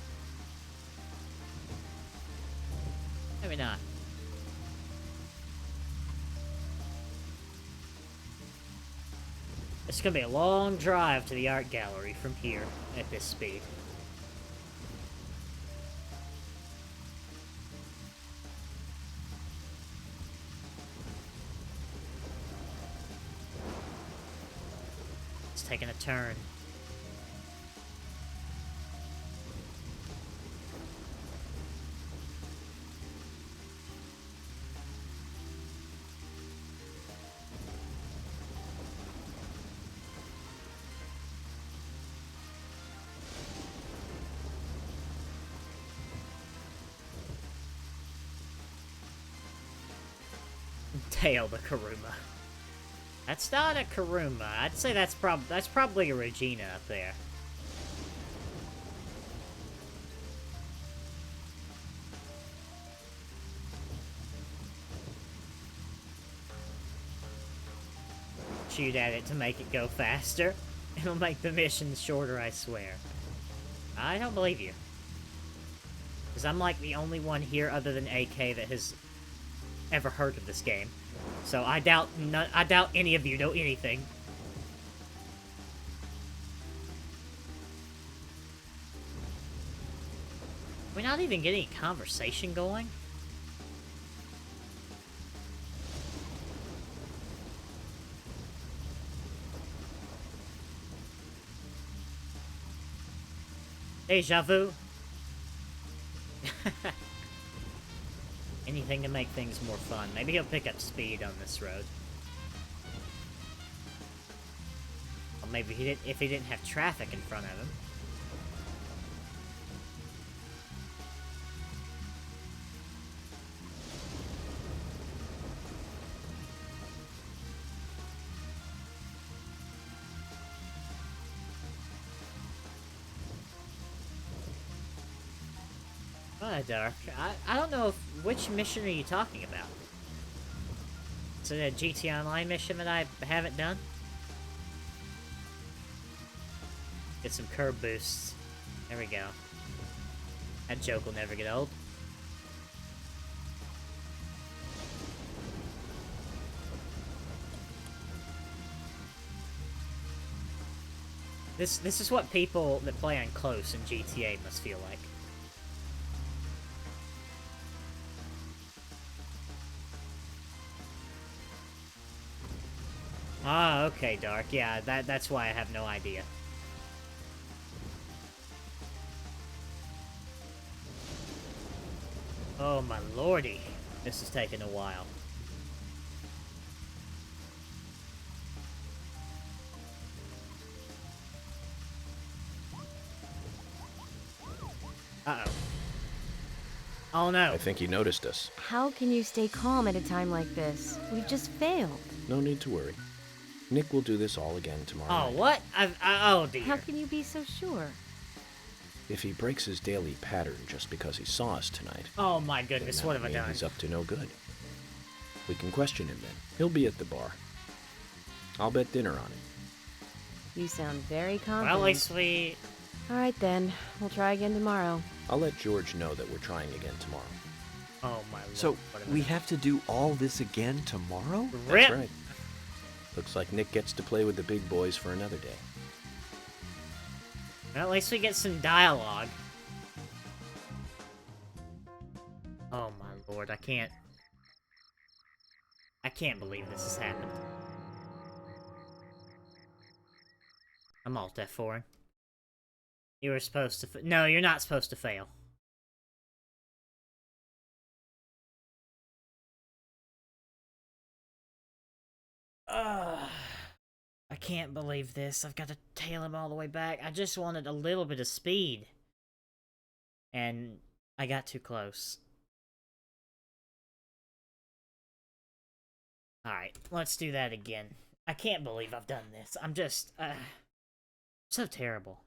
Maybe not. It's gonna be a long drive to the art gallery from here at this speed. It's taking a turn. Tail the Karuma. That's not a Karuma. I'd say that's probably a Regina up there. Shoot at it to make it go faster. It'll make the missions shorter, I swear. I don't believe you. Because I'm like the only one here other than AK that has ever heard of this game. So I doubt any of you know anything. We're not even getting a conversation going. Deja vu. Anything to make things more fun. Maybe he'll pick up speed on this road. maybe if he didn't have traffic in front of him. Dark. I don't know which mission are you talking about? Is it a GT Online mission that I haven't done? Get some curb boosts. There we go. That joke will never get old. This is what people that play on close in GTA must feel like. Ah, okay, Dark. Yeah, that's why I have no idea. Oh my lordy. This is taking a while. Uh-oh. Oh no. I think he noticed us. How can you stay calm at a time like this? We've just failed. No need to worry. Nick will do this all again tomorrow night. What? Oh dear. How can you be so sure? If he breaks his daily pattern just because he saw us tonight... Oh my goodness, what have I done? He's up to no good. We can question him then. He'll be at the bar. I'll bet dinner on it. You sound very confident. Well, at least we... Alright then, we'll try again tomorrow. I'll let George know that we're trying again tomorrow. Oh my lord. So, we have to do all this again tomorrow? That's right. Looks like Nick gets to play with the big boys for another day. Well, at least we get some dialogue. Oh my lord, I can't believe this has happened. I'm Alt F4. You were supposed to no, you're not supposed to fail. I can't believe this. I've got to tail him all the way back. I just wanted a little bit of speed. And I got too close. Alright, let's do that again. I can't believe I've done this. I'm just, so terrible.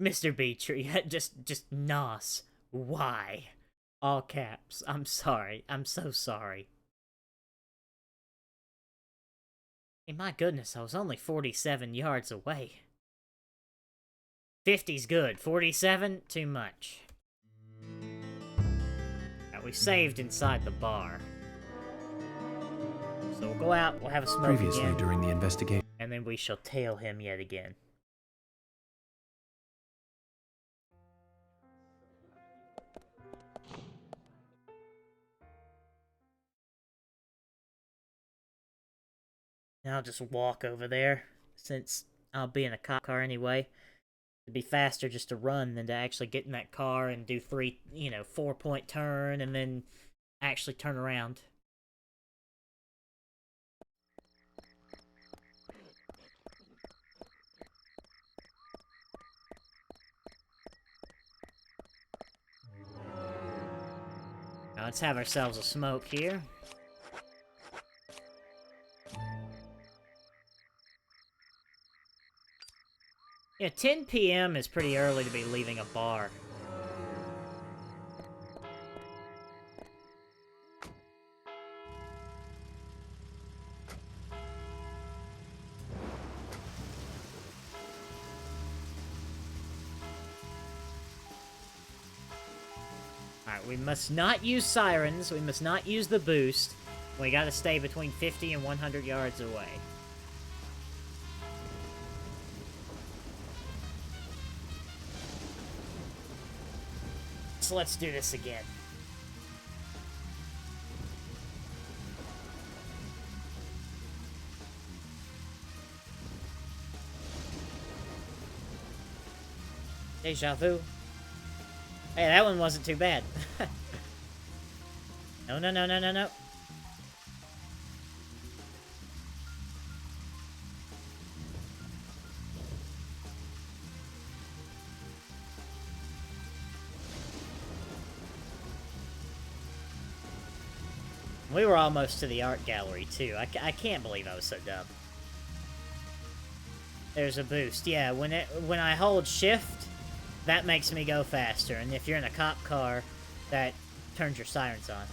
Mr. Beatree, just nos. Why? All caps. I'm sorry. I'm so sorry. Hey, my goodness, I was only 47 yards away. 50's good. 47? Too much. Now, we saved inside the bar. So we'll go out, we'll have a smoke Previously, again, during the investigation, and then we shall tail him yet again. And I'll just walk over there, since I'll be in a cop car anyway. It'd be faster just to run than to actually get in that car and do 4-point turn, and then actually turn around. Now let's have ourselves a smoke here. Yeah, 10 p.m. is pretty early to be leaving a bar. Alright, we must not use sirens, we must not use the boost. We gotta stay between 50 and 100 yards away. So let's do this again. Deja vu. Hey, that one wasn't too bad. No, no, no, no, no, no. We were almost to the art gallery, too. I can't believe I was so dumb. There's a boost. Yeah, when I hold shift, that makes me go faster. And if you're in a cop car, that turns your sirens on.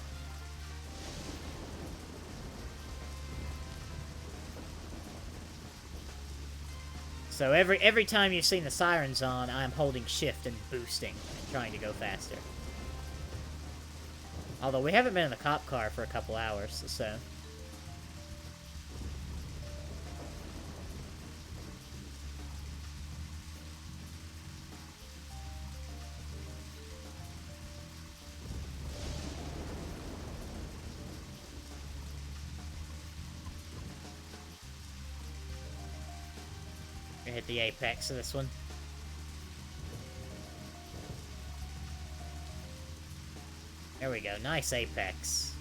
So every time you've seen the sirens on, I'm holding shift and boosting and trying to go faster. Although we haven't been in the cop car for a couple hours, so... Gonna hit the apex of this one. There we go, nice apex.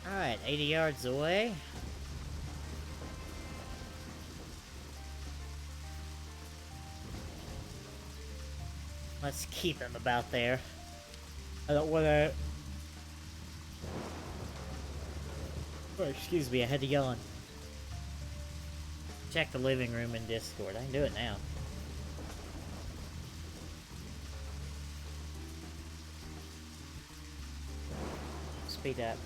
Alright, 80 yards away. Let's keep him about there. I don't want to... Oh, excuse me, I had to yawn. Check the living room in Discord. I can do it now. Speed up.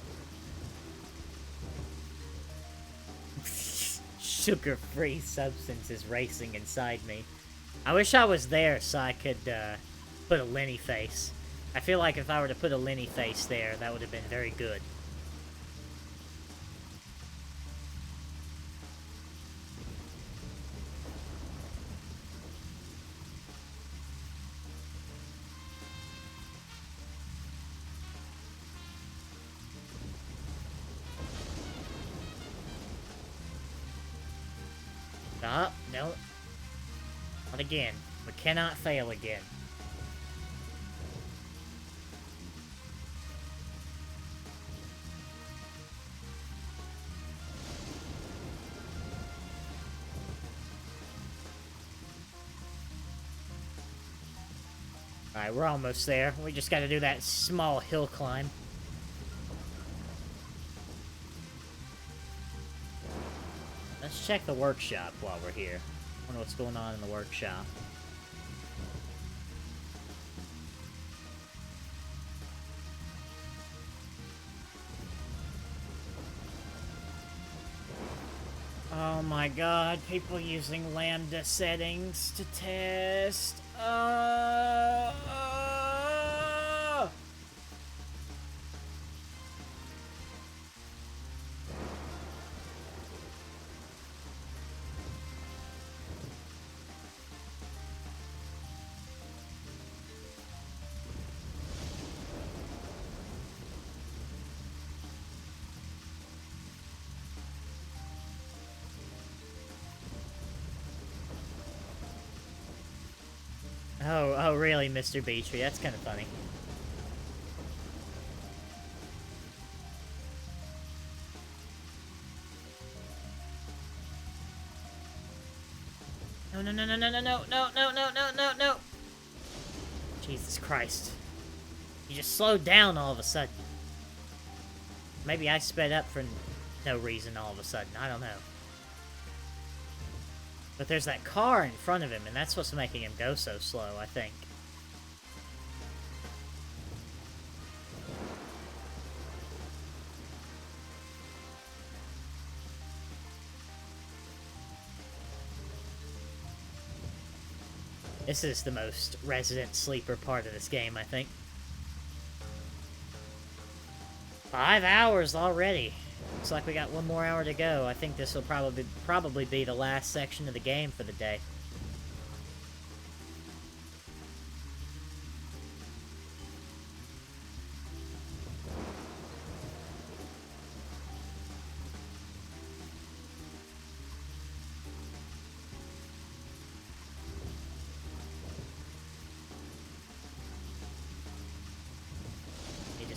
Sugar-free substance is racing inside me. I wish I was there so I could put a Lenny face. I feel like if I were to put a Lenny face there, that would have been very good. Stop. No. Not again. We cannot fail again. Alright, we're almost there. We just gotta do that small hill climb. Let's check the workshop while we're here. Wonder what's going on in the workshop. Oh my god, people using lambda settings to test. Oh, really, Mr. Beatree? That's kind of funny. No, no, no, no, no, no, no, no, no, no, no, no, no! Jesus Christ. You just slowed down all of a sudden. Maybe I sped up for no reason all of a sudden. I don't know. But there's that car in front of him, and that's what's making him go so slow, I think. This is the most resident sleeper part of this game, I think. 5 hours already. Looks like we got one more hour to go. I think this will probably be the last section of the game for the day.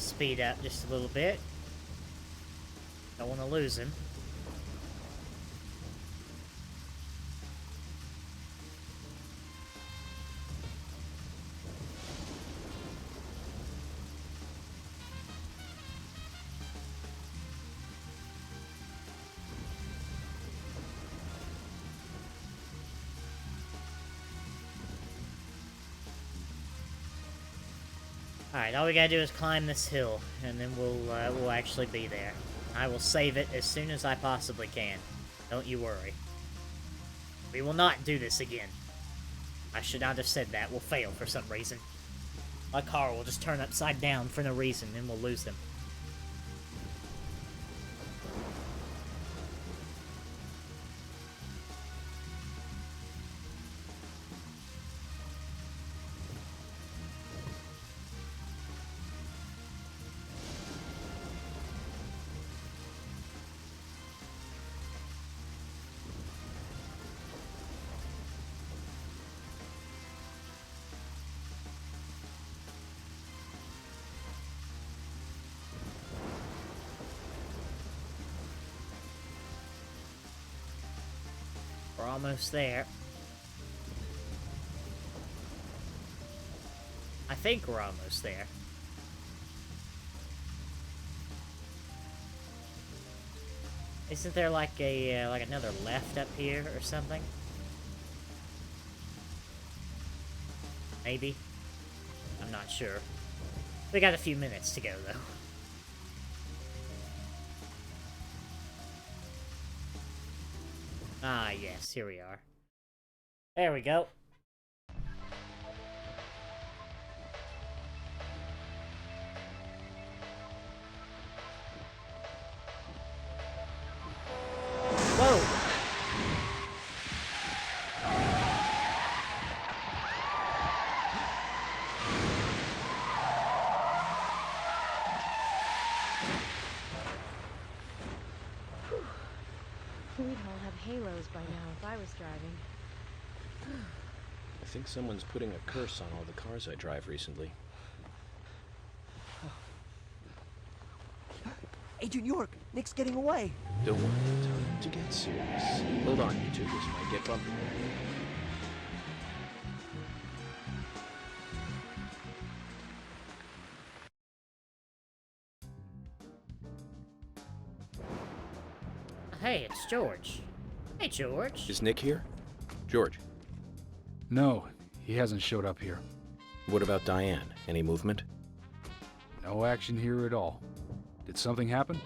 speed up just a little bit. Don't want to lose him. Alright, all we gotta do is climb this hill, and then we'll actually be there. I will save it as soon as I possibly can. Don't you worry. We will not do this again. I should not have said that. We'll fail for some reason. My car will just turn upside down for no reason, and we'll lose them. We're almost there. I think we're almost there. Isn't there like a like another left up here or something? Maybe. I'm not sure. We got a few minutes to go though. Ah, yes, here we are. There we go. Whoa! We'd all have halos by now if I was driving. I think someone's putting a curse on all the cars I drive recently. Agent York, Nick's getting away. Don't worry, time to get serious. Hold on, you two, this might get bumpy. Hey, it's George. Hey, George. Is Nick here? George. No, he hasn't showed up here. What about Diane? Any movement? No action here at all. Did something happen?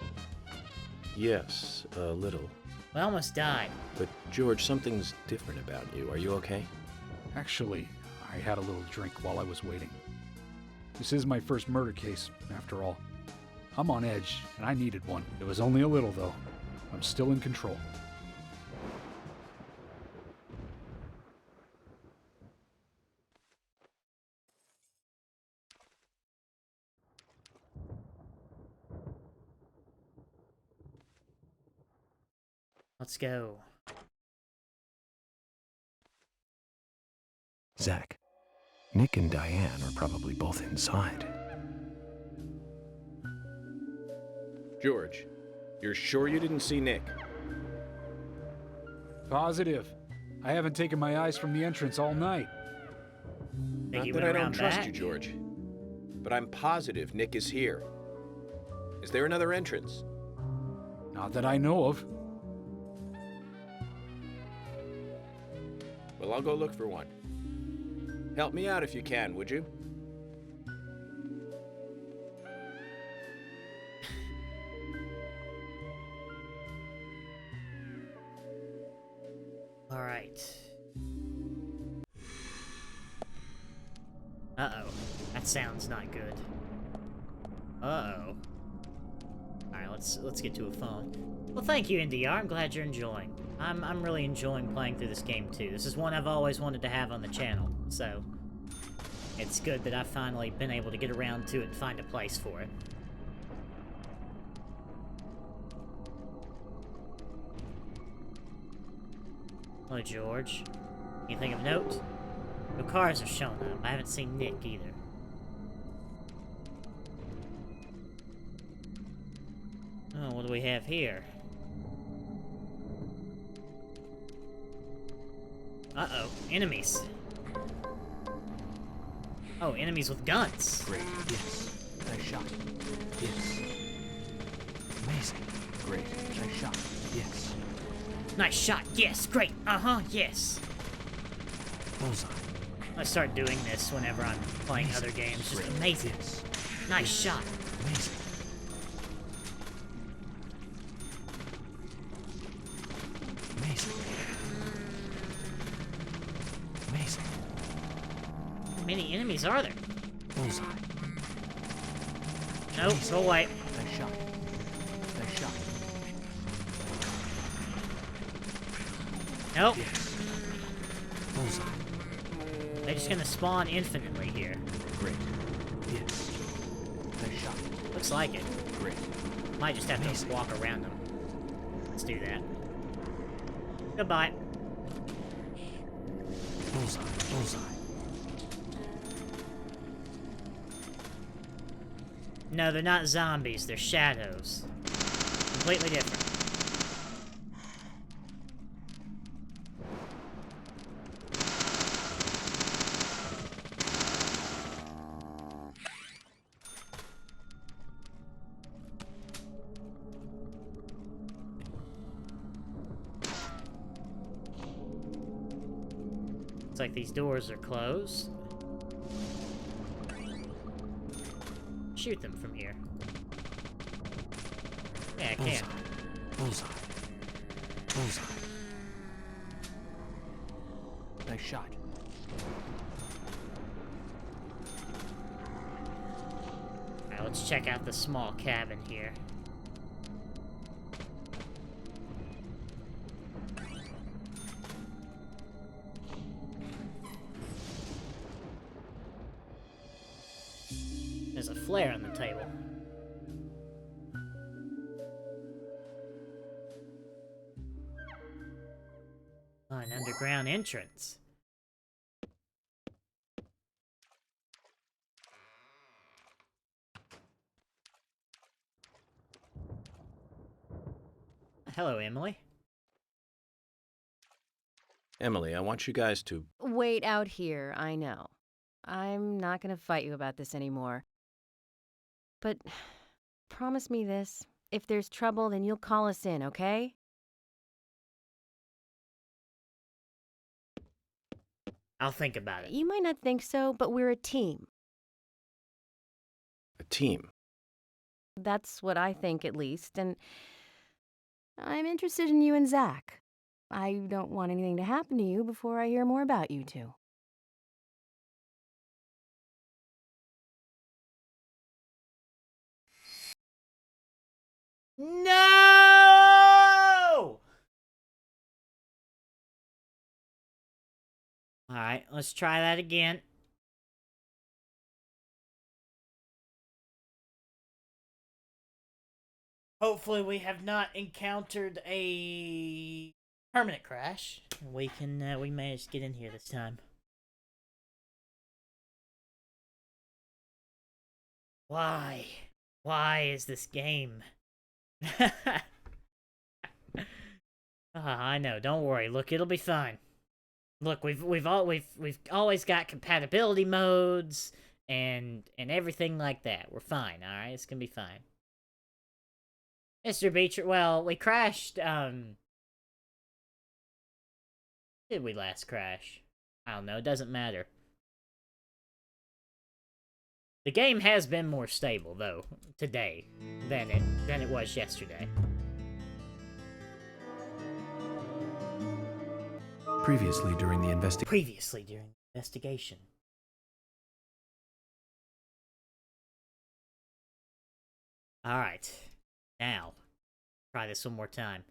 Yes, a little. We almost died. But George, something's different about you. Are you okay? Actually, I had a little drink while I was waiting. This is my first murder case, after all. I'm on edge, and I needed one. It was only a little, though. I'm still in control. Let's go. Zach, Nick and Diane are probably both inside. George, you're sure you didn't see Nick? Positive. I haven't taken my eyes from the entrance all night. Not that I don't trust you, George. But I'm positive Nick is here. Is there another entrance? Not that I know of. Well, I'll go look for one. Help me out if you can, would you? All right. Uh-oh. That sounds not good. Uh-oh. Alright, let's get to a phone. Well, thank you, NDR. I'm glad you're enjoying. I'm really enjoying playing through this game, too. This is one I've always wanted to have on the channel, so it's good that I've finally been able to get around to it and find a place for it. Hello, George. Anything of note? No cars have shown up. I haven't seen Nick either. Oh, what do we have here? Uh-oh, enemies. Oh, enemies with guns. Great. Yes. Nice shot. Yes. Amazing. Great. Nice shot. Yes. Nice shot. Yes, great. Uh-huh, yes. Bullseye. I start doing this whenever I'm playing other games. Just amazing. Yes. Nice shot. Amazing. Amazing. Amazing. How many enemies are there? Bullseye. Nope, go away. Nice shot. Nice shot. Nope. Yes. Bullseye. They're just gonna spawn infinitely here. Great. Yes. Nice shot. Looks like it. Great. Might just have to walk around them. Let's do that. Goodbye. Bullseye. Bullseye. No, they're not zombies. They're shadows. Completely different. Looks like these doors are closed. Shoot them from here. Yeah, I can. Bullseye. Bullseye. Nice shot. Alright, let's check out the small cabin here. There's a flare on the table. Oh, an underground entrance. Hello, Emily. Emily, I want you guys to... Wait out here, I know. I'm not gonna fight you about this anymore. But promise me this. If there's trouble, then you'll call us in, okay? I'll think about it. You might not think so, but we're a team. A team? That's what I think, at least, and I'm interested in you and Zach. I don't want anything to happen to you before I hear more about you two. No! Alright, let's try that again. Hopefully we have not encountered a permanent crash. We managed to get in here this time. Why? Why is this game? I know. Don't worry. Look, it'll be fine. Look, we've always got compatibility modes and everything like that. We're fine. All right, it's gonna be fine. Mr. Beecher, well, we crashed. Did we last crash? I don't know. It doesn't matter. The game has been more stable though today than it was yesterday. Previously during the investigation. Alright. Now, try this one more time.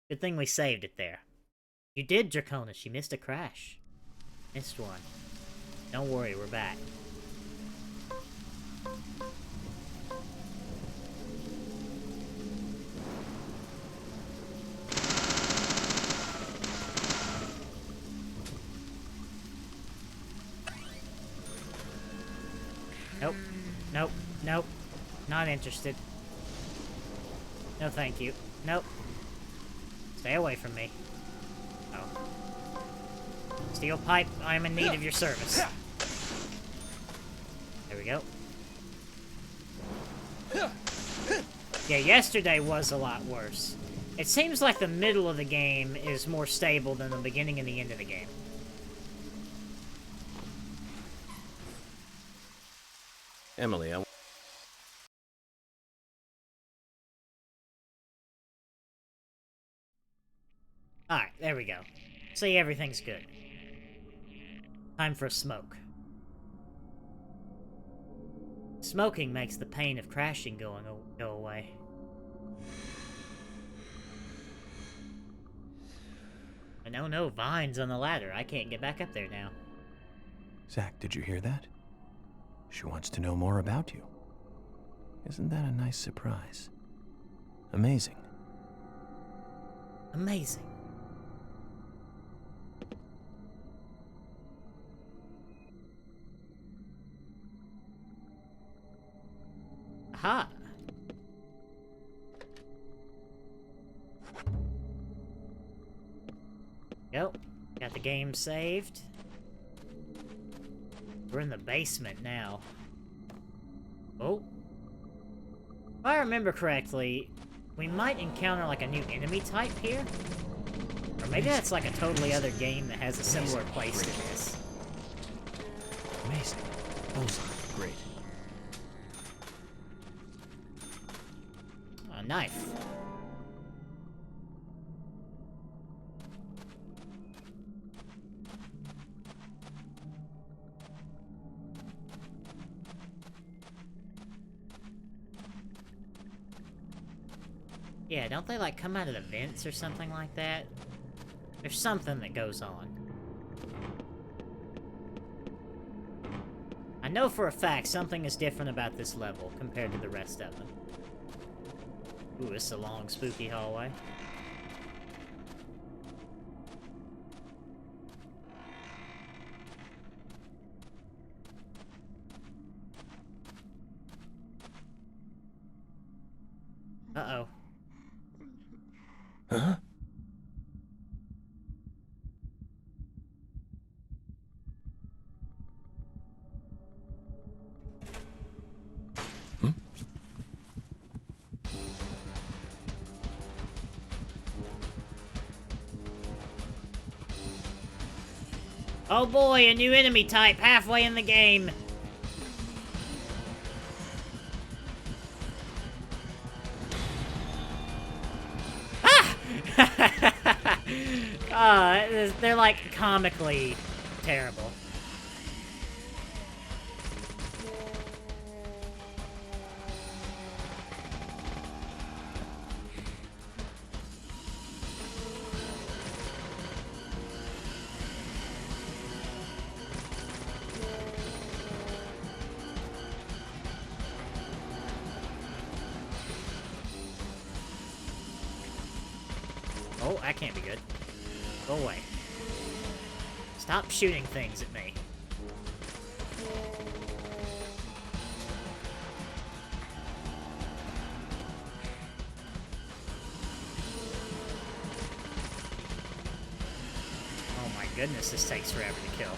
Good thing we saved it there. You did, Draconis. You missed a crash. Missed one. Don't worry, we're back. Nope. Nope. Nope. Not interested. No thank you. Nope. Stay away from me. Oh. Steel pipe, I'm in need of your service. There we go. Yeah, yesterday was a lot worse. It seems like the middle of the game is more stable than the beginning and the end of the game. Emily, Alright, there we go. See, everything's good. Time for a smoke. Smoking makes the pain of crashing go away. But no vines on the ladder. I can't get back up there now. Zach, did you hear that? She wants to know more about you. Isn't that a nice surprise? Amazing. Amazing. Aha! Go. Got the game saved. We're in the basement now. Oh. If I remember correctly, we might encounter like a new enemy type here. Or maybe that's like a totally other game that has a similar place to this. Amazing. Bullseye. Great. A knife. Yeah, don't they like come out of the vents or something like that? There's something that goes on. I know for a fact something is different about this level compared to the rest of them. Ooh, it's a long, spooky hallway. Uh-oh. Huh? Oh boy, a new enemy type halfway in the game. They're like comically terrible. Oh, that can't be good. Go away. Stop shooting things at me. Oh my goodness, this takes forever to kill.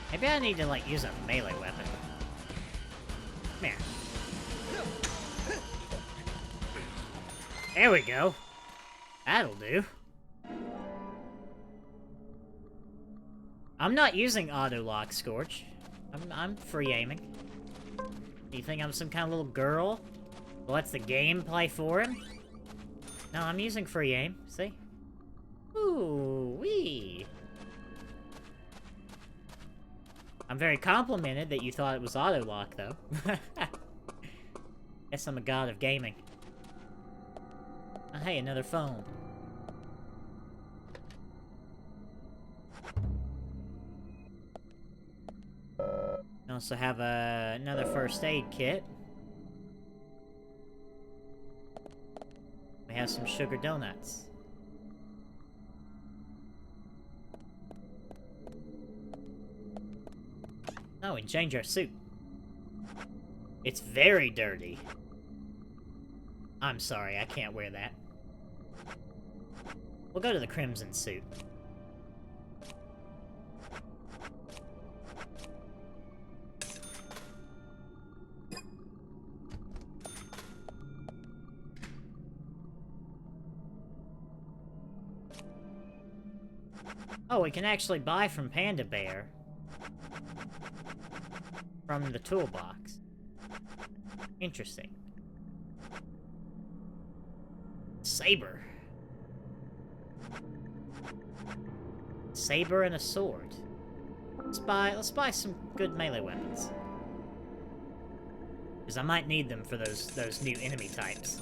Maybe I need to, like, use a melee weapon. Come here. There we go. That'll do. I'm not using auto-lock, Scorch. I'm free aiming. You think I'm some kind of little girl who lets the game play for him? No, I'm using free aim. See? Ooh, wee. I'm very complimented that you thought it was auto-lock, though. Guess I'm a god of gaming. Oh, hey, another phone. I also have another first aid kit. We have some sugar donuts. Oh, and change our suit. It's very dirty. I'm sorry, I can't wear that. We'll go to the crimson suit. Oh, we can actually buy from Panda Bear. From the toolbox. Interesting. Saber. Saber and a sword. Let's buy some good melee weapons. Because I might need them for those new enemy types.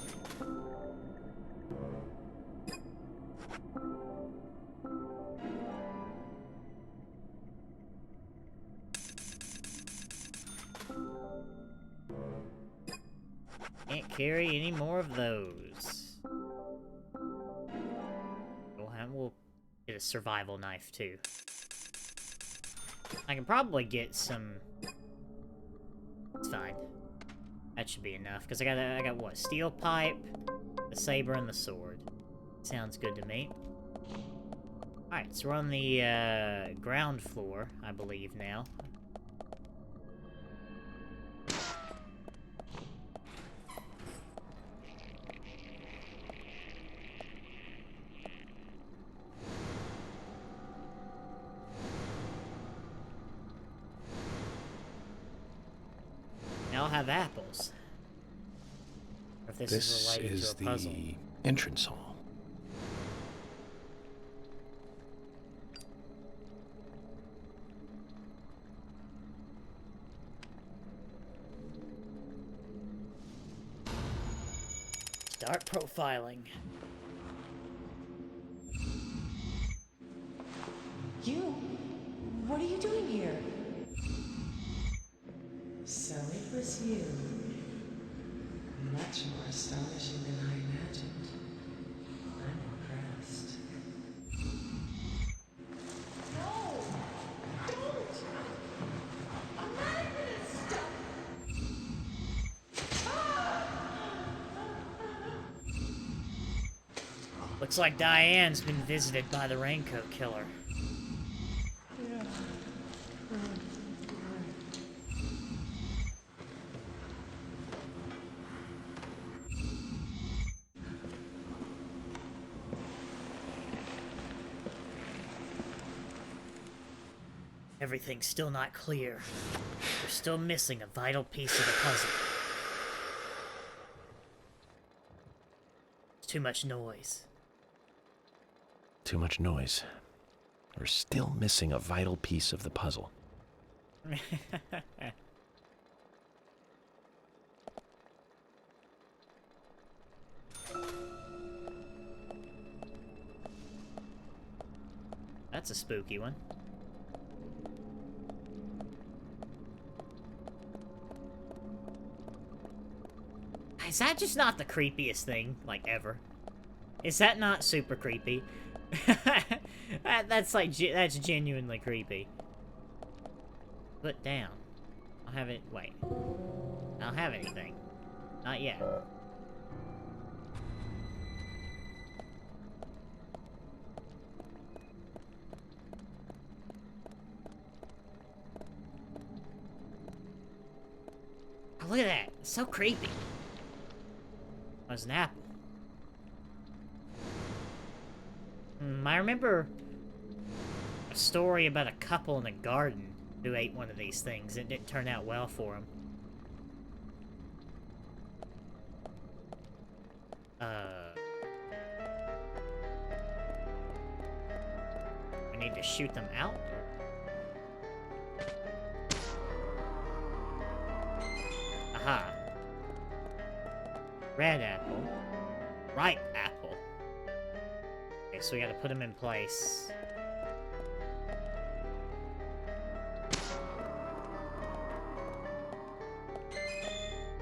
Can't carry any more of those. We'll get a survival knife too. I can probably get some. It's fine. That should be enough because I got what? Steel pipe, the saber, and the sword. Sounds good to me. All right, so we're on the ground floor, I believe now. I'll have apples. Or if this is related to a puzzle. The entrance hall. Start profiling. You? What are you doing here? So it was you. Much more astonishing than I imagined. I'm impressed. No! Don't! I'm not gonna stop! Looks like Diane's been visited by the Raincoat Killer. Yeah. Everything's still not clear. We're still missing a vital piece of the puzzle. It's too much noise. Too much noise. We're still missing a vital piece of the puzzle. That's a spooky one. Is that just not the creepiest thing, like, ever? Is that not super creepy? That's genuinely creepy. Put down. I don't have it. Wait. I don't have anything. Not yet. Oh, look at that. It's so creepy. That was an apple. I remember a story about a couple in a garden who ate one of these things. It didn't turn out well for them. We need to shoot them out? Aha. Red apple. Ripe apple. Okay, so we gotta put them in place.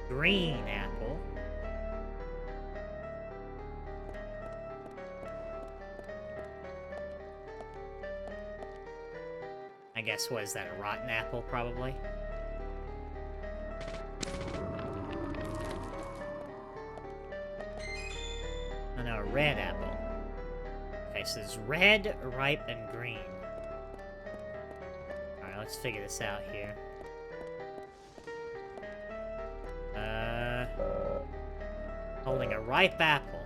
Green apple. I guess, what is that, a rotten apple, probably? Oh no, a red apple. Okay, so there's red, ripe, and green. Alright, let's figure this out here. Holding a ripe apple.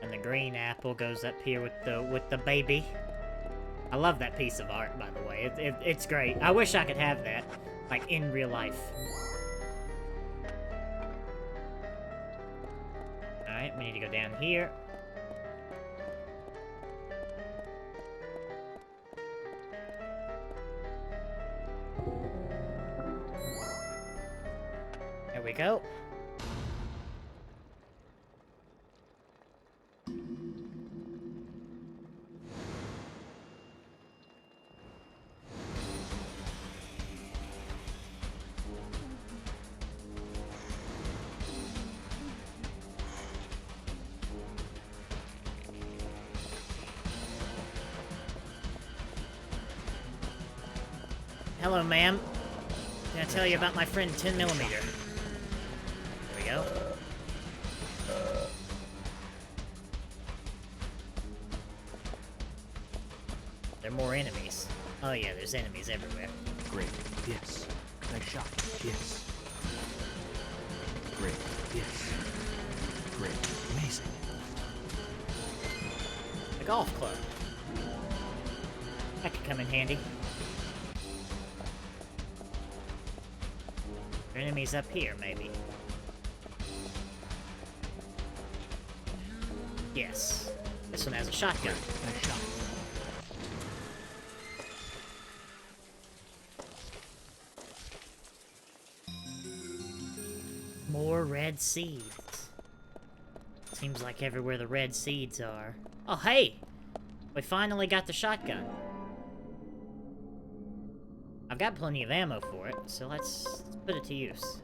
And the green apple goes up here with the baby. I love that piece of art, by the way. It's great. I wish I could have that, like, in real life. Alright, we need to go down here. There we go. Hello, ma'am. Can I tell you about my friend 10mm? There we go. There are more enemies. Oh yeah, there's enemies everywhere. Great. Yes. Nice shot. Yes. Great. Yes. Great. Amazing. A golf club. That could come in handy. There are enemies up here, maybe. Yes. This one has a shotgun. Nice shot. More red seeds. Seems like everywhere the red seeds are. Oh, hey! We finally got the shotgun. I've got plenty of ammo for it, so let's put it to use.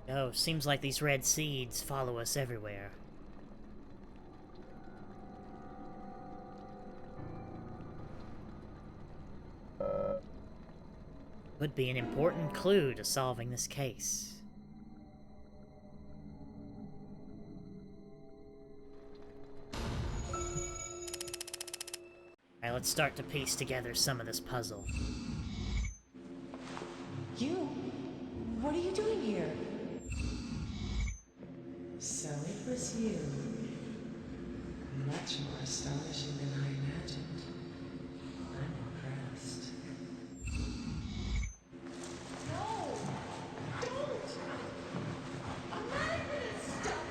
Oh, seems like these red seeds follow us everywhere. Would be an important clue to solving this case. Alright, let's start to piece together some of this puzzle. You? What are you doing here? So it was you. Much more astonishing than I imagined. I'm impressed. No! Don't! I'm not gonna stop!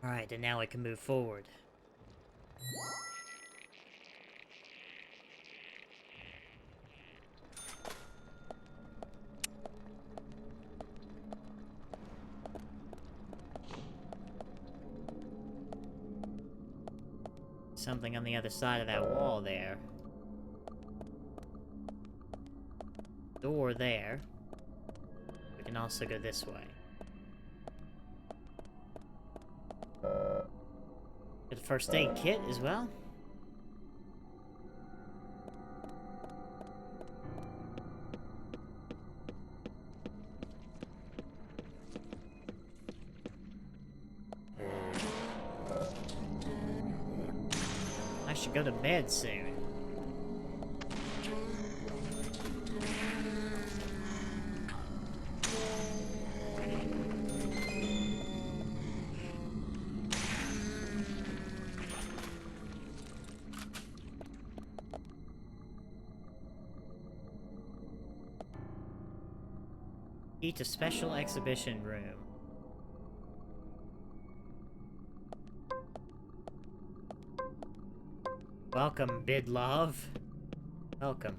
Alright, and now we can move forward. Something on the other side of that wall there. Door there. We can also go this way. Get a first aid kit as well. I should go to bed soon. Key to special exhibition room. Welcome, Bidlove. Welcome.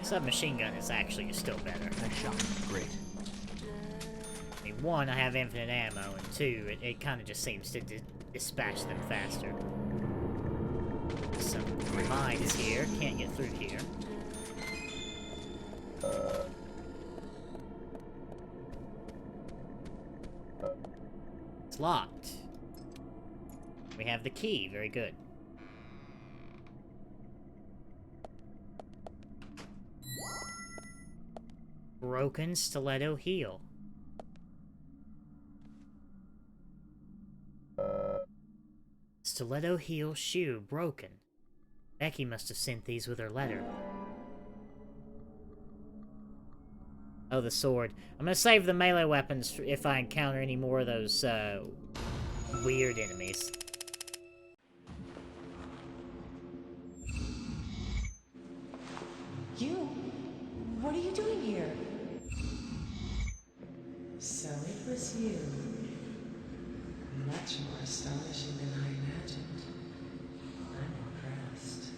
Submachine gun is actually still better. Nice shot. Great. I mean, one, I have infinite ammo, and two, it kind of just seems to dispatch them faster. Some mines here. Can't get through here. It's locked. We have the key. Very good. Broken stiletto heel. Stiletto heel shoe broken. Becky must have sent these with her letter. Oh, the sword. I'm gonna save the melee weapons if I encounter any more of those, weird enemies. You? What are you doing here? So it was you. Much more astonishing than I imagined. I'm impressed.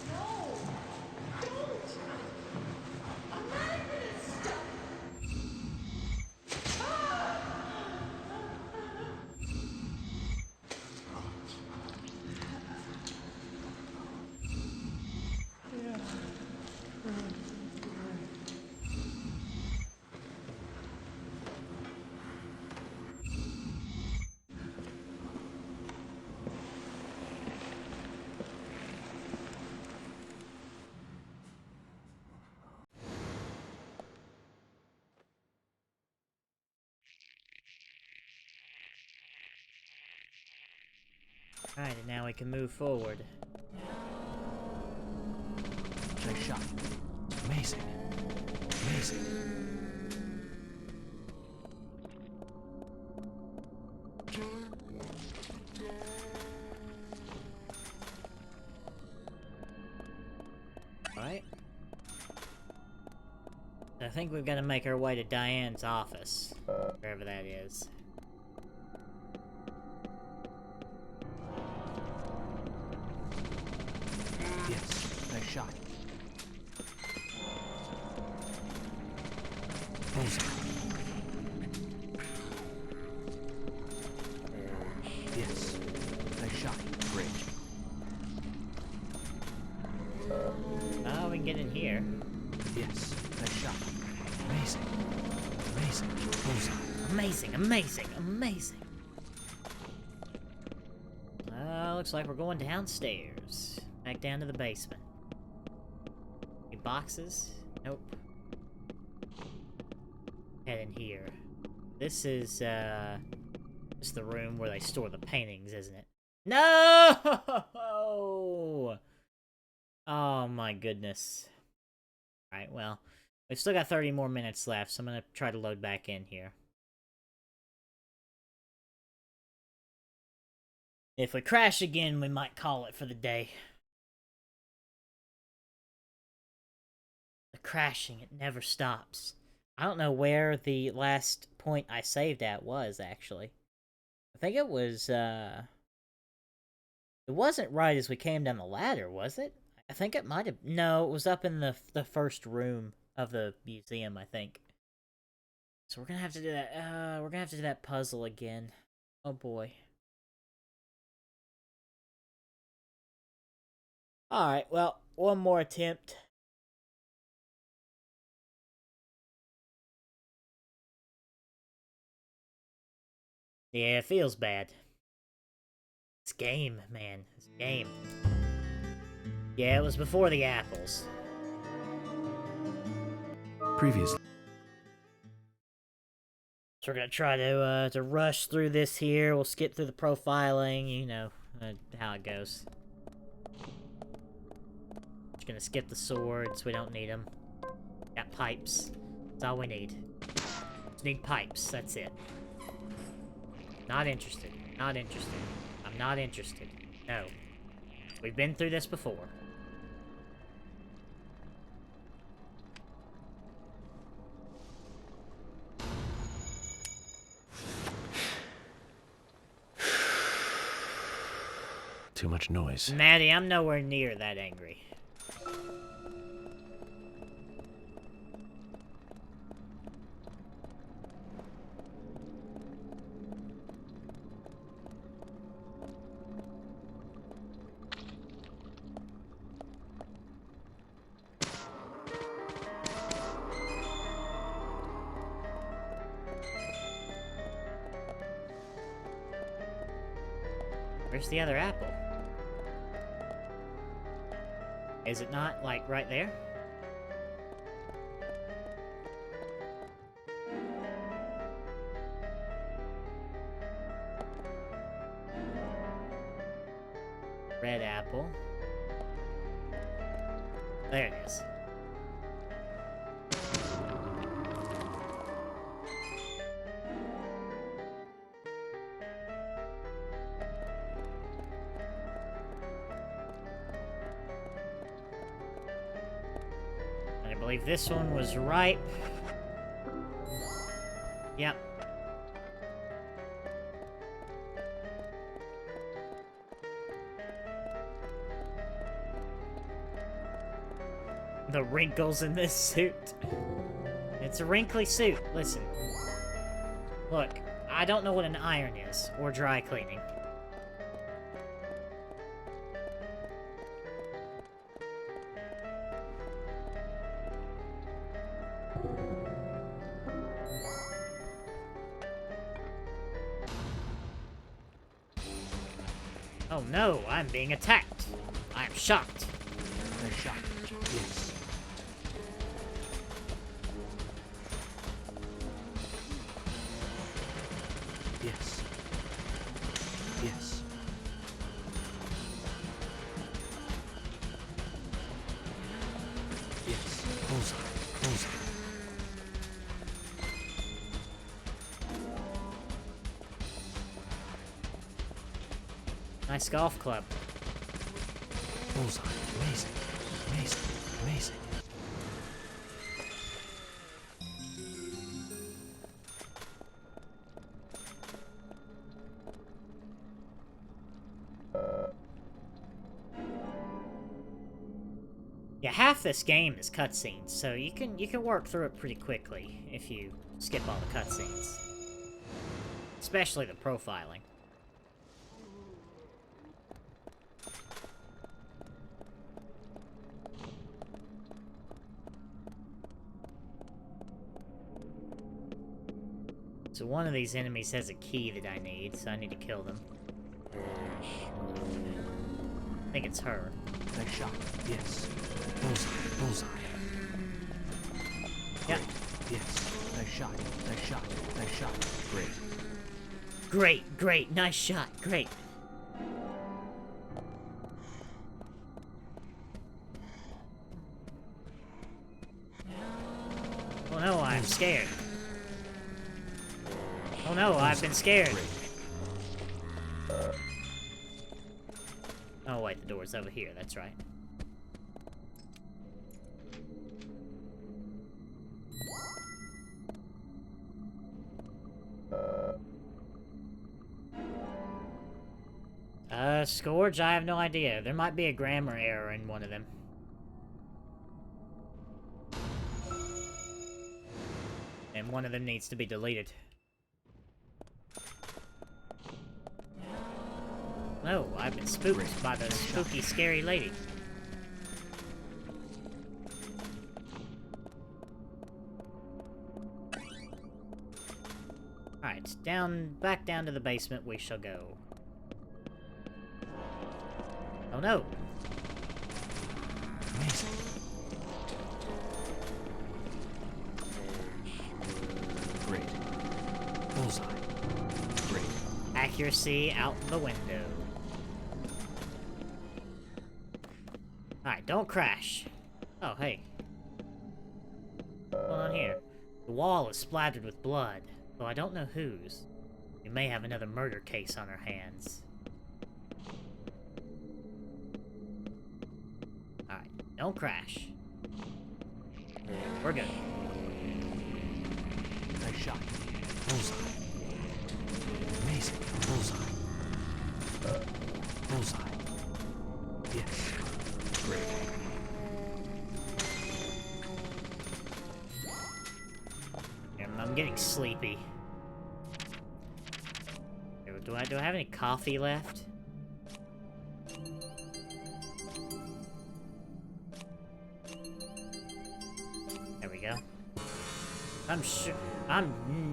No! Don't! I'm not gonna stop! Alright, and now we can move forward. Nice shot. Amazing. Amazing. Alright. I think we've got to make our way to Diane's office. Wherever that is. Yes. Nice shot. Bullseye. Yes. Nice shot. Great. Oh, we can get in here. Yes. Nice shot. Amazing. Amazing. Bullseye. Amazing, amazing, amazing. Looks like we're going downstairs. Back down to the basement. Any boxes? Nope. Head in here. This is, it's the room where they store the paintings, isn't it? No! Oh my goodness. Alright, well, we've still got 30 more minutes left, so I'm gonna try to load back in here. If we crash again, we might call it for the day. The crashing, it never stops. I don't know where the last point I saved at was, actually. I think it was, it wasn't right as we came down the ladder, was it? I think it might have... No, it was up in the first room of the museum, I think. So we're gonna have to do that, we're gonna have to do that puzzle again. Oh boy. Alright, well, one more attempt. Yeah, it feels bad. This game, man. This game. Yeah, it was before the apples. Previously. So we're gonna try to rush through this here. We'll skip through the profiling, you know, how it goes. Just gonna skip the swords, we don't need them. Got pipes. That's all we need. Just need pipes, that's it. Not interested. Not interested. I'm not interested. No. We've been through this before. Too much noise. Maddie, I'm nowhere near that angry. Where's the other apple? Is it not, like, right there? Red apple. There it is. I believe this one was ripe. Yep. The wrinkles in this suit. It's a wrinkly suit. Listen. Look, I don't know what an iron is, or dry cleaning. Oh no, I'm being attacked. I am shocked. They're shocked. Yes. Yes. Yes. Yes. Bullseye. Bullseye. Nice golf club. Bullseye. Amazing. Amazing. Amazing. Yeah, half this game is cutscenes, so you can work through it pretty quickly if you skip all the cutscenes. Especially the profiling. So one of these enemies has a key that I need, so I need to kill them. I think it's her. Nice shot. Yes. Bullseye. Bullseye. Yep. Yes. Nice shot. Nice shot. Nice shot. Great. Great, great. Nice shot. Great. Oh no, I'm scared. Oh no, I've been scared. Oh wait, the door's over here, that's right. Scourge? I have no idea. There might be a grammar error in one of them. And one of them needs to be deleted. No, I've been spooked by the spooky, scary lady. Alright, back down to the basement we shall go. Oh no! Amazing. Great. Bullseye. Great. Accuracy out the window. Alright, don't crash. Oh, hey. What's going on here? The wall is splattered with blood, though I don't know whose. We may have another murder case on our hands. Alright, don't crash. We're good. Nice shot. Bullseye. Amazing. Bullseye. Bullseye. Yes. Great. I'm getting sleepy. Do I have any coffee left? There we go. I'm sure.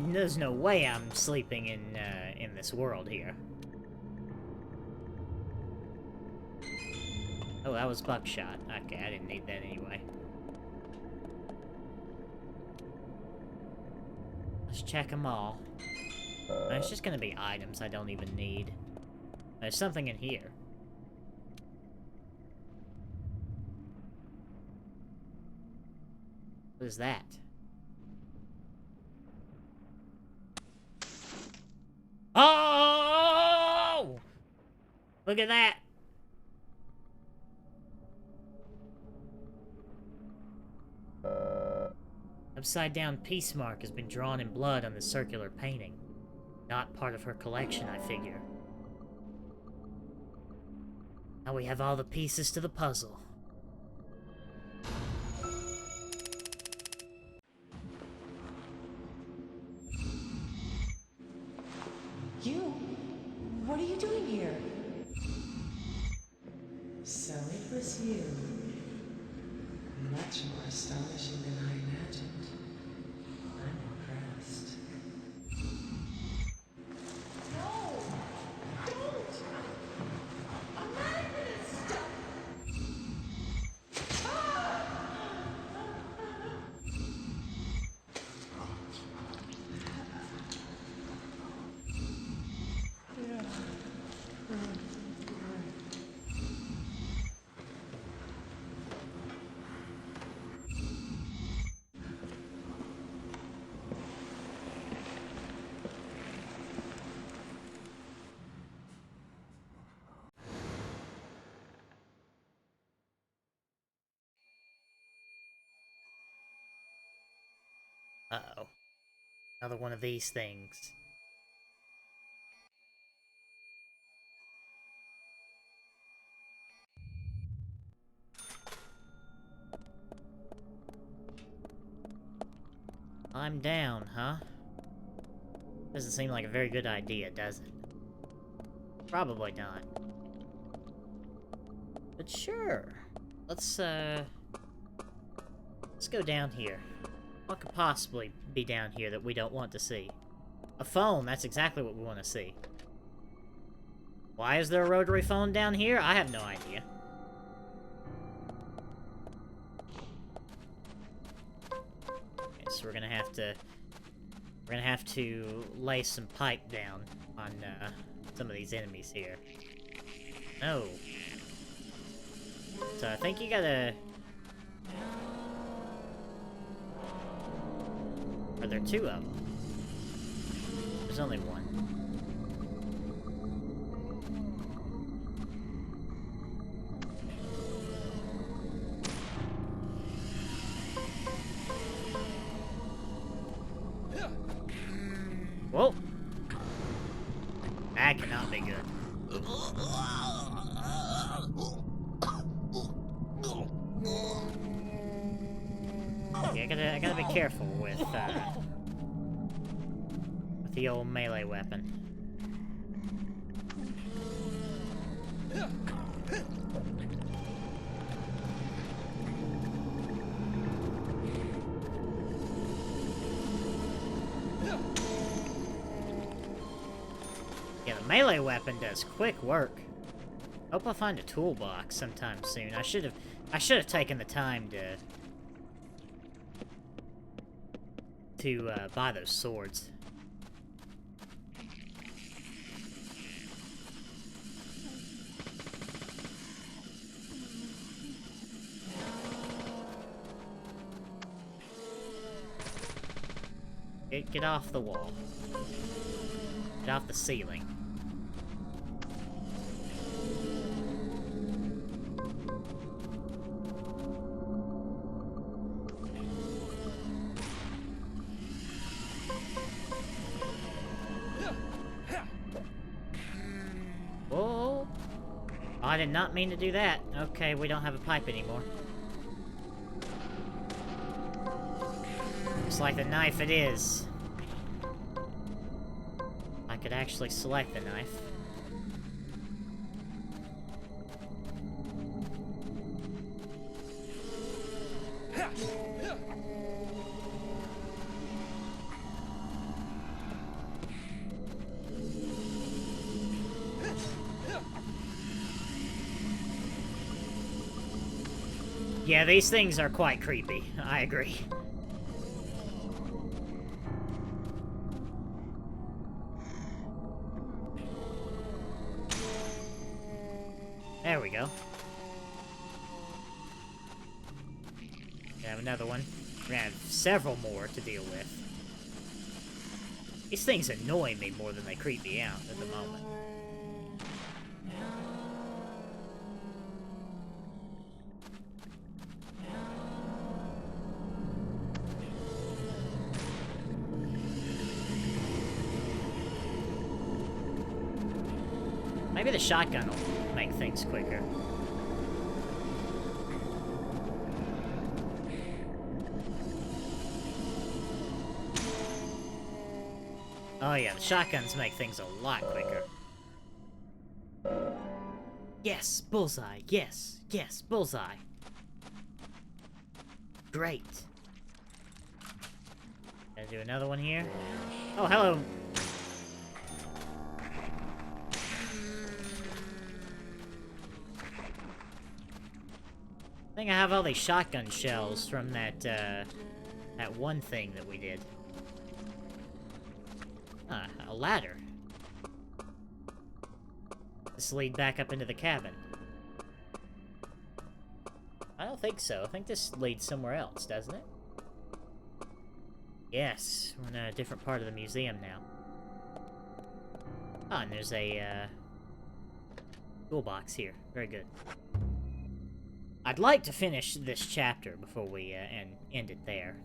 There's no way I'm sleeping in this world here. Oh, that was buckshot. Okay, I didn't need that anyway. Let's check them all. It's just gonna be items I don't even need. There's something in here. What is that? Oh! Look at that! Upside-down peace mark has been drawn in blood on the circular painting. Not part of her collection, I figure. Now we have all the pieces to the puzzle. You? What are you doing here? So it was you. Much more astonishing than I imagined. I'm impressed. No! Don't! I'm not gonna stop! Uh-oh. Another one of these things. I'm down, huh? Doesn't seem like a very good idea, does it? Probably not. But sure. Let's go down here. What could possibly be down here that we don't want to see? A phone, that's exactly what we want to see. Why is there a rotary phone down here? I have no idea. Okay, so we're gonna have to lay some pipe down on some of these enemies here. No. So I think you gotta... Are there two of them? There's only one. Whoa! That cannot be good. Okay, I gotta be careful with the old melee weapon. Yeah, the melee weapon does quick work. Hope I find a toolbox sometime soon. I should have taken the time to buy those swords. Get off the wall. Get off the ceiling. Whoa! Oh, I did not mean to do that. Okay, we don't have a pipe anymore. Looks like the knife it is. I could actually select the knife. Yeah, these things are quite creepy. I agree. There we go. We have another one. We're gonna have several more to deal with. These things annoy me more than they creep me out at the moment. Maybe the shotgun will make things quicker. Oh yeah, the shotguns make things a lot quicker. Yes, bullseye. Yes, yes, bullseye. Great. Gonna do another one here. Oh, hello. I think I have all these shotgun shells from that, that one thing that we did. Ah, a ladder. This lead back up into the cabin. I don't think so. I think this leads somewhere else, doesn't it? Yes, we're in a different part of the museum now. Ah, and there's a, toolbox here. Very good. I'd like to finish this chapter before we end it there.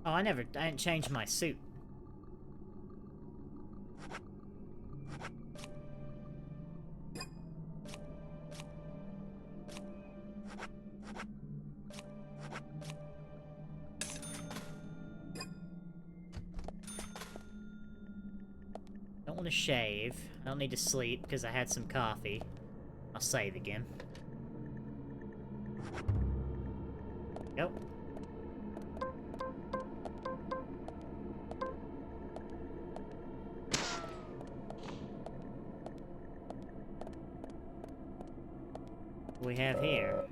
Oh, I didn't change my suit. Don't want to shave. I don't need to sleep because I had some coffee. I'll save again. Go. What we have here?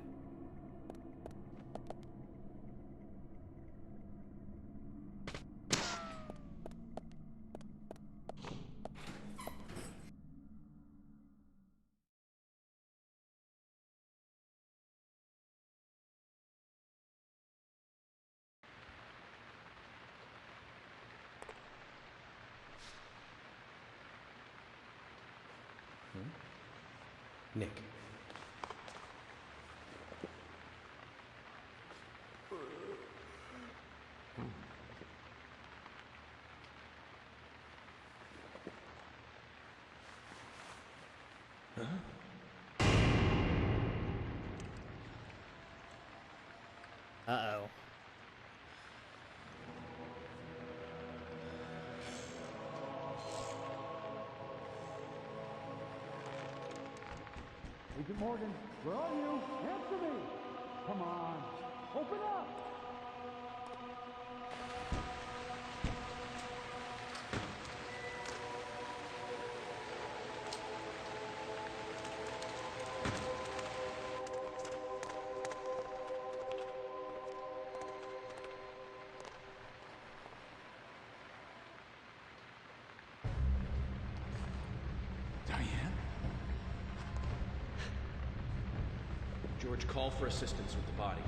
Nick. Huh? Agent Morgan, where are you? Answer me! Come on, open up! George, call for assistance with the body.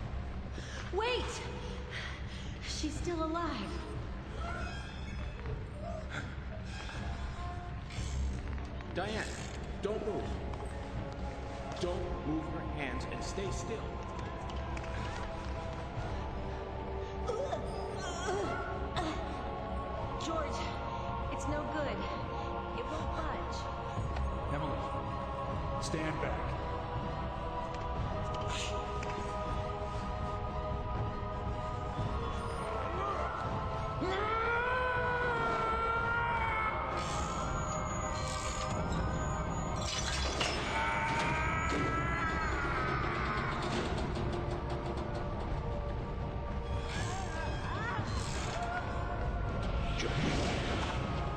Wait! She's still alive. Diane, don't move. Don't move your hands and stay still. George, it's no good. It won't budge. Emily, stand back.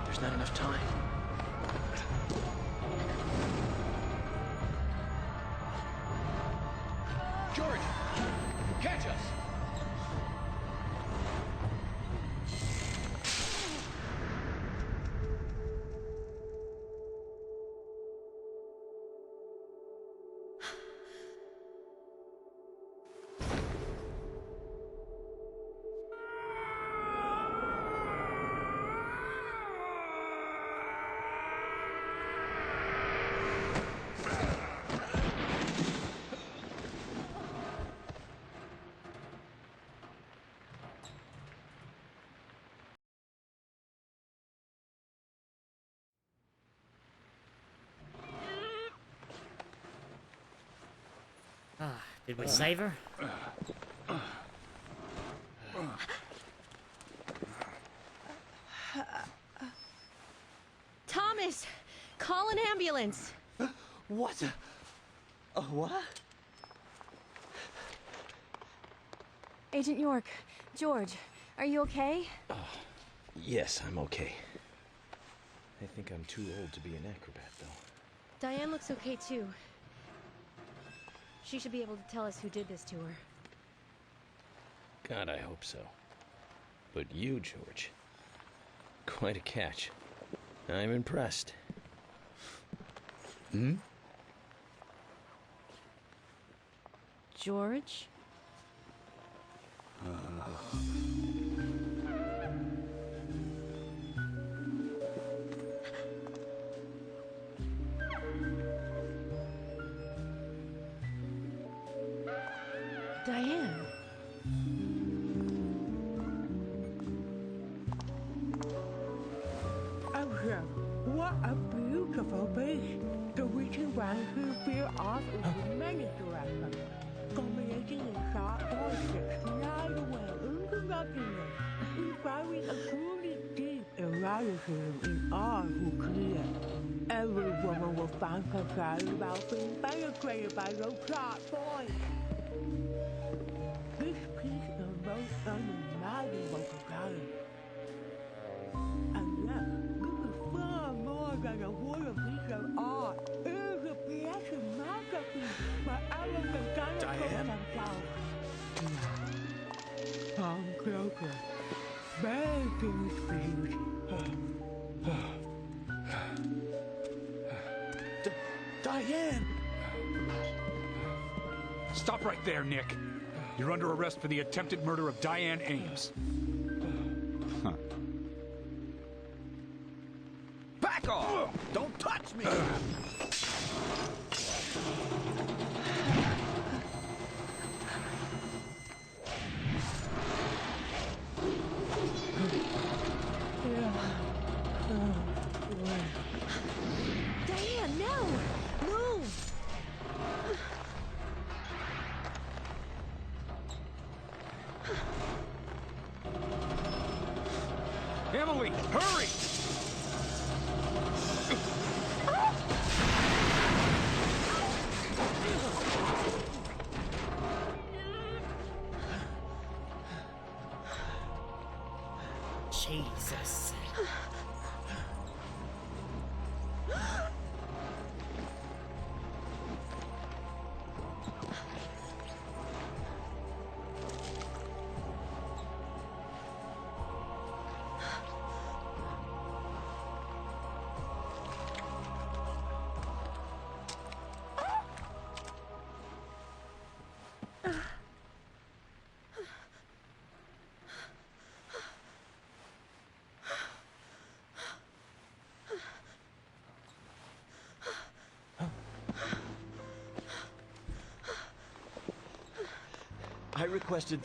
There's not enough time. George! Catch us! Did we save her? Thomas! Call an ambulance! What? What? Agent York, George, are you okay? Yes, I'm okay. I think I'm too old to be an acrobat, though. Diane looks okay too. She should be able to tell us who did this to her. God, I hope so. But you, George, quite a catch. I'm impressed. Hmm? George? Diane. Oh, what a beautiful beach. The reaching one who veer off into many directions, culminating in sharp voices, glide away into nothingness, inspiring a truly deep eroticism in all who clear. Every woman will find herself about being penetrated by those sharp voices. This piece is most unimaginable desire. And yet, this is far more than a wooden piece of art. It is a piece of masterpiece by elegant Diane? themselves. Come closer. Begging please. Diane! Stop right there, Nick. You're under arrest for the attempted murder of Diane Ames. Huh. Back off! Don't touch me! Diane, no! Move! Emily, hurry! Jesus. I requested,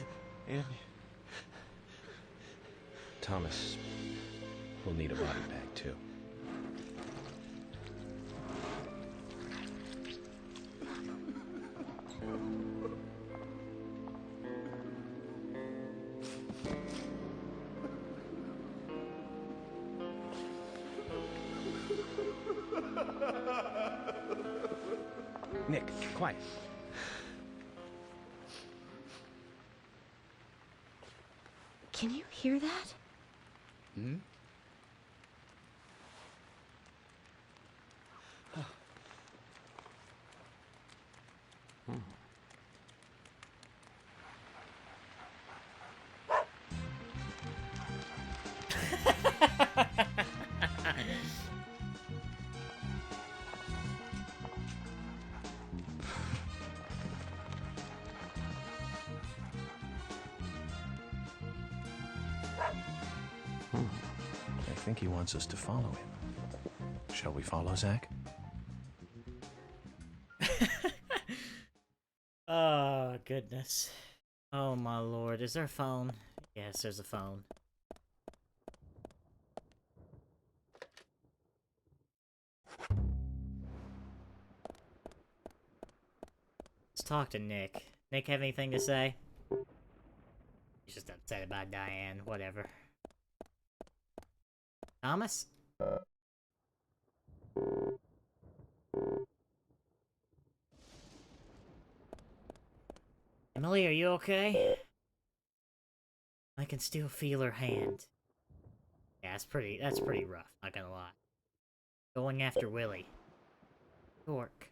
and Thomas will need a body bag, too. Nick, quiet. Can you hear that? Hmm? I think he wants us to follow him. Shall we follow, Zach? Oh, goodness. Oh, my lord. Is there a phone? Yes, there's a phone. Let's talk to Nick. Nick have anything to say? He's just upset about Diane. Whatever. Thomas? Emily, are you okay? I can still feel her hand. Yeah, that's pretty rough, not gonna lie. Going after Willie. York.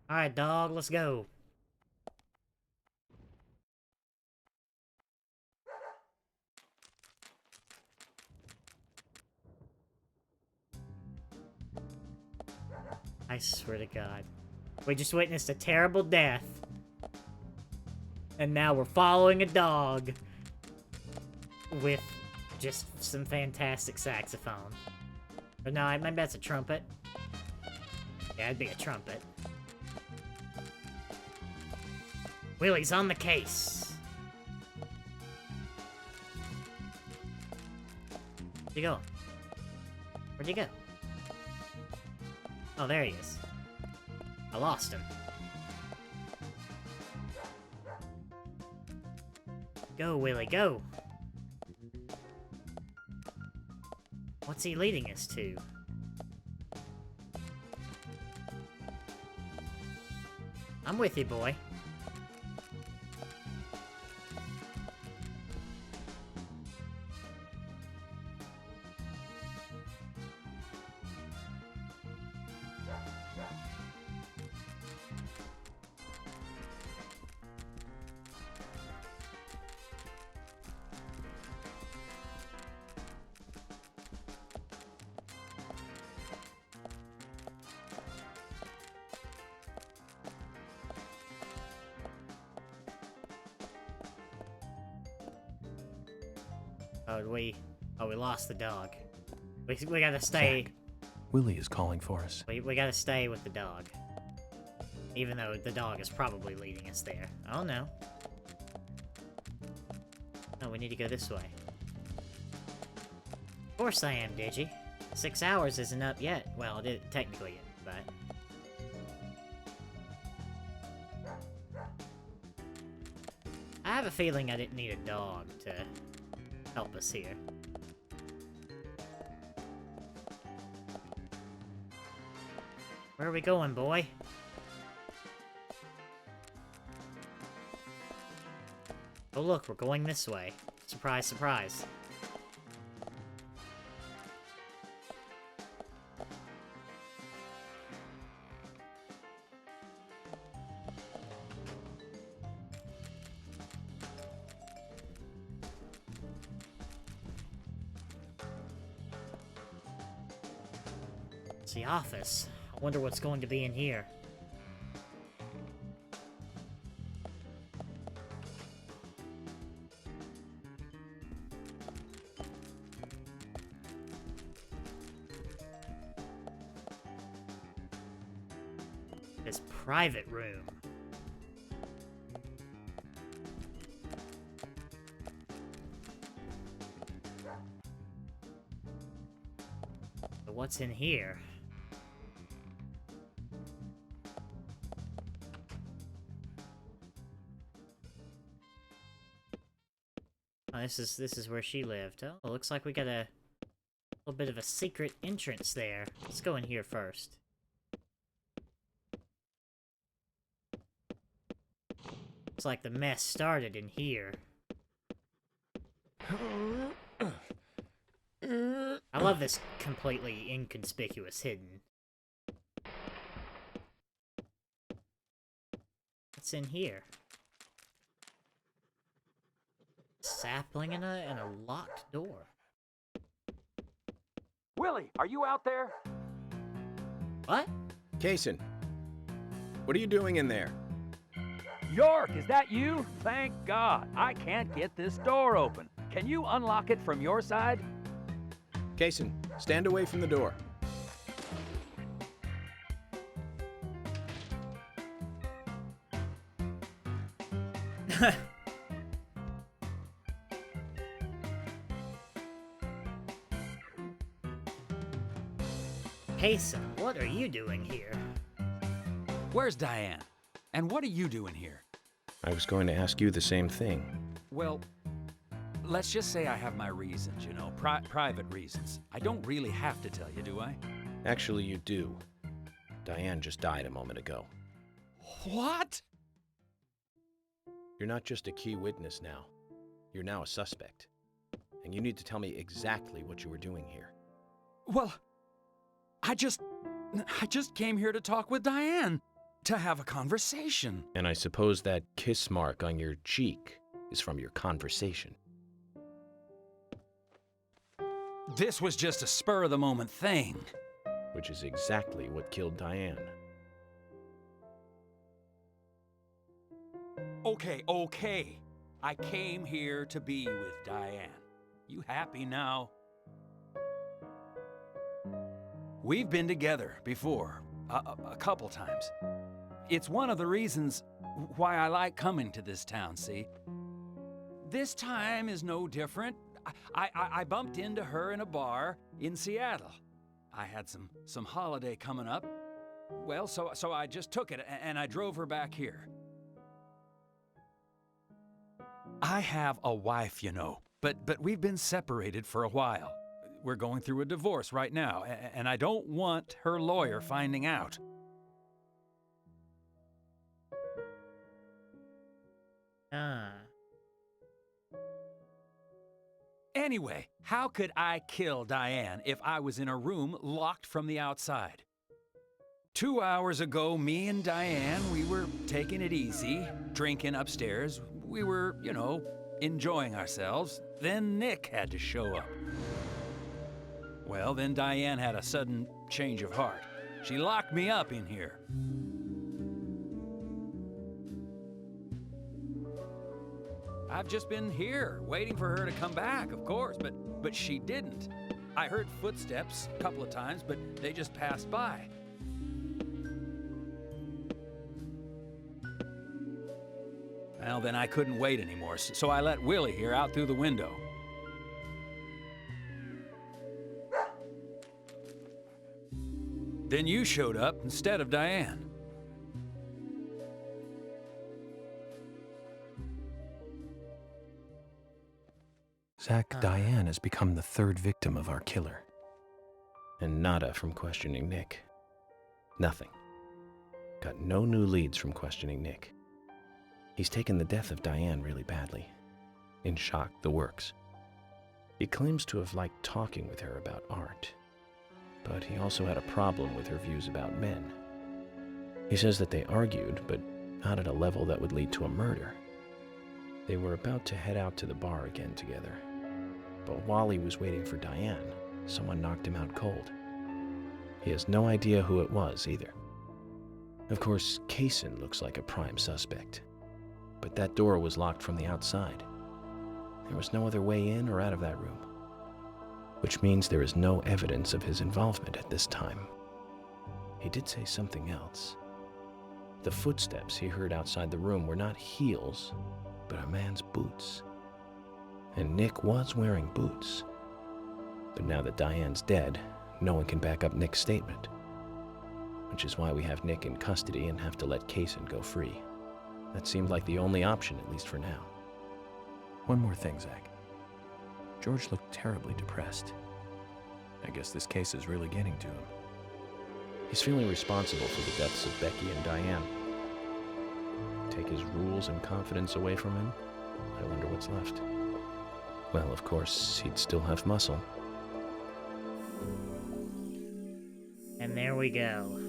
Alright, dog, let's go. I swear to God. We just witnessed a terrible death. And now we're following a dog. With just some fantastic saxophone. Or no, maybe that's a trumpet. Yeah, it'd be a trumpet. Willie's on the case. Where'd you go? Where'd you go? Oh, there he is. I lost him. Go, Willie, go! What's he leading us to? I'm with you, boy. Oh, we lost the dog. We gotta stay. Zach, Willie is calling for us. We gotta stay with the dog. Even though the dog is probably leading us there. Oh no. No, we need to go this way. Of course I am, Digi. 6 hours isn't up yet. Well, it technically is, but... I have a feeling I didn't need a dog to help us here. Where are we going, boy? Oh look, we're going this way. Surprise, surprise. It's the office. I wonder what's going to be in here. This private room. So what's in here? Oh, this is where she lived. Oh, it looks like we got a little bit of a secret entrance there. Let's go in here first. Looks like the mess started in here. I love this completely inconspicuous hidden. What's in here? Sapling and a locked door. Willie, are you out there? What? Kaysen, what are you doing in there? York, is that you? Thank God. I can't get this door open. Can you unlock it from your side? Kaysen, stand away from the door. Kaysen, what are you doing here? Where's Diane? And what are you doing here? I was going to ask you the same thing. Well, let's just say I have my reasons, you know, private reasons. I don't really have to tell you, do I? Actually, you do. Diane just died a moment ago. What? You're not just a key witness now. You're now a suspect. And you need to tell me exactly what you were doing here. Well, I just came here to talk with Diane, to have a conversation. And I suppose that kiss mark on your cheek is from your conversation. This was just a spur-of-the-moment thing. Which is exactly what killed Diane. Okay. I came here to be with Diane. You happy now? We've been together before, a couple times. It's one of the reasons why I like coming to this town, see? This time is no different. I bumped into her in a bar in Seattle. I had some holiday coming up. Well, so I just took it and I drove her back here. I have a wife, you know, but we've been separated for a while. We're going through a divorce right now, and I don't want her lawyer finding out. Anyway, how could I kill Diane if I was in a room locked from the outside? 2 hours ago, me and Diane, we were taking it easy, drinking upstairs. We were, you know, enjoying ourselves. Then Nick had to show up. Well, then Diane had a sudden change of heart. She locked me up in here. I've just been here, waiting for her to come back, of course, but she didn't. I heard footsteps a couple of times, but they just passed by. Well, then I couldn't wait anymore, so I let Willie here out through the window. Then you showed up instead of Diane. Zach, Diane has become the third victim of our killer. And nada from questioning Nick. Nothing. Got no new leads from questioning Nick. He's taken the death of Diane really badly. in shock, the works. He claims to have liked talking with her about art, but he also had a problem with her views about men. He says that they argued, but not at a level that would lead to a murder. They were about to head out to the bar again together, but while he was waiting for Diane, someone knocked him out cold. He has no idea who it was either. Of course, Kaysen looks like a prime suspect, but that door was locked from the outside. There was no other way in or out of that room, which means there is no evidence of his involvement at this time. He did say something else. The footsteps he heard outside the room were not heels, but a man's boots. And Nick was wearing boots. But now that Diane's dead, no one can back up Nick's statement, which is why we have Nick in custody and have to let Kaysen go free. That seemed like the only option, at least for now. One more thing, Zach. George looked terribly depressed. I guess this case is really getting to him. He's feeling responsible for the deaths of Becky and Diane. Take his rules and confidence away from him? I wonder what's left. Well, of course, he'd still have muscle. And there we go.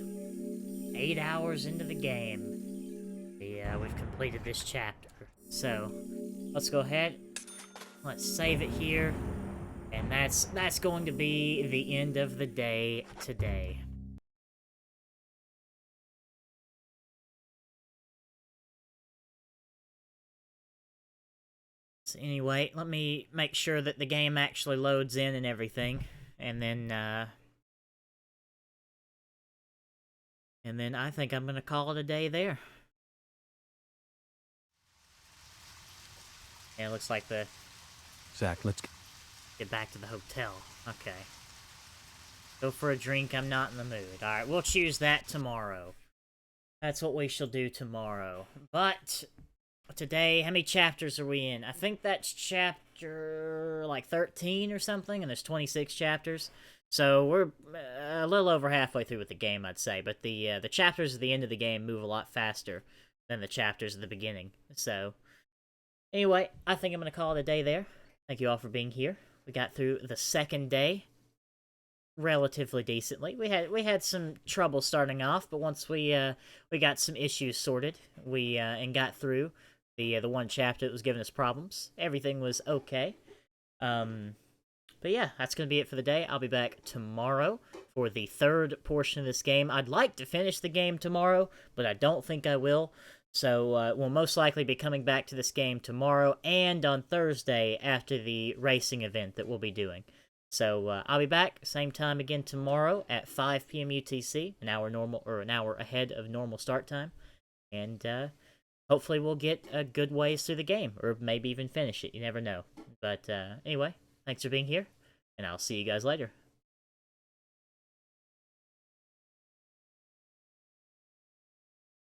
8 hours into the game. We've completed this chapter. So, let's go ahead. Let's save it here. And that's going to be the end of the day today. So anyway, let me make sure that the game actually loads in and everything. And then I think I'm gonna call it a day there. Yeah, it looks like Zach, let's get back to the hotel. Okay. Go for a drink, I'm not in the mood. Alright, we'll choose that tomorrow. That's what we shall do tomorrow. But today, how many chapters are we in? I think that's chapter, like, 13 or something, and there's 26 chapters. So we're a little over halfway through with the game, I'd say. But the chapters at the end of the game move a lot faster than the chapters at the beginning. So, anyway, I think I'm going to call it a day there. Thank you all for being here. We got through the second day relatively decently. We had some trouble starting off, but once we got some issues sorted, and got through the one chapter that was giving us problems, everything was okay. But yeah, that's going to be it for the day. I'll be back tomorrow for the third portion of this game. I'd like to finish the game tomorrow, but I don't think I will. So we'll most likely be coming back to this game tomorrow and on Thursday after the racing event that we'll be doing. So I'll be back same time again tomorrow at 5 p.m. UTC, an hour ahead of normal start time, and hopefully we'll get a good ways through the game, or maybe even finish it. You never know. But anyway, thanks for being here, and I'll see you guys later.